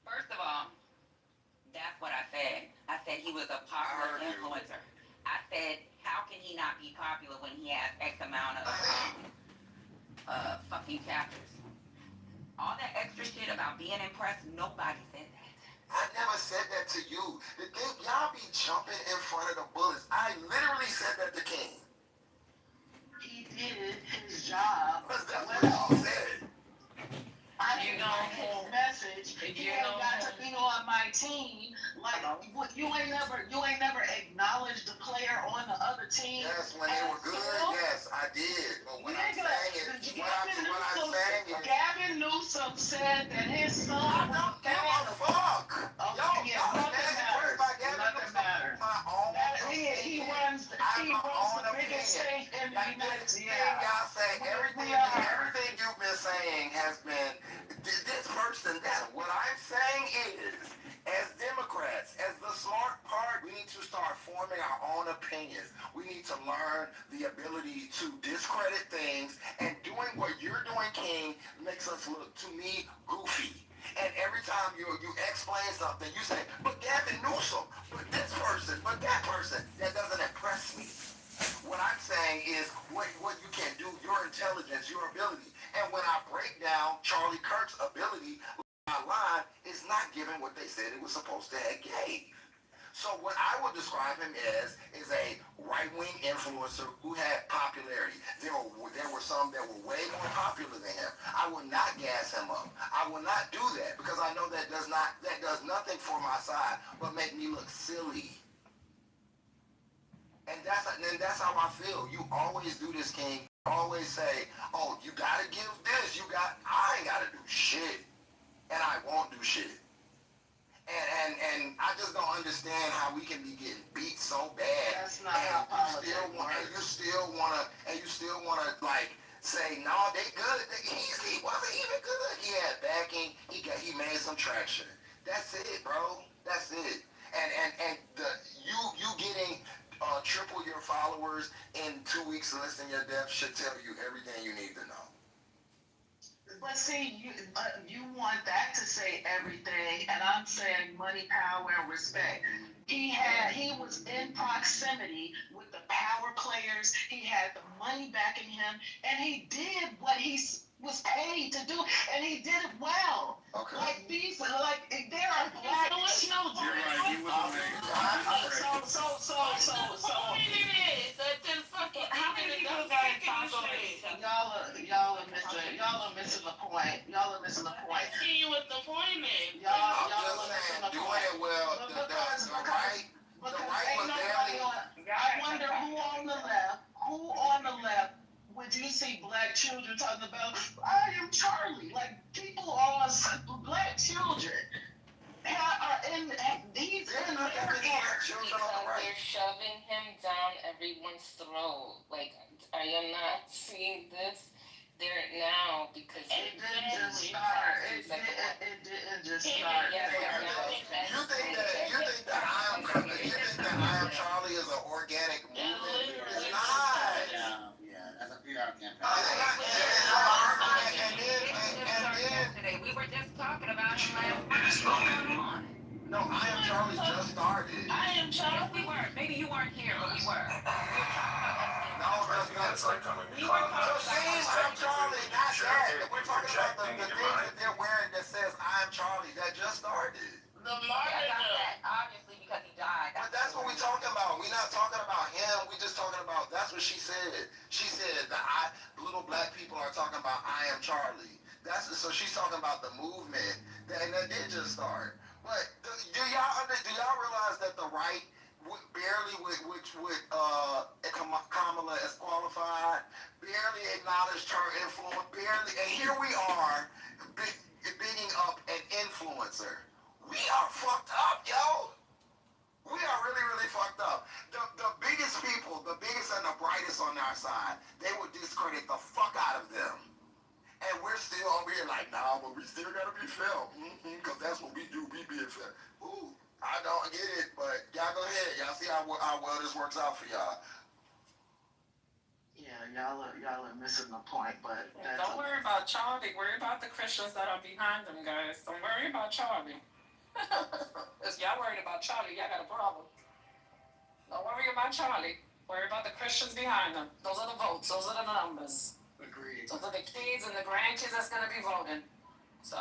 First of all, that's what I said. I said he was a popular influencer. I said, how can he not be popular when he has X amount of fucking captors? All that extra shit about being impressed, nobody said that. I never said that to you. The thing, y'all be jumping in front of the bullets. I literally said that to King. He did his job. That's what y'all said. I didn't like his message. He ain't got to be on my team. Like you ain't never acknowledged the player on the other team. Yes, when they were good, yes, I did. But what I'm saying is, Gavin Newsom said that his son I don't give a fuck. Okay, yeah, nothing matters. Nothing matters. He runs the biggest state in the United States. Y'all say everything you've been saying has been this person, that. What I'm saying is, as Democrats, as the smart part, we need to start forming our own opinions. We need to learn the ability to discredit things, and doing what you're doing, King, makes us look, to me, goofy. And every time you explain something, you say, but Gavin Newsom, but this person, but that person, that doesn't impress me. What I'm saying is what you can do, your intelligence, your ability. And when I break down Charlie Kirk's ability, my line is not giving what they said it was supposed to have gave. So what I would describe him as is a right-wing influencer who had popularity. There were some that were way more popular than him. I will not gas him up. I will not do that because I know that does nothing for my side but make me look silly. And that's how I feel. You always do this, King. You always say, oh, you gotta give this. I ain't gotta do shit. And I won't do shit. And I just don't understand how we can be getting beat so bad. That's not how politics works. And you still wanna like say, no, they good. He wasn't even good. He had backing. He made some traction. That's it, bro. That's it. And you getting triple your followers in 2 weeks less than your death should tell you everything you need to know. But see, you want that to say everything, and I'm saying money, power, and respect. He was in proximity with the power players. He had the money backing him, and he did what he was paid to do, and he did it well. Okay. There are black children. You're right. He was How many people got in shit? Y'all are missing the point. Y'all are missing the point. See you with the point in. Y'all are missing the doing point. it well. Because right ain't was nobody barely. I wonder who on the left would you see black children talking about, I am Charlie. Like, people are black children. Are in these Children on the right. They're shoving him down everyone's throat. Like, are you not seeing this? They're now because it didn't just start. It didn't just start. You think that I am Charlie is an organic movement? It's not. Yeah, as a PR campaign. We were just talking about him last night. What's going on? No, I Am Charlie just started. I Am Charlie. We weren't. Maybe you weren't here, but we were. No, that's like coming to I Am Charlie, not that. We're talking about the things that they're wearing that says I Am Charlie. That just started. The martyrdom. Obviously, because he died. But that's what we're talking about. We're not talking about him. We're just talking about, that's what she said. She said that little black people are talking about I Am Charlie. So she's talking about the movement, and that did just start. But do y'all realize that the right barely which Kamala is qualified, barely acknowledged her influence, and here we are bigging up an influencer. We are fucked up, yo. We are really, really fucked up. The biggest people, the biggest and the brightest on our side, they would discredit the fuck out of them. And we're still over here like, nah, but we still gotta be fair. Because that's what we do, we being fair. Ooh, I don't get it, but y'all go ahead. Y'all see how well this works out for y'all. y'all are missing the point. But don't worry about Charlie. Worry about the Christians that are behind them, guys. Don't worry about Charlie. If y'all worried about Charlie, y'all got a problem. Don't worry about Charlie. Worry about the Christians behind them. Those are the votes. Those are the numbers. Agreed. Those are the kids and the grandkids that's gonna be voting. So,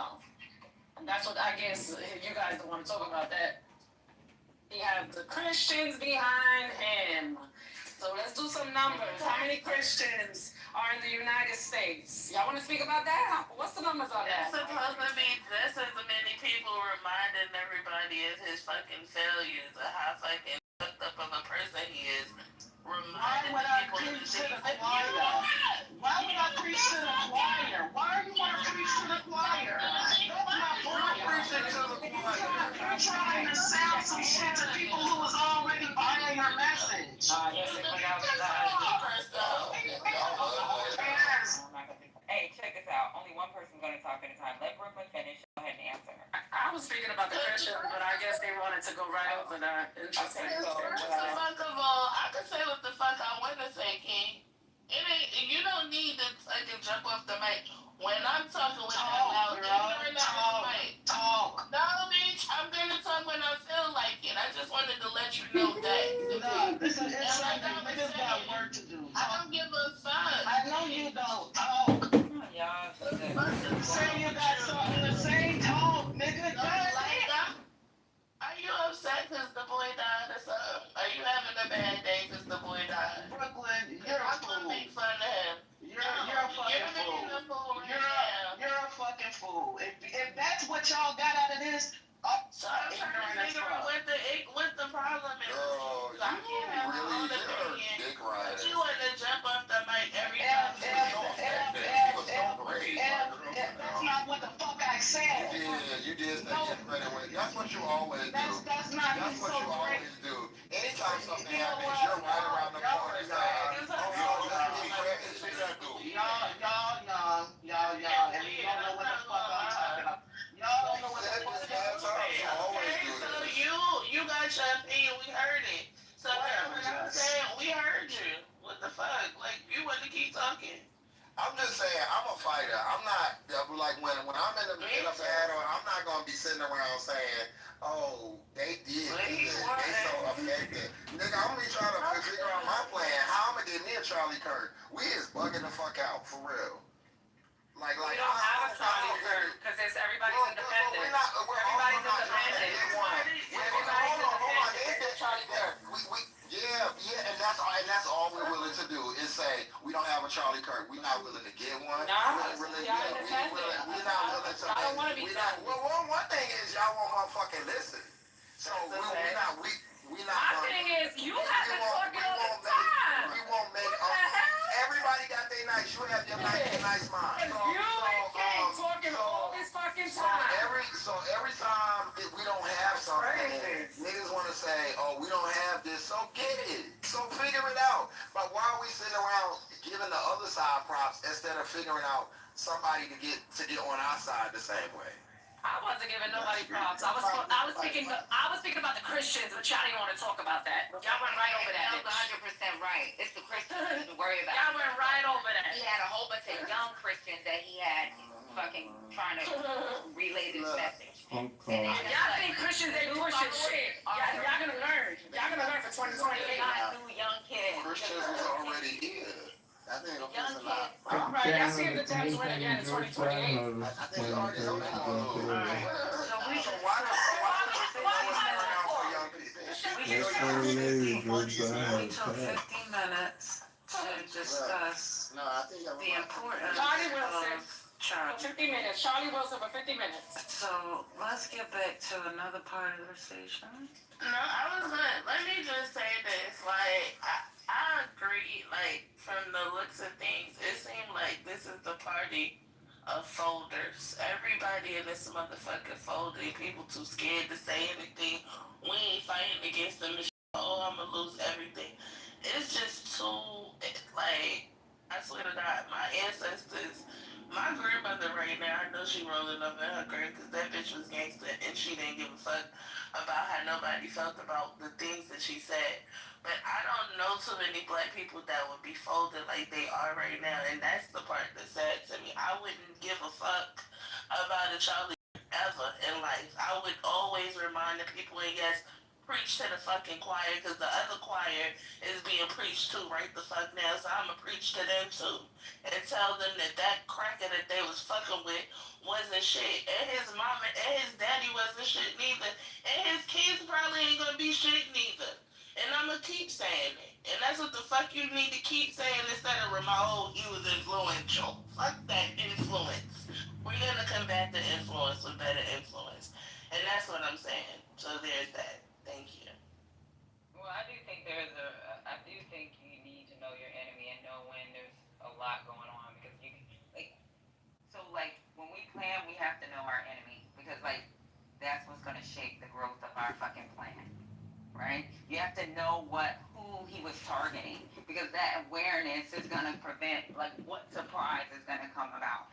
and that's what I guess you guys don't want to talk about that. He has the Christians behind him. So let's do some numbers. How many Christians are in the United States? Y'all want to speak about that? What's the numbers on that? It's supposed to be just as many people reminding everybody of his fucking failures, of how fucking fucked up of a person he is. Reminding people of the things that Why would I preach to the choir? Why do you want to preach to the choir? That's my point. You're trying to sell some shit to people who was already buying your message. Yes, they put out Hey, check this out. Only one person's going to talk at a time. Let Brooklyn finish. Go ahead and answer. I was speaking about the Christians, but I guess they wanted to go right over that. Interesting. First of all, I can say what the fuck I want to say, King. It ain't. You don't need to fucking jump off the mic. When I'm talking with that loud, talk. No, bitch, I'm gonna talk when I feel like it. I just wanted to let you know that. No, this is niggas got work to do. I don't give a fuck. I know you don't. Talk. Say you got something to say. Talk, nigga. Are you upset because the boy died or something? Are you having a bad day because the boy died? Brooklyn, you're a fool. I'm gonna make fun of him. You're a fucking fool. You're a fucking fool. If that's what y'all got out of this, so I'm trying to figure out what the problem is. Girl, I can't have my own opinion. But you want to jump off the mic every time. That's not what the fuck I said. You did say get credit when that's what you always do. That's not That's what you great. always do. Anytime something happens, you're right around the corner saying, y'all, and you don't know what the fuck I'm talking about. Y'all don't know what the fuck I'm talking about. So you got your opinion, we heard it. So I'm saying, we heard you. What the fuck? Like, you want to keep talking? I'm just saying, I'm a fighter. I'm not, like, when I'm in the middle of battle, I'm not going to be sitting around saying, oh, they did this. They so effective. Nigga, I'm going to be trying to figure out my plan. How I'm going to get near Charlie Kirk. We is bugging the fuck out, for real. Like, we don't have a Charlie Kirk, because everybody's independent. Everybody's independent. Everybody's independent. Charlie Kirk. Yeah, and that's all we're willing to do is say we don't have a Charlie Kirk. We're not willing to get one. We're not willing to. I don't want to be. Well, one thing is y'all won't motherfucking listen. So we not. My thing is you have to talk all the time. We won't make. Everybody got their nice. You have your nice mind. You and King talking all this fucking time. So every time we don't have something, niggas want to say, oh, we don't have this, so get it. So figure it out. But why are we sitting around giving the other side props instead of figuring out somebody to get on our side the same way? I wasn't giving nobody props. I was speaking about the Christians, but y'all didn't want to talk about that. Y'all went right over that. That was 100% right. It's the Christians to worry about. Y'all went right over that. He had a whole bunch of young Christians that he had fucking trying to relay this message. Y'all think Christians ain't pushing shit. Y'all gonna learn. Y'all gonna learn for 2028. New young kids. Christians was already here. I think it'll Young push a lot. All right, y'all see if the Dems win again in 2028. I think it's already So why does for young people? We took 15 minutes to discuss No, I think the importance Charlie Wilson. of Charlie. 50 minutes. Charlie Wilson for 50 minutes. So let's get back to another part of the station. No, let me just say this. Like, I agree, like, from the looks of things, it seemed like this is the party of folders. Everybody in this motherfucker folded. People too scared to say anything. We ain't fighting against them. Oh, I'm gonna lose everything. It's just too, like, I swear to God, my ancestors My grandmother right now, I know she rolling up in her grave because that bitch was gangster and she didn't give a fuck about how nobody felt about the things that she said. But I don't know too many black people that would be folded like they are right now, and that's the part that's sad to me. I wouldn't give a fuck about a Charlie ever in life. I would always remind the people, and yes, preach to the fucking choir because the other choir is being preached to right the fuck now, so I'ma preach to them too and tell them that that cracker that they was fucking with wasn't shit, and his mama and his daddy wasn't shit neither, and his kids probably ain't gonna be shit neither. And I'ma keep saying it. And that's what the fuck you need to keep saying instead of oh, he was influential. Fuck that influence. We're gonna combat the influence with better influence. And that's what I'm saying. So there's that. Thank you. Well, I do think I do think you need to know your enemy and know when there's a lot going on because when we plan, we have to know our enemy because that's what's gonna shape the growth of our fucking plan, right? You have to know who he was targeting because that awareness is gonna prevent what surprise is gonna come about.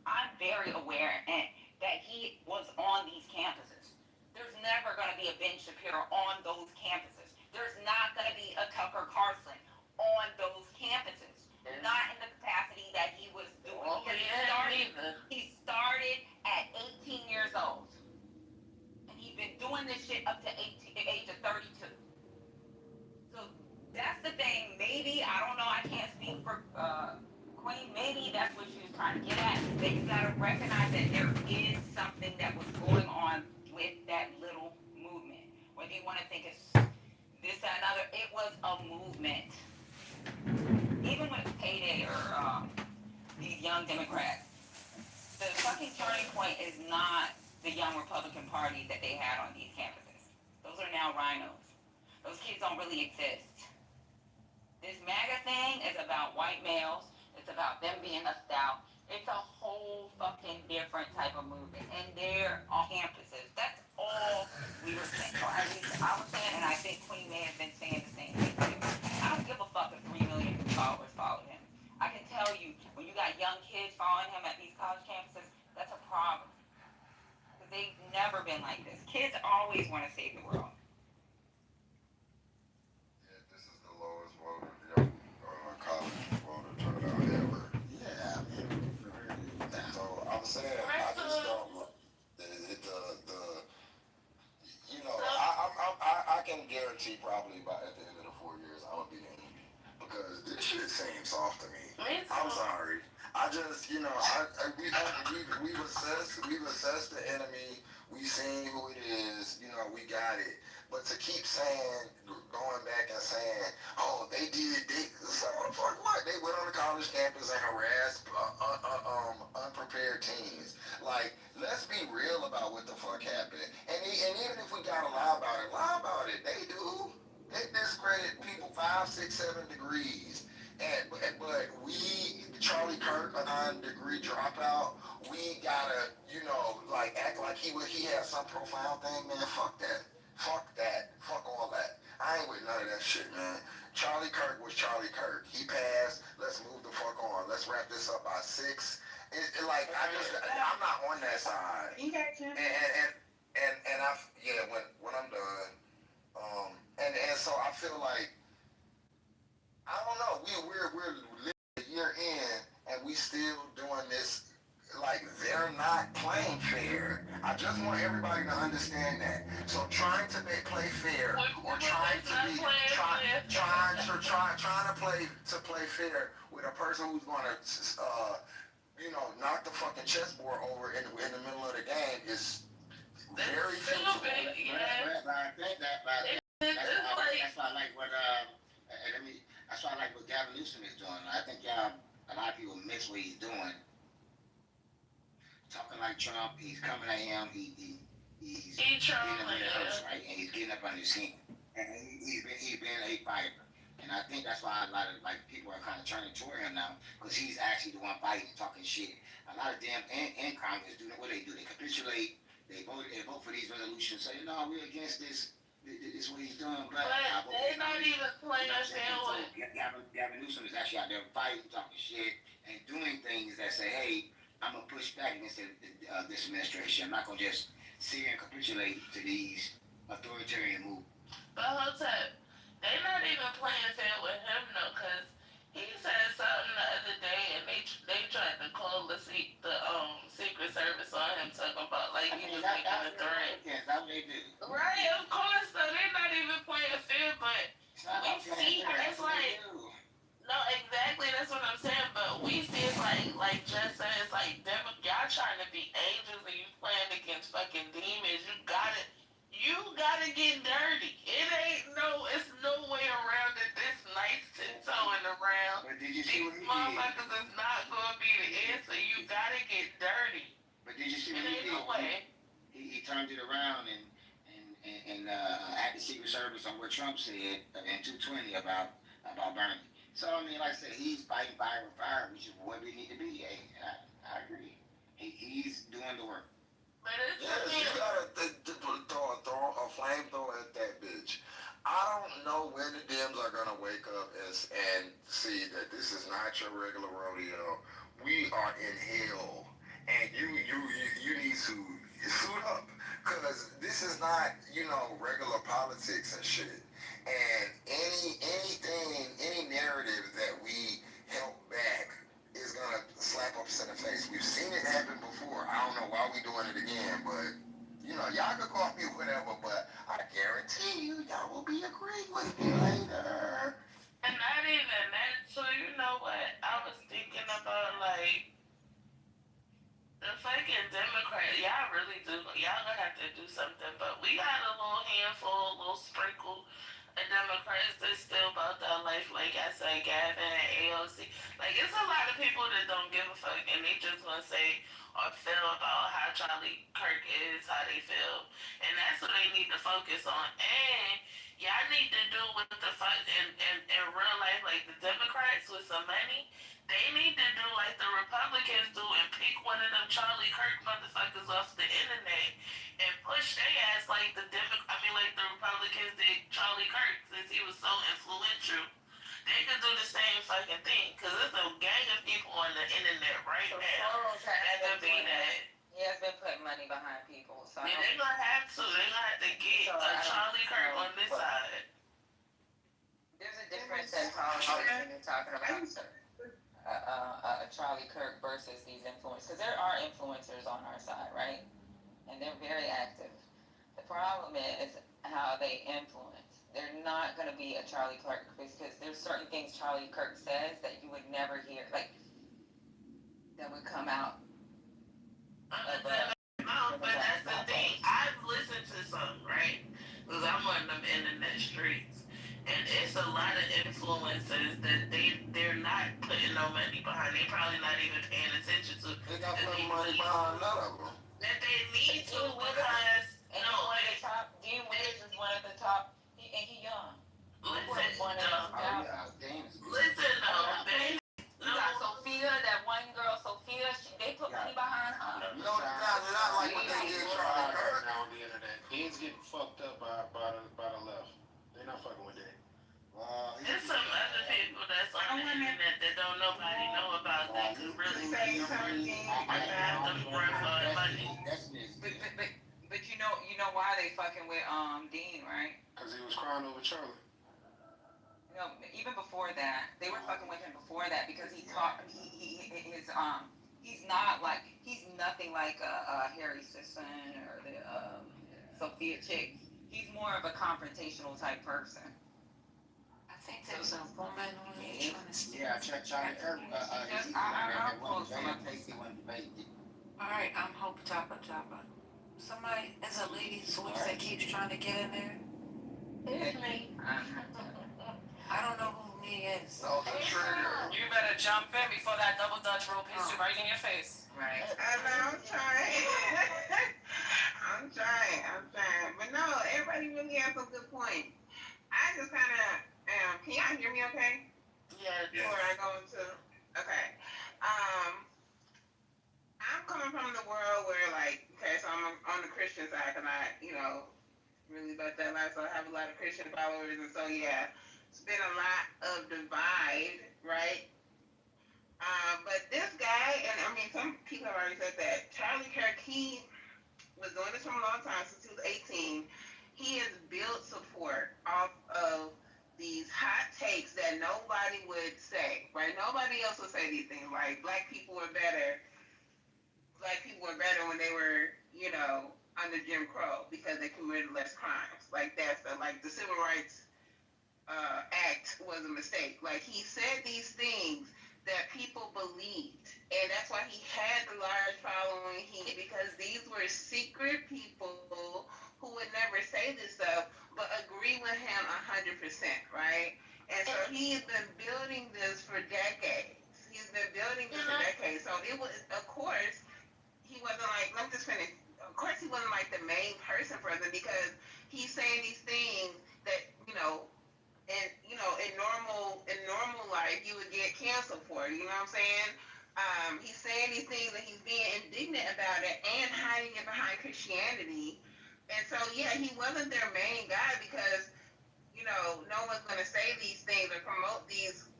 I'm very aware that he was on these campuses. There's never going to be a Ben Shapiro on those campuses. There's not going to be a Tucker Carlson on those campuses. Not in the capacity that he was doing. Well, he started at 18 years old. And he's been doing this shit up to the age of 32. So that's the thing. Maybe, I don't know, I can't speak for Queen. Maybe that's what she was trying to get at. That you got to recognize that there is something that was going on with that little movement. Whether you want to think it's this, that, another, it was a movement. Even with Payday or these young Democrats, the fucking turning point is not the young Republican Party that they had on these campuses. Those are now rhinos. Those kids don't really exist. This MAGA thing is about white males. It's about them being left out. It's a whole fucking different type of movement. And they're on campuses. That's all we were saying. Or at least I was saying, and I think Queen may have been saying the same thing too. I don't give a fuck if 3 million followers follow him. I can tell you, when you got young kids following him at these college campuses, that's a problem. Because they've never been like this. Kids always want to save the world. Yeah, this is the lowest voter, college voter turnout ever. Yeah, so I'm saying, I just don't. I can guarantee probably by at the end of the 4 years I'm gonna be the enemy because this shit seems soft to me. I'm sorry. I just, we've assessed the enemy. We've seen who it is. We got it. But to keep saying, going back and saying, oh, they so fuck what? They went on the college campus and harassed unprepared teens. Let's be real about what the fuck happened. And even if we gotta lie about it. They do. They discredit people 5, 6, 7 degrees. But we, Charlie Kirk, a 9-degree dropout, we gotta, act like he had some profound thing, man. Fuck that. Fuck that. Fuck all that. I ain't with none of that shit, man. Charlie Kirk was Charlie Kirk. He passed. Let's move the fuck on. Let's wrap this up by 6. I'm not on that side. When I'm done. And so I feel like, I don't know, we're living a year in and we still doing this they're not playing fair. I just want everybody to understand that. So trying to play fair or trying to play fair with a person who's gonna knock the fucking chessboard over in the middle of the game is very feasible. That's why I like what Gavin Newsom is doing. I think a lot of people miss what he's doing. Talking like Trump, he's coming at him. He's getting him in the house, right? And he's getting up on his skin. And he's been a fighter. And I think that's why a lot of people are kind of turning toward him now, because he's actually the one fighting, talking shit. A lot of them in Congress do what they do. They capitulate. They vote for these resolutions. Say, no, we're against this. This is what he's doing. But they're not even playing fair. Gavin Newsom is actually out there fighting, talking shit, and doing things that say, hey, I'm gonna push back against this administration. I'm not gonna just sit here and capitulate to these authoritarian moves. But hold up, they not even playing fair with him though, cause he said something the other day, and they tried to call the Secret Service on him, talking about like he was making a threat. Right, of course, though they're not even playing fair, but we see it's like. No, exactly. That's what I'm saying. But we see it's like just said, it's like y'all trying to be angels and you playing against fucking demons. You gotta get dirty. It's no way around it. This nice tiptoeing around. But did you see what he Motherfuckers did? is not gonna be the answer. You gotta get dirty. But did you see what he did? No way. He turned it around and at the Secret Service on what Trump said in 220 about Bernie. So I mean, like I said, he's fighting fire with fire, which is what we need to be. Hey, I agree. He's doing the work. But it's Yes, you gotta throw a flamethrower at that bitch. I don't know when the Dems are gonna wake up and see that this is not your regular rodeo. We are in hell, and you need to suit up, cause this is not regular politics and shit. And any narrative that we help back is gonna slap us in the face. We've seen it happen before. I don't know why we doing it again, but y'all can call me whatever, but I guarantee y'all will be agreeing with me later. And not even that. So you know what? I was thinking about like the fucking Democrats. Y'all really do. Y'all gonna have to do something. But we got a little handful, a little sprinkle of Democrats that's still about that life. Like I said, Gavin and AOC. Like it's a lot of people that don't give a fuck, and they just wanna say or feel about how Charlie Kirk is, how they feel, and that's what they need to focus on. And y'all need to do what the fuck in real life, like the Democrats with some money. They need to do like the Republicans do and pick one of them Charlie Kirk motherfuckers off the internet and push their ass like the Republicans did Charlie Kirk since he was so influential. They could do the same fucking thing, cause there's a gang of people on the internet right now that could be that. He has been putting money behind people, so Yeah, they're gonna have to. They're gonna have to get a Charlie Kirk on this side. there's a difference in politics when you're talking about a Charlie Kirk versus these influencers, because there are influencers on our side, right? And they're very active. The problem is how they influence. They're not going to be a Charlie Kirk because there's certain things Charlie Kirk says that you would never hear, like that would come out. No, but that's the thing. I've listened to some, right? Because I'm on them internet streets. And it's a lot of influencers that they're not putting no money behind. They're probably not even paying attention to. They got putting money behind none of them. That they need to because Dean Withers is one of the top, and he young. Listen though, babe. You got Sophia, that one girl, Sophia. They put money behind her. No, not like what they did Charlie Kirk. On the internet, Dean's getting fucked up by the left. They're not fucking with that. There's some other people that's on the internet that don't nobody know about that could really say something and have them run for money. But you know why they fucking with Dean, right? Because he was crying over Charlie. No, even before that, they were fucking with him before that because he's nothing like Harry Sisson or the Sophia chick. He's more of a confrontational type person. I think there was a woman on there trying to speak. Yeah, Charlie Kirk. All right, I'm Hope Chopper. Somebody, there's a lady's voice that keeps trying to get in there. It's me. I don't know who me is. You better jump in before that double Dutch roll hits you right in your face. Right. I'm trying. I'm trying. But no, everybody really has some good points. I just kind of, can y'all hear me okay? Yeah. Before I go into, okay. I'm coming from the world where so I'm on the Christian side because I, really about that life, so I have a lot of Christian followers, and so yeah, it's been a lot of divide, right? But I mean, some people have already said that. Charlie Kirk, he was doing this from a long time, since he was 18. He has built support off of these hot takes that nobody would say, right? Nobody else would say these things, like black people were better when they were, under Jim Crow because they committed less crimes. Like the Civil Rights Act was a mistake. Like he said these things that people believed, and that's why he had the large following because these were secret people who would never say this stuff, but agree with him 100%, right? And so he's been building this for decades. He's been building this for decades. So it was, of course, he wasn't like, let me just finish. Of course, he wasn't like the main person for them because he's saying these things that, and in normal life you would get canceled for. You know what I'm saying? He's saying these things and he's being indignant about it and hiding it behind Christianity. And so yeah, he wasn't their main guy because no one's gonna say these things or promote these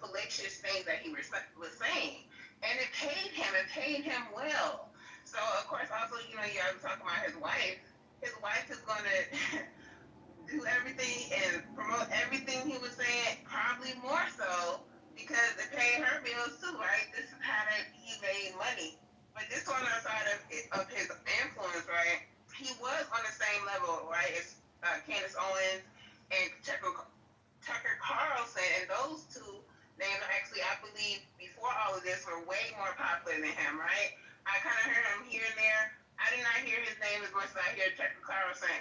fallacious things that he was saying. And it paid him. It paid him well. So of course, also you guys were talking about his wife. His wife is gonna do everything and promote everything he was saying, probably more so because it paid her bills too, right? This is how he made money. But this on the side of his influence, right? He was on the same level, right, as Candace Owens and Tucker Carlson, and those two names actually, I believe, before all of this, were way more popular than him, right? I kind of heard him here and there. I did not hear his name as much as I hear Tucker Carlson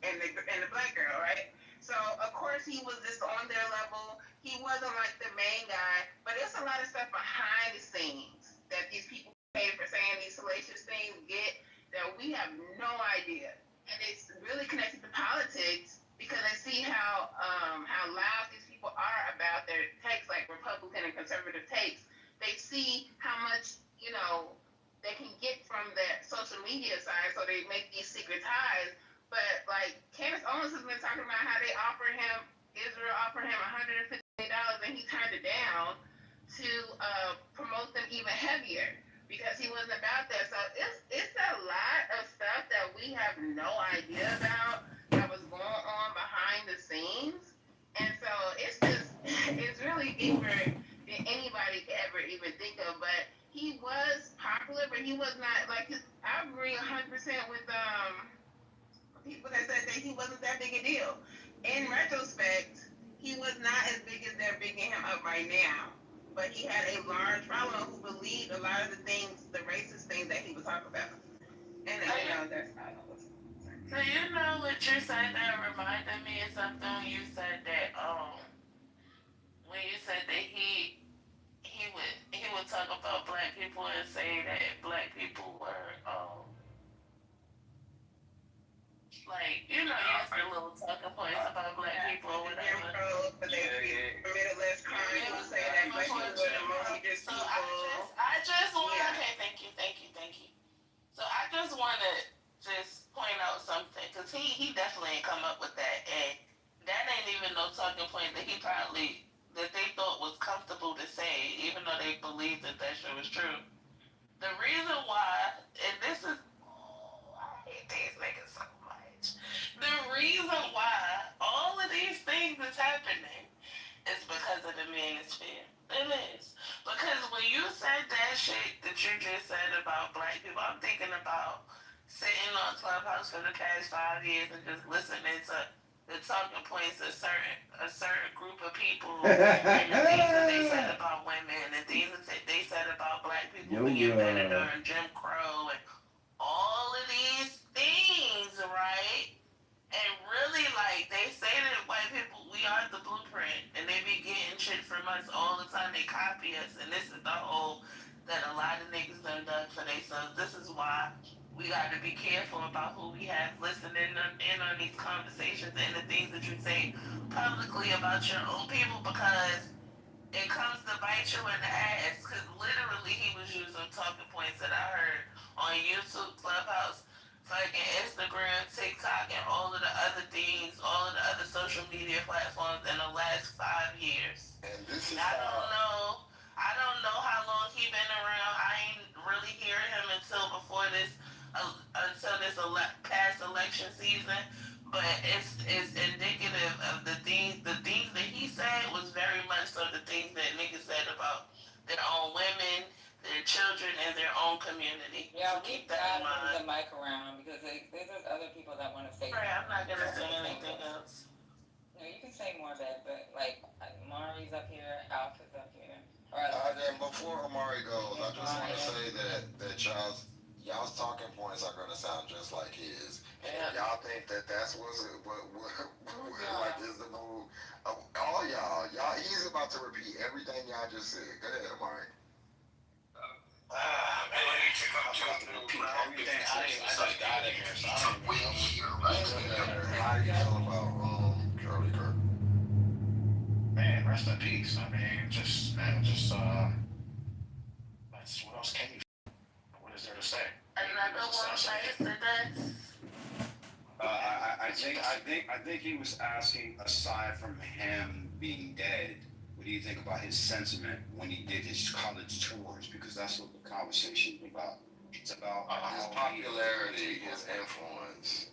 and the black girl, right? So of course he was just on their level. He wasn't like the main guy, but there's a lot of stuff behind the scenes that these people pay for saying these salacious things get that we have no idea, and it's really connected to politics because I see how loud these people are about their takes, like Republican and conservative takes. They see how much they can get from the social media side, so they make these secret ties. But like Candace Owens has been talking about how Israel offered him $150 and he turned it down to promote them even heavier because he wasn't about that. So it's a lot of stuff that we have no idea about that was going on behind the scenes. And so it's really deeper than anybody could ever even think of. But he was popular, but he was not like I agree 100% with people that said that he wasn't that big a deal. In retrospect, he was not as big as they're bigging him up right now. But he had a large following who believed a lot of the things, the racist things that he was talking about. And that's not all. So what you said that reminded me of something when you said that he would talk about black people and say that black people were like use the little talking points about black people or whatever. Committed less crime. He would say that black people were the most dangerous people. I just want okay, thank you. So I just want to just point out something because he definitely ain't come up with that, and that ain't even no talking point that they thought was comfortable to say, even though they believed that shit was true. The reason why, and this is, I hate these niggas so much. The reason why all of these things is happening is because of the manosphere. It is. Because when you said that shit that you just said about black people, I'm thinking about sitting on Clubhouse for the past 5 years and just listening to the talking points of a certain group of people and the things that they said about women and things that they said about black people being better during Jim Crow and all of these things, right? And really, like, they say that white people, we are the blueprint, and they be getting shit from us all the time. They copy us, and this is the whole that a lot of niggas done for themselves. This is why we got to be careful about who we have listening in on these conversations and the things that you say publicly about your own people, because it comes to bite you in the ass. Because literally, he was using talking points that I heard on YouTube, Clubhouse, fucking Instagram, TikTok, and all of the other things, all of the other social media platforms in the last 5 years. And this is I don't he been around. I ain't really hear him until before this, past election season. But it's indicative of the things that he said was very much so the things that niggas said about their own women, their children, and their own community. Yeah, so we keep that in gotta move mind. the mic around because there's other people that want to say. Right, I'm not gonna say anything else. No, you can say more, babe, but like Mari's up here, Alpha's up here. Then before Amari goes, I just want to say that y'all's talking points are gonna sound just like his. And if y'all think that's what like is the move, all y'all, he's about to repeat everything y'all just said. Go ahead, Amari. Man, I need to come to repeat everything. I just got in here, so I don't even know. How do you feel about Charlie Kirk? Man, rest in peace. I mean, that's what else can you? What is there to say? Another one bites the dust. I think he was asking, aside from him being dead, what do you think about his sentiment when he did his college tours? Because that's what the conversation is about. It's about his popularity, his influence.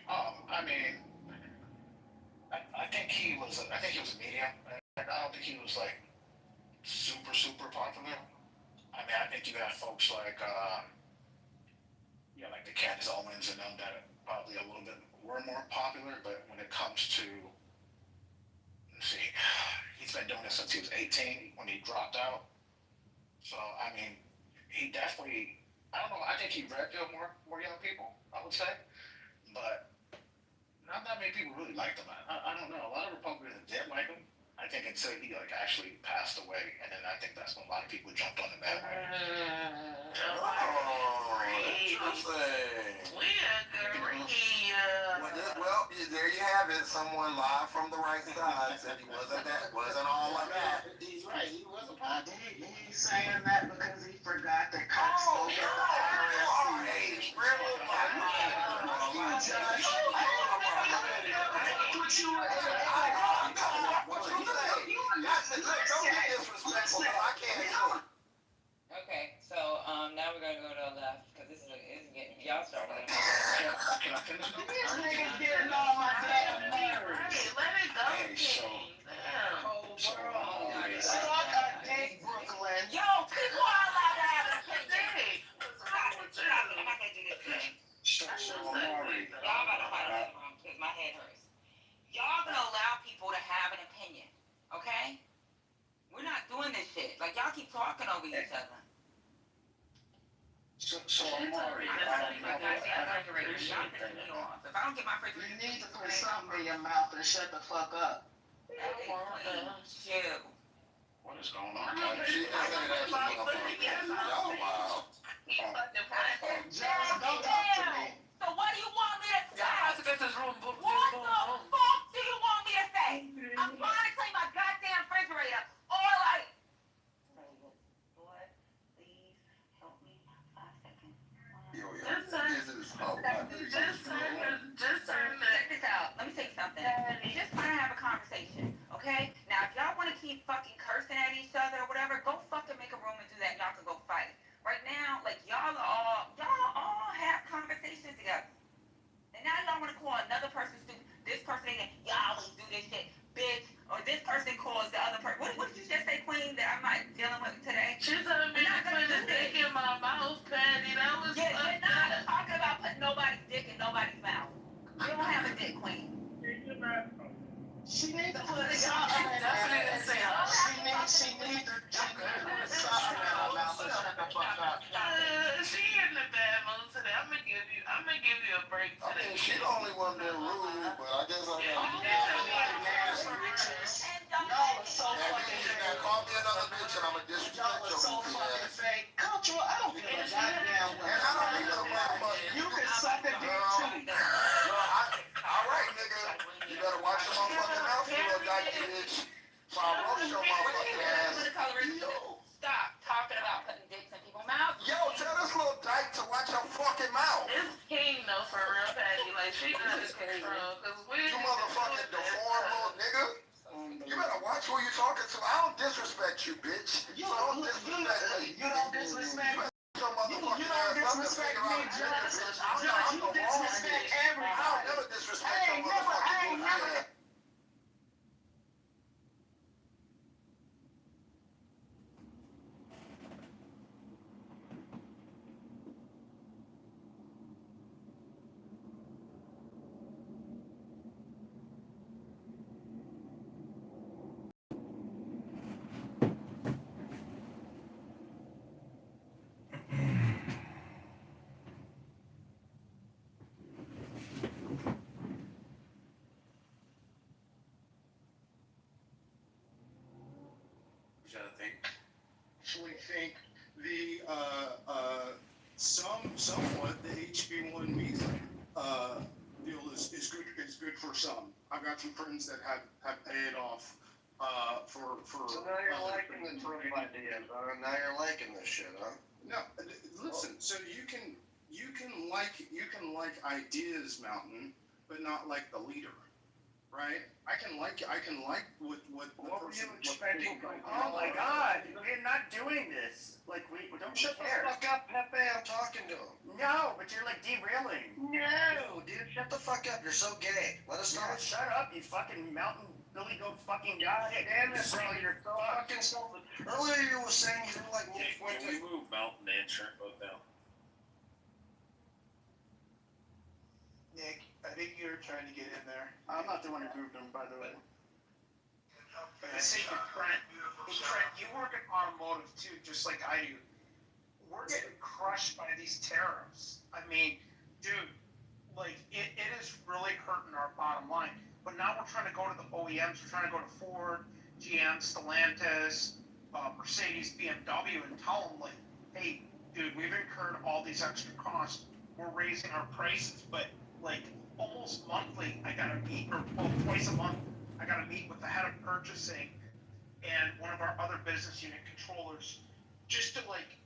I mean, I think he was a medium. I don't think he was like super popular. I mean, I think you got folks like like the Candace Owens and them that probably a little bit were more popular, but when it comes to, let's see, he's been doing this since he was 18 when he dropped out. So I mean, he definitely, I don't know, I think he read to more young people, I would say, but not that many people really liked him. I don't know. A lot of Republicans did like him. I think until he actually passed away, and then I think that's when a lot of people jumped on the bandwagon. Interesting. We agree. Well, there you have it. Someone live from the right side said he wasn't all like that. He's right. He was a pop. He's saying that because he forgot that Kirk spoke Okay, so now we're gonna go to the left because this is getting y'all started. Can I finish? This nigga's getting on my damn nerves. Let it go. Suck a dick, Brooklyn. Yo, people are allowed to have an opinion. I'm not gonna do this today. Y'all gotta fight on that room because my head hurts. Y'all gonna allow people to have an opinion, okay? We're not doing this shit. Like y'all keep talking over each other. So Amari, If I don't get my fridge, You need to put something in your mouth and shut the fuck up. chill. what is going on? She just said that y'all wild. Just don't talk to me. So what do you want me to say? Y'all have to get this room booked. What the fuck do you want me to say? I'm trying to clean my goddamn refrigerator. Or like, Lord, please help me. 5 seconds. Just turn Check this out. Let me tell you something. Just trying to have a conversation, okay? Now, if y'all want to keep fucking cursing at each other or whatever, go fucking make a room and do that. And y'all can go fight. Right now, like y'all all have conversations together. And now y'all want to call another person stupid. This person ain't. Y'all always do this shit, bitch. Or this person calls the other person. What did you just say, Queen? That I'm not dealing with today. She told me to put a dick in my mouth, Patty. That was Yeah, you're not talking about putting nobody's dick in nobody's mouth. You don't have a dick, Queen. She needs to put something in there. She needs to put something in her mouth and shut the fuck up. She in the bad mood today. I'm gonna give you a break I today. mean, she the only one being rude, but I guess I Y'all are so fucking fake. call me another bitch and I'm a Y'all disrespect are your so goofy fucking ass. fake. Cultural, I don't give a goddamn what. And I don't need no motherfucker. You can suck a dick too. All right, nigga. You better watch your motherfucking mouth, you little dyke bitch. So I roast your motherfucking ass. Stop talking about putting dicks in people's mouths. Yo, tell this little dyke to watch your fucking mouth. It's King though, for real, Patty. Like she got it control. Cause You motherfucking deformed little nigga. You better watch who you talking to. I don't disrespect you, bitch. You So don't disrespect me. the actually think the somewhat the HB1 measles deal is good for some. I've got some friends that have paid off for. So now you're liking the Trump idea, now you're liking this shit, huh? No, listen. So you can like ideas, Mountain, but not like the leader, right? I can like what were you expecting? Oh my God, we're not doing this. Like we don't Shut the care. fuck up, Pepe. I'm talking to him. No, but you're like derailing. No, dude, shut the fuck up. You're so gay. Let us talk. Shut up, you fucking mountain Billy Goat fucking guy. Damn it, bro. You're so fucking selfish. Earlier you were saying you didn't like Nick Can we move Mountain and Shrimp both down? Nick, I think you're trying to get in there. I'm not the one who moved him, by the way. Trent, you work in automotive too, just like I do. We're getting crushed by these tariffs. I mean, dude, like it is really hurting our bottom line. But now we're trying to go to the OEMs. We're trying to go to Ford, GM, Stellantis, Mercedes, BMW, and tell them like, hey, dude, we've incurred all these extra costs. We're raising our prices, but like almost monthly, I gotta meet, or well, twice a month, I gotta meet with the head of purchasing and one of our other business unit controllers, just to like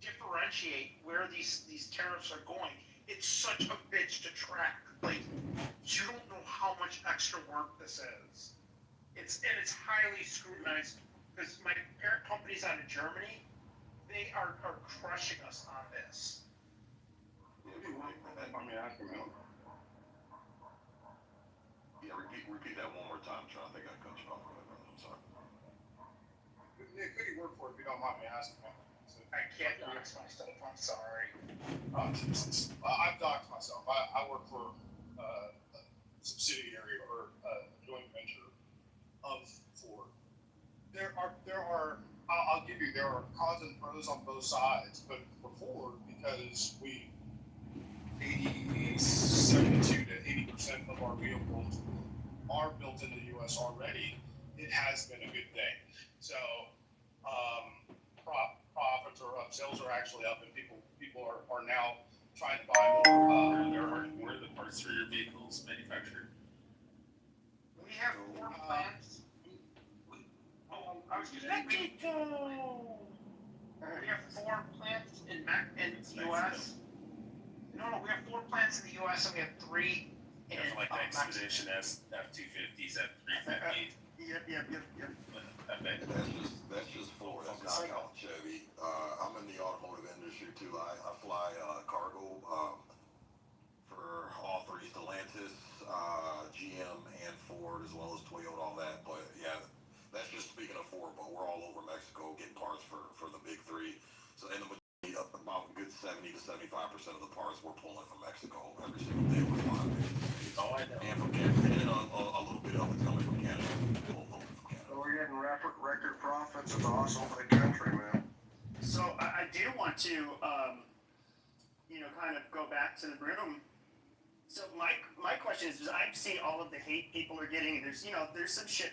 differentiate where these tariffs are going. It's such a bitch to track. Like, you don't know how much extra work this is. It's highly scrutinized because my parent company's out of Germany. They are crushing us on this. Repeat that one more time, John. I think I cut you off. I'm sorry. Nick, who do you work for if you don't mind me asking? I can't dox myself. I'm sorry. Oh, Jesus. I've doxed myself. I work for a subsidiary or a joint venture of Ford. There are. I'll give you. There are cons and pros on both sides, but for Ford, because 72 to 80% of our vehicles are built in the U.S. already, it has been a good thing. So profits are up, sales are actually up, and people are now trying to buy more. Where are the parts for your vehicles manufactured? We have 4 plants. I was just Mexico. We have 4 plants in the U.S. No, we have 4 plants in the U.S. and we have 3 in like the Expedition F-250s, F-350s. Yep. That's just Ford. That's not counting Chevy. I'm in the automotive industry too. I fly cargo for all 3: Stellantis, GM, and Ford, as well as Toyota, all that. But yeah, that's just speaking of Ford. But we're all over Mexico getting parts for the big 3. So in the majority, about a good 70 to 75% of the parts we're pulling from Mexico every single day. We're flying. And from Canada, and a little bit of it's coming from Canada. So we're getting record profits. It's awesome for the country, man. So I do want to, kind of go back to the room. So my question is, I see all of the hate people are getting. There's some shit